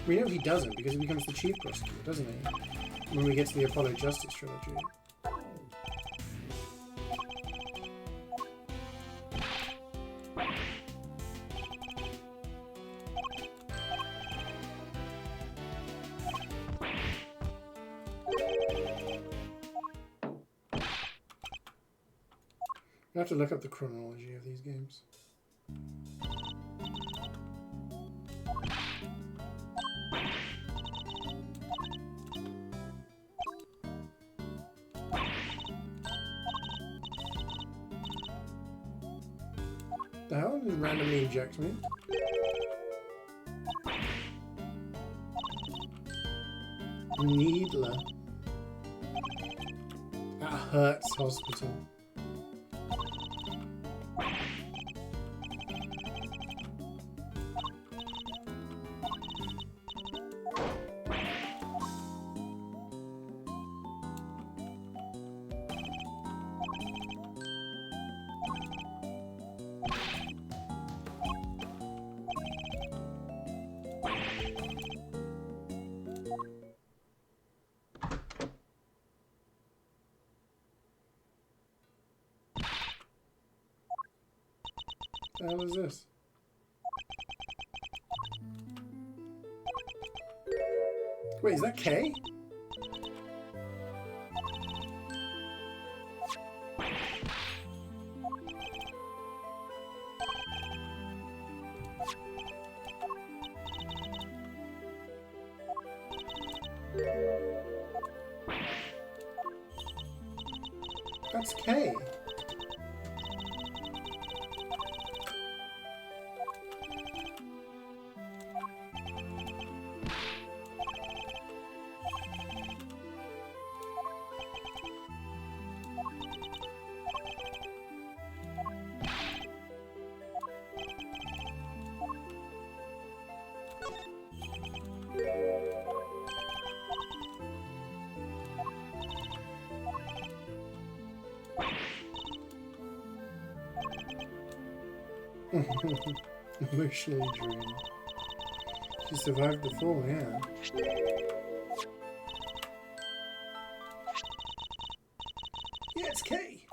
S2: We know he doesn't because he becomes the chief prosecutor, doesn't he? When we get to the Apollo Justice trilogy. I have to look up the chronology of these games. The hell did it randomly inject me? Needler. At Hertz Hospital. What the hell is this? Wait, is that Kay? That's Kay. Emotionally drained. She survived the fall, yeah. Yeah, it's Kay.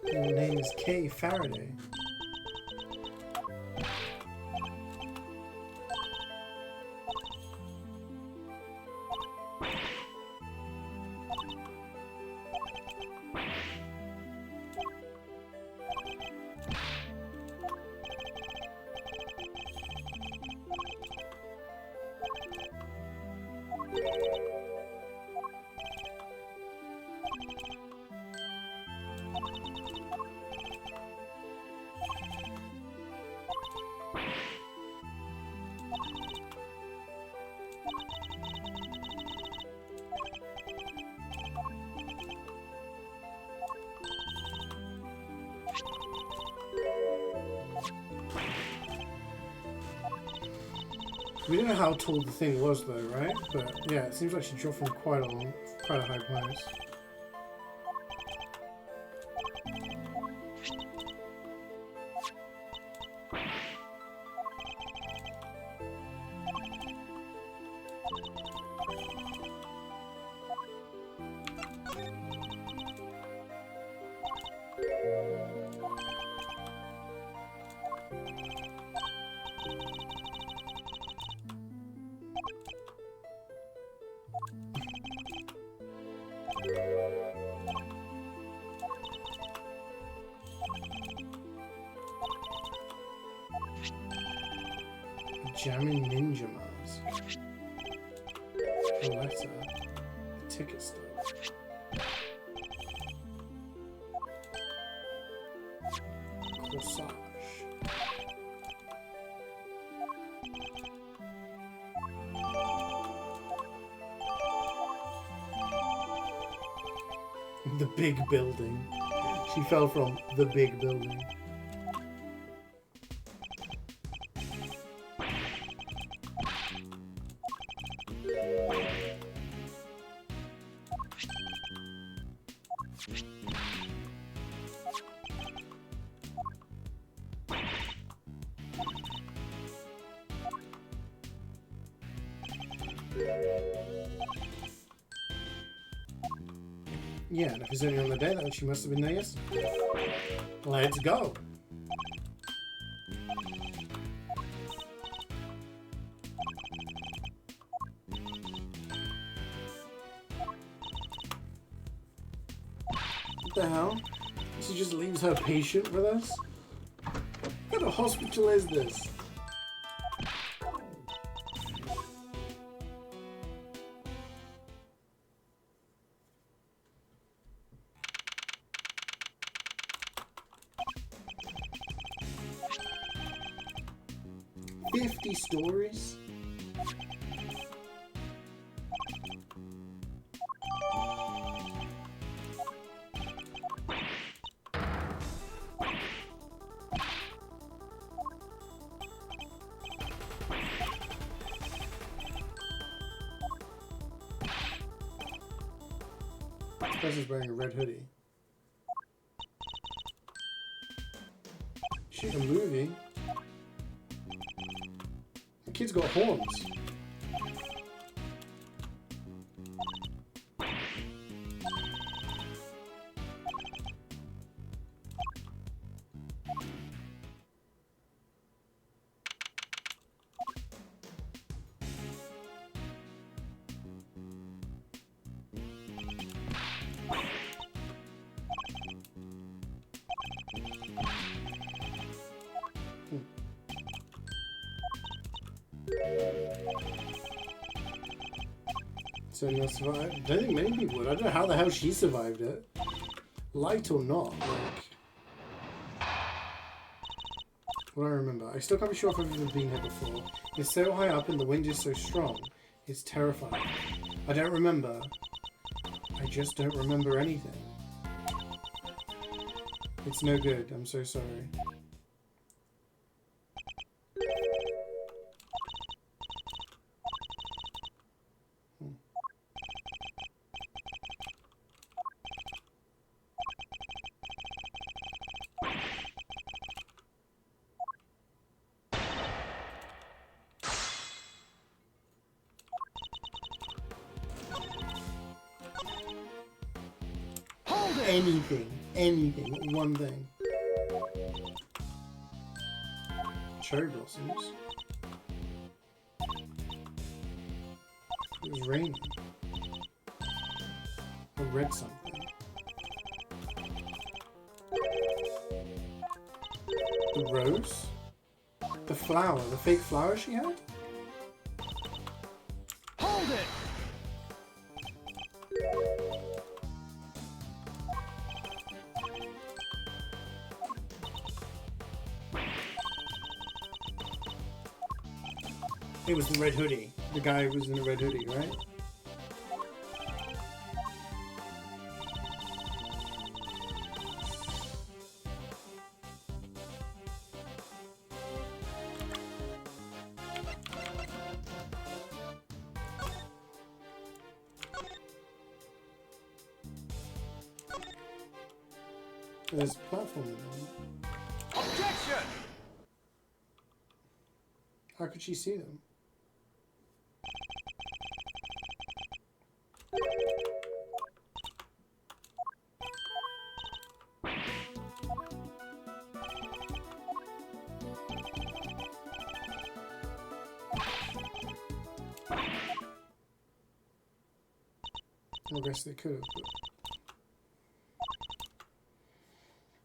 S2: Your name is Kay Faraday. We don't know how tall the thing was though, right? But yeah, it seems like she dropped from quite a high place. Jamming ninja mask. A letter. A ticket stub. Corsage. The big building. She fell from the big building. Yeah, and if it's only on the day, then she must have been there yesterday. Let's go! What the hell? She just leaves her patient with us? What kind of hospital is this? Stories? This person's wearing a red hoodie. Shoot a movie? The kid's got horns. So you survived? I don't think many people would. I don't know how the hell she survived it. Light or not, like... What do I remember? I still can't be sure if I've even been here before. It's so high up and the wind is so strong. It's terrifying. I don't remember. I just don't remember anything. It's no good. I'm so sorry. Anything, one thing. Cherry blossoms. It was raining. I read something. The rose? The flower, the fake flower she had?
S3: Hold it!
S2: It was the red hoodie. The guy was in the red hoodie, right? There's platforming on.
S3: Objection!
S2: How could she see them? I guess they could have.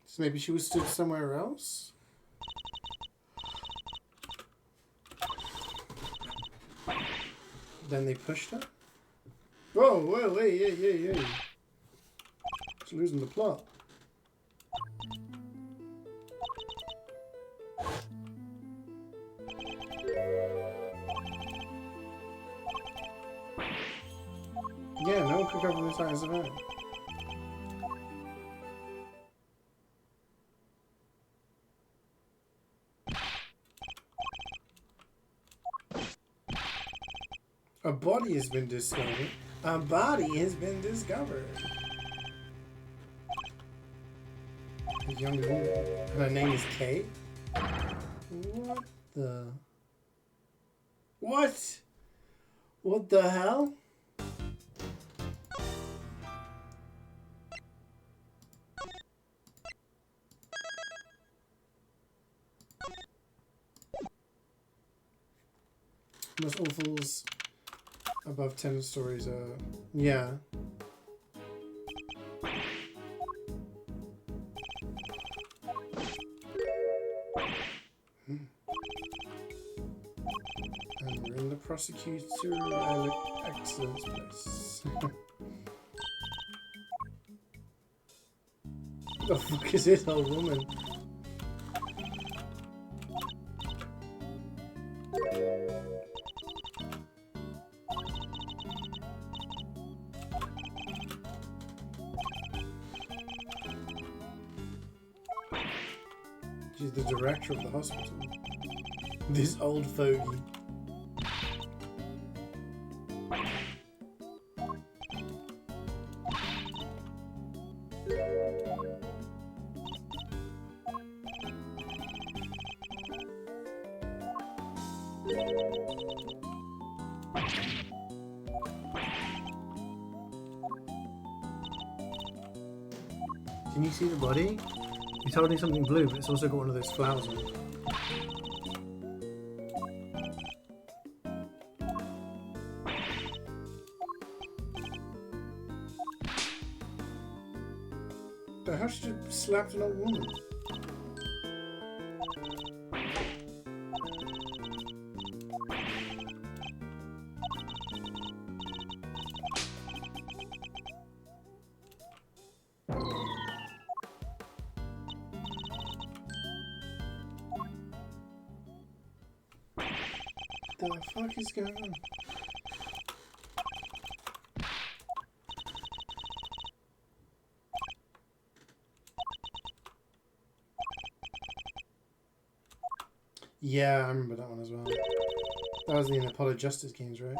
S2: So maybe she was stood somewhere else? Then they pushed her? Whoa, whoa, hey. It's losing the plot. Yeah, no one could cover this eyes of her. A body has been discovered. A body has been discovered. A young woman. Her name is Kay? What the... What? What the hell? Most awfuls above 10 stories are... Yeah. And we're in the Prosecutor Excellence place. What the fuck is this old woman? She's the director of the hospital. This old fogey.
S1: Can you see the body? It's holding something blue, but it's also got one of those flowers on it.
S2: The hell, she just slapped an old woman. What the fuck is going on? Yeah, I remember that one as well. That was the Apollo Justice games, right?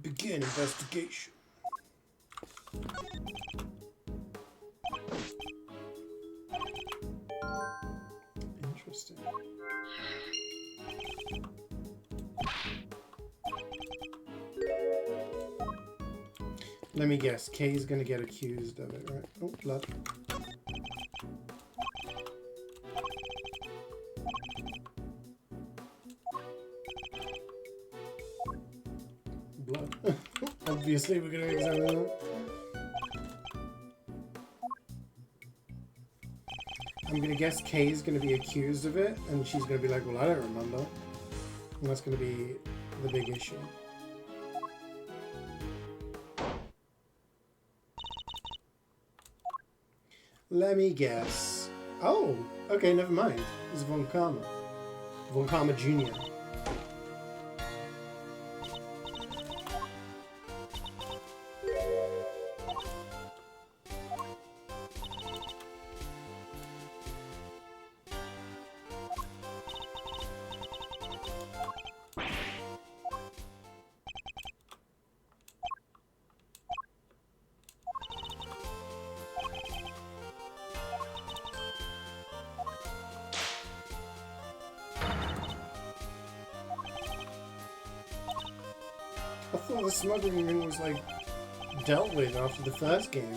S2: Begin investigation. Interesting. Let me guess. Kay's gonna get accused of it, right? Oh, blood. Blood. Obviously, we're gonna examine that. I'm gonna guess Kay's gonna be accused of it, and she's gonna be like, well, I don't remember. And that's gonna be the big issue. Let me guess. Oh, okay, never mind. It's Von Karma. Von Karma Jr. I thought the smuggling ring was like dealt with after the first game.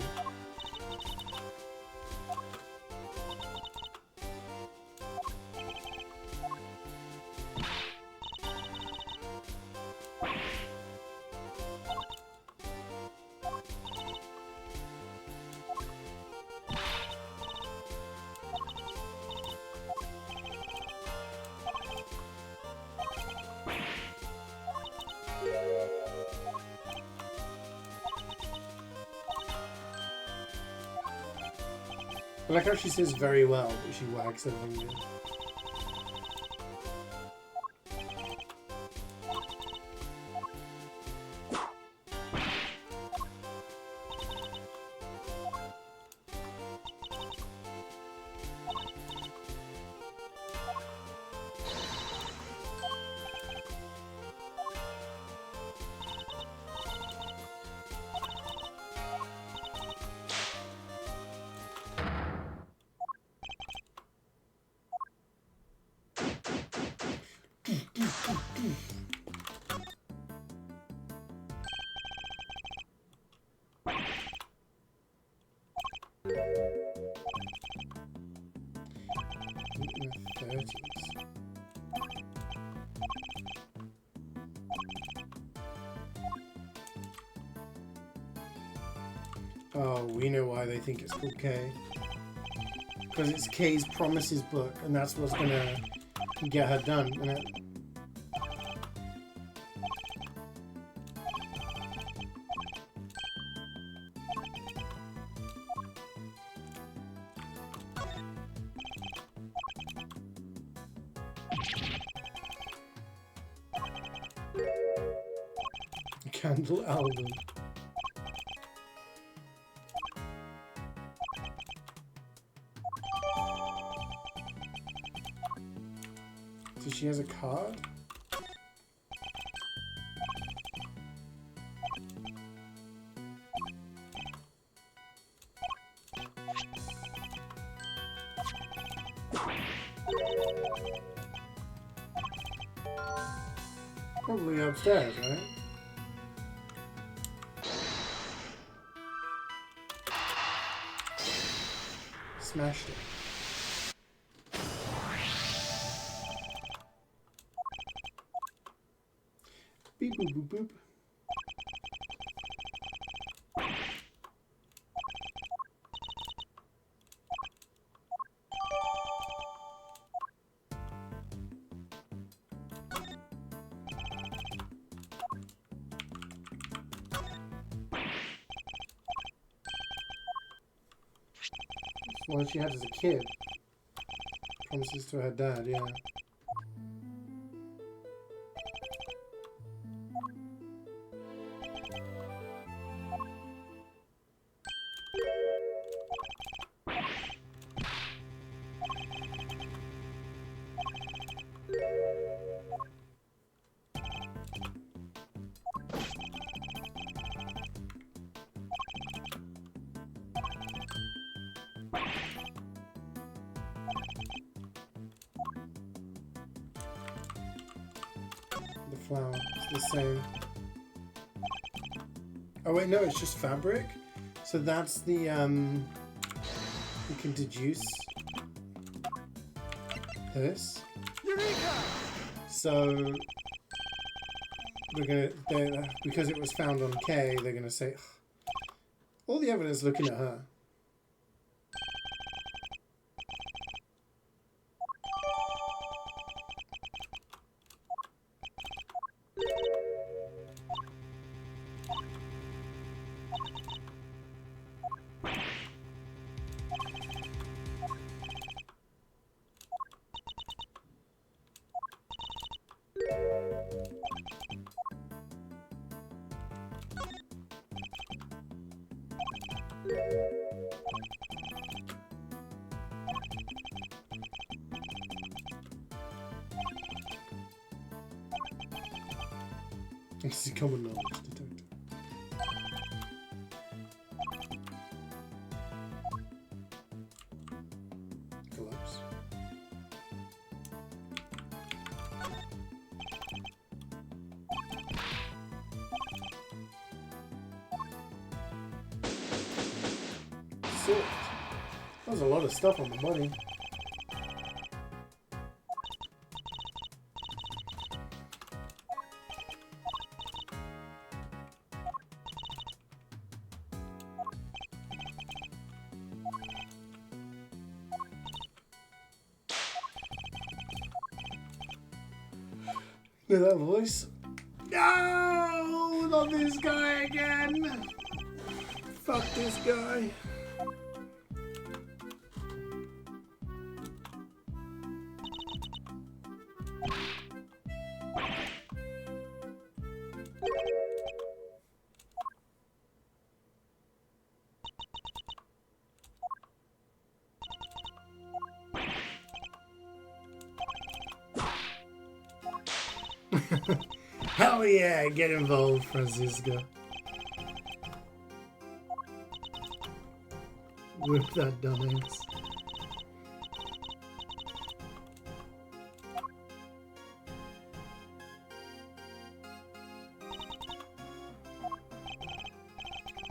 S2: I like how she says very well, but she wags her finger. In the 30s. Oh, we know why they think it's called K. Because it's K's promises book, and that's what's gonna get her done, isn't it? Candle album. So she has a card? Probably upstairs, right? Smashed it. Beep boop boop boop. One she had as a kid. Promises to her dad, yeah. The flower, it's the same. Oh wait, no, it's just fabric. So that's the you can deduce this.
S3: Eureka!
S2: So we're gonna because it was found on K, they're gonna say all the evidence looking at her. This is common knowledge detector. Collapse. shit. That was a lot of stuff on the body. Hear that voice? No! Not this guy again! Fuck this guy. Hell yeah, get involved, Francisca. Whip that dumbass.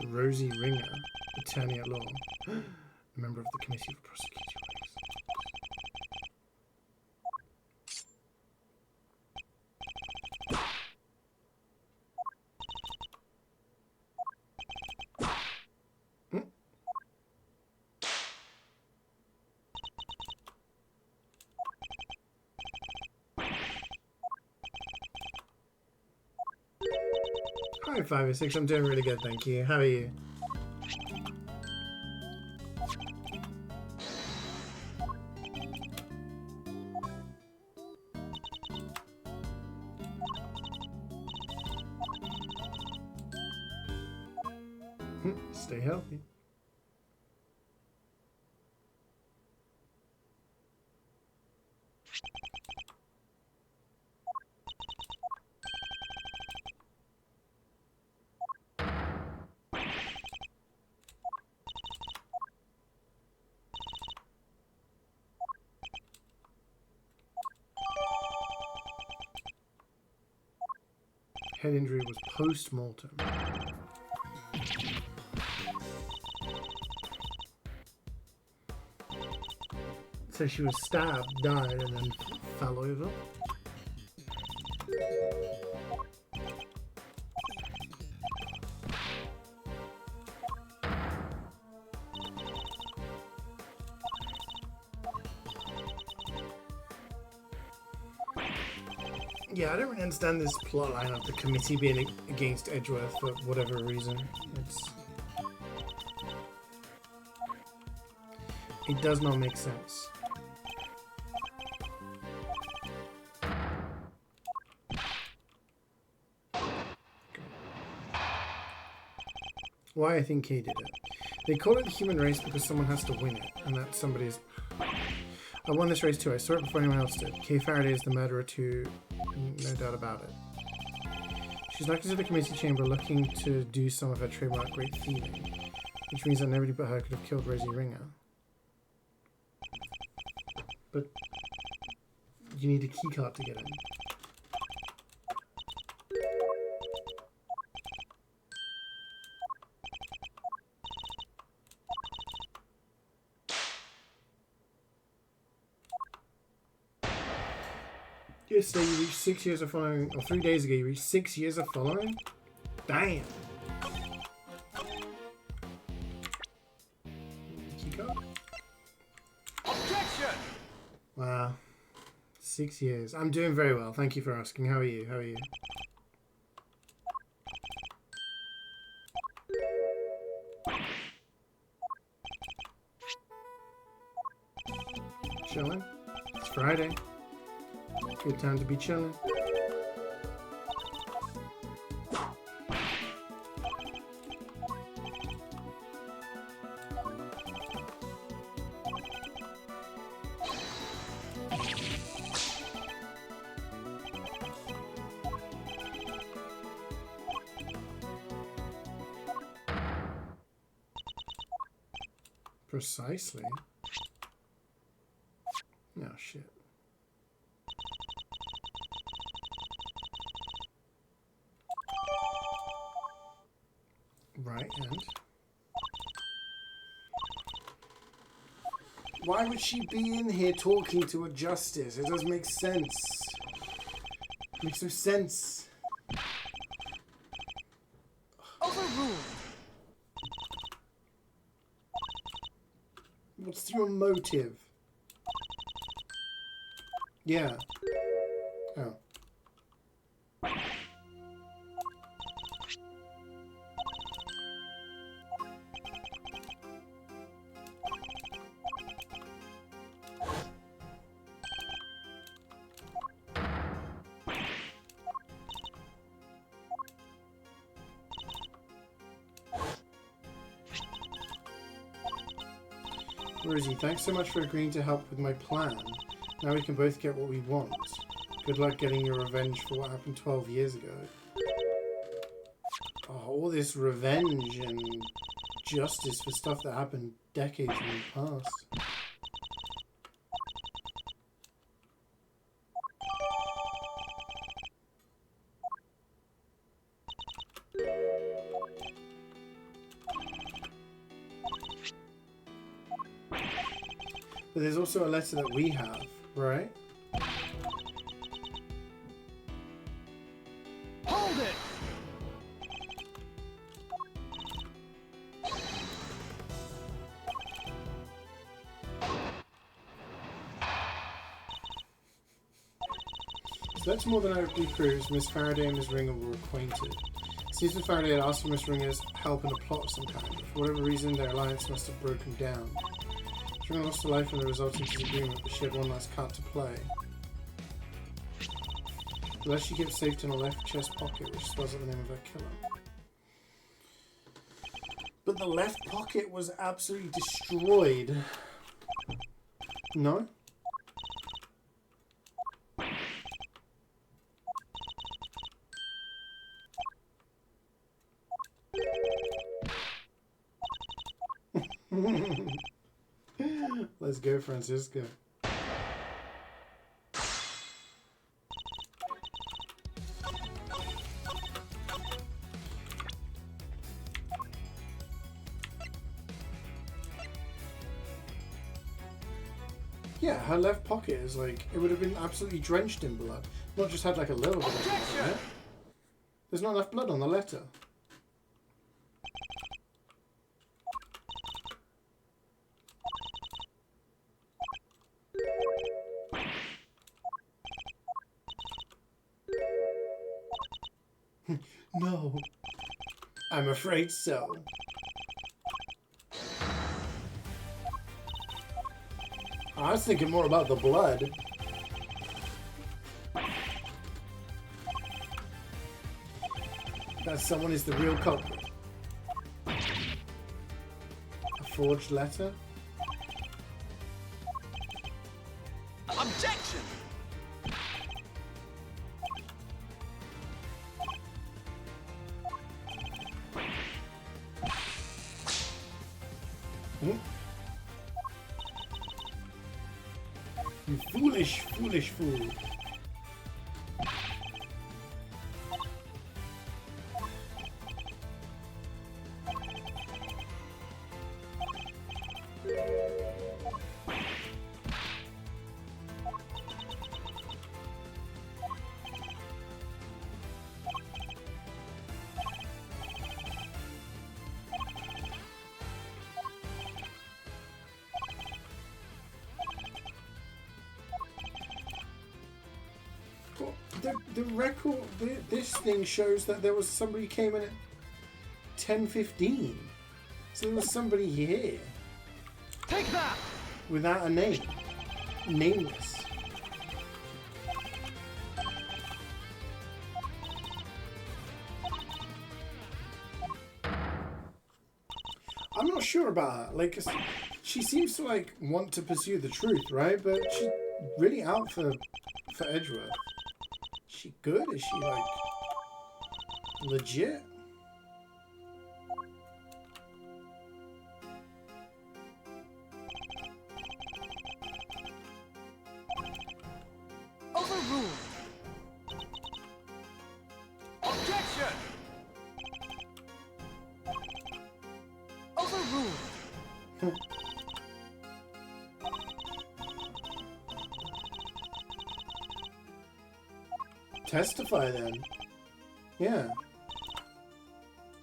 S2: Rosie Ringer, attorney at law, a member of the Committee for Prosecutor. Hi, 506. I'm doing really good, thank you. How are you? Stay healthy. Head injury was post-mortem. So she was stabbed, died, and then fell over. Yeah, I don't really understand this plotline of the committee being against Edgeworth for whatever reason. It does not make sense. Why I think Kay did it. They call it the human race because someone has to win it, and that somebody's... I won this race too. I saw it before anyone else did. Kay Faraday is the murderer too, no doubt about it. She's knocked into the committee chamber looking to do some of her trademark great thieving, which means that nobody but her could have killed Rosie Ringer. But you need a keycard to get in. Yesterday you reached 6 years of following, or 3 days ago you reached 6 years of following? Damn! Keycard?
S3: Objection!
S2: Wow. 6 years. I'm doing very well, thank you for asking. How are you? How are you? Chilling? It's Friday. Good time to be chilling. Precisely. Oh shit. Right, and Why would she be in here talking to a justice? It doesn't make sense. Makes no sense.
S3: Overruled.
S2: What's your motive? Yeah. Oh. Rosie, thanks so much for agreeing to help with my plan. Now we can both get what we want. Good luck getting your revenge for what happened 12 years ago. Oh, all this revenge and justice for stuff that happened decades in the past. But there's also a letter that we have, right?
S3: Hold it!
S2: So that's more than adequately proves Miss Faraday and Miss Ringer were acquainted. Seems Miss Faraday had asked for Miss Ringer's help in a plot of some kind, but for whatever reason their alliance must have broken down. Miss Ringer lost her life in the resulting disagreement, but she had one last card to play. The letter she kept safe in her left chest pocket, which spells out the name of her killer. But the left pocket was absolutely destroyed. No? Let's go, Francisco. Yeah, her left pocket is like, it would have been absolutely drenched in blood. Not just had like a little bit of blood on it. There's not enough blood on the letter. No. I'm afraid so. I was thinking more about the blood. That someone is the real culprit. A forged letter?
S3: Objection!
S2: Hmm? You foolish, foolish fool. The record, this thing shows that there was somebody came in at 10:15. So there was somebody here.
S3: Take that!
S2: Without a name. Nameless. I'm not sure about her. Like, she seems to like want to pursue the truth, right? But she's really out for Edgeworth. Is she good? Is she like legit?
S3: Overruled! Objection! Overruled!
S2: Testify then. Yeah.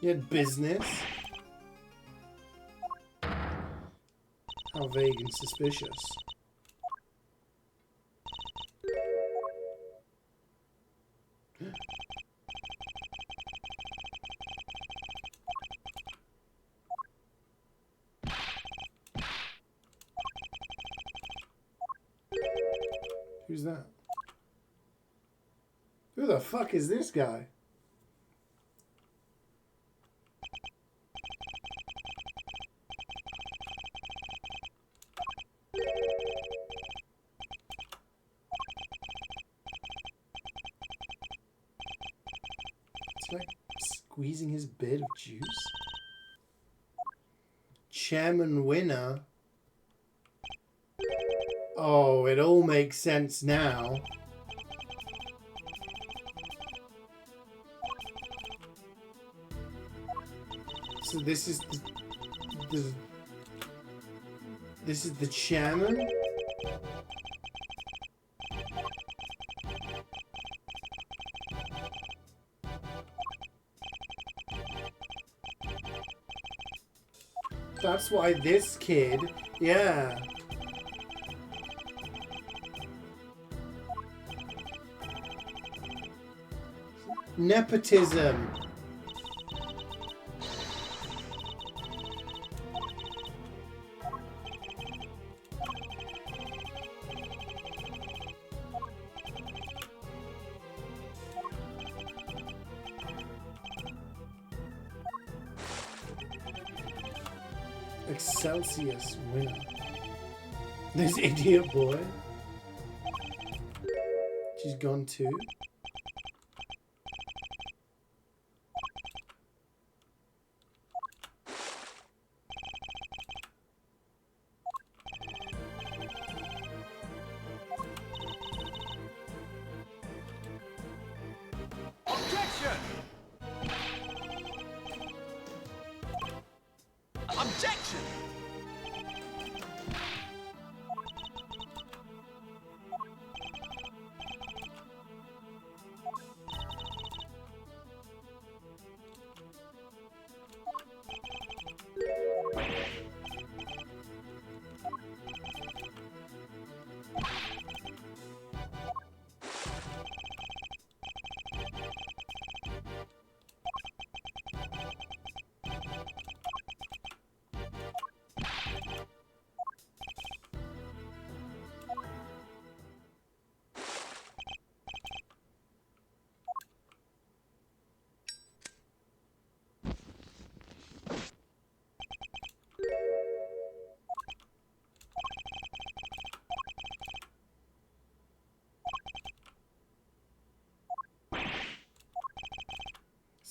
S2: You had business. How vague and suspicious. Who's that? Who the fuck is this guy? It's like squeezing his bit of juice. Chairman winner. Oh, it all makes sense now. So this is the chairman? That's why this kid, yeah. Nepotism. Excelsius winner. This idiot boy. She's gone too.
S3: Objection! Objection!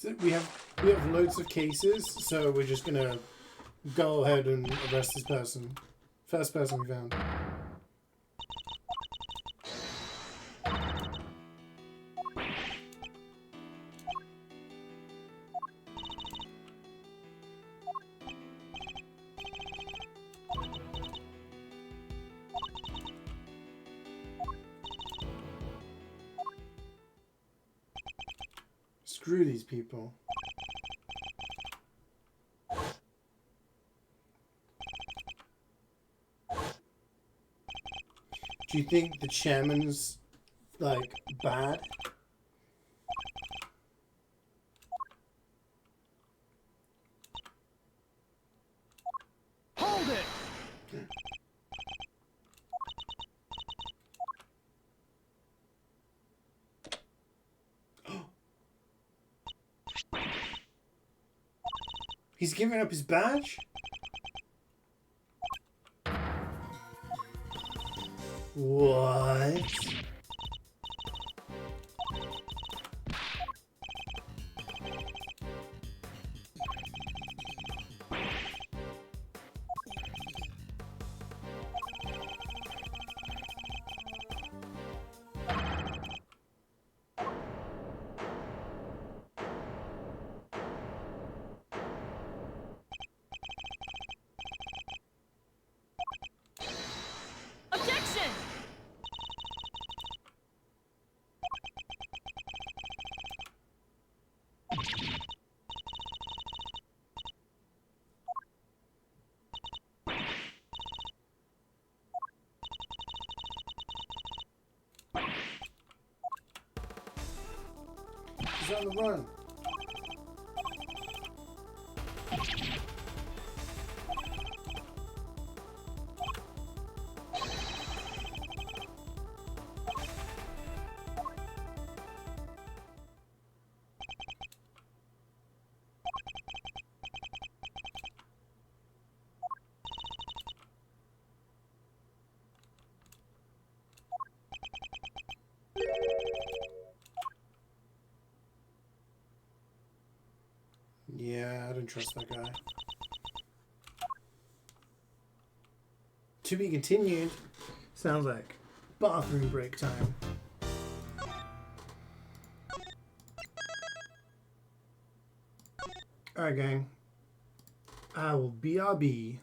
S2: So we have loads of cases, so we're just gonna go ahead and arrest this person. First person we found. Screw these people. Do you think the chairman's, like, bad?
S3: Hold it!
S2: He's giving up his badge? What?
S4: Objection!
S2: He's on the run. Yeah, I don't trust that guy. To be continued. Sounds like bathroom break time. Alright, gang. I will BRB.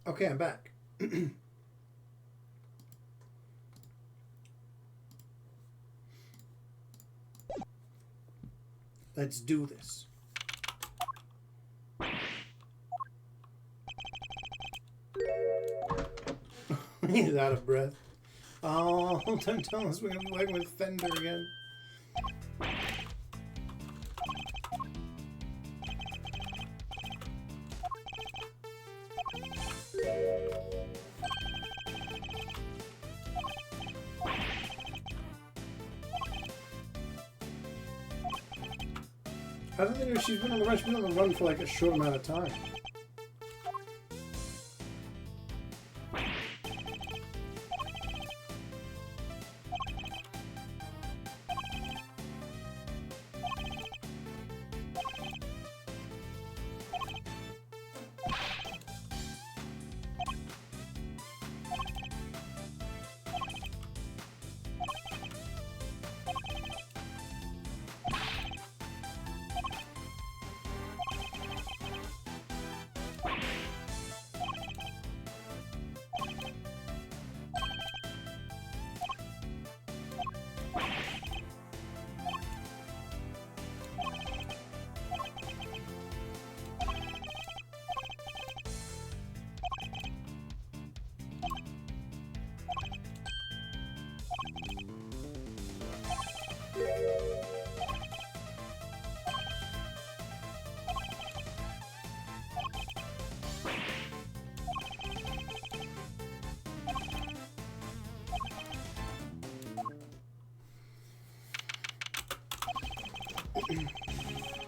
S2: Okay, I'm back. Let's do this. He's out of breath. Oh, don't tell us we're going to be working with Fender again. I don't think she's been on the run. She's been on the run for like a short amount of time.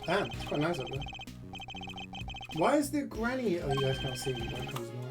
S2: Damn, it's quite nice up there. Why is there granny? Oh, you guys can't see me when it comes more.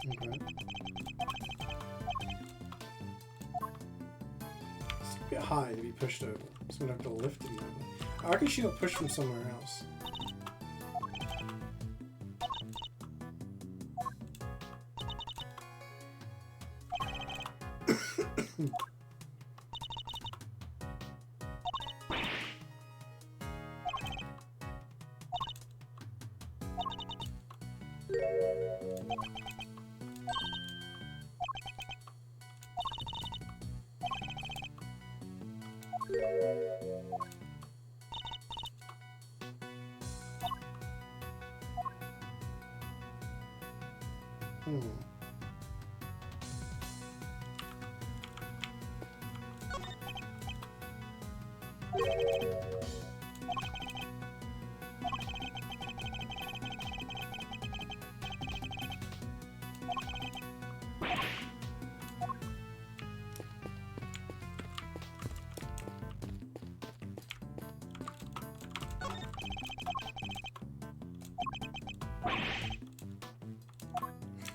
S2: Okay. It's a bit high to be pushed over. So I'm gonna have to lift him over. I reckon she got pushed from somewhere else.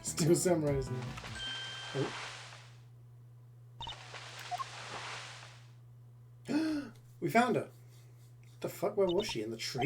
S2: Still summarizing. Oh. We found her. What the fuck? Where was she? In the tree?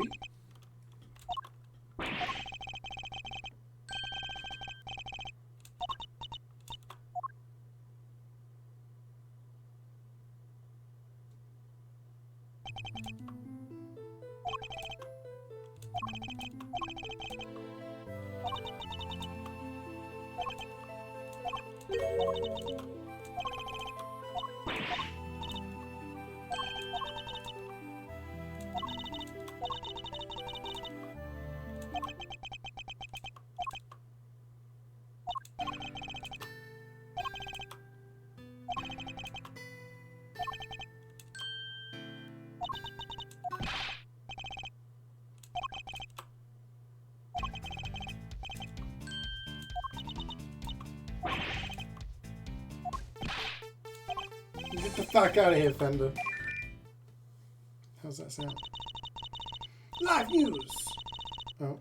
S2: fuck out of here, Fender. How's that sound? Live news! Oh.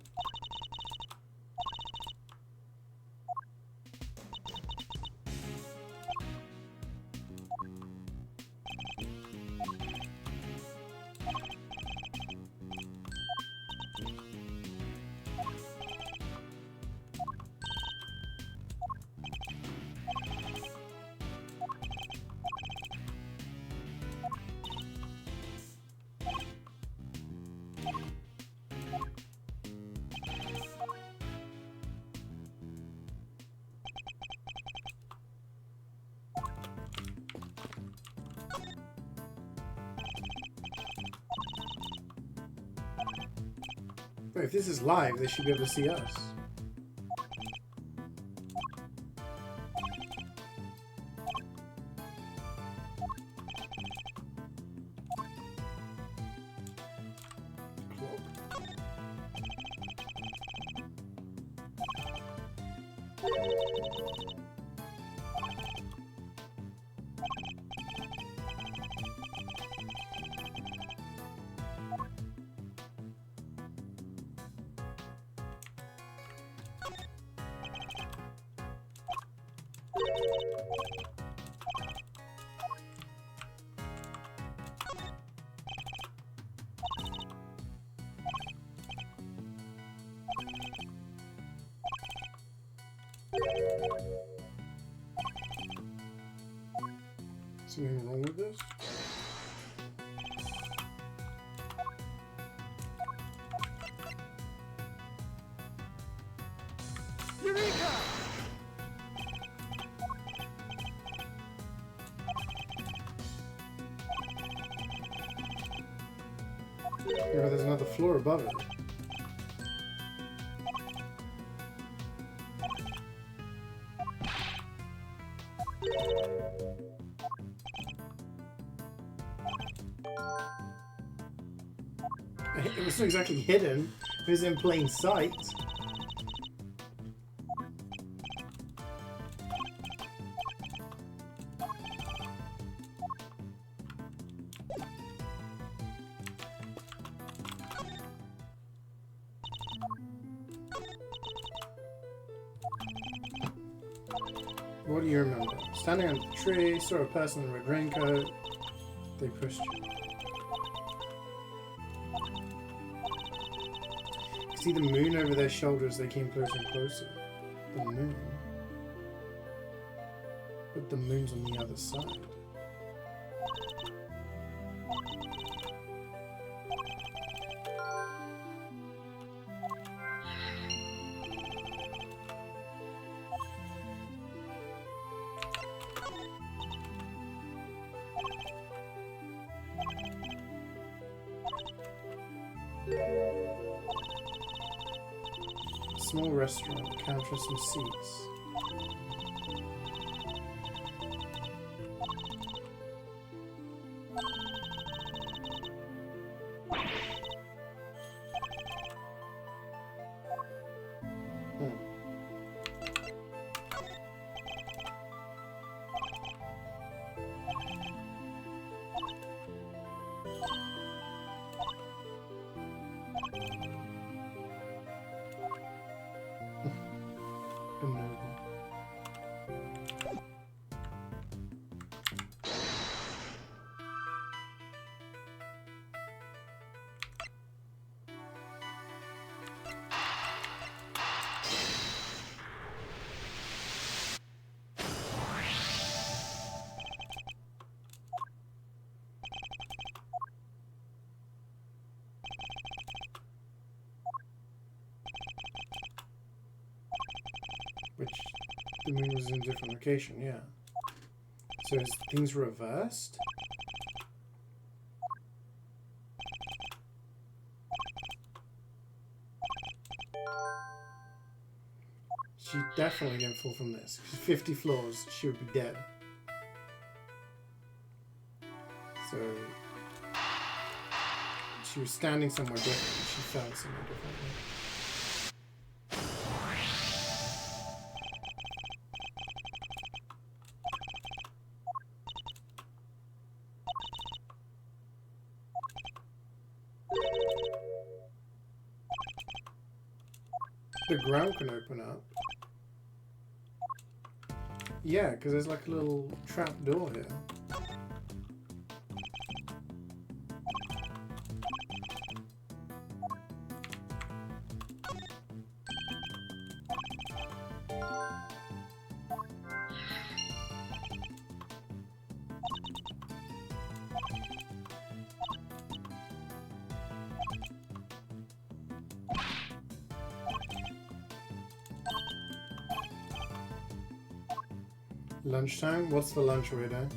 S2: Wait, if this is live, they should be able to see us. Something wrong with this?
S3: Eureka!
S2: Yeah, there's another floor above it. It wasn't exactly hidden. It was in plain sight. What do you remember? Standing under the tree, saw a person in a red raincoat. They pushed you. See the moon over their shoulders, they came closer and closer. The moon. But the moon's on the other side. Small restaurant, counter, some seats. Which the moon was in a different location, yeah. So is things reversed? She definitely didn't fall from this. 50 floors, she would be dead. So she was standing somewhere different. She fell somewhere differently. The ground can open up. Yeah, because there's like a little trap door here. Lunchtime? What's the lunch window?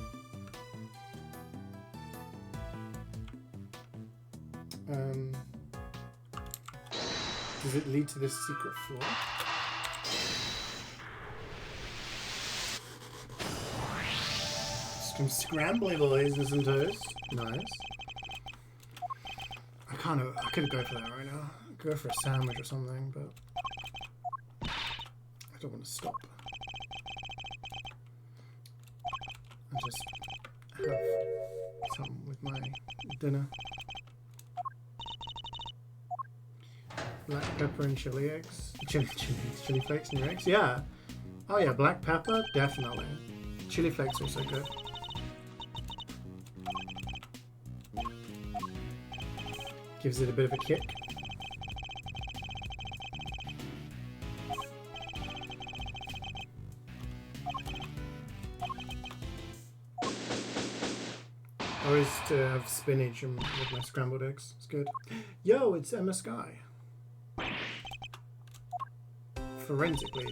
S2: Does it lead to this secret floor? Some scrambly boys and some toast. Nice. I could go for that right now. Go for a sandwich or something, but I don't want to stop. And just have some with my dinner. Black pepper and chili eggs. Chili flakes and your eggs? Yeah. Oh yeah, black pepper? Definitely. Chili flakes also good. Gives it a bit of a kick. I always have spinach with my scrambled eggs. It's good. Yo, it's Emma Sky. Forensic lady.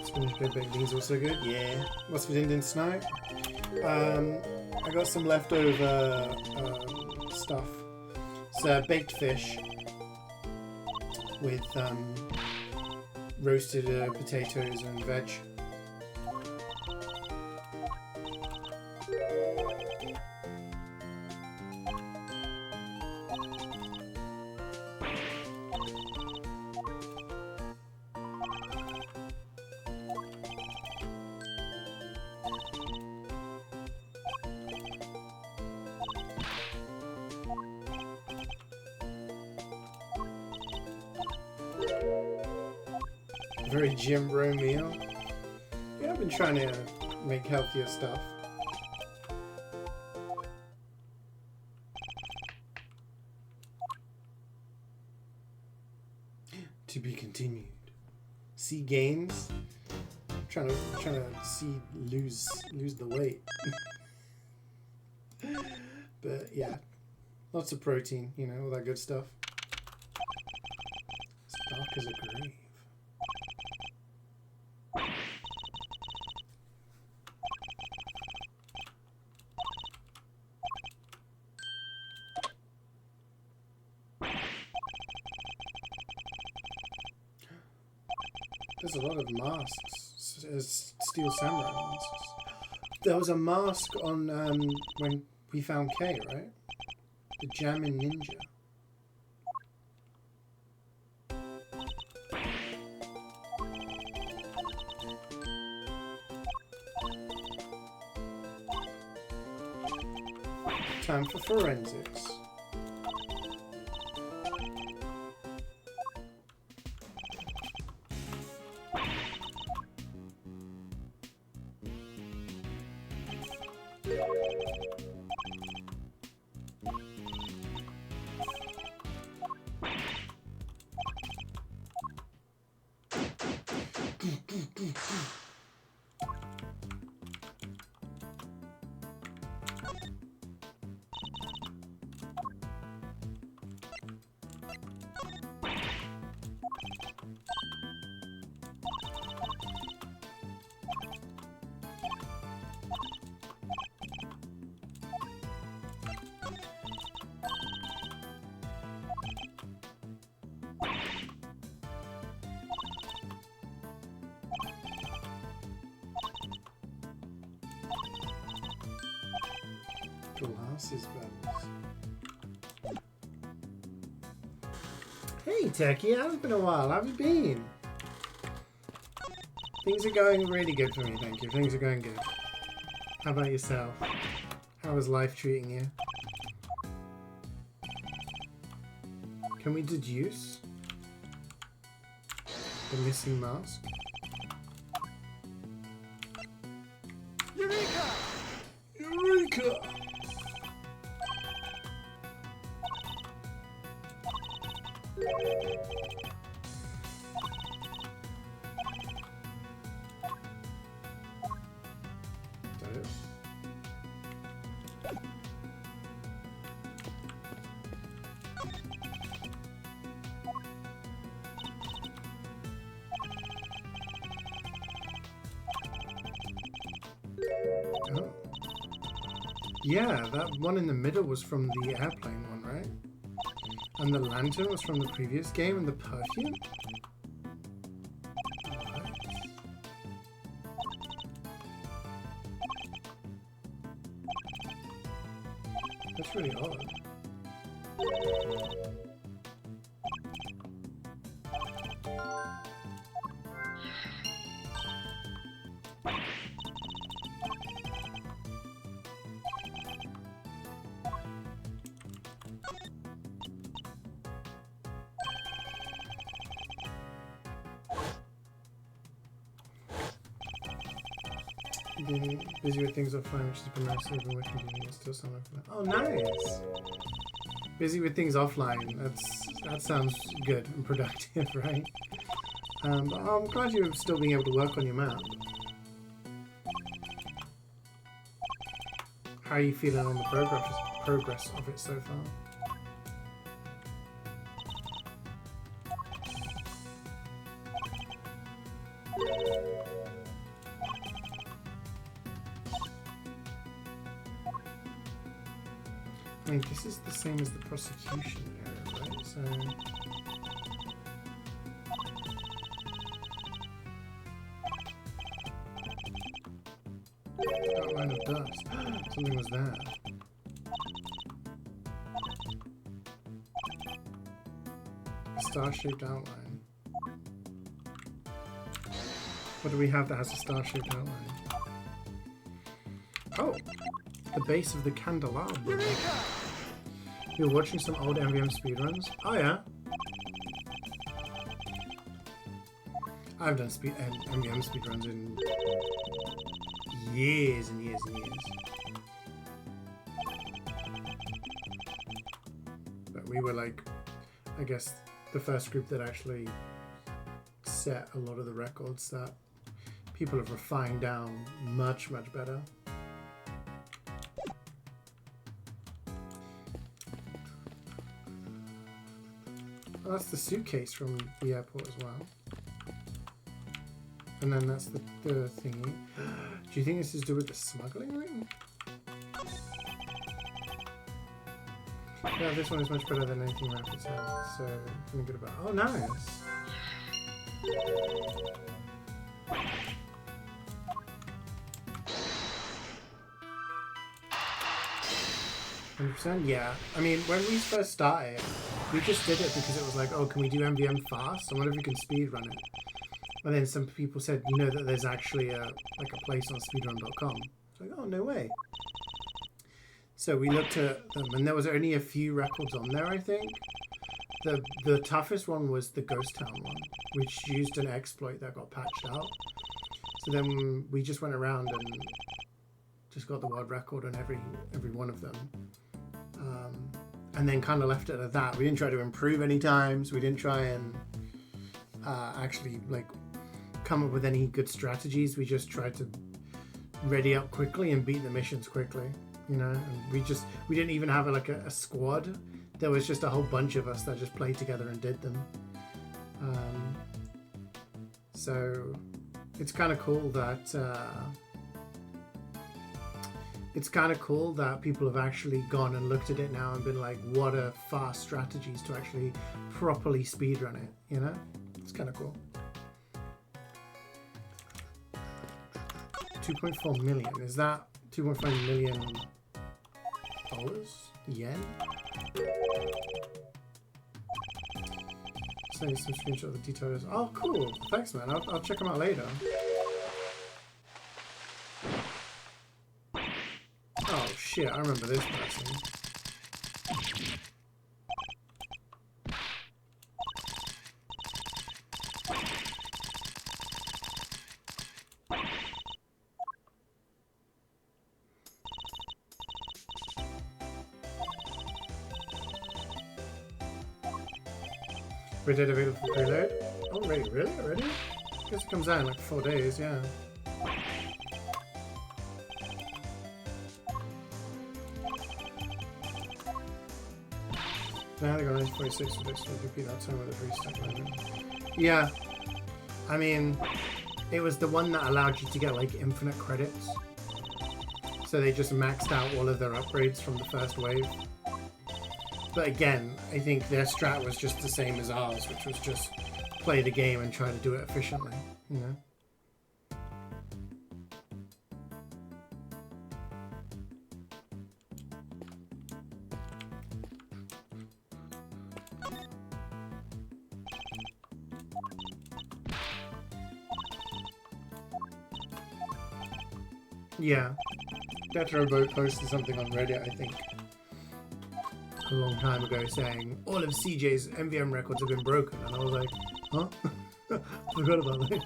S2: Spinach good baked beans also good. Yeah. What's for dinner tonight? I got some leftover stuff. It's baked fish with roasted potatoes and veg. Very gym bro meal. Yeah, I've been trying to make healthier stuff. To be continued. See gains. Trying to see lose the weight. But yeah, lots of protein. You know, all that good stuff. It's dark as a grave. There's a lot of masks, Steel Samurai masks. There was a mask on when we found Kay, right? The Jamming Ninja. Time for forensics. Glasses bells.
S1: Hey, Techie, how has it been a while? How have you been? Things are going really good for me, thank you. Things are going good. How about yourself? How is life treating you? Can we deduce the missing mask?
S3: Eureka!
S1: Eureka! Oh. Yeah, that one in the middle was from the airplane one, right? And the lantern was from the previous game, and the perfume? What? That's really odd. Being busy with things offline, which has been nice, even with convenience, still sound like that. Oh, nice! Busy with things offline. That sounds good and productive, right? But I'm glad you're still being able to work on your map. How are you feeling on the progress of it so far? I mean, this is the same as the prosecution area, right? So... outline of dust. Something was there. A star-shaped outline. What do we have that has a star-shaped outline? Oh! The base of the candelabra.
S3: Eureka!
S1: You're watching some old MVM speedruns? Oh yeah. I've done MVM speedruns in years and years and years. But we were like, I guess, the first group that actually set a lot of the records that people have refined down much, much better. Oh, that's the suitcase from the airport as well. And then that's the thingy. Do you think this is to do with the smuggling ring? Yeah, this one is much better than anything Rapids has, so feeling good about it. Oh, nice! 100%? Yeah. I mean, when we first started, we just did it because it was like, oh, can we do MVM fast? I wonder if we can speedrun it. And then some people said, you know, that there's actually a place on speedrun.com. It's like, oh, no way. So we looked at them, and there was only a few records on there, I think. The toughest one was the Ghost Town one, which used an exploit that got patched out. So then we just went around and just got the world record on every one of them. And then kind of left it at that. We didn't try to improve any times. We didn't try and actually like come up with any good strategies. We just tried to ready up quickly and beat the missions quickly, you know. And we didn't even have a squad. There was just a whole bunch of us that just played together and did them. So it's kind of cool that people have actually gone and looked at it now and been like, what are fast strategies to actually properly speedrun it, you know? It's kind of cool. 2.4 million. Is that 2.5 million
S2: Dollars? Yen? Send you some screenshot of the details. Oh, cool. Thanks, man. I'll check them out later. Oh, shit. I remember this person. Date available for preload? Oh wait, really? Already? I guess it comes out in like 4 days, yeah. Now they got 946 for this, so repeat that time with a 3-step moment. Yeah. I mean, it was the one that allowed you to get like infinite credits. So they just maxed out all of their upgrades from the first wave. But again, I think their strat was just the same as ours, which was just play the game and try to do it efficiently, you know? Yeah. Death Robot posted something on Reddit, I think, a long time ago saying all of CeeJaey's MVM records have been broken, and I was like, huh? Forgot about this.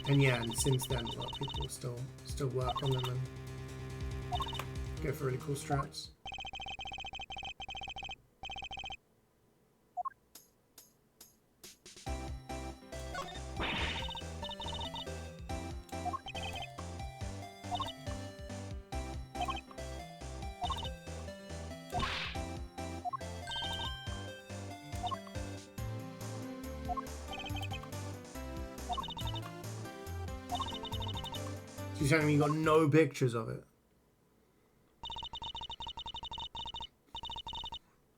S2: And yeah, and since then a lot of people still work on them and go for really cool strats. You're telling me you got no pictures of it?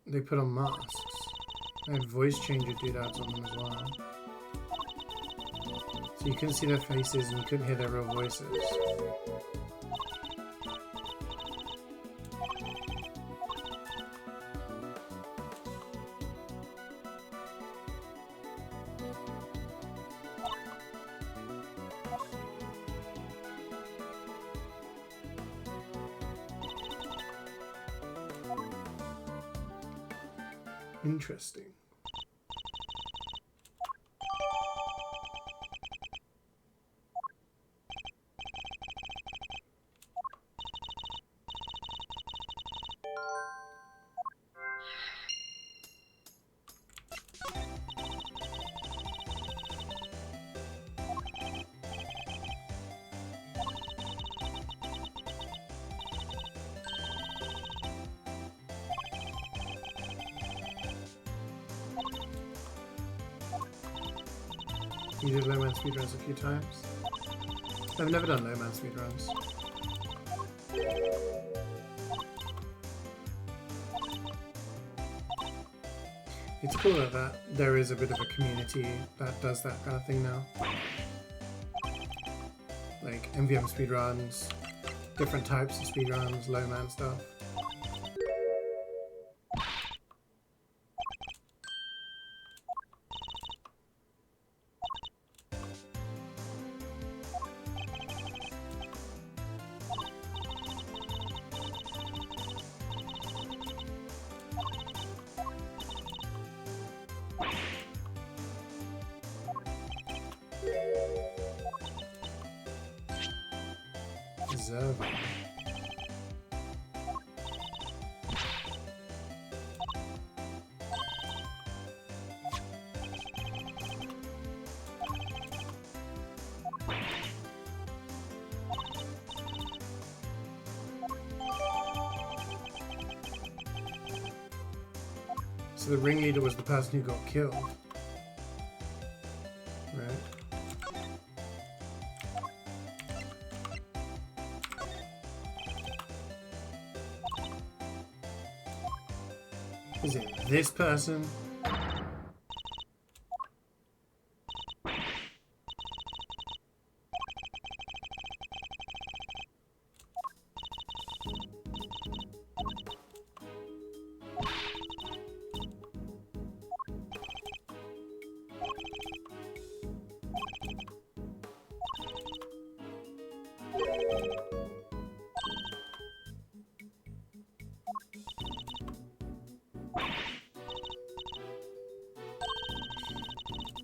S2: They put on masks. They had voice changer doodads on them as well. So you couldn't see their faces and you couldn't hear their real voices. Interesting. You did low man speedruns a few times. I've never done low man speedruns. It's cool that there is a bit of a community that does that kind of thing now. Like MVM speedruns, different types of speedruns, low man stuff. Observer. So the ringleader was the person who got killed. Right. Is it this person?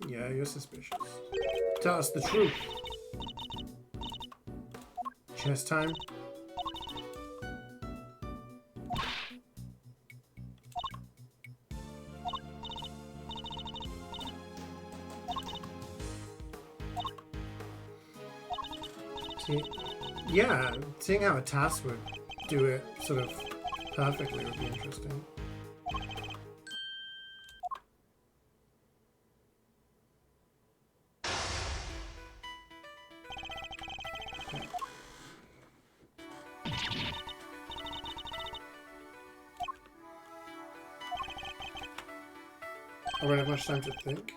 S2: Yeah, you're suspicious. Tell us the truth. Chess time? See, yeah, seeing how a task would do it sort of perfectly would be interesting. I won't have much time to think.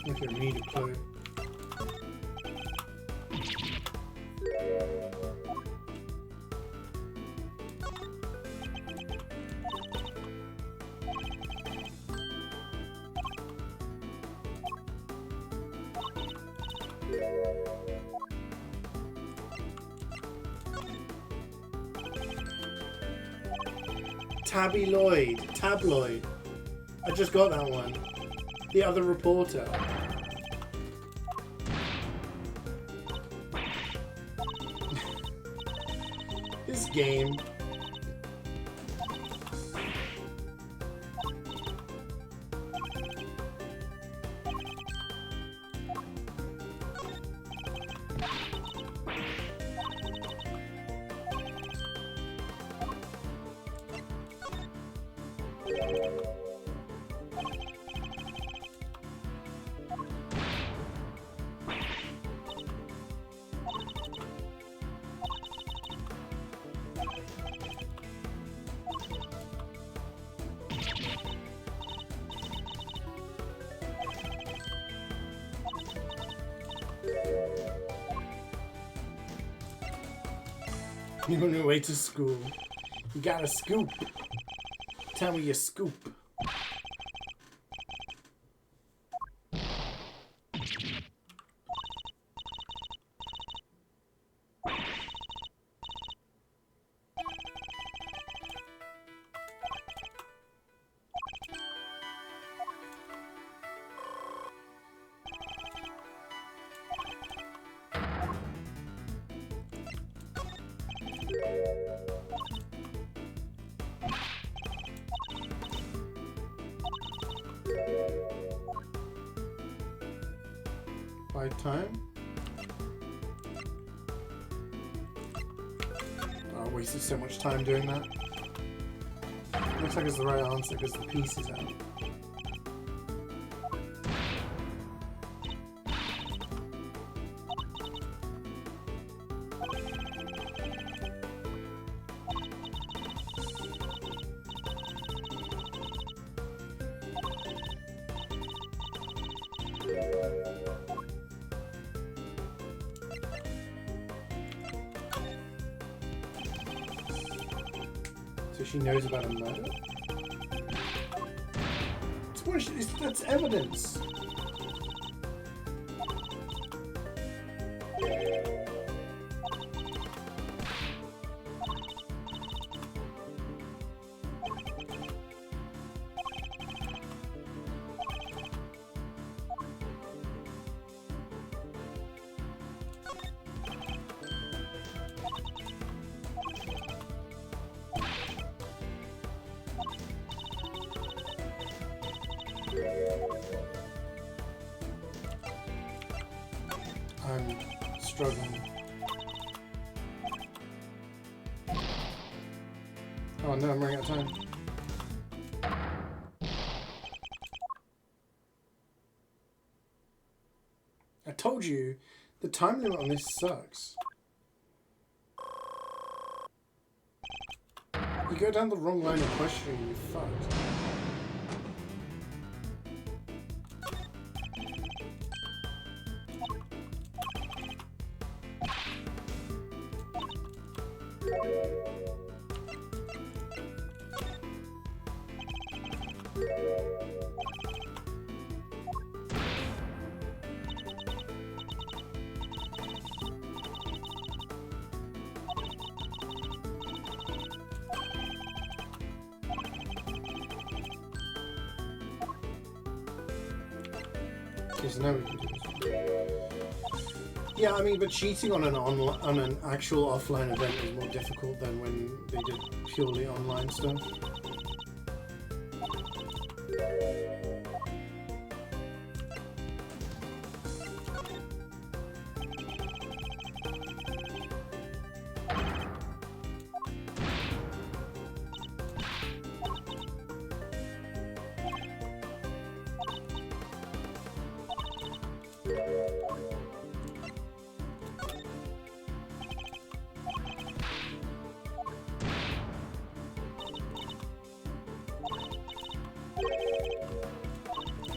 S2: Okay, we need a clue. Tabloid. I just got that one. The other reporter. This game. You're on your way to school. You got a scoop. Tell me your scoop. By time? Oh, I wasted so much time doing that. Looks like it's the right answer because the piece is out. So she knows about a murder? That's evidence. I'm struggling. Oh no, I'm running out of time. I told you, the time limit on this sucks. You go down the wrong line of questioning, you're fucked. Okay, so now we can do this one. Yeah, I mean, but cheating on an actual offline event is more difficult than when they did purely online stuff.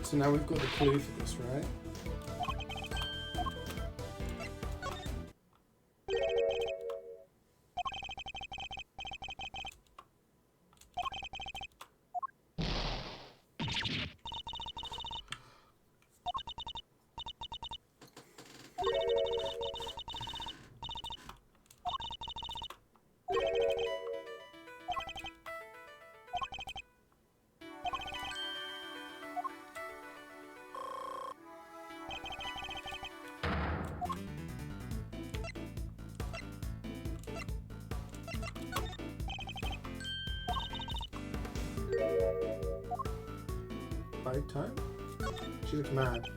S2: So now we've got the clue for this, right? Fight time? She looks mad.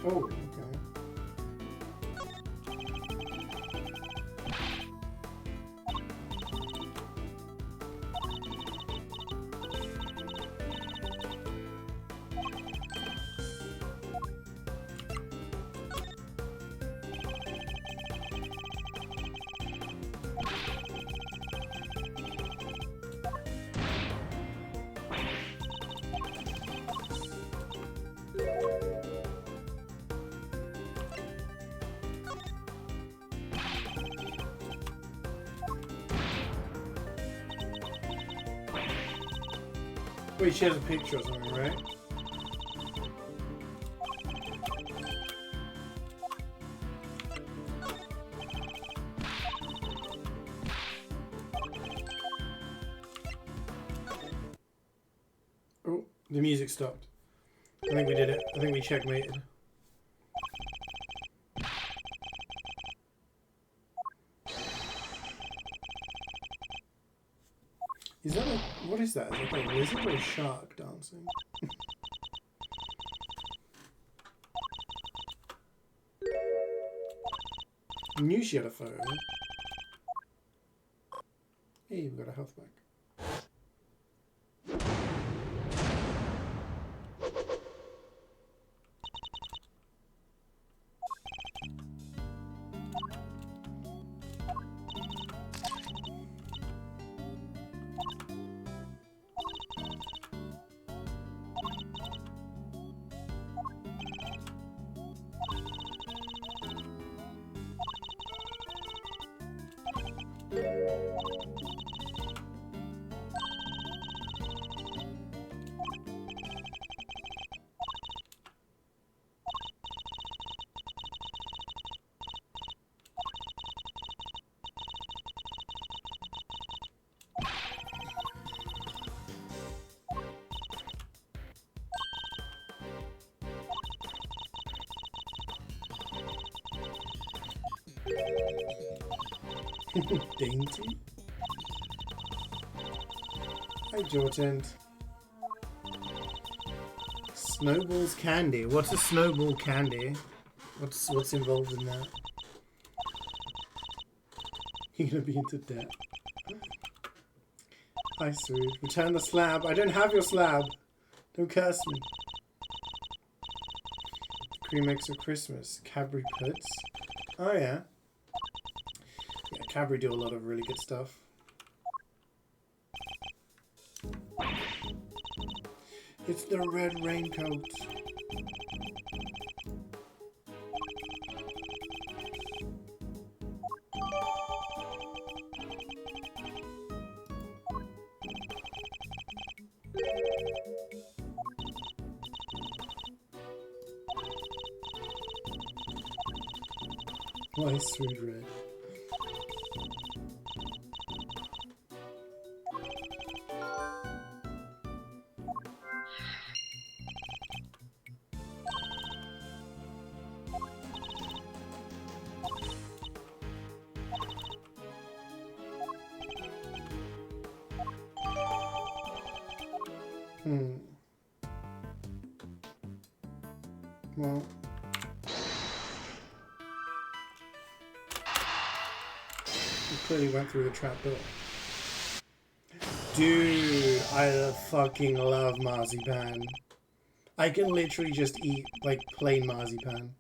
S2: Oh, okay. Wait, she has a picture or something, right? Oh, the music stopped. I think we did it. I think we checkmated. Is that a... what is that? Is that like a lizard or a shark dancing? I knew she had a phone. Hey, we got a health back. Dainty? Hi, Jordan. Snowball's candy. What's a snowball candy? What's involved in that? You're gonna be into debt. Hi, sweet. Return the slab. I don't have your slab. Don't curse me. Cream eggs for Christmas. Cadbury puds. Oh yeah. Yeah, Cadbury do a lot of really good stuff. It's the red raincoat. Why sweet red? Well. We clearly went through the trap door. Dude, I fucking love marzipan. I can literally just eat, like, plain marzipan.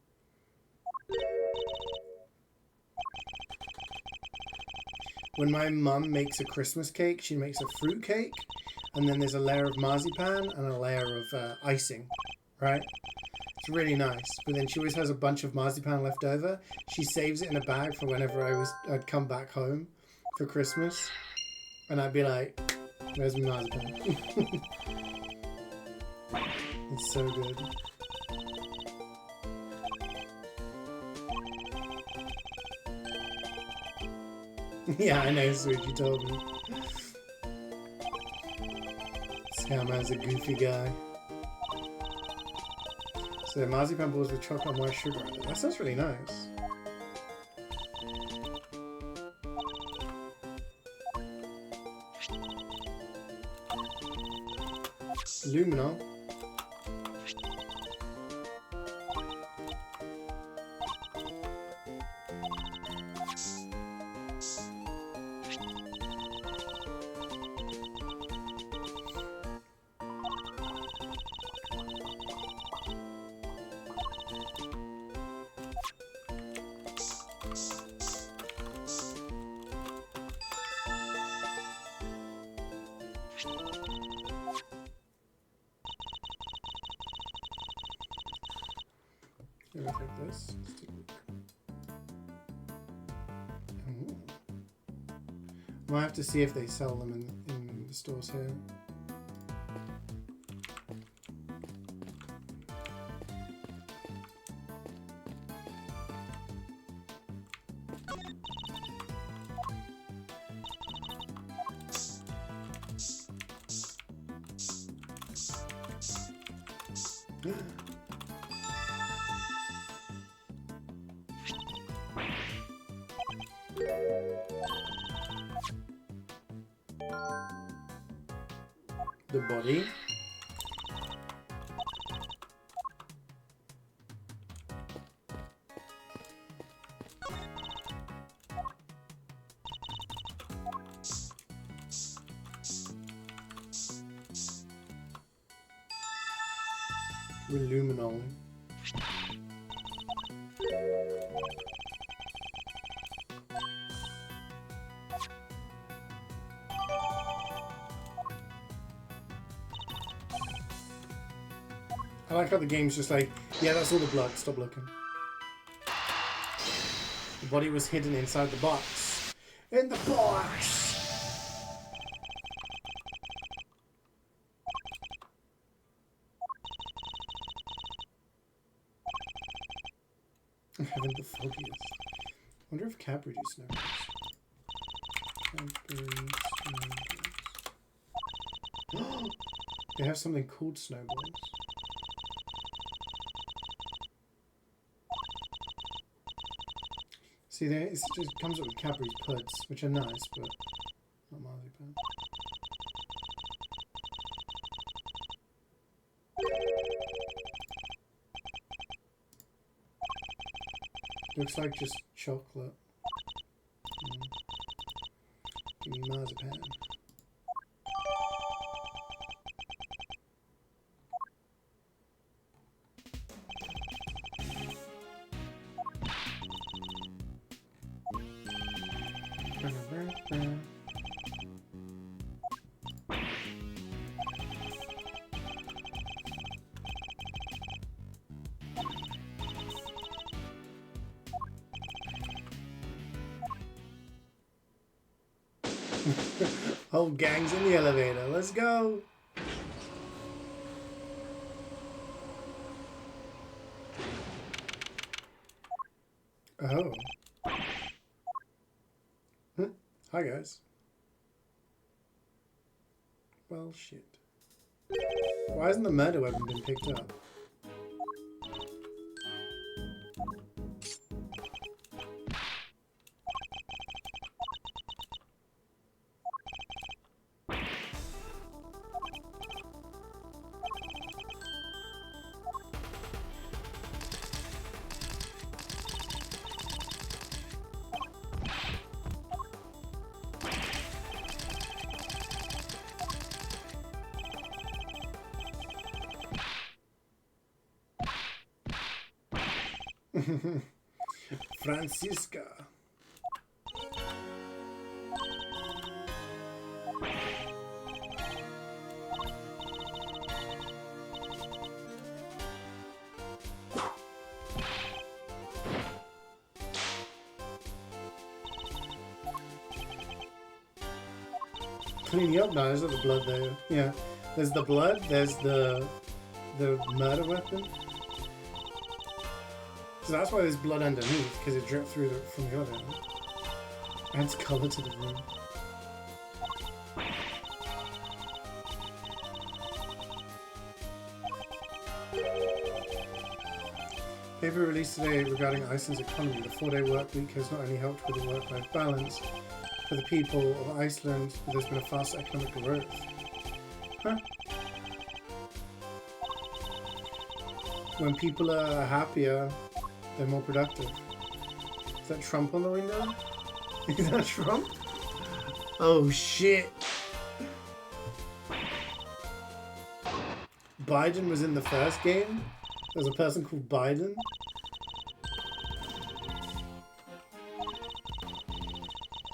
S2: When my mum makes a Christmas cake, she makes a fruit cake, and then there's a layer of marzipan and a layer of icing, right? It's really nice. But then she always has a bunch of marzipan left over. She saves it in a bag for whenever I'd come back home for Christmas, and I'd be like, "Where's my marzipan?" It's so good. Yeah, I know, sweet, you told me. Scamman's a goofy guy. So marzipan balls with chocolate and white sugar on it. That sounds really nice. Luminol. Look like this. Let's take a look. Ooh. Might have to see if they sell them in the stores here. The body. Luminol. I like how the game's just like, yeah, that's all the blood, stop looking. The body was hidden inside the box. In the box! I haven't the foggiest. I wonder if Cadbury do snowballs. Cadbury snowballs. They have something called snowballs. See, there it just comes up with Cadbury's puds, which are nice, but not marzipan. Looks like just chocolate. Give me marzipan. Whole gang's in the elevator. Let's go. Oh. Hi, guys. Well, shit. Why hasn't the murder weapon been picked up? Francisca. Cleaning up now, is that the blood there? Yeah. There's the blood, there's the murder weapon. So that's why there's blood underneath, because it dripped through from the other end. Adds colour to the room. Paper released today regarding Iceland's economy. The 4-day work week has not only helped with the work-life balance for the people of Iceland, but there's been a faster economic growth. Huh? When people are happier, they're more productive. Is that Trump on the window? Is that Trump? Oh shit! Biden was in the first game? There's a person called Biden?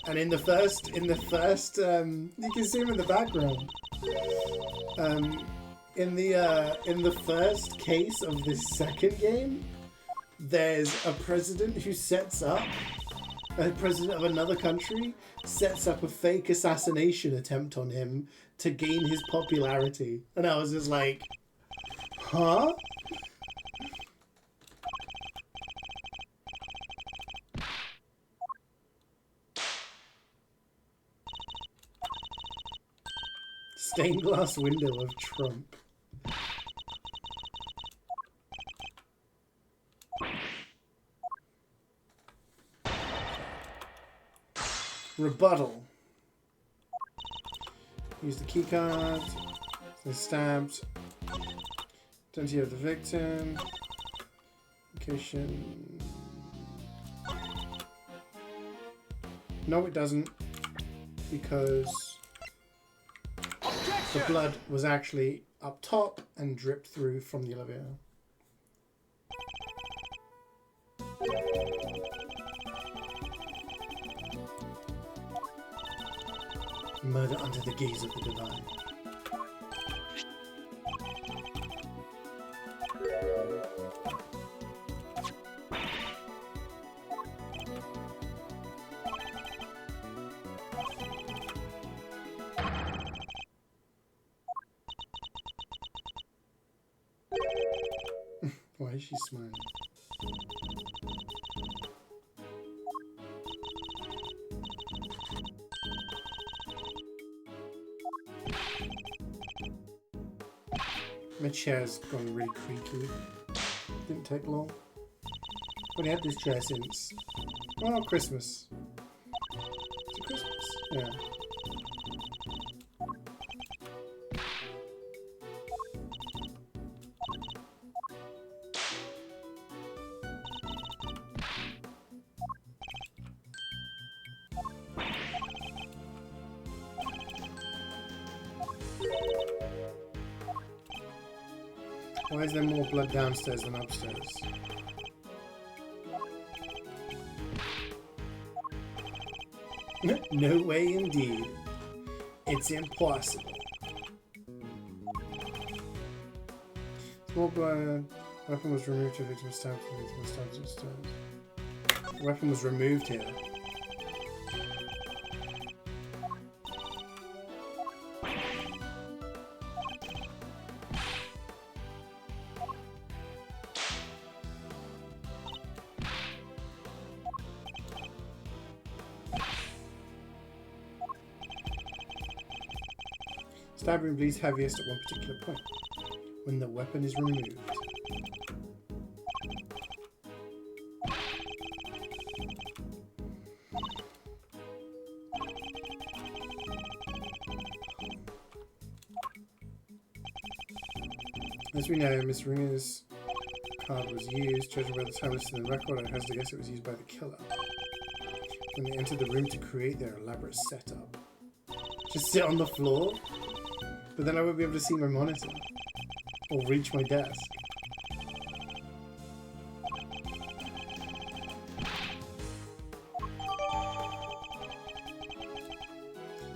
S2: And in the first, you can see him in the background. In the first case of this second game, there's a president who sets up, a president of another country sets up a fake assassination attempt on him to gain his popularity. And I was just like, huh? Stained glass window of Trump. Rebuttal. Use the keycard. The stabbed. Identity of the victim. Location. No, it doesn't. Because the blood was actually up top and dripped through from the elevator. Murder under the gaze of the divine. Why is she smiling? My chair's gone really creaky. Didn't take long. I've had this chair since, well, Christmas. Is it Christmas? Yeah. Why is there more blood downstairs than upstairs? No way indeed. It's impossible. Small blood. Weapon was removed to victim stabbed from victim stabbed upstairs. Weapon was removed here. Stabbing bleeds heaviest at one particular point, when the weapon is removed. As we know, Miss Ringer's card was used. Judging by the time listed in the record, I has to guess it was used by the killer when they entered the room to create their elaborate setup. Just sit on the floor? But then I won't be able to see my monitor or reach my desk.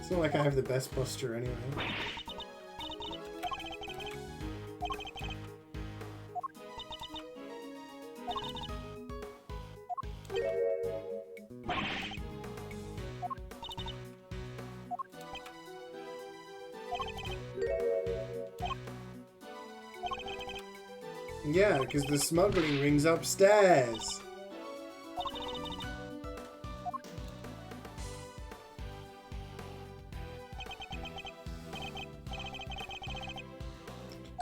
S2: It's not like I have the best posture anyway. Yeah, because the smuggling ring's upstairs.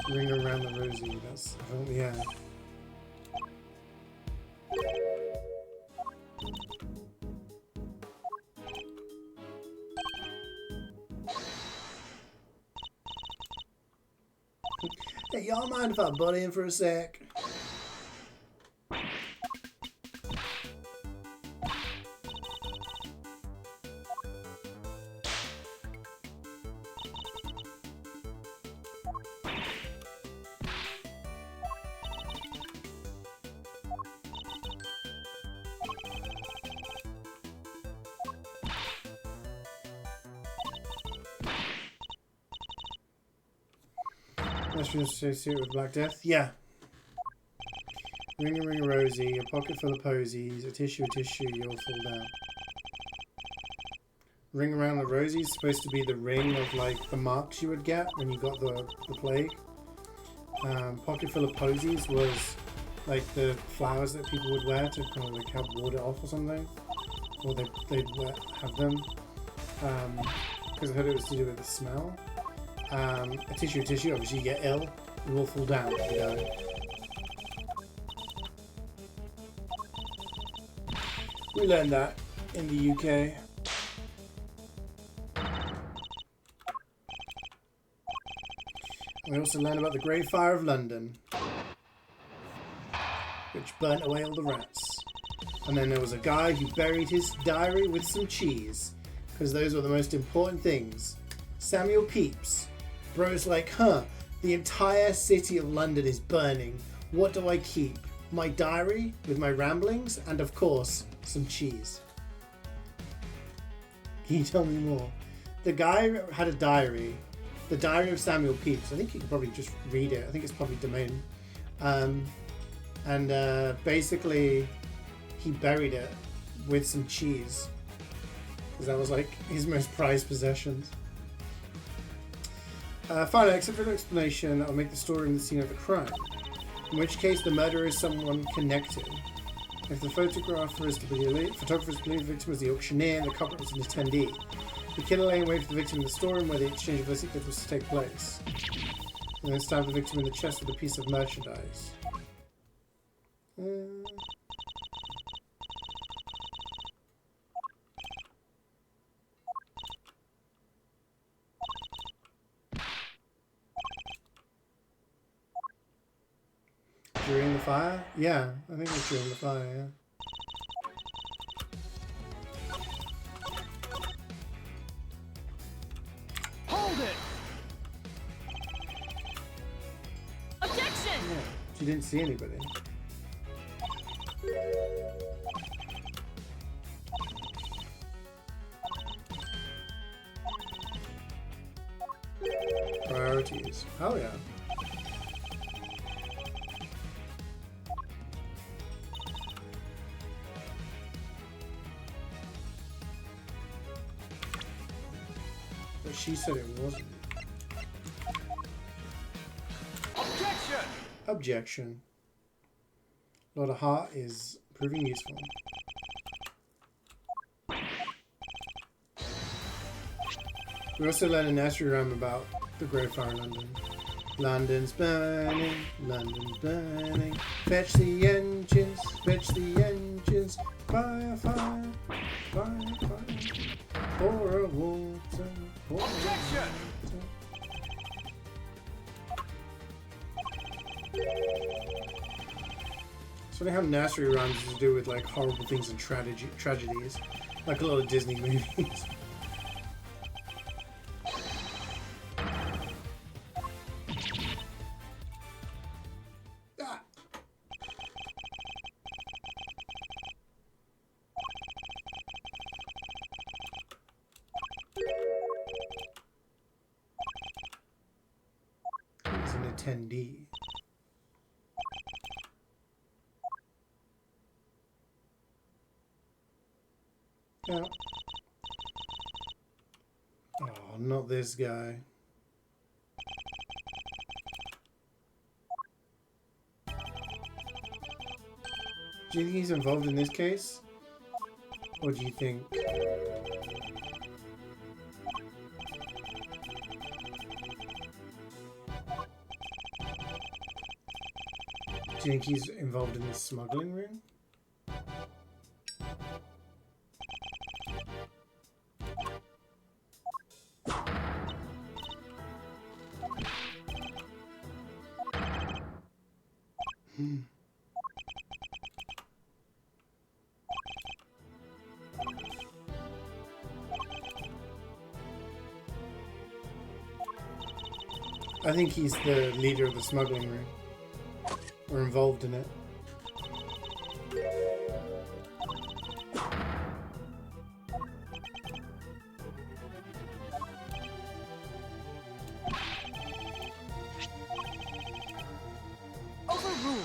S2: Ring around the rosy, that's... Oh, yeah. Hey, y'all mind if I butt in for a sec? Mushrooms associated with Black Death? Yeah. Ring a rosy, a pocket full of posies, a tissue, you'll fall down. Ring around the rosy is supposed to be the ring of like the marks you would get when you got the plague. Pocket full of posies was like the flowers that people would wear to kind of like help ward it off or something. Or they'd have them. Because I heard it was to do with the smell. A tissue, obviously you get ill, you will fall down. Yeah. We learned that in the UK. We also learned about the Great Fire of London, which burnt away all the rats. And then there was a guy who buried his diary with some cheese, because those were the most important things. Samuel Pepys. Bro's like, the entire city of London is burning. What do I keep? My diary with my ramblings and, of course, some cheese. Can you tell me more? The guy had a diary. The Diary of Samuel Pepys. I think you could probably just read it. I think it's public domain. Basically, he buried it with some cheese. Because that was like his most prized possessions. Finally, except for an explanation, I'll make the story in the scene of the crime. In which case, the murderer is someone connected. If the photographer is to believe the victim was the auctioneer and the culprit was an attendee. The killer lay in wait for the victim in the storeroom where the exchange of illicit goods was to take place. And then stabbed the victim in the chest with a piece of merchandise. During the fire? Yeah, I think it was during the fire, yeah.
S3: Hold it! Objection!
S2: Yeah, she didn't see anybody. Priorities. Oh yeah. But she said it wasn't.
S3: Objection!
S2: Objection. A lot of heart is proving useful. We also learned a nursery rhyme about the Great Fire in London. London's burning, London's burning. Fetch the engines, fire, fire, fire, fire. Pour a water, pour a
S3: Objection!
S2: It's funny how nursery rhymes is to do with like horrible things and tragedies, like a lot of Disney movies. Ah. attendee. Yeah. Oh, not this guy. Do you think he's involved in this case? Or do you think... Do you think he's involved in this smuggling ring? I think he's the leader of the smuggling ring. Or involved in it.
S3: Overruled.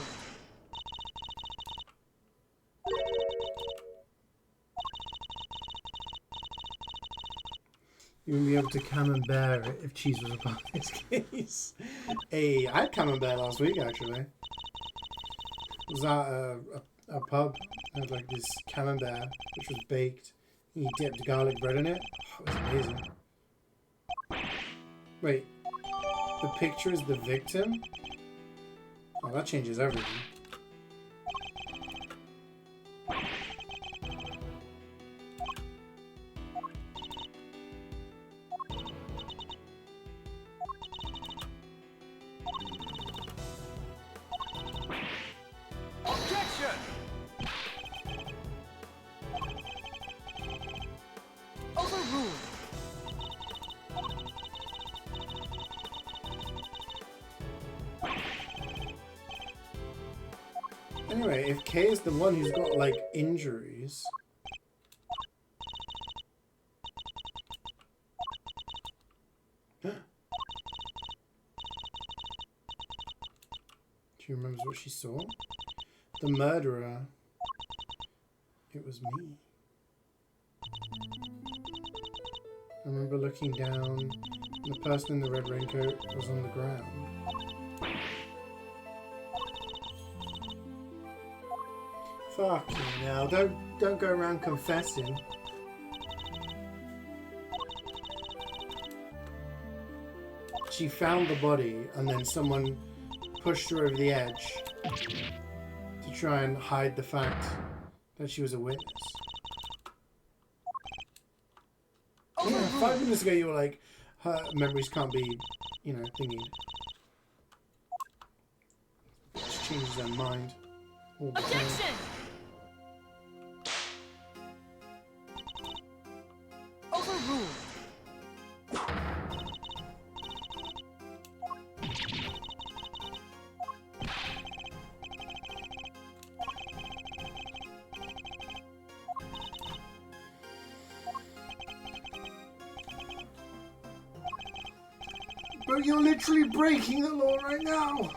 S2: You wouldn't be able to camembert it if cheese was a part of this case. Hey, I had camembert last week actually. Was at a pub. I had like this camembert which was baked. You dipped garlic bread in it. Oh, it was amazing. Wait, the picture is the victim? Oh, that changes everything.
S3: Objection. Overruled.
S2: Anyway, if Kay is the one who's got like injuries. She remembers what she saw. The murderer. It was me. I remember looking down, and the person in the red raincoat was on the ground. Fuck you now. Don't go around confessing. She found the body and then someone pushed her over the edge to try and hide the fact that she was a witness. Yeah, 5 minutes ago you were like, her memories can't be, you know, thingy. She changes her mind all the time.
S3: Objection. Overruled.
S2: But you're literally breaking the law right now!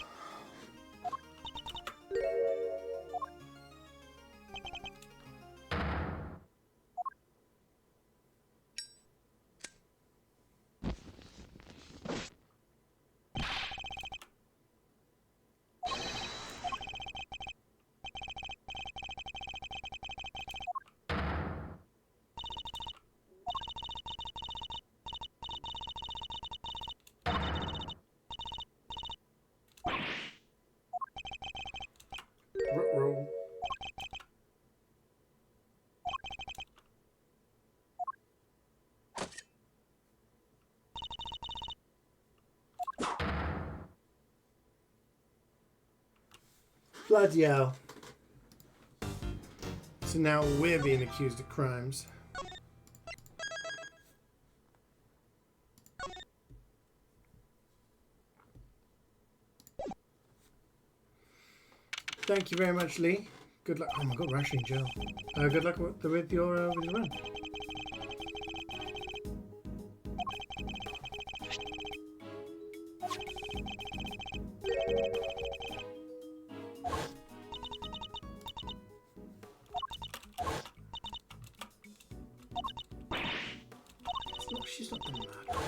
S2: Roll. Bloody hell. So now we're being accused of crimes. Thank you very much, Lee. Good luck. Oh my god, we're actually in jail. Good luck with your run.
S1: she's not gonna matter.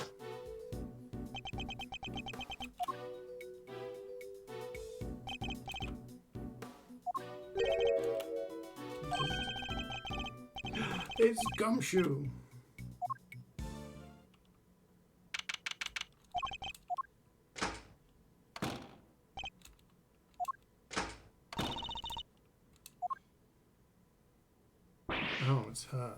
S1: It's Gumshoe. Oh, it's her.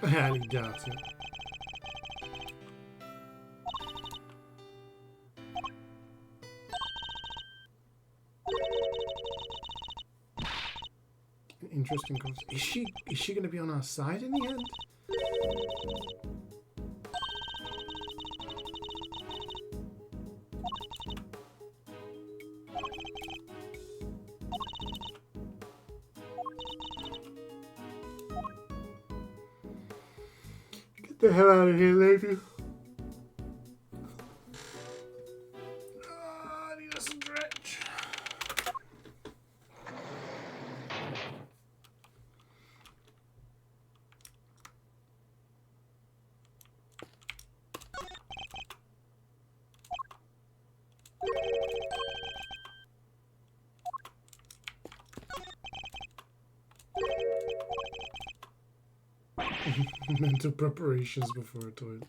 S1: I highly doubt it. An interesting conversation. Is she going to be on our side in the end? Get the hell out of here, lady. I need a stretch. Mental preparations before a toilet.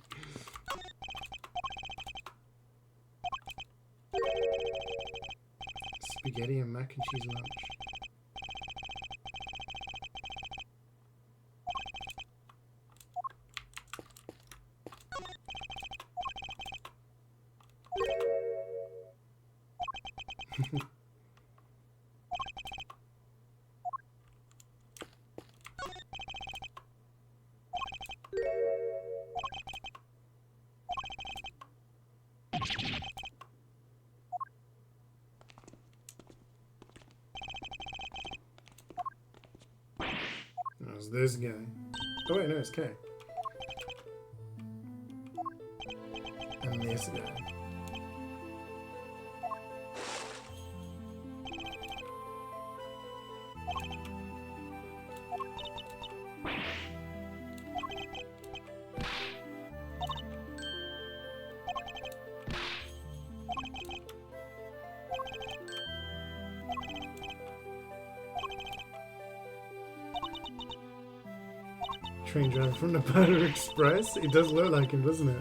S1: Spaghetti and mac and cheese lunch. There's this guy. Oh wait, no, it's K. And this guy. Train driver from the Polar Express? It does look like him, doesn't it?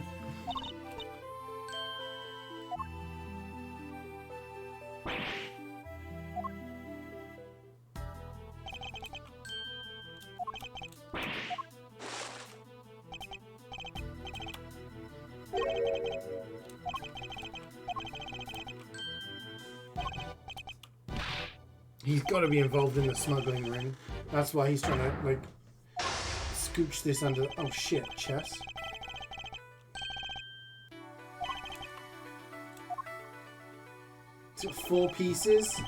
S1: He's got to be involved in the smuggling ring. That's why he's trying to, like, scooch this under. Oh shit, chess. It's got 4 pieces.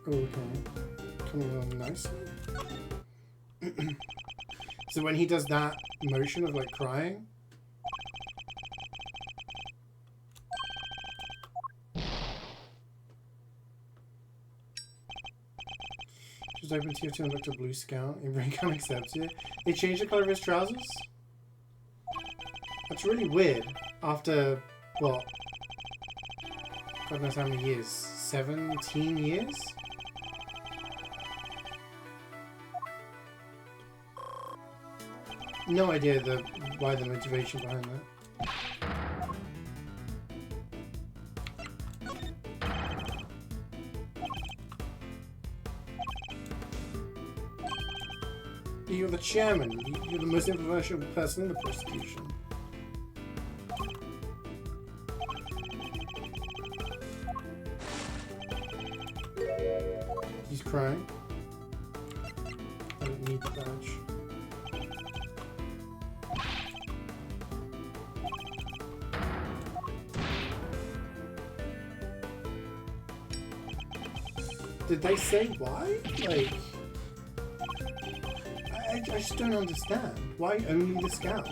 S2: Okay. Coming along nicely. So when he does that motion of like crying, just open TF2 and look to Blue Scout. Your brain can't accept it. They changed the color of his trousers? That's really weird. After, what? God knows how many years? 17 years? No idea why the motivation behind that. You're the chairman. You're the most influential person in the prosecution. He's crying. I don't need the badge. Did they say why? Like, I just don't understand. Why only the scout?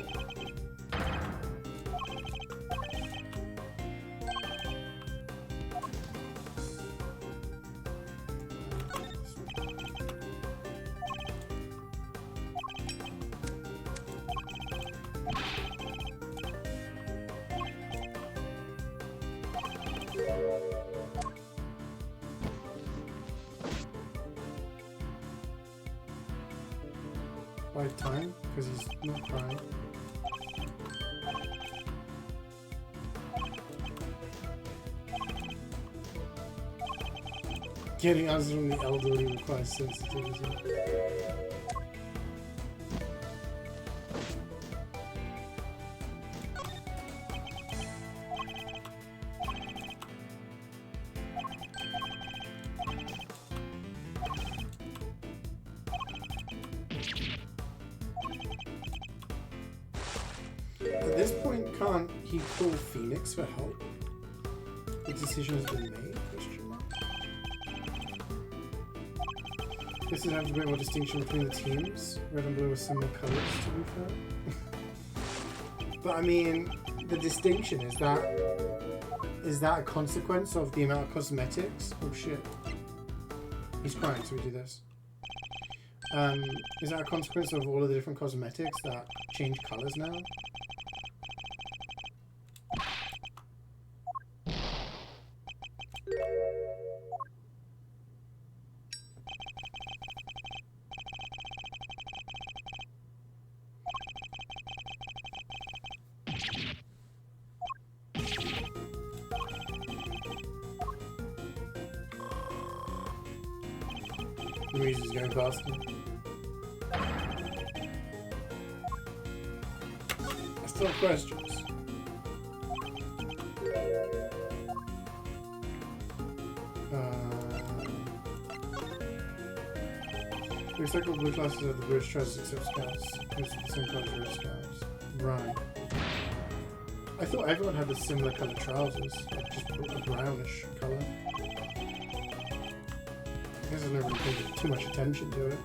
S2: By time? Because he's not crying. Getting answers from the elderly requires sensitivity. At this point, can't he call Phoenix for help? The decision has been made? Question mark. This is have a bit more distinction between the teams. Red and blue are similar colours, to be fair. But I mean, the distinction is that a consequence of the amount of cosmetics? Oh shit. He's crying, so we do this. Is that a consequence of all of the different cosmetics that change colours now? The music's going past me. I still have questions. Recycled blue classes of the British trousers except scouts. Most of the same colours as red scouts. Right. I thought everyone had the similar colour trousers, like just a brownish colour. I guess I've never really paid too much attention to it.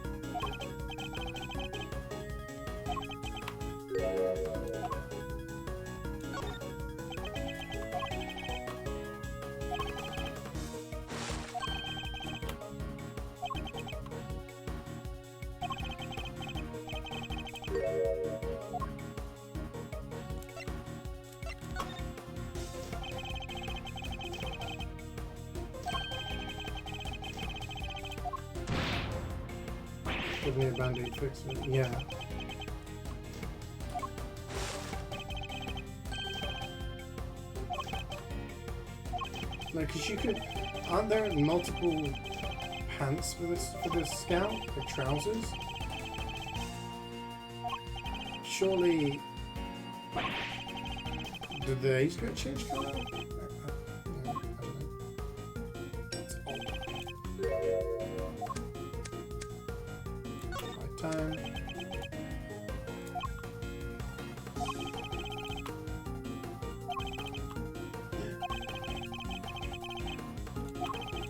S2: Give me a band-aid fix it. Yeah. Like, cause you could, aren't there multiple pants for this scout? Like trousers? Surely, did the age group change colour? I don't know. That's odd. Time.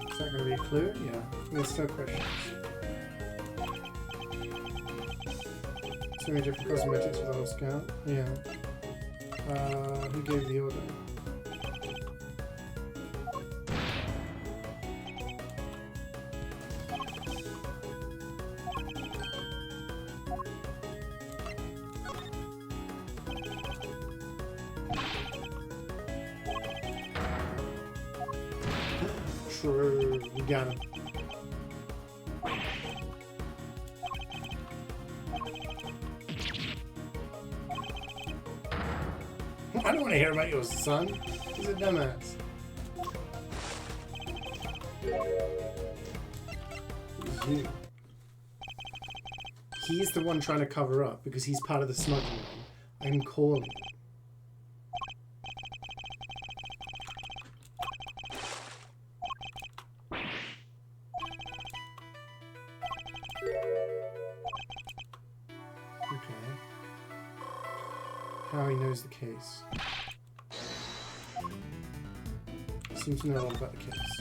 S2: Is that going to be a clue? Yeah. There's still questions. So many different cosmetics with the whole scout. Yeah. Who gave the order? True, we got him. I don't want to hear about your son. He's a dumbass. Who's you? He's the one trying to cover up because he's part of the smuggling ring. I'm calling. How he knows the case. Seems to know a lot about the case.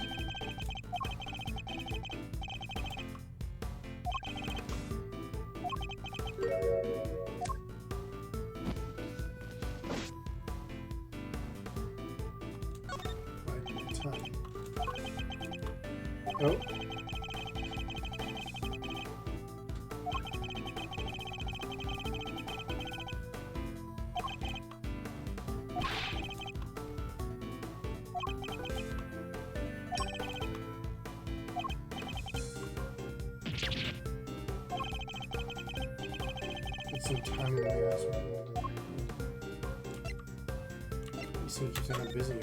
S2: Right time. Oh. Some time in my ass. You seem to keep saying I'm busy.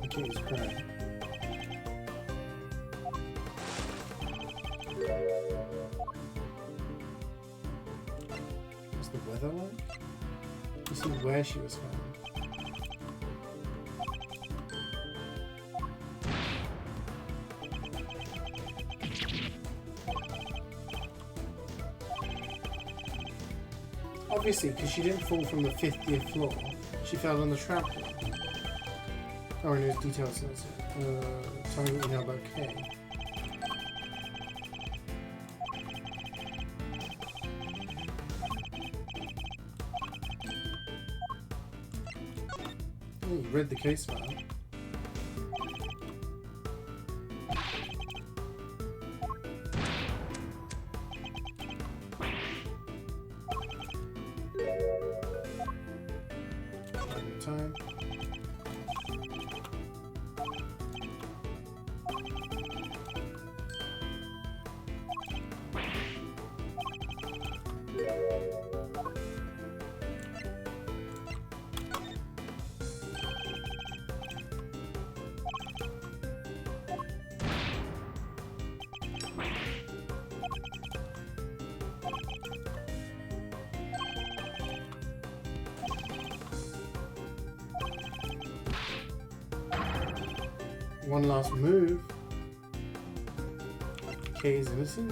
S2: Okay, he's crying. What's the weather like? You see where she was found. Obviously, because she didn't fall from the 50th floor, she fell on the trap floor. Oh, and there's details in it. Tell me what you know about Kay. You read the case file. Time. One last move. Kay is innocent.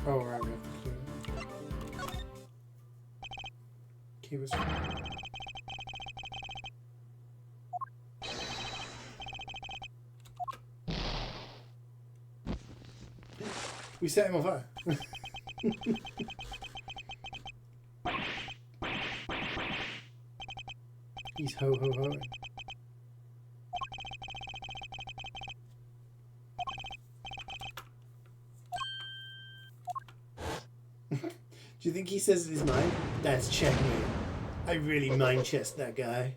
S2: Oh, right, we have to clear it. Kay was fine. We set him on fire. He's ho-ho-hoing. Do you think he says in his mind, "That's checkmate. I really mind chest that guy."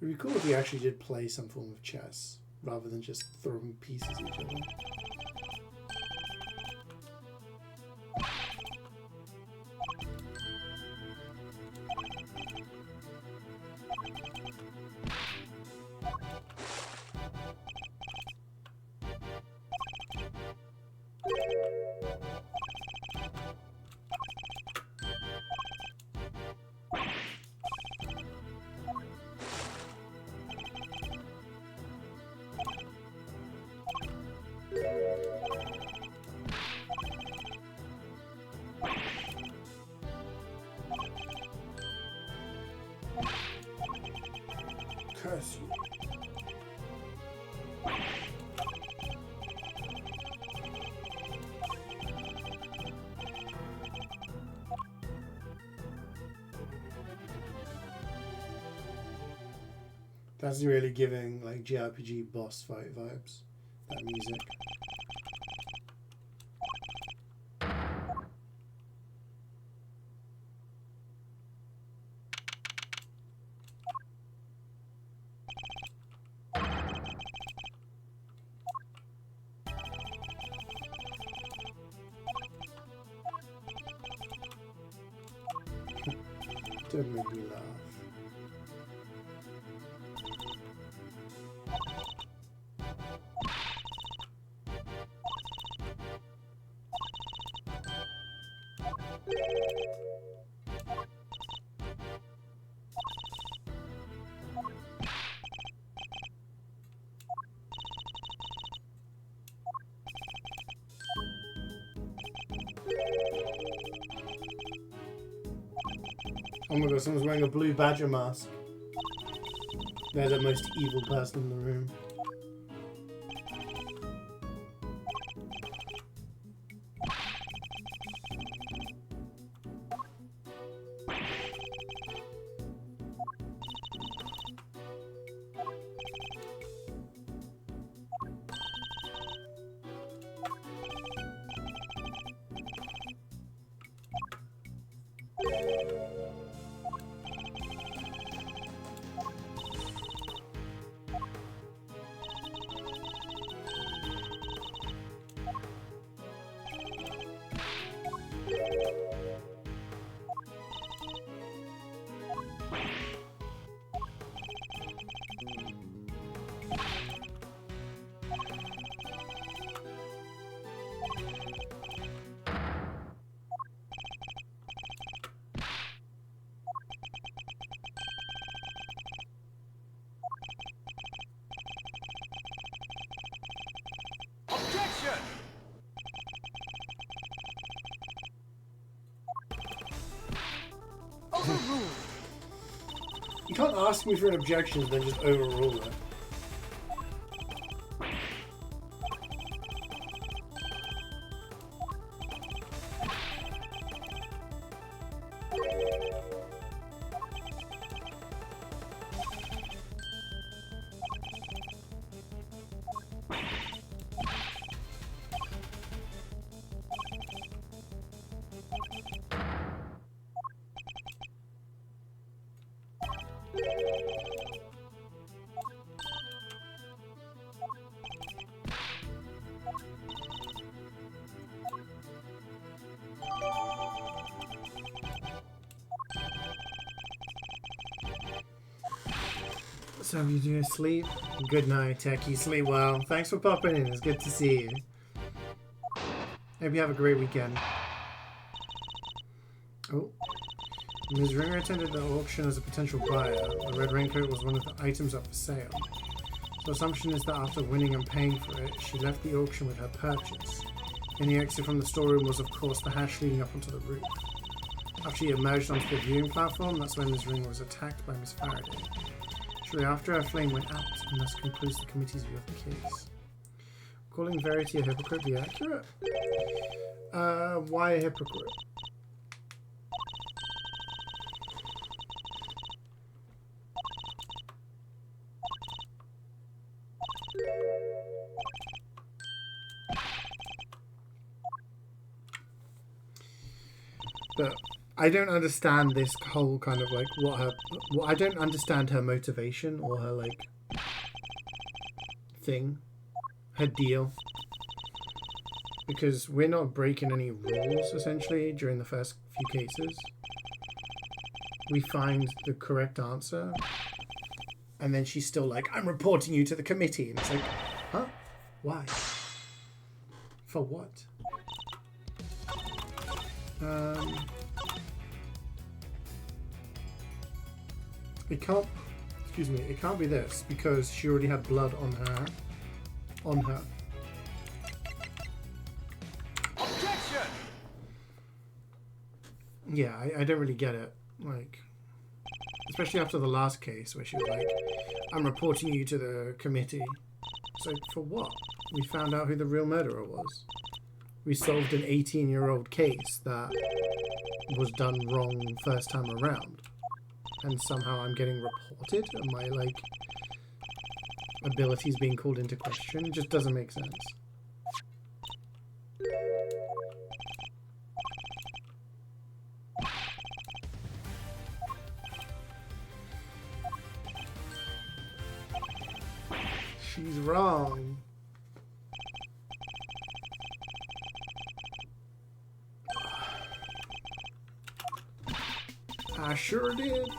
S2: It'd be cool if we actually did play some form of chess, rather than just throwing pieces at each other. Curse you. That's really giving like JRPG boss fight vibes. That music. Don't make me laugh. Oh my god, someone's wearing a blue badger mask. They're the most evil person in the room.
S3: Objection! Overruled.
S2: You can't ask me for an objection and then just overrule it.
S1: So you doing sleep? Good night, Techie. Sleep well. Thanks for popping in. It's good to see you. Hope you have a great weekend. Oh. Ms. Ringer attended the auction as a potential buyer. The red raincoat was one of the items up for sale. The assumption is that after winning and paying for it, she left the auction with her purchase. And the exit from the storeroom was, of course, the hatch leading up onto the roof. After she emerged onto the viewing platform, that's when Ms. Ringer was attacked by Miss Faraday. Shortly after, her flame went out, and thus concludes the committee's view of the case. Calling Verity a hypocrite be accurate? Why a hypocrite? But I don't understand this whole kind of like I don't understand her motivation or her like thing, her deal. Because we're not breaking any rules essentially during the first few cases. We find the correct answer and then she's still like, I'm reporting you to the committee. And it's like, huh? Why? For what? It can't, excuse me, it can't be this because she already had blood on her.
S3: Objection!
S1: Yeah, I don't really get it. Like, especially after the last case where she was like,
S2: I'm reporting you to the committee. So for what? We found out who the real murderer was. We solved an 18-year-old case that was done wrong first time around. And somehow I'm getting reported? And my, like, abilities being called into question? It just doesn't make sense. She's wrong. I sure did.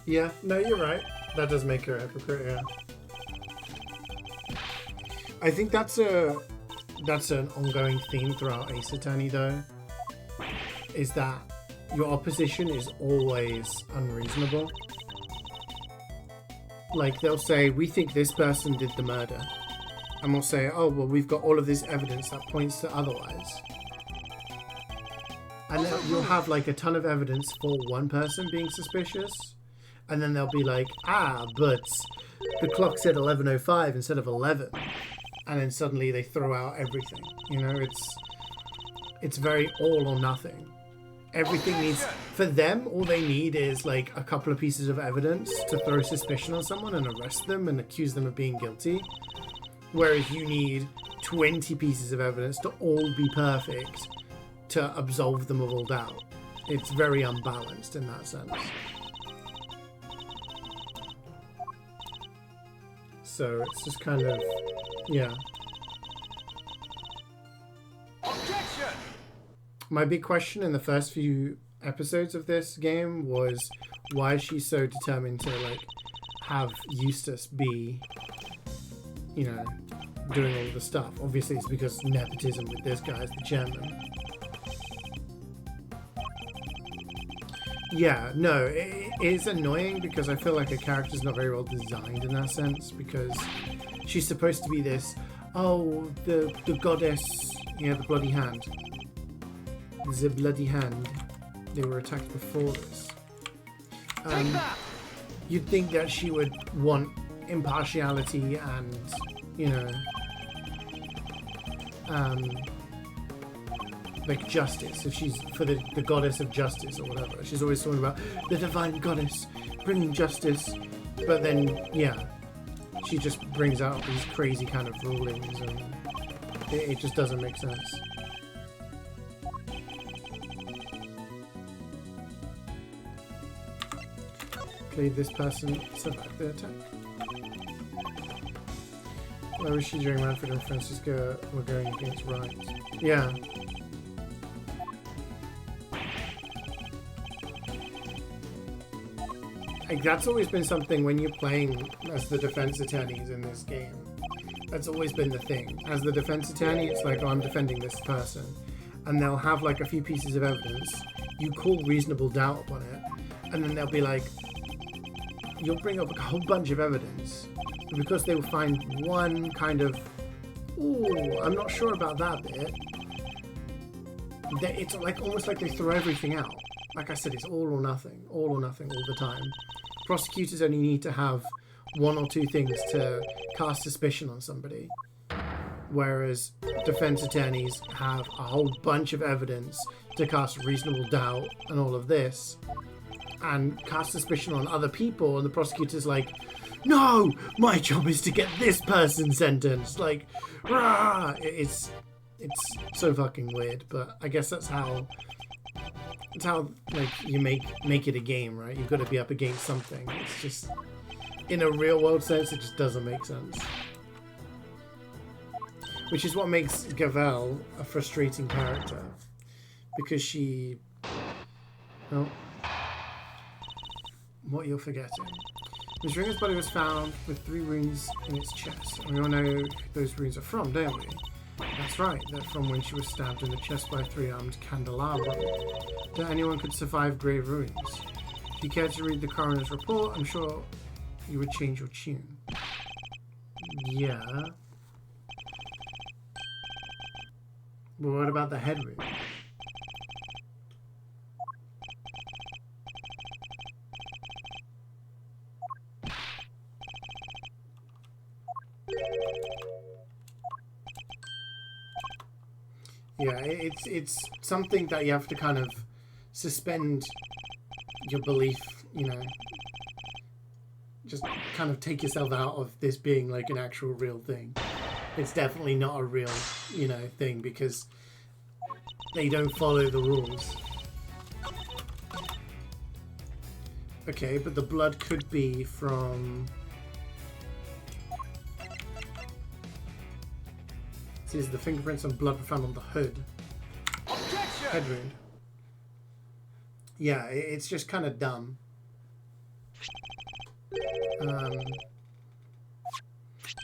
S2: Yeah, no, you're right. That does make her a hypocrite, yeah. I think that's an ongoing theme throughout Ace Attorney, though, is that your opposition is always unreasonable. Like, they'll say, we think this person did the murder. And we'll say, oh, well, we've got all of this evidence that points to otherwise. And then you'll have, like, a ton of evidence for one person being suspicious. And then they'll be like, but the clock said 11:05 instead of 11. And then suddenly they throw out everything. You know, it's very all or nothing. Everything needs, for them, all they need is like a couple of pieces of evidence to throw suspicion on someone and arrest them and accuse them of being guilty. Whereas you need 20 pieces of evidence to all be perfect to absolve them of all doubt. It's very unbalanced in that sense. So it's just kind of, yeah.
S3: Objection!
S2: My big question in the first few episodes of this game was, why is she so determined to, like, have Eustace be, you know, doing all the stuff? Obviously it's because nepotism with this guy as the chairman. Yeah, no, it is annoying because I feel like her character's not very well designed in that sense, because she's supposed to be this, oh, the goddess, yeah, the bloody hand. The bloody hand. They were attacked before this. You'd think that she would want impartiality and, you know, like justice, if she's for the goddess of justice or whatever. She's always talking about the divine goddess bringing justice, but then, yeah, she just brings out these crazy kind of rulings and it just doesn't make sense. Played this person survived the attack. Where was she during Manfred and Francisca were going against right? Yeah. Like, that's always been something when you're playing as the defense attorneys in this game. That's always been the thing. As the defense attorney, it's like, oh, I'm defending this person. And they'll have like a few pieces of evidence. You call reasonable doubt upon it. And then they'll be like, you'll bring up a whole bunch of evidence. And because they will find one kind of, ooh, I'm not sure about that bit. It's like almost like they throw everything out. Like I said, it's all or nothing all the time. Prosecutors only need to have one or two things to cast suspicion on somebody, whereas defense attorneys have a whole bunch of evidence to cast reasonable doubt and all of this, and cast suspicion on other people, and the prosecutor's like, no, my job is to get this person sentenced. Like, rah! It's so fucking weird, but I guess that's how like you make it a game, right? You've got to be up against something. It's just, in a real world sense, it just doesn't make sense. Which is what makes Gavel a frustrating character, because she, well, what you're forgetting. Ms. Ringer's body was found with 3 wounds in its chest, and we all know who those wounds are from, don't we? That's right, they're from when she was stabbed in the chest by a 3-armed candelabra. That anyone could survive grave wounds. If you care to read the coroner's report, I'm sure you would change your tune. Yeah. But what about the head wound? Yeah, it's something that you have to kind of suspend your belief, you know, just kind of take yourself out of this being like an actual real thing. It's definitely not a real, you know, thing because they don't follow the rules. Okay, but the blood could be from... This is the fingerprints and blood were found on the hood.
S3: Objection!
S2: Head wound. Yeah, it's just kind of dumb.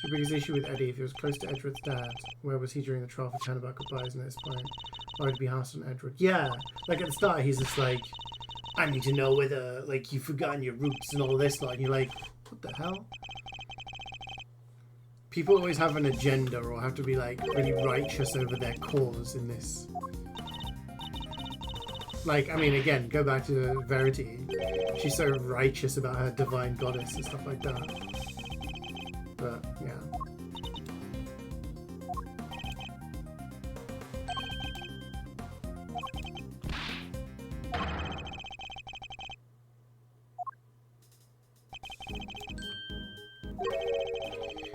S2: The biggest issue with Eddie, if he was close to Edward's dad, where was he during the trial for turnabout goodbyes and at this point? Why would he be harsh on Edward? Yeah, like at the start he's just like, I need to know whether like you've forgotten your roots and all this lot, and you're like, what the hell? People always have an agenda or have to be like really righteous over their cause in this. Like, I mean, again, go back to Verity. She's so righteous about her divine goddess and stuff like that. But, yeah.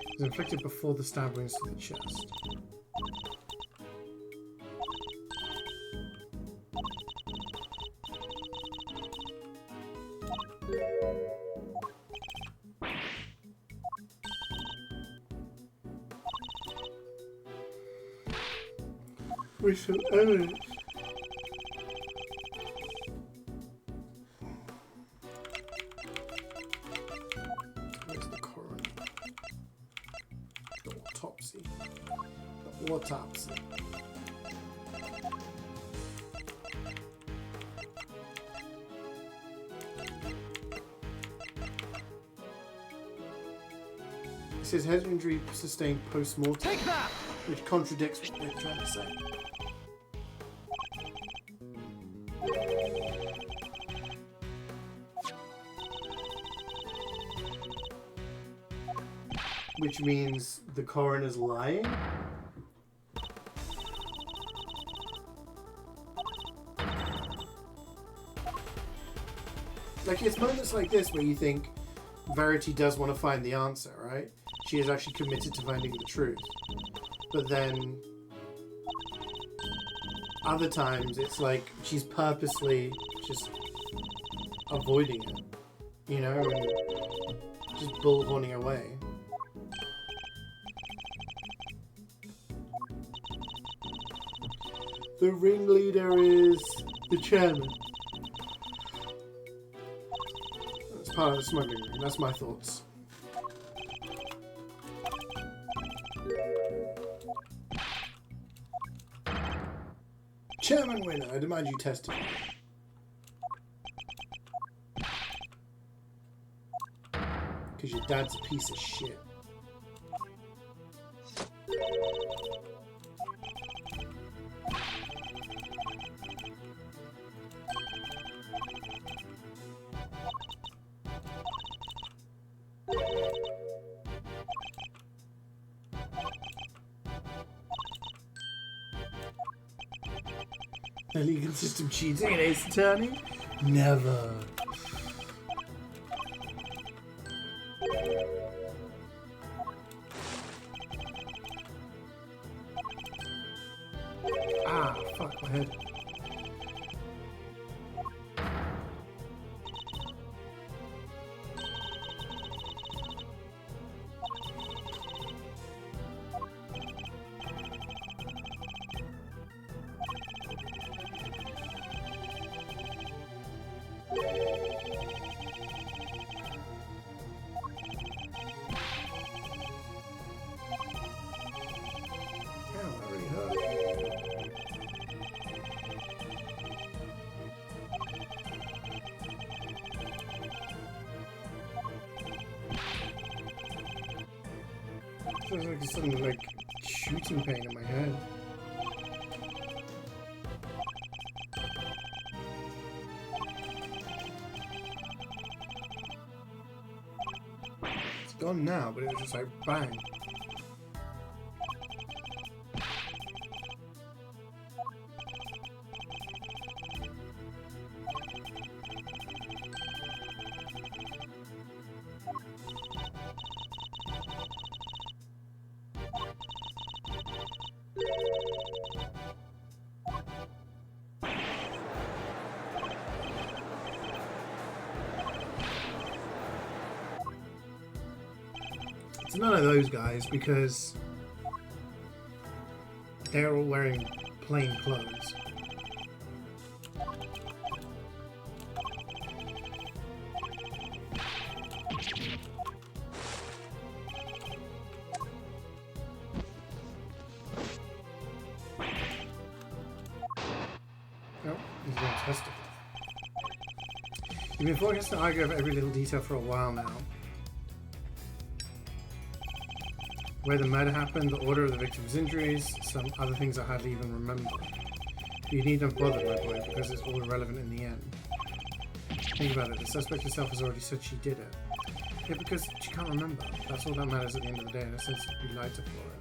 S2: It was inflicted before the stab wounds to the chest. Recent evidence. Where's the coroner? The autopsy. The autopsy. It says head injury sustained post-mortem,
S3: Take that!
S2: which contradicts what they're trying to say. Which means the coroner's lying? Like, it's moments like this where you think Verity does want to find the answer, right? She is actually committed to finding the truth. But then other times it's like she's purposely just avoiding it, you know, and just bullhorning away. The ringleader is the chairman. That's part of the smuggling ring. That's my thoughts. Chairman winner, I demand you testify. Because your dad's a piece of shit. The legal system cheating an ace attorney? Never. Ah, fuck my head. Feels like some like shooting pain in my head. on now, but it was just like bang. It's none of those guys because they're all wearing plain clothes. Oh, he's going to test it. You've been forced to argue over every little detail for a while now. Where the murder happened, the order of the victim's injuries, some other things I hardly even remember. You needn't bother, my boy, because it's all irrelevant in the end. Think about it, the suspect herself has already said she did it. Yeah, because she can't remember. That's all that matters at the end of the day, in a sense we lied to Flora.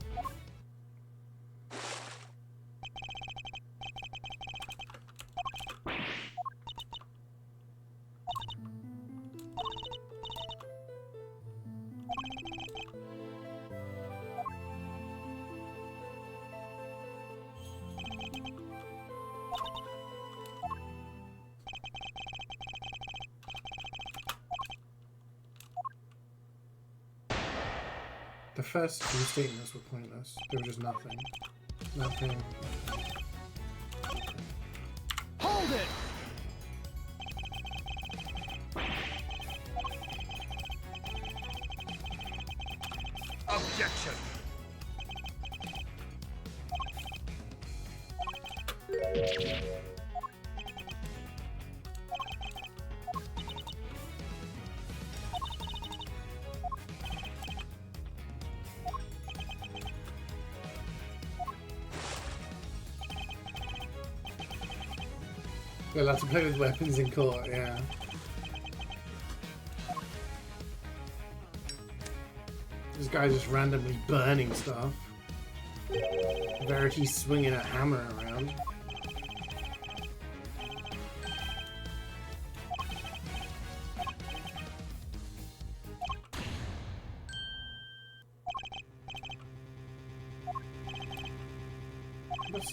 S2: The first few statements were pointless. They were just nothing. Nothing.
S3: Hold it! Objection!
S2: We're allowed to play with weapons in court, yeah. This guy just randomly burning stuff. Verity's swinging a hammer around. What's...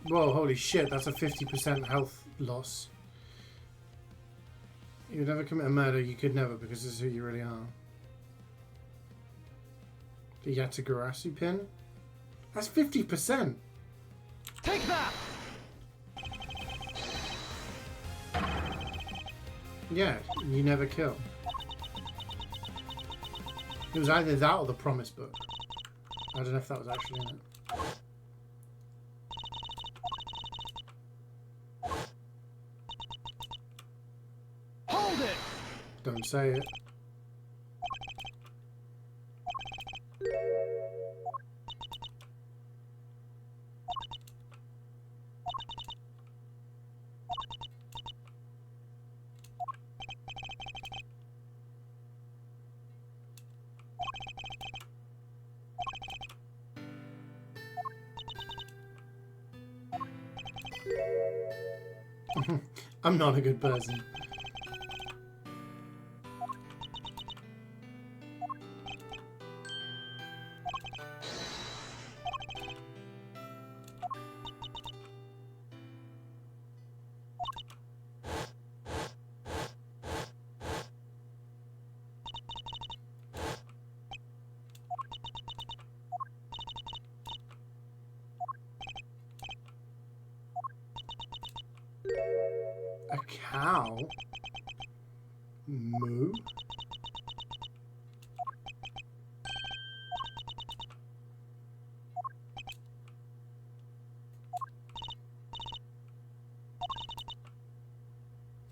S2: Whoa, holy shit, that's a 50% health loss. You would never commit a murder, you could never, because this is who you really are. The Yatagarasu pin? That's 50%!
S3: Take that!
S2: Yeah, you never kill. It was either that or the promise book. I don't know if that was actually in it.
S3: Hold it!
S2: Don't say it. I'm not a good person. A cow? Moo?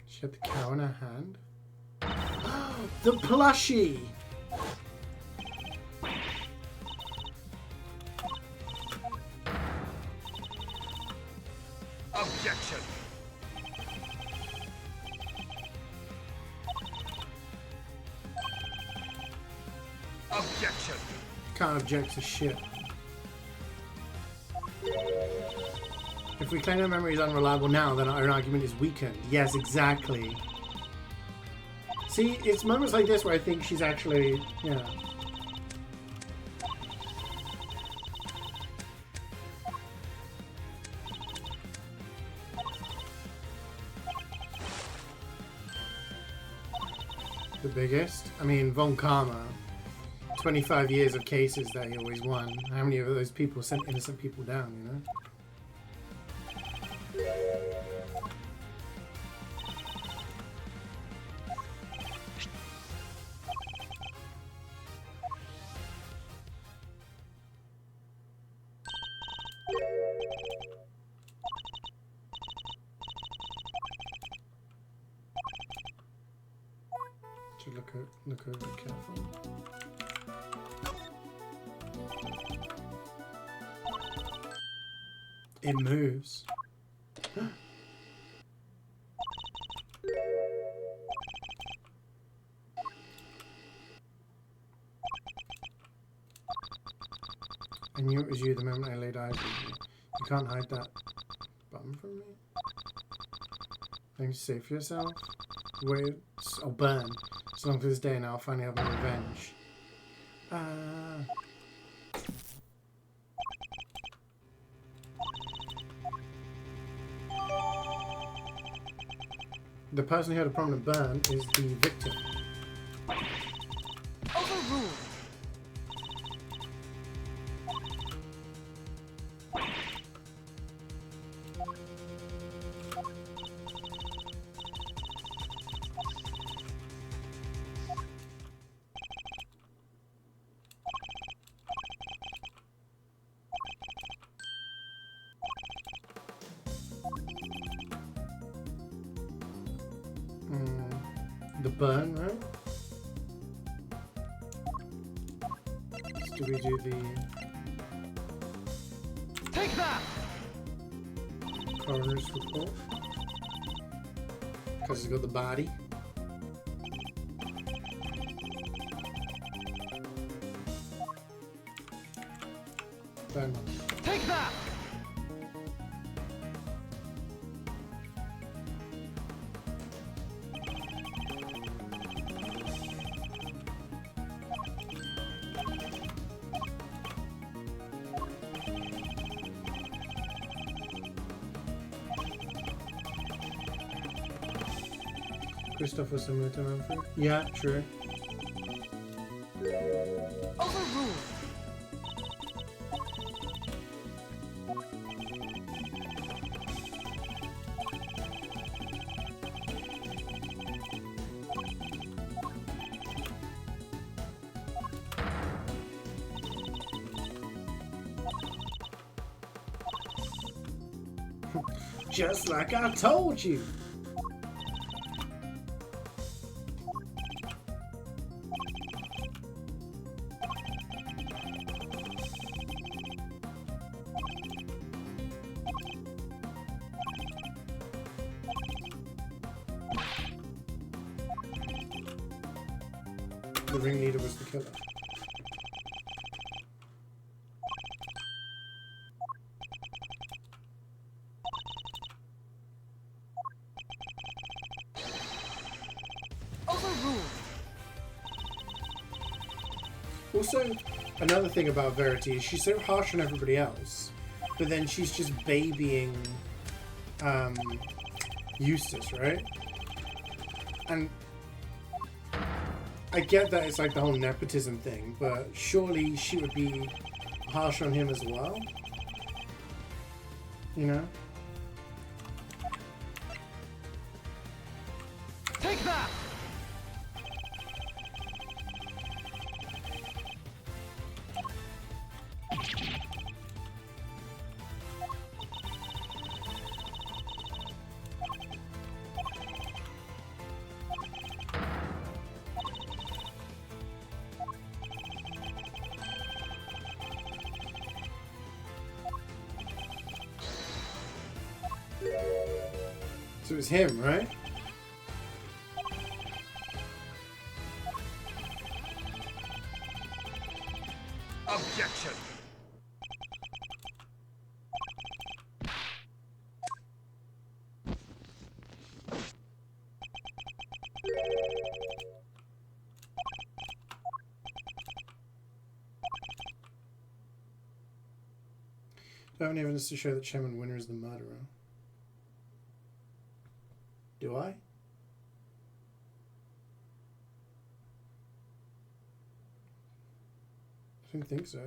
S2: She had the cow in her hand. The plushie!
S3: Objection. Objection.
S2: Can't object to shit. If we claim that memory is unreliable now, then our own argument is weakened. Yes, exactly. See, it's moments like this where I think she's actually, yeah. The biggest? I mean, Von Karma. 25 years of cases that he always won. How many of those people sent innocent people down, you know? Should look over it carefully. It moves. I knew it was you the moment I laid eyes on you. You can't hide that button from me. Things to say for yourself. Wait, I'll burn. As long as this day now, I'll finally have my revenge. The person who had a prominent burn is the victim.
S3: Overruled.
S2: The burn, right? So do we do the
S3: Take that.
S2: coroner's report? Because it's got the body. Burn.
S3: Take that.
S2: Christopher similar to Manfred? Yeah, true.
S3: Overruled.
S2: Just like I told you. The ringleader was the killer.
S3: Overruled.
S2: Also, another thing about Verity is she's so harsh on everybody else, but then she's just babying Eustace, right? And I get that it's like the whole nepotism thing, but surely she would be harsh on him as well? You know?
S3: Take that!
S2: So it was him, right?
S3: Objection!
S2: Do I have any evidence to show that Chairman Winner is the murderer? Do I? I don't think so.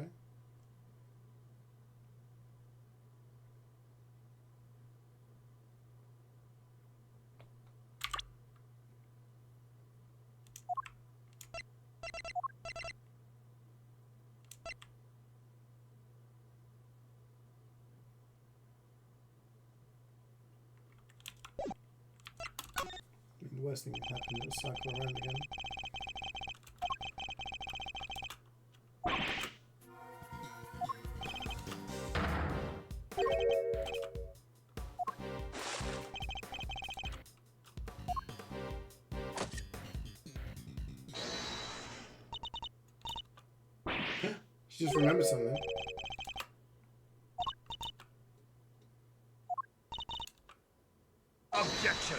S2: The worst thing that happened was cycle around again. She just remembered something.
S3: Objection!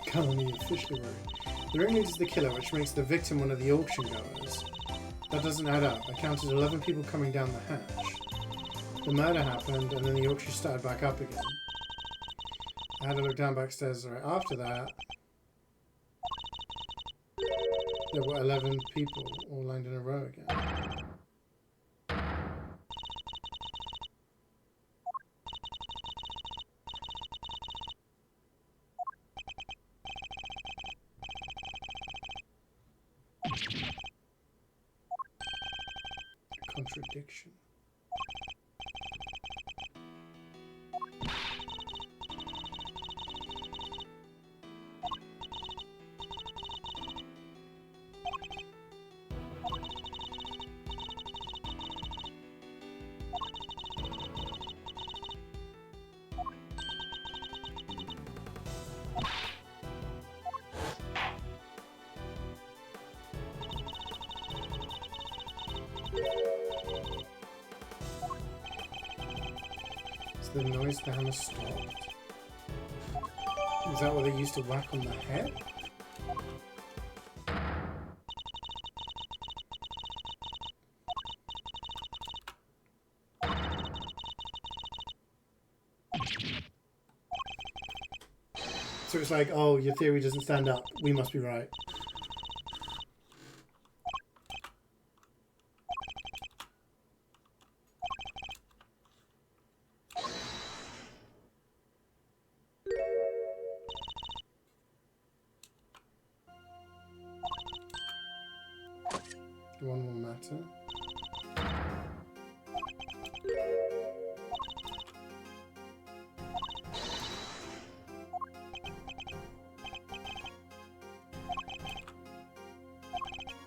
S2: Colony officially worried. The ringleader is the killer, which makes the victim one of the auction goers. That doesn't add up. I counted 11 people coming down the hatch. The murder happened, and then the auction started back up again. I had to look down backstairs right after that. There were 11 people all lined in a row again. Contradiction. The noise the hammer stopped. Is that what they used to whack on the head? So it's like, oh, your theory doesn't stand up. We must be right. One more matter.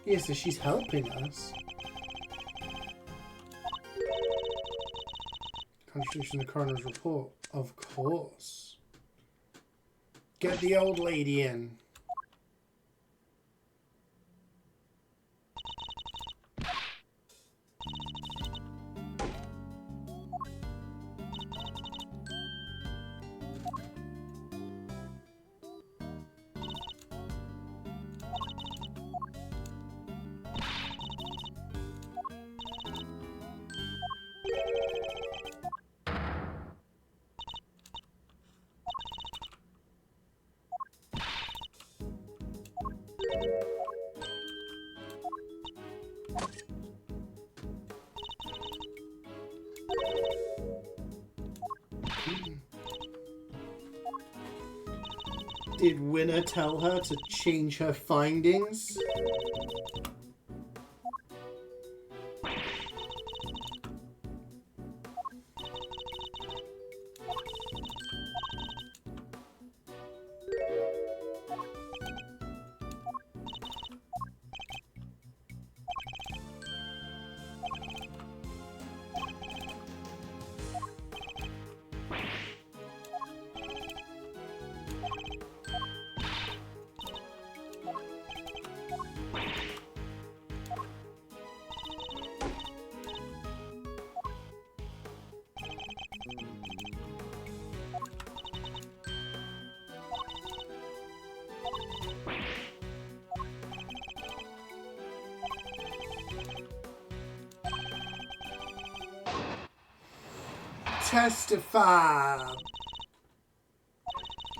S2: Yeah, so she's helping us. Contribution to the coroner's report. Of course. Get the old lady in. Did Winner tell her to change her findings? Testify!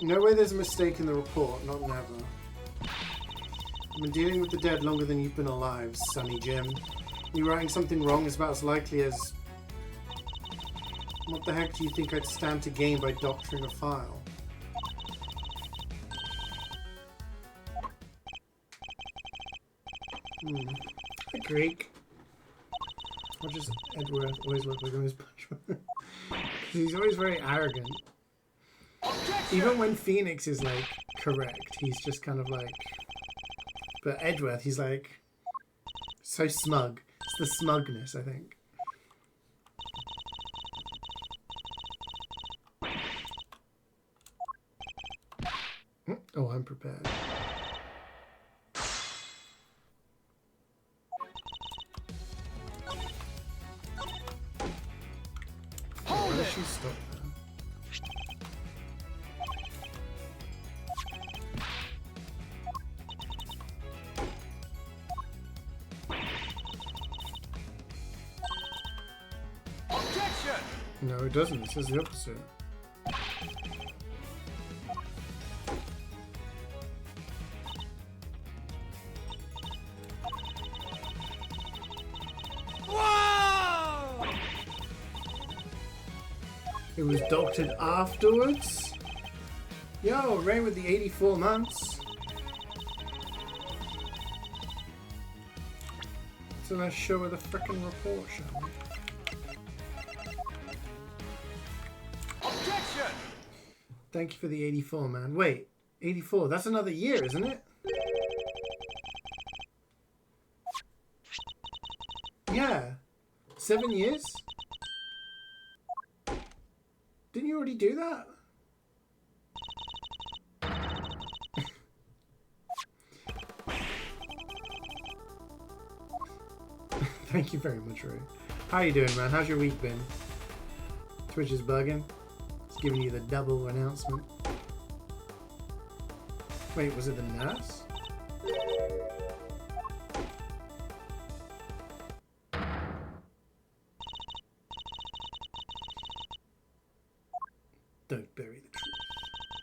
S2: No way there's a mistake in the report, not never. I've been dealing with the dead longer than you've been alive, Sonny Jim. You writing something wrong is about as likely as... What the heck do you think I'd stand to gain by doctoring a file?
S1: Greek. What does Edward always look like on his punishment? He's always very arrogant. Even when Phoenix is like correct, he's just kind of like. But Edward, he's like so smug. It's the smugness, I think. Oh, I'm prepared. Why does she stop now?
S3: Objection!
S1: No, it doesn't. It says the opposite. It was doctored afterwards? Yo, Ray with the 84 months. So let's show her the frickin' report, shall we?
S3: Objection!
S1: Thank you for the 84, man. Wait, 84, that's another year, isn't it? Yeah. 7 years? Didn't you already do that? Thank you very much, Ray. How you doing, man? How's your week been? Twitch is bugging. It's giving you the double announcement. Wait, was it the nurse? Don't bury the truth.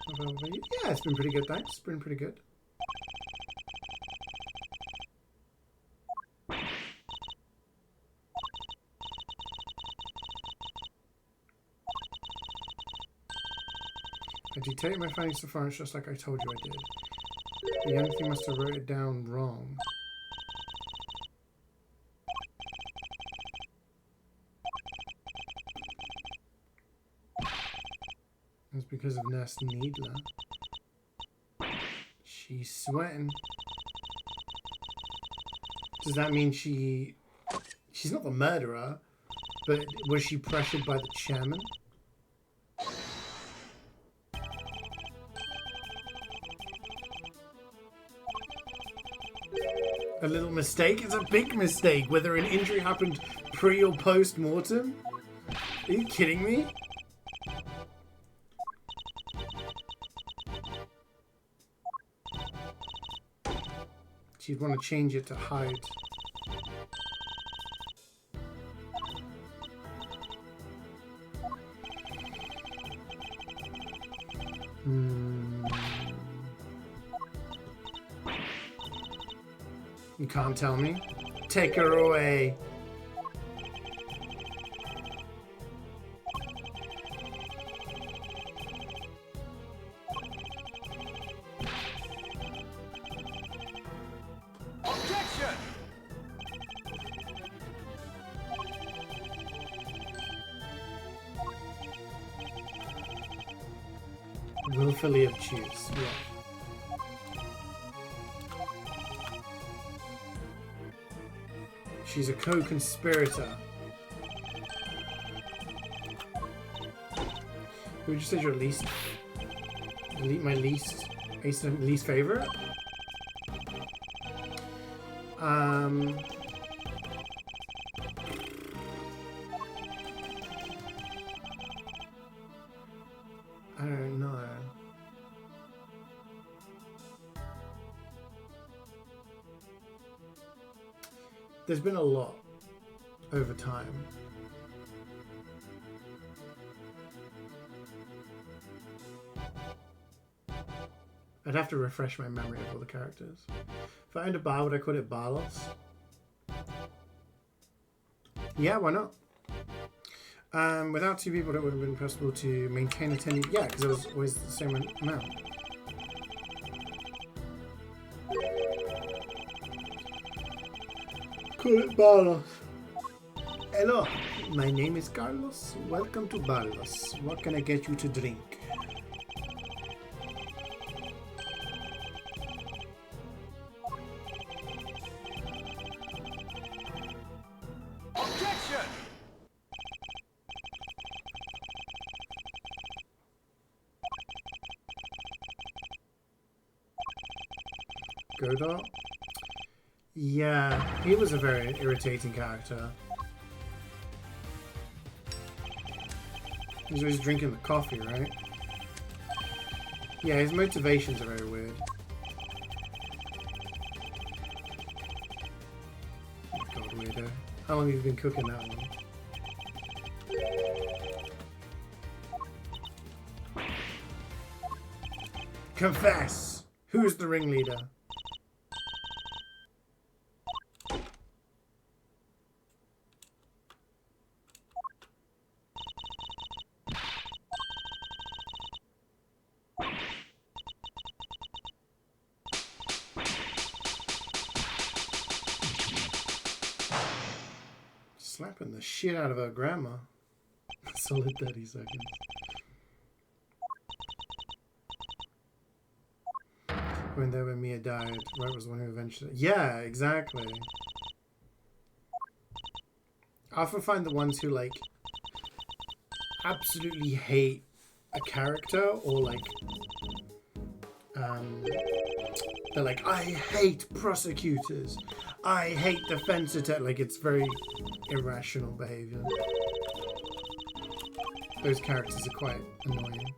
S1: How about you? Yeah, it's been pretty good, thanks. It's been pretty good. I dictated my findings to Florence just like I told you I did. The young thing must have wrote it down wrong. It's because of Nurse Needler. She's sweating. Does that mean she's not the murderer, but was she pressured by the chairman? A little mistake? It's a big mistake, whether an injury happened pre or post mortem. Are you kidding me? She'd want to change it to hide. You can't tell me? Take her away.
S2: willfully obtuse. Yeah. She's a co-conspirator. Who would you say is your least? My least favorite? I don't know. There's been a lot over time. I'd have to refresh my memory of all the characters. If I owned a bar, would I call it Barlos? Yeah, why not? Without two people, it would have been possible to maintain attendance. Yeah, because it was always the same amount. Call it Barlos. Hello, my name is Carlos. Welcome to Barlos. What can I get you to drink?
S3: Objection!
S2: Godot? Yeah, he was a very irritating character. He's always drinking the coffee, right? Yeah, his motivations are very weird. Oh god, weirdo. How long have you been cooking that one? Confess! Who's the ringleader? Slapping the shit out of her grandma. Solid 30 seconds. When there when Mia died, Right was the one who eventually... Yeah, exactly. I often find the ones who, like, absolutely hate a character or, like, they're like, I hate prosecutors. I hate defense attack. Like, it's very irrational behavior. Those characters are quite annoying.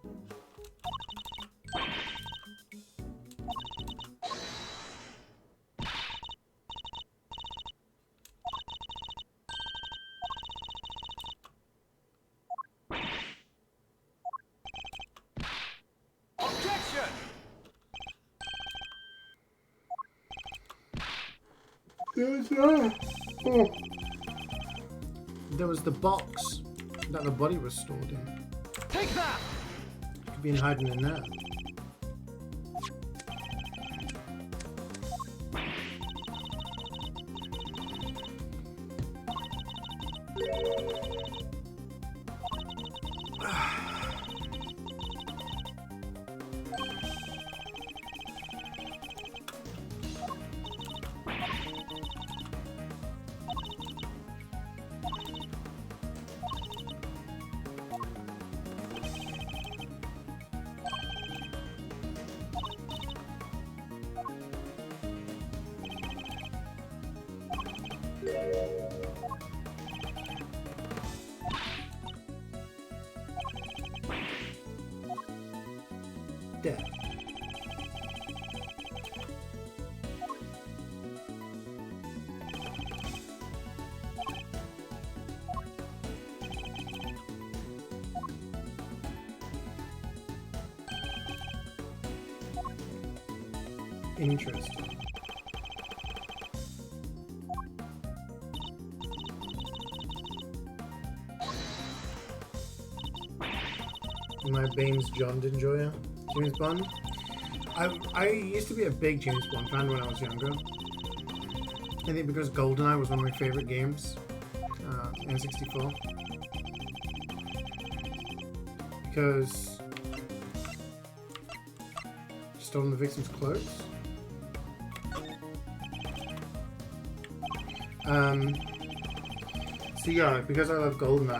S3: Objection!
S2: Oh. There was the box that the body was stored in.
S3: Take that!
S2: Could be hiding in there. Dead. Interesting. Am I Baines John enjoyer? James Bond? I used to be a big James Bond fan when I was younger. I think because GoldenEye was one of my favorite games. N64. Because
S1: stolen the victim's clothes. So yeah, because I love GoldenEye,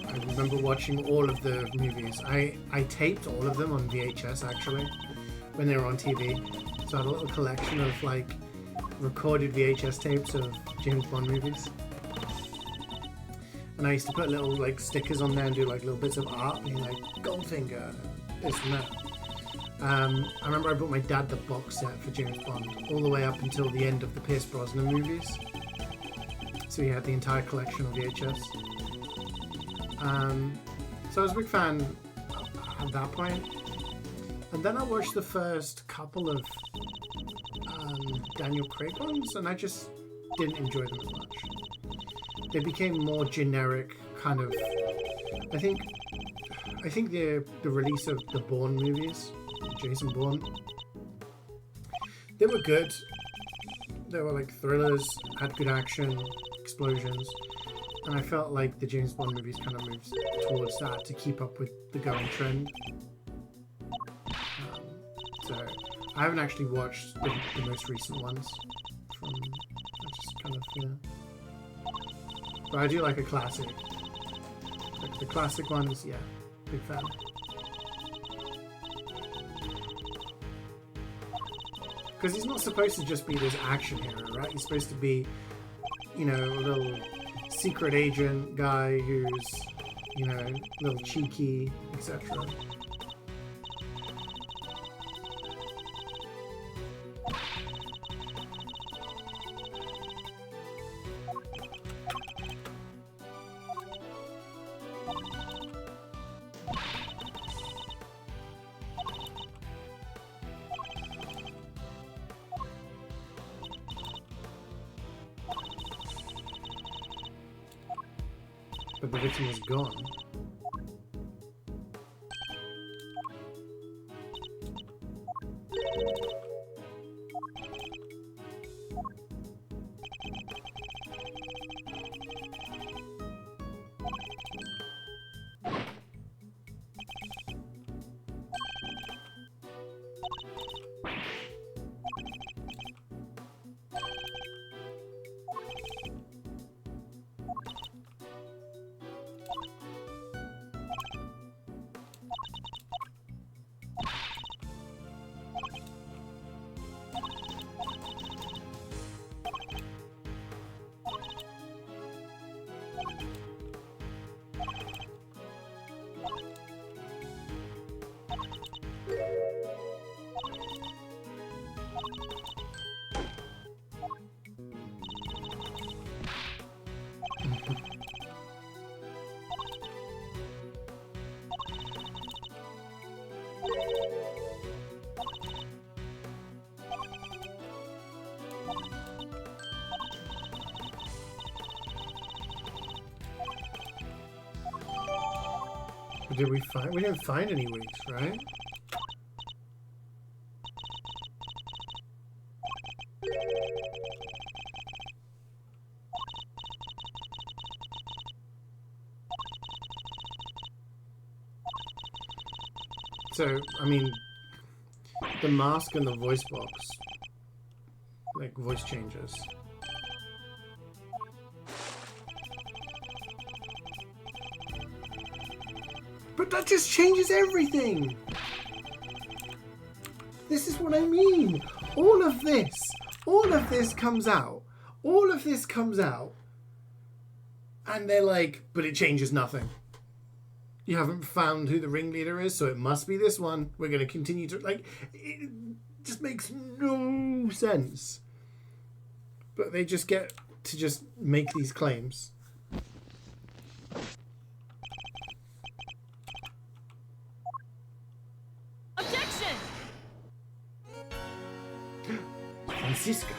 S1: I remember watching all of the movies. I taped all of them on VHS actually, when they were on TV. So I had a little collection of like recorded VHS tapes of James Bond movies. And I used to put little like stickers on there and do like little bits of art, being like Goldfinger, this and that. I remember I bought my dad the box set for James Bond all the way up until the end of the Pierce Brosnan movies. So he had the entire collection of VHS. So I was a big fan at that point. And then I watched the first couple of Daniel Craig ones, and I just didn't enjoy them as much. They became more generic, kind of. I think the release of the Bourne movies, Jason Bourne, they were good. They were like thrillers, had good action, explosions, and I felt like the James Bond movies kind of moved towards that to keep up with the going trend. So I haven't actually watched the most recent ones. I just kind of, yeah. But I do like a classic. Like the classic ones, yeah, big fan. Because he's not supposed to just be this action hero, right? He's supposed to be, you know, a little secret agent guy who's, you know, a little cheeky, etc. But the victim was gone. But did we find? We didn't find any weeks, right? So, I mean, the mask and the voice box, like voice changes. But that just changes everything! This is what I mean! All of this comes out. All of this comes out. And they're like, but it changes nothing. You haven't found who the ringleader is, so it must be this one. We're going to continue to... Like, it just makes no sense. But they just get to just make these claims.
S4: Objection!
S1: Francisca.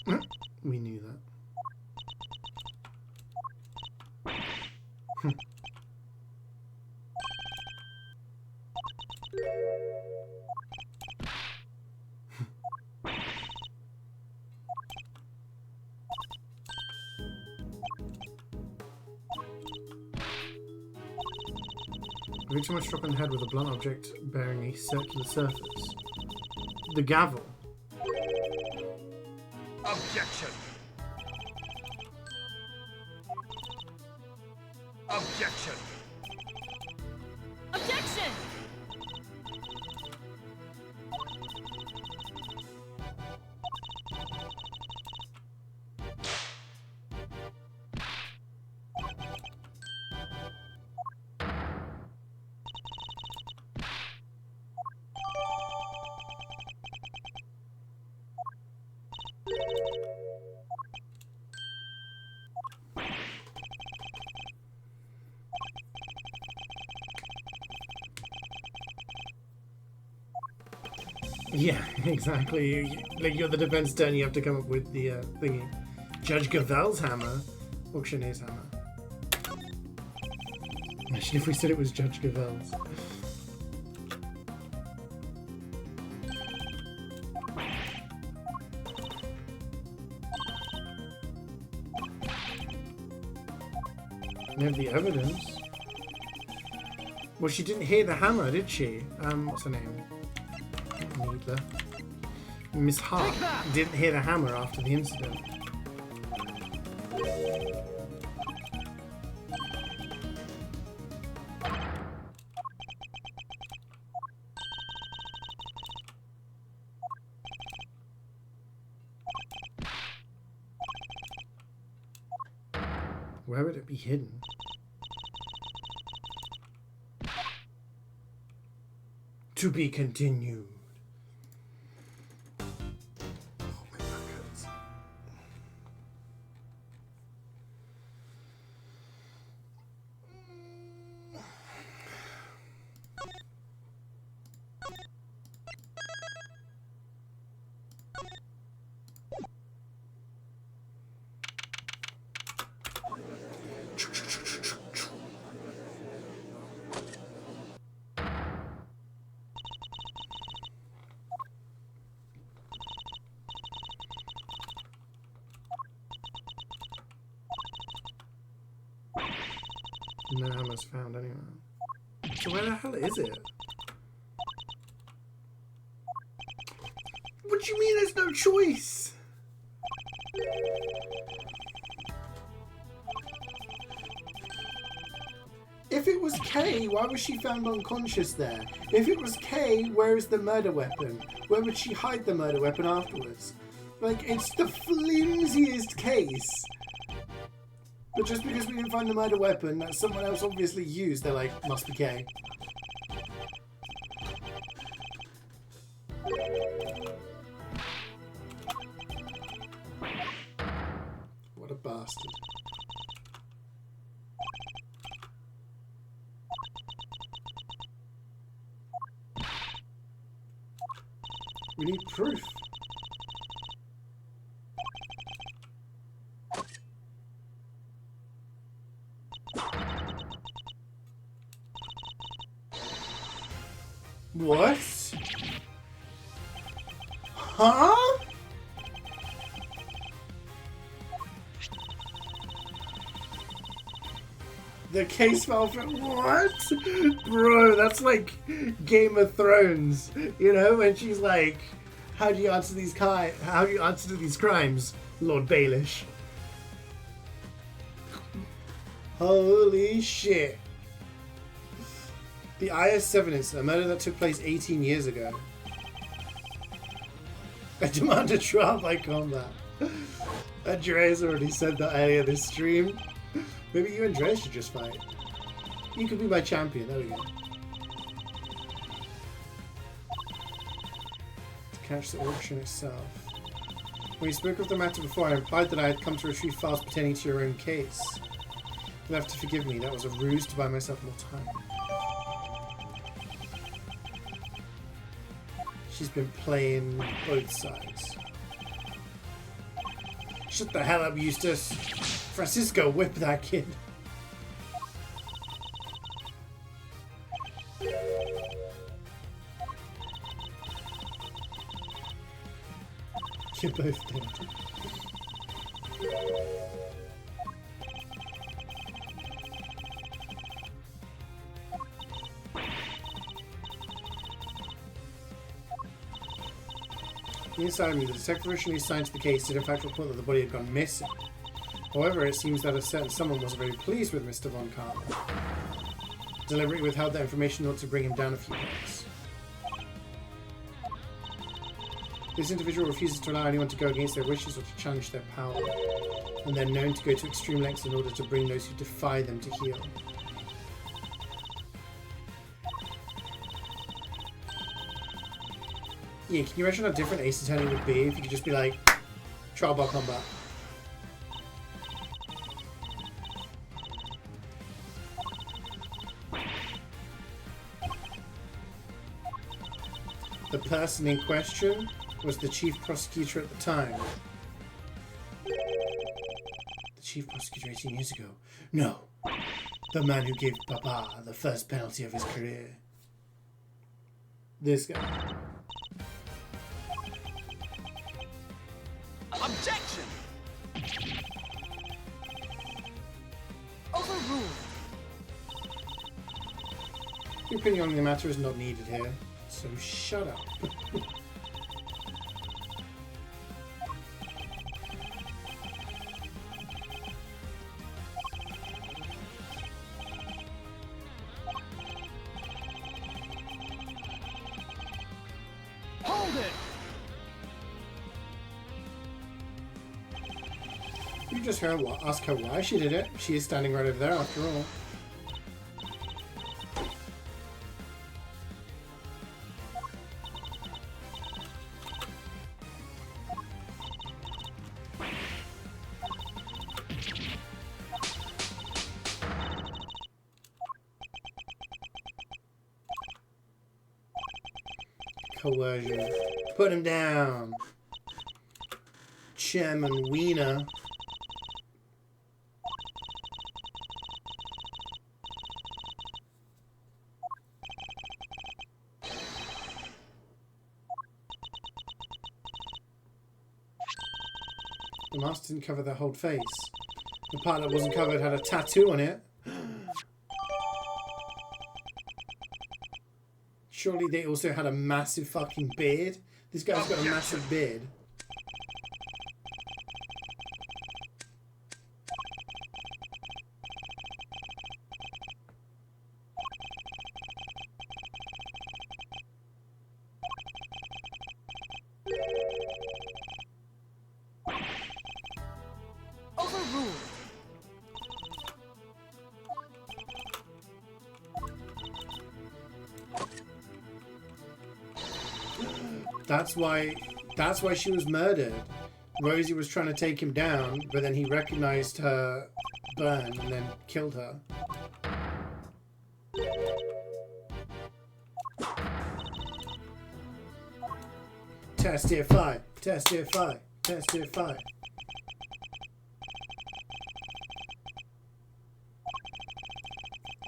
S2: We knew that. Every time I struck on the head with a blunt object bearing a circular surface. The gavel.
S3: Objection. Objection.
S4: Objection!
S2: Yeah, exactly. Like, you're the defense attorney, you have to come up with the thingy. Judge Gavel's hammer. Auctioneer's hammer. Imagine if we said it was Judge Gavel's. We have the evidence. Well, she didn't hear the hammer, did she? What's her name? Needler. Miss Hart didn't hear the hammer after the incident. Where would it be hidden? To be continued. Oh, my back hurts. No hammer's found anywhere. So where the hell is it? What do you mean there's no choice? If it was Kay, why was she found unconscious there? If it was Kay, where is the murder weapon? Where would she hide the murder weapon afterwards? Like, it's the flimsiest case. But just because we didn't find the murder weapon that someone else obviously used, they're like, must be Kay. What a bastard. We need proof. What? Huh? The case file for what? Bro, that's like Game of Thrones. You know, when she's like, how do you answer these crimes, Lord Baelish? Holy shit. The IS-7 is a murder that took place 18 years ago. I demand a trial by combat. Andreas already said that earlier this stream. Maybe you and Andreas should just fight. You could be my champion, there we go. To catch the auction itself. When you spoke of the matter before, I implied that I had come to retrieve files pertaining to your own case. You'll have to forgive me, that was a ruse to buy myself more time. She's been playing both sides. Shut the hell up, Eustace. Francisco, whip that kid. You're both dead. Inside me, the detective originally assigned to the case did in fact report that the body had gone missing. However, it seems that a certain someone wasn't very pleased with Mr. Von Karma. Deliberately withheld that information in order to bring him down a few pecks. This individual refuses to allow anyone to go against their wishes or to challenge their power, and they're known to go to extreme lengths in order to bring those who defy them to heel. Yeah, can you imagine how different Ace Attorney would be if you could just be like, trial by combat? The person in question was the chief prosecutor at the time. The chief prosecutor 18 years ago? No. The man who gave Papa the first penalty of his career. This guy.
S3: Objection! Overruled.
S2: Your opinion on the matter is not needed here, so shut up.
S3: Hold it!
S2: You just heard ask her why she did it. She is standing right over there after all. Coercion. Put him down. Chairman Wiener. The mask didn't cover their whole face. The part that wasn't covered had a tattoo on it. Surely they also had a massive fucking beard. This guy's got a massive beard.
S3: Overruled.
S2: That's why she was murdered. Rosie was trying to take him down, but then he recognized her burn and then killed her. Testify, testify, testify.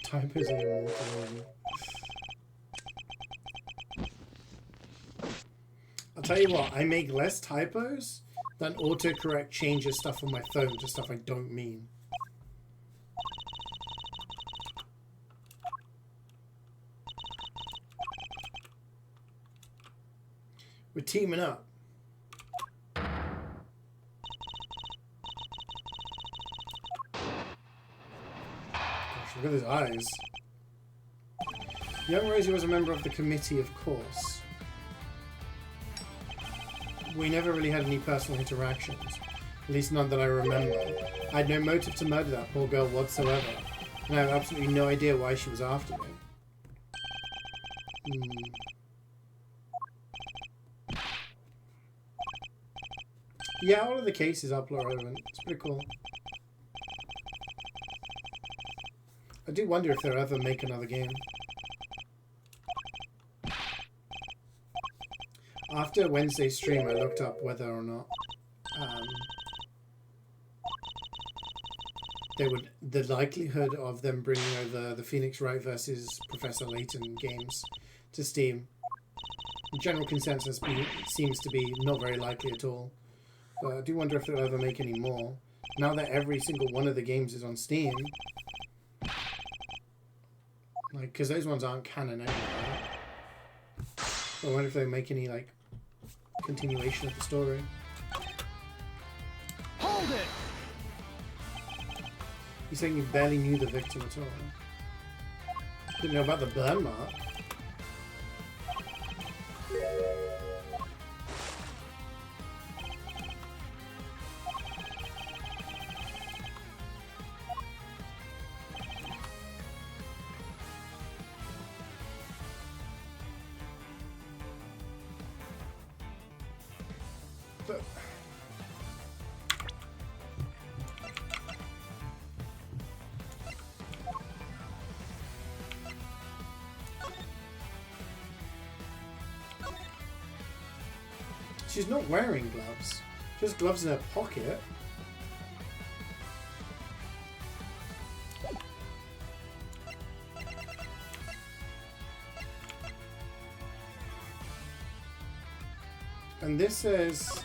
S2: Typos are immortal. I'll tell you what, I make less typos than autocorrect changes stuff on my phone to stuff I don't mean. We're teaming up. Gosh, look at his eyes. Young Rosie was a member of the committee, of course. We never really had any personal interactions. At least none that I remember. I had no motive to murder that poor girl whatsoever. And I have absolutely no idea why she was after me. Yeah, all of the cases are plot relevant. It's pretty cool. I do wonder if they'll ever make another game. After Wednesday's stream, I looked up whether or not the likelihood of them bringing over the Phoenix Wright versus Professor Layton games to Steam, general consensus seems to be not very likely at all. But I do wonder if they'll ever make any more. Now that every single one of the games is on Steam, like, because those ones aren't canon anyway. I wonder if they make any like continuation of the story.
S3: Hold it!
S2: He's saying you barely knew the victim at all. Didn't know about the burn mark. But she's not wearing gloves. Just gloves in her pocket. And this says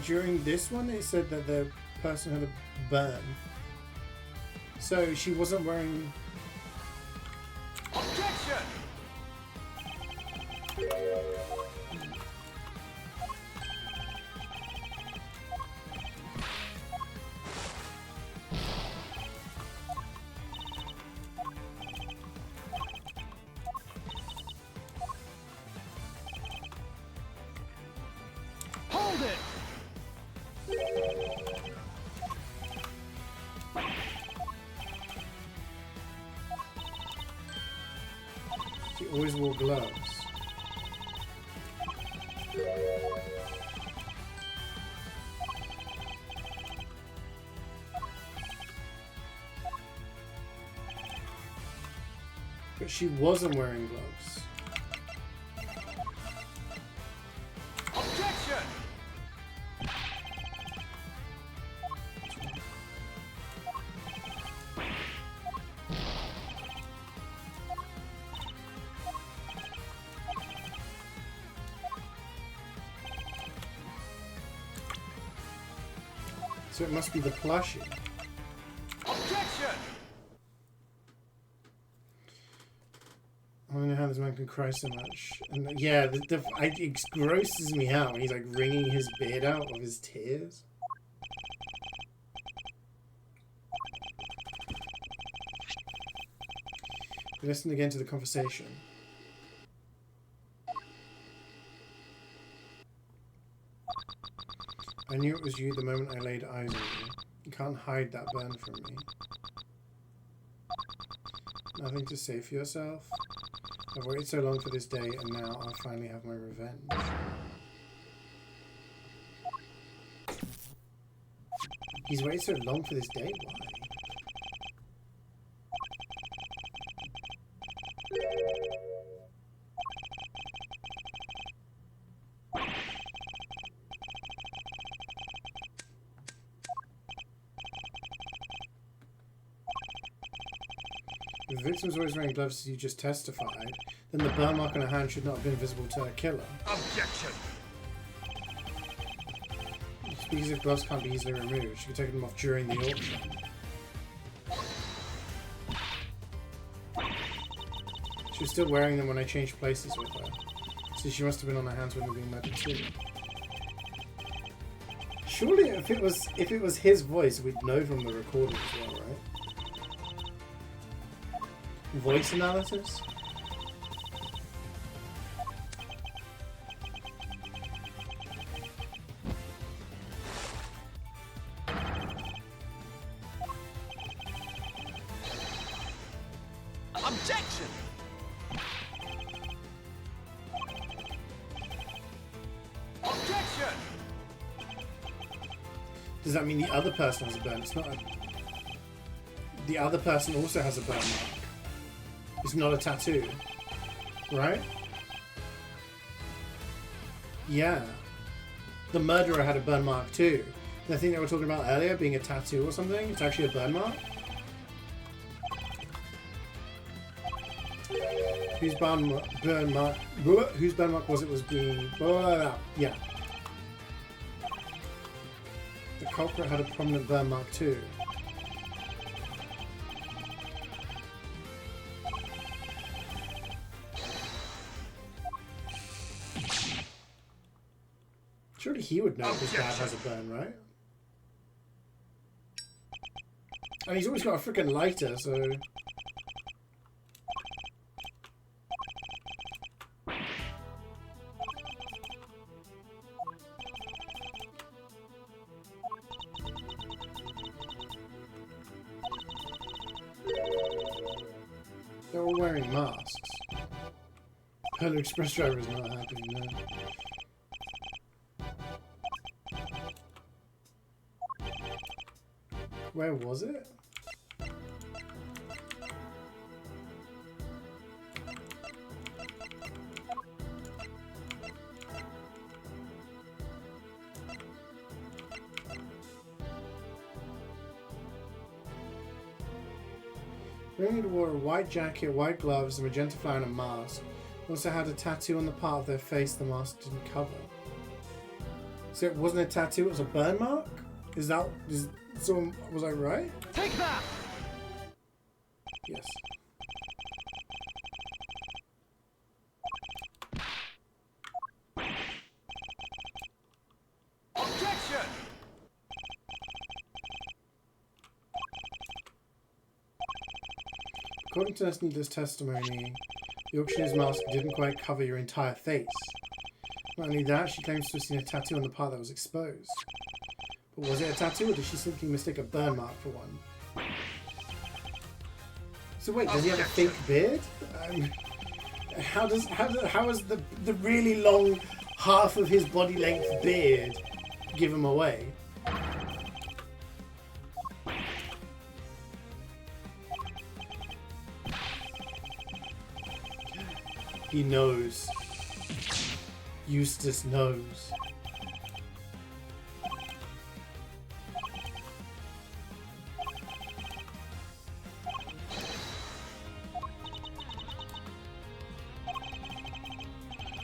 S2: during this one it said that the person had a burn. So she wasn't wearing.
S3: Objection! Hold it!
S2: She always wore gloves. But she wasn't wearing gloves.
S3: Objection!
S2: So it must be the plushie.
S3: Objection!
S2: I don't know how this man can cry so much. And yeah, it grosses me out when he's like wringing his beard out of his tears. Listen again to the conversation. I knew it was you the moment I laid eyes on you. You can't hide that burn from me. Nothing to say for yourself? I've waited so long for this day, and now I'll finally have my revenge. He's waited so long for this day? Why? If the victim's always wearing gloves as you just testified, then the burn mark on her hand should not have been visible to her killer.
S3: Objection!
S2: Because if gloves can't be easily removed, she could take them off during the auction. She was still wearing them when I changed places with her, so she must have been on her hands when they were being murdered too. Surely, if it was his voice, we'd know from the recording as well, right? Voice analysis?
S3: Objection! Objection!
S2: Does that mean the other person has a burn? It's not a... The other person also has a burn mark. It's not a tattoo. Right? Yeah. The murderer had a burn mark too. The thing that we were talking about earlier being a tattoo or something, it's actually a burn mark. Whose burn mark was it was being... Yeah. The culprit had a prominent burn mark too. Surely he would know if his dad has a burn, right? And he's always got a freaking lighter, so... They're all wearing masks. Polar Express driver is not happening, no. Where was it? Raymond wore a white jacket, white gloves, a magenta flower and a mask. Also had a tattoo on the part of their face the mask didn't cover. So it wasn't a tattoo, it was a burn mark? So was I right?
S3: Take that!
S2: Yes.
S3: Objection!
S2: According to Nurse testimony, the auctioneer's mask didn't quite cover your entire face. Not only that, she claims to have seen a tattoo on the part that was exposed. But was it a tattoo, or did she simply mistake a burn mark for one? So wait, does he have a fake beard? How is the really long half of his body length beard give him away? He knows. Eustace knows.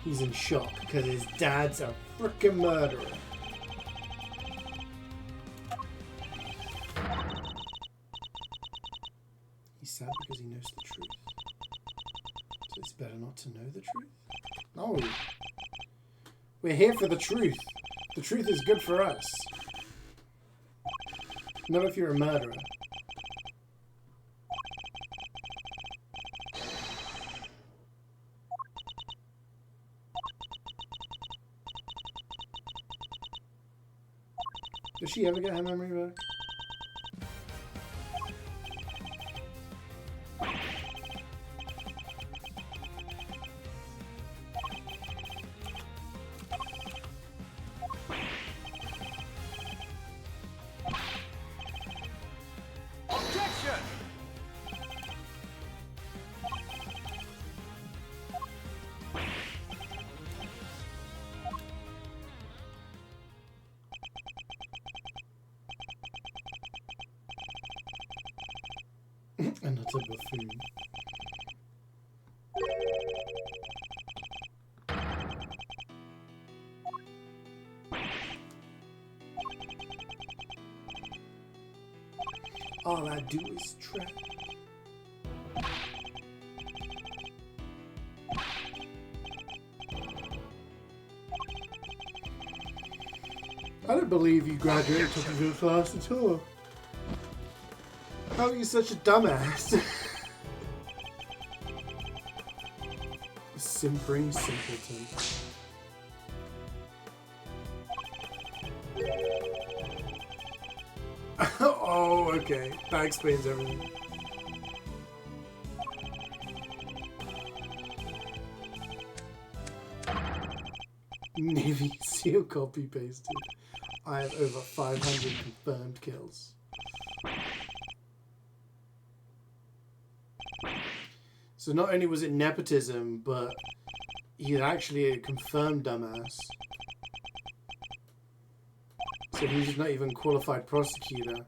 S2: He's in shock because his dad's a frickin' murderer. He's sad because he knows the truth. So it's better not to know the truth? No. We're here for the truth. The truth is good for us. Not if you're a murderer. Does she ever get her memory back?
S3: Objection!
S2: Another buffoon. All I do is try. I don't believe you graduated top of your class at all. How are you such a dumbass? Simpering simpleton. Oh, okay. That explains everything. Navy SEAL copy pasted. I have over 500 confirmed kills. So not only was it nepotism, but he's actually a confirmed dumbass. So he's not even qualified prosecutor.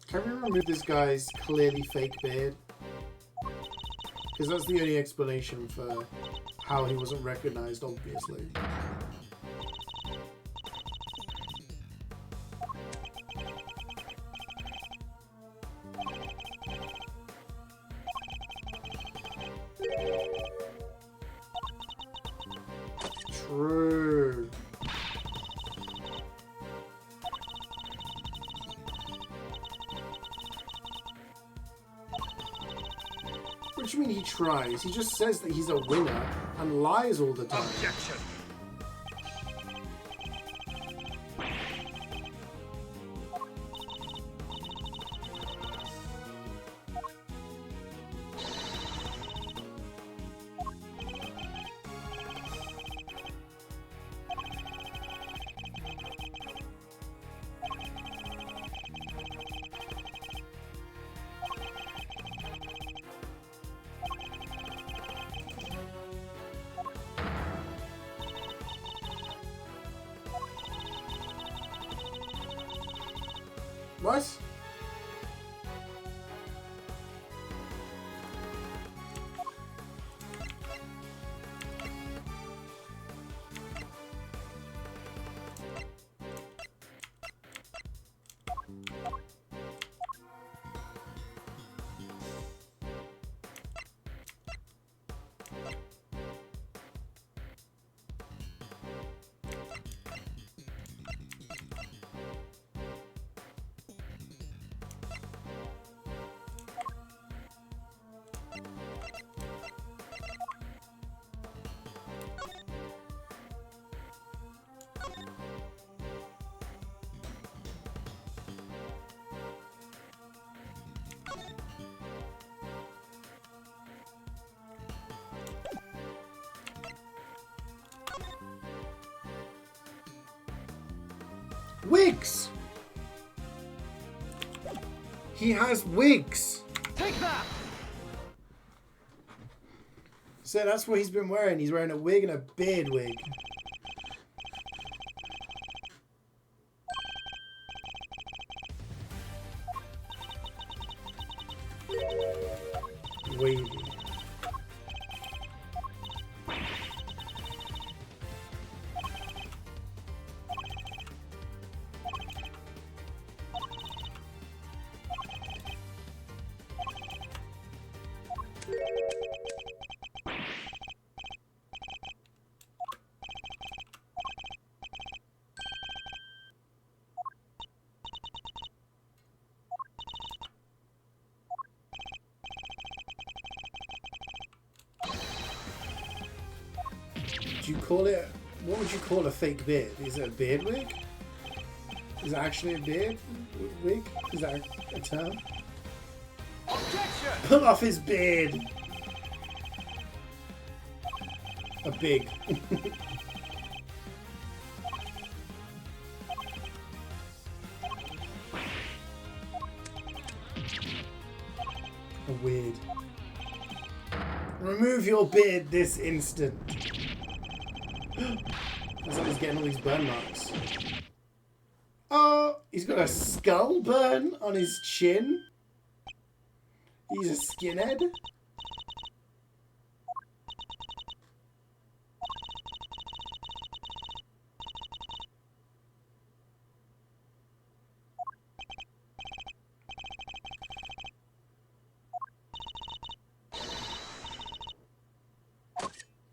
S2: Can we remove this guy's clearly fake beard? Because that's the only explanation for how he wasn't recognized, obviously. True. What do you mean he tries? He just says that he's a winner and lies all the time.
S3: Objection.
S2: What? Wigs! He has wigs!
S3: Take that!
S2: So that's what he's been wearing. He's wearing a wig and a beard wig. Wavy. Do you call it? What would you call a fake beard? Is it a beard wig? Is it actually a beard wig? Is that a term?
S3: Objection!
S2: Pull off his beard. A big. A weird. Remove your beard this instant. Looks like he's getting all these burn marks. Oh, he's got a skull burn on his chin. He's a skinhead.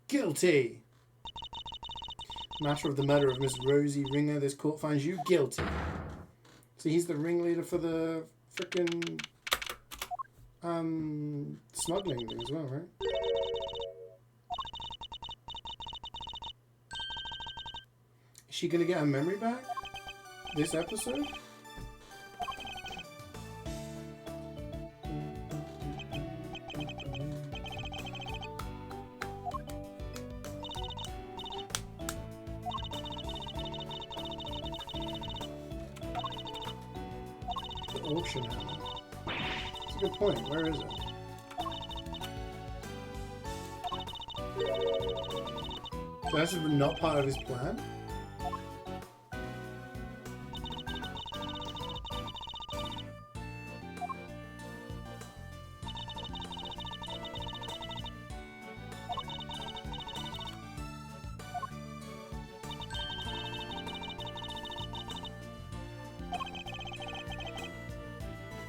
S2: Guilty. Matter of the murder of Miss Rosie Ringer, this court finds you guilty. So he's the ringleader for the frickin' smuggling thing as well, right? Is she gonna get her memory back this episode? Auction hammer. That's a good point. Where is it? So that's not part of his plan?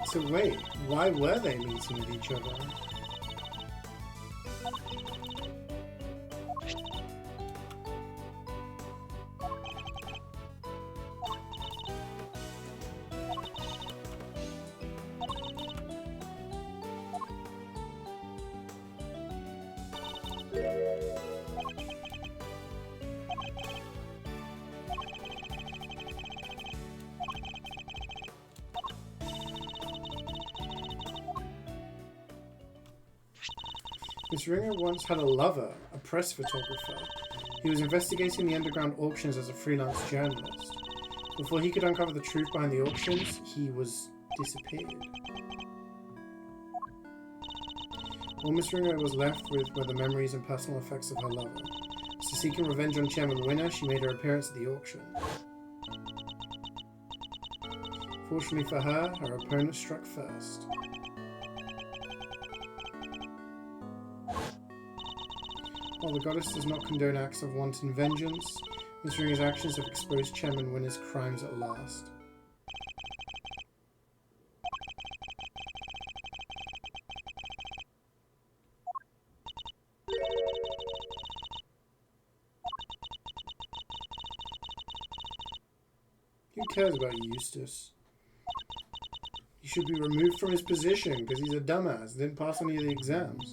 S2: So wait, why were they meeting with each other? Miss Ringer once had a lover, a press photographer. He was investigating the underground auctions as a freelance journalist. Before he could uncover the truth behind the auctions, he was disappeared. All Miss Ringer was left with were the memories and personal effects of her lover. So seeking revenge on Chairman Winner, she made her appearance at the auction. Fortunately for her, her opponent struck first. While the goddess does not condone acts of wanton vengeance, Miss Ringer's actions have exposed Chairman Winner's crimes at last. Who cares about Eustace? He should be removed from his position because he's a dumbass, didn't pass any of the exams.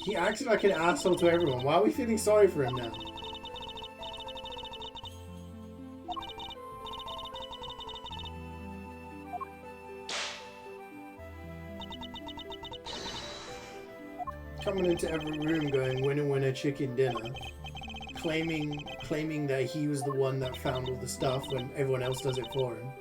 S2: He acted like an asshole to everyone. Why are we feeling sorry for him now? Coming into every room going, winner, winner, chicken dinner. Claiming that he was the one that found all the stuff when everyone else does it for him.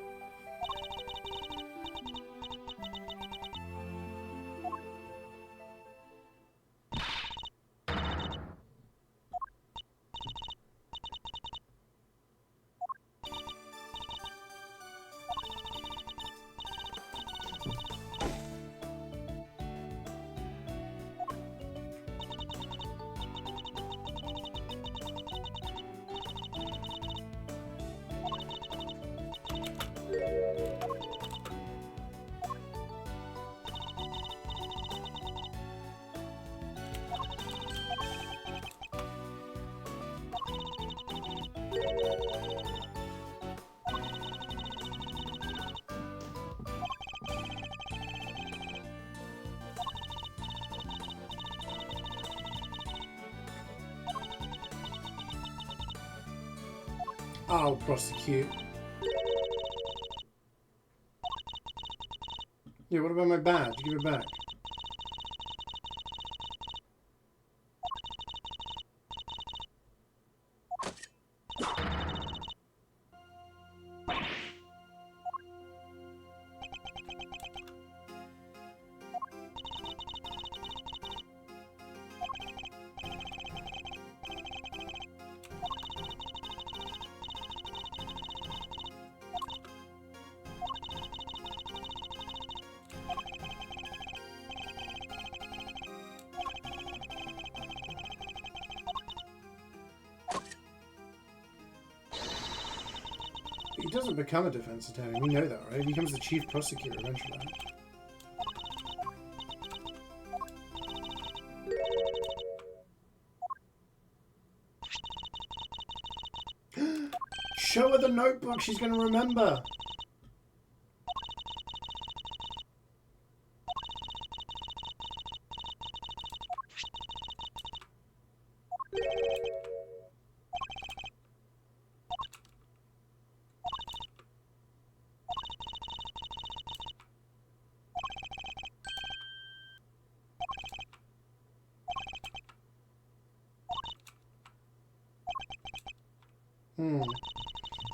S2: I'll prosecute. Yeah, what about my badge? Give it back. He doesn't become a defense attorney, we know that, right? He becomes the chief prosecutor eventually. Show her the notebook, she's going to remember!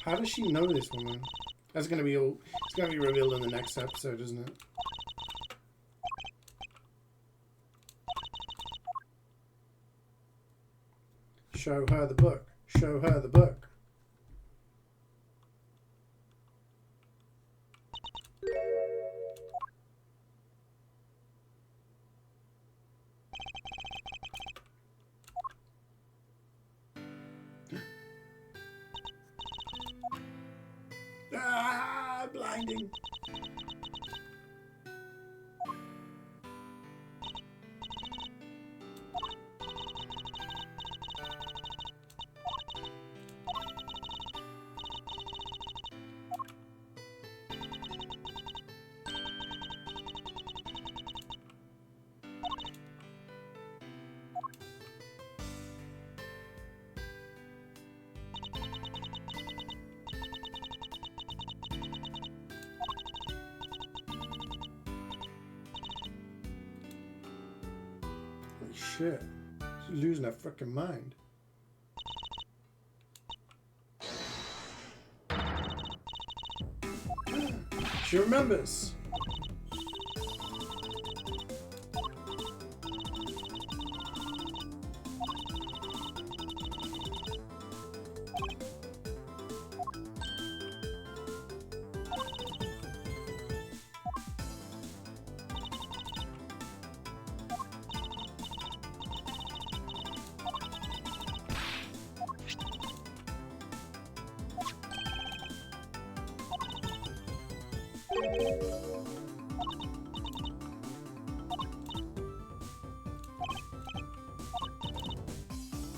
S2: How does she know this woman? That's gonna be all. It's gonna be revealed in the next episode, isn't it? Show her the book. Show her the book. Ah, blinding. Holy shit. She's losing her freaking mind. She remembers.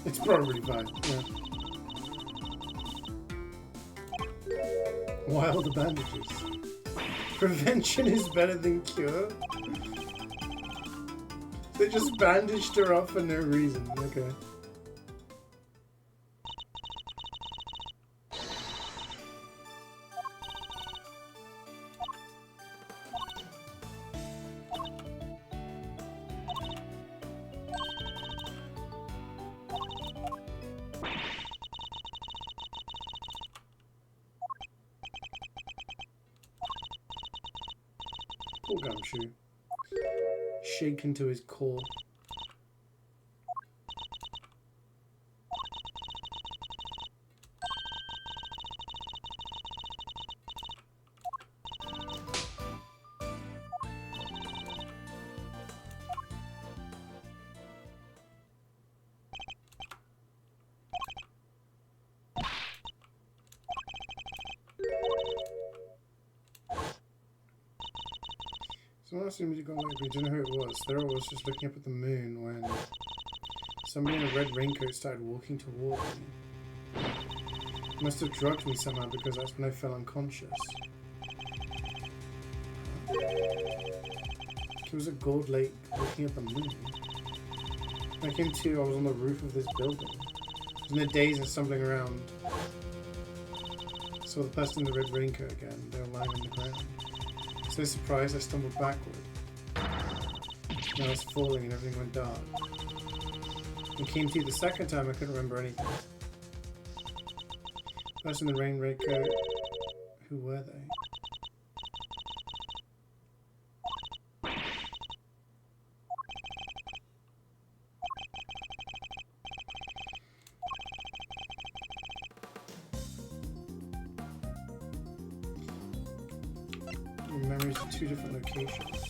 S2: It's probably fine. Yeah. Why all the bandages? Prevention is better than cure? They just bandaged her up for no reason. Okay. Poor Gumshoe. Shaken to his core. Someone else seems to go like we didn't know who it was. There I was just looking up at the moon when somebody in a red raincoat started walking toward me. Must have drugged me somehow because that's when I fell unconscious. It was at Gold Lake looking at the moon. When I came to, I was on the roof of this building. I was in a daze and stumbling around. Saw the person in the red raincoat again. They were lying on the ground. So surprised, I stumbled backward. Now I was falling and everything went dark. When I came to the second time, I couldn't remember anything. The person in the rain raincoat, who were they? Memories of two different locations.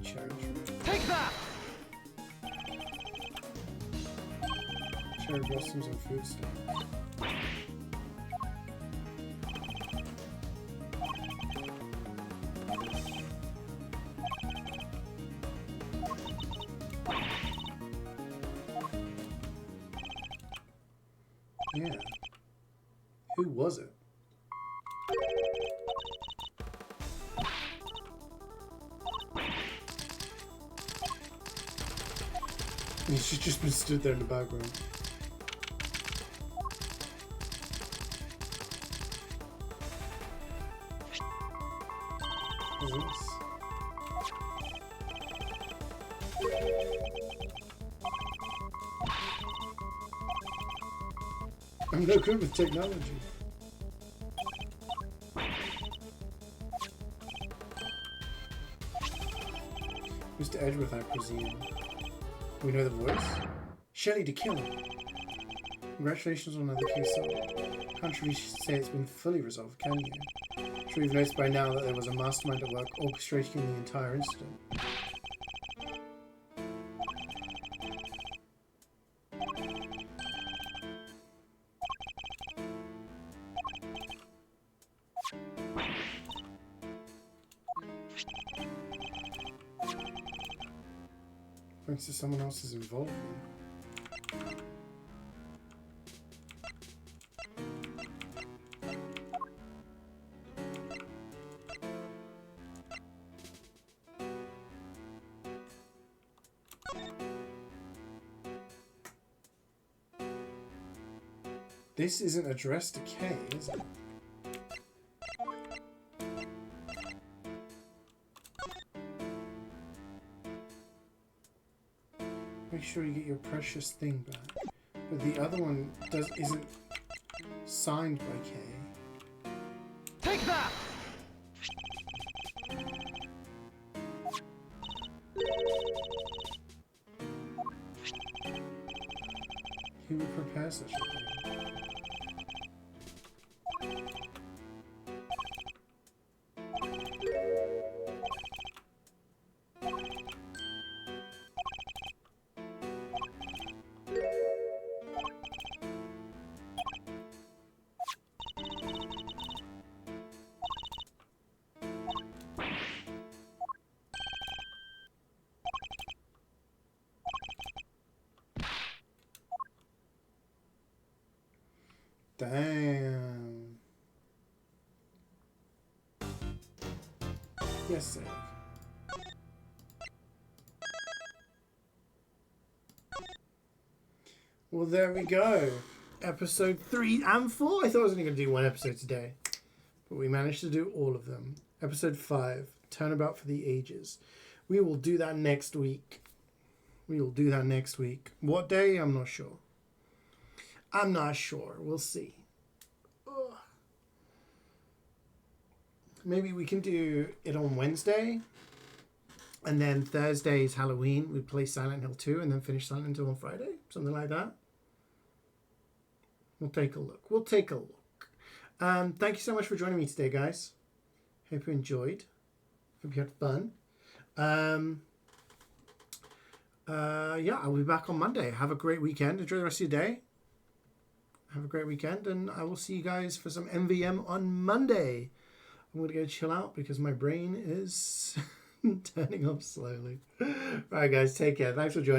S2: Cherry tree.
S3: Take that!
S2: Cherry blossoms and food stamps. Yeah. Who was it? She's just been stood there in the background. What is this? I'm no good with technology. Mr. Edgeworth, I presume. We know the voice? Shelley to kill him. Congratulations on another case solved. Can't really say it's been fully resolved, can you? I'm sure you've noticed by now that there was a mastermind at work orchestrating the entire incident. Thanks to someone else's involvement. This isn't addressed to Kay, is it? Make sure you get your precious thing back. But the other one isn't signed by Kay.
S3: Take that!
S2: Who would prepare such a thing? Damn. Yes, sir. Well, there we go. Episode 3 and 4. I thought I was only going to do one episode today, but we managed to do all of them. Episode 5, Turnabout for the Ages. We will do that next week. What day? I'm not sure. We'll see. Ugh. Maybe we can do it on Wednesday. And then Thursday is Halloween. We play Silent Hill 2 and then finish Silent Hill on Friday. Something like that. We'll take a look. Thank you so much for joining me today, guys. Hope you enjoyed. Hope you had fun. Yeah, I'll be back on Monday. Have a great weekend. Enjoy the rest of your day. Have a great weekend, and I will see you guys for some MVM on Monday. I'm going to go chill out because my brain is turning off slowly. All right, guys, take care. Thanks for joining me.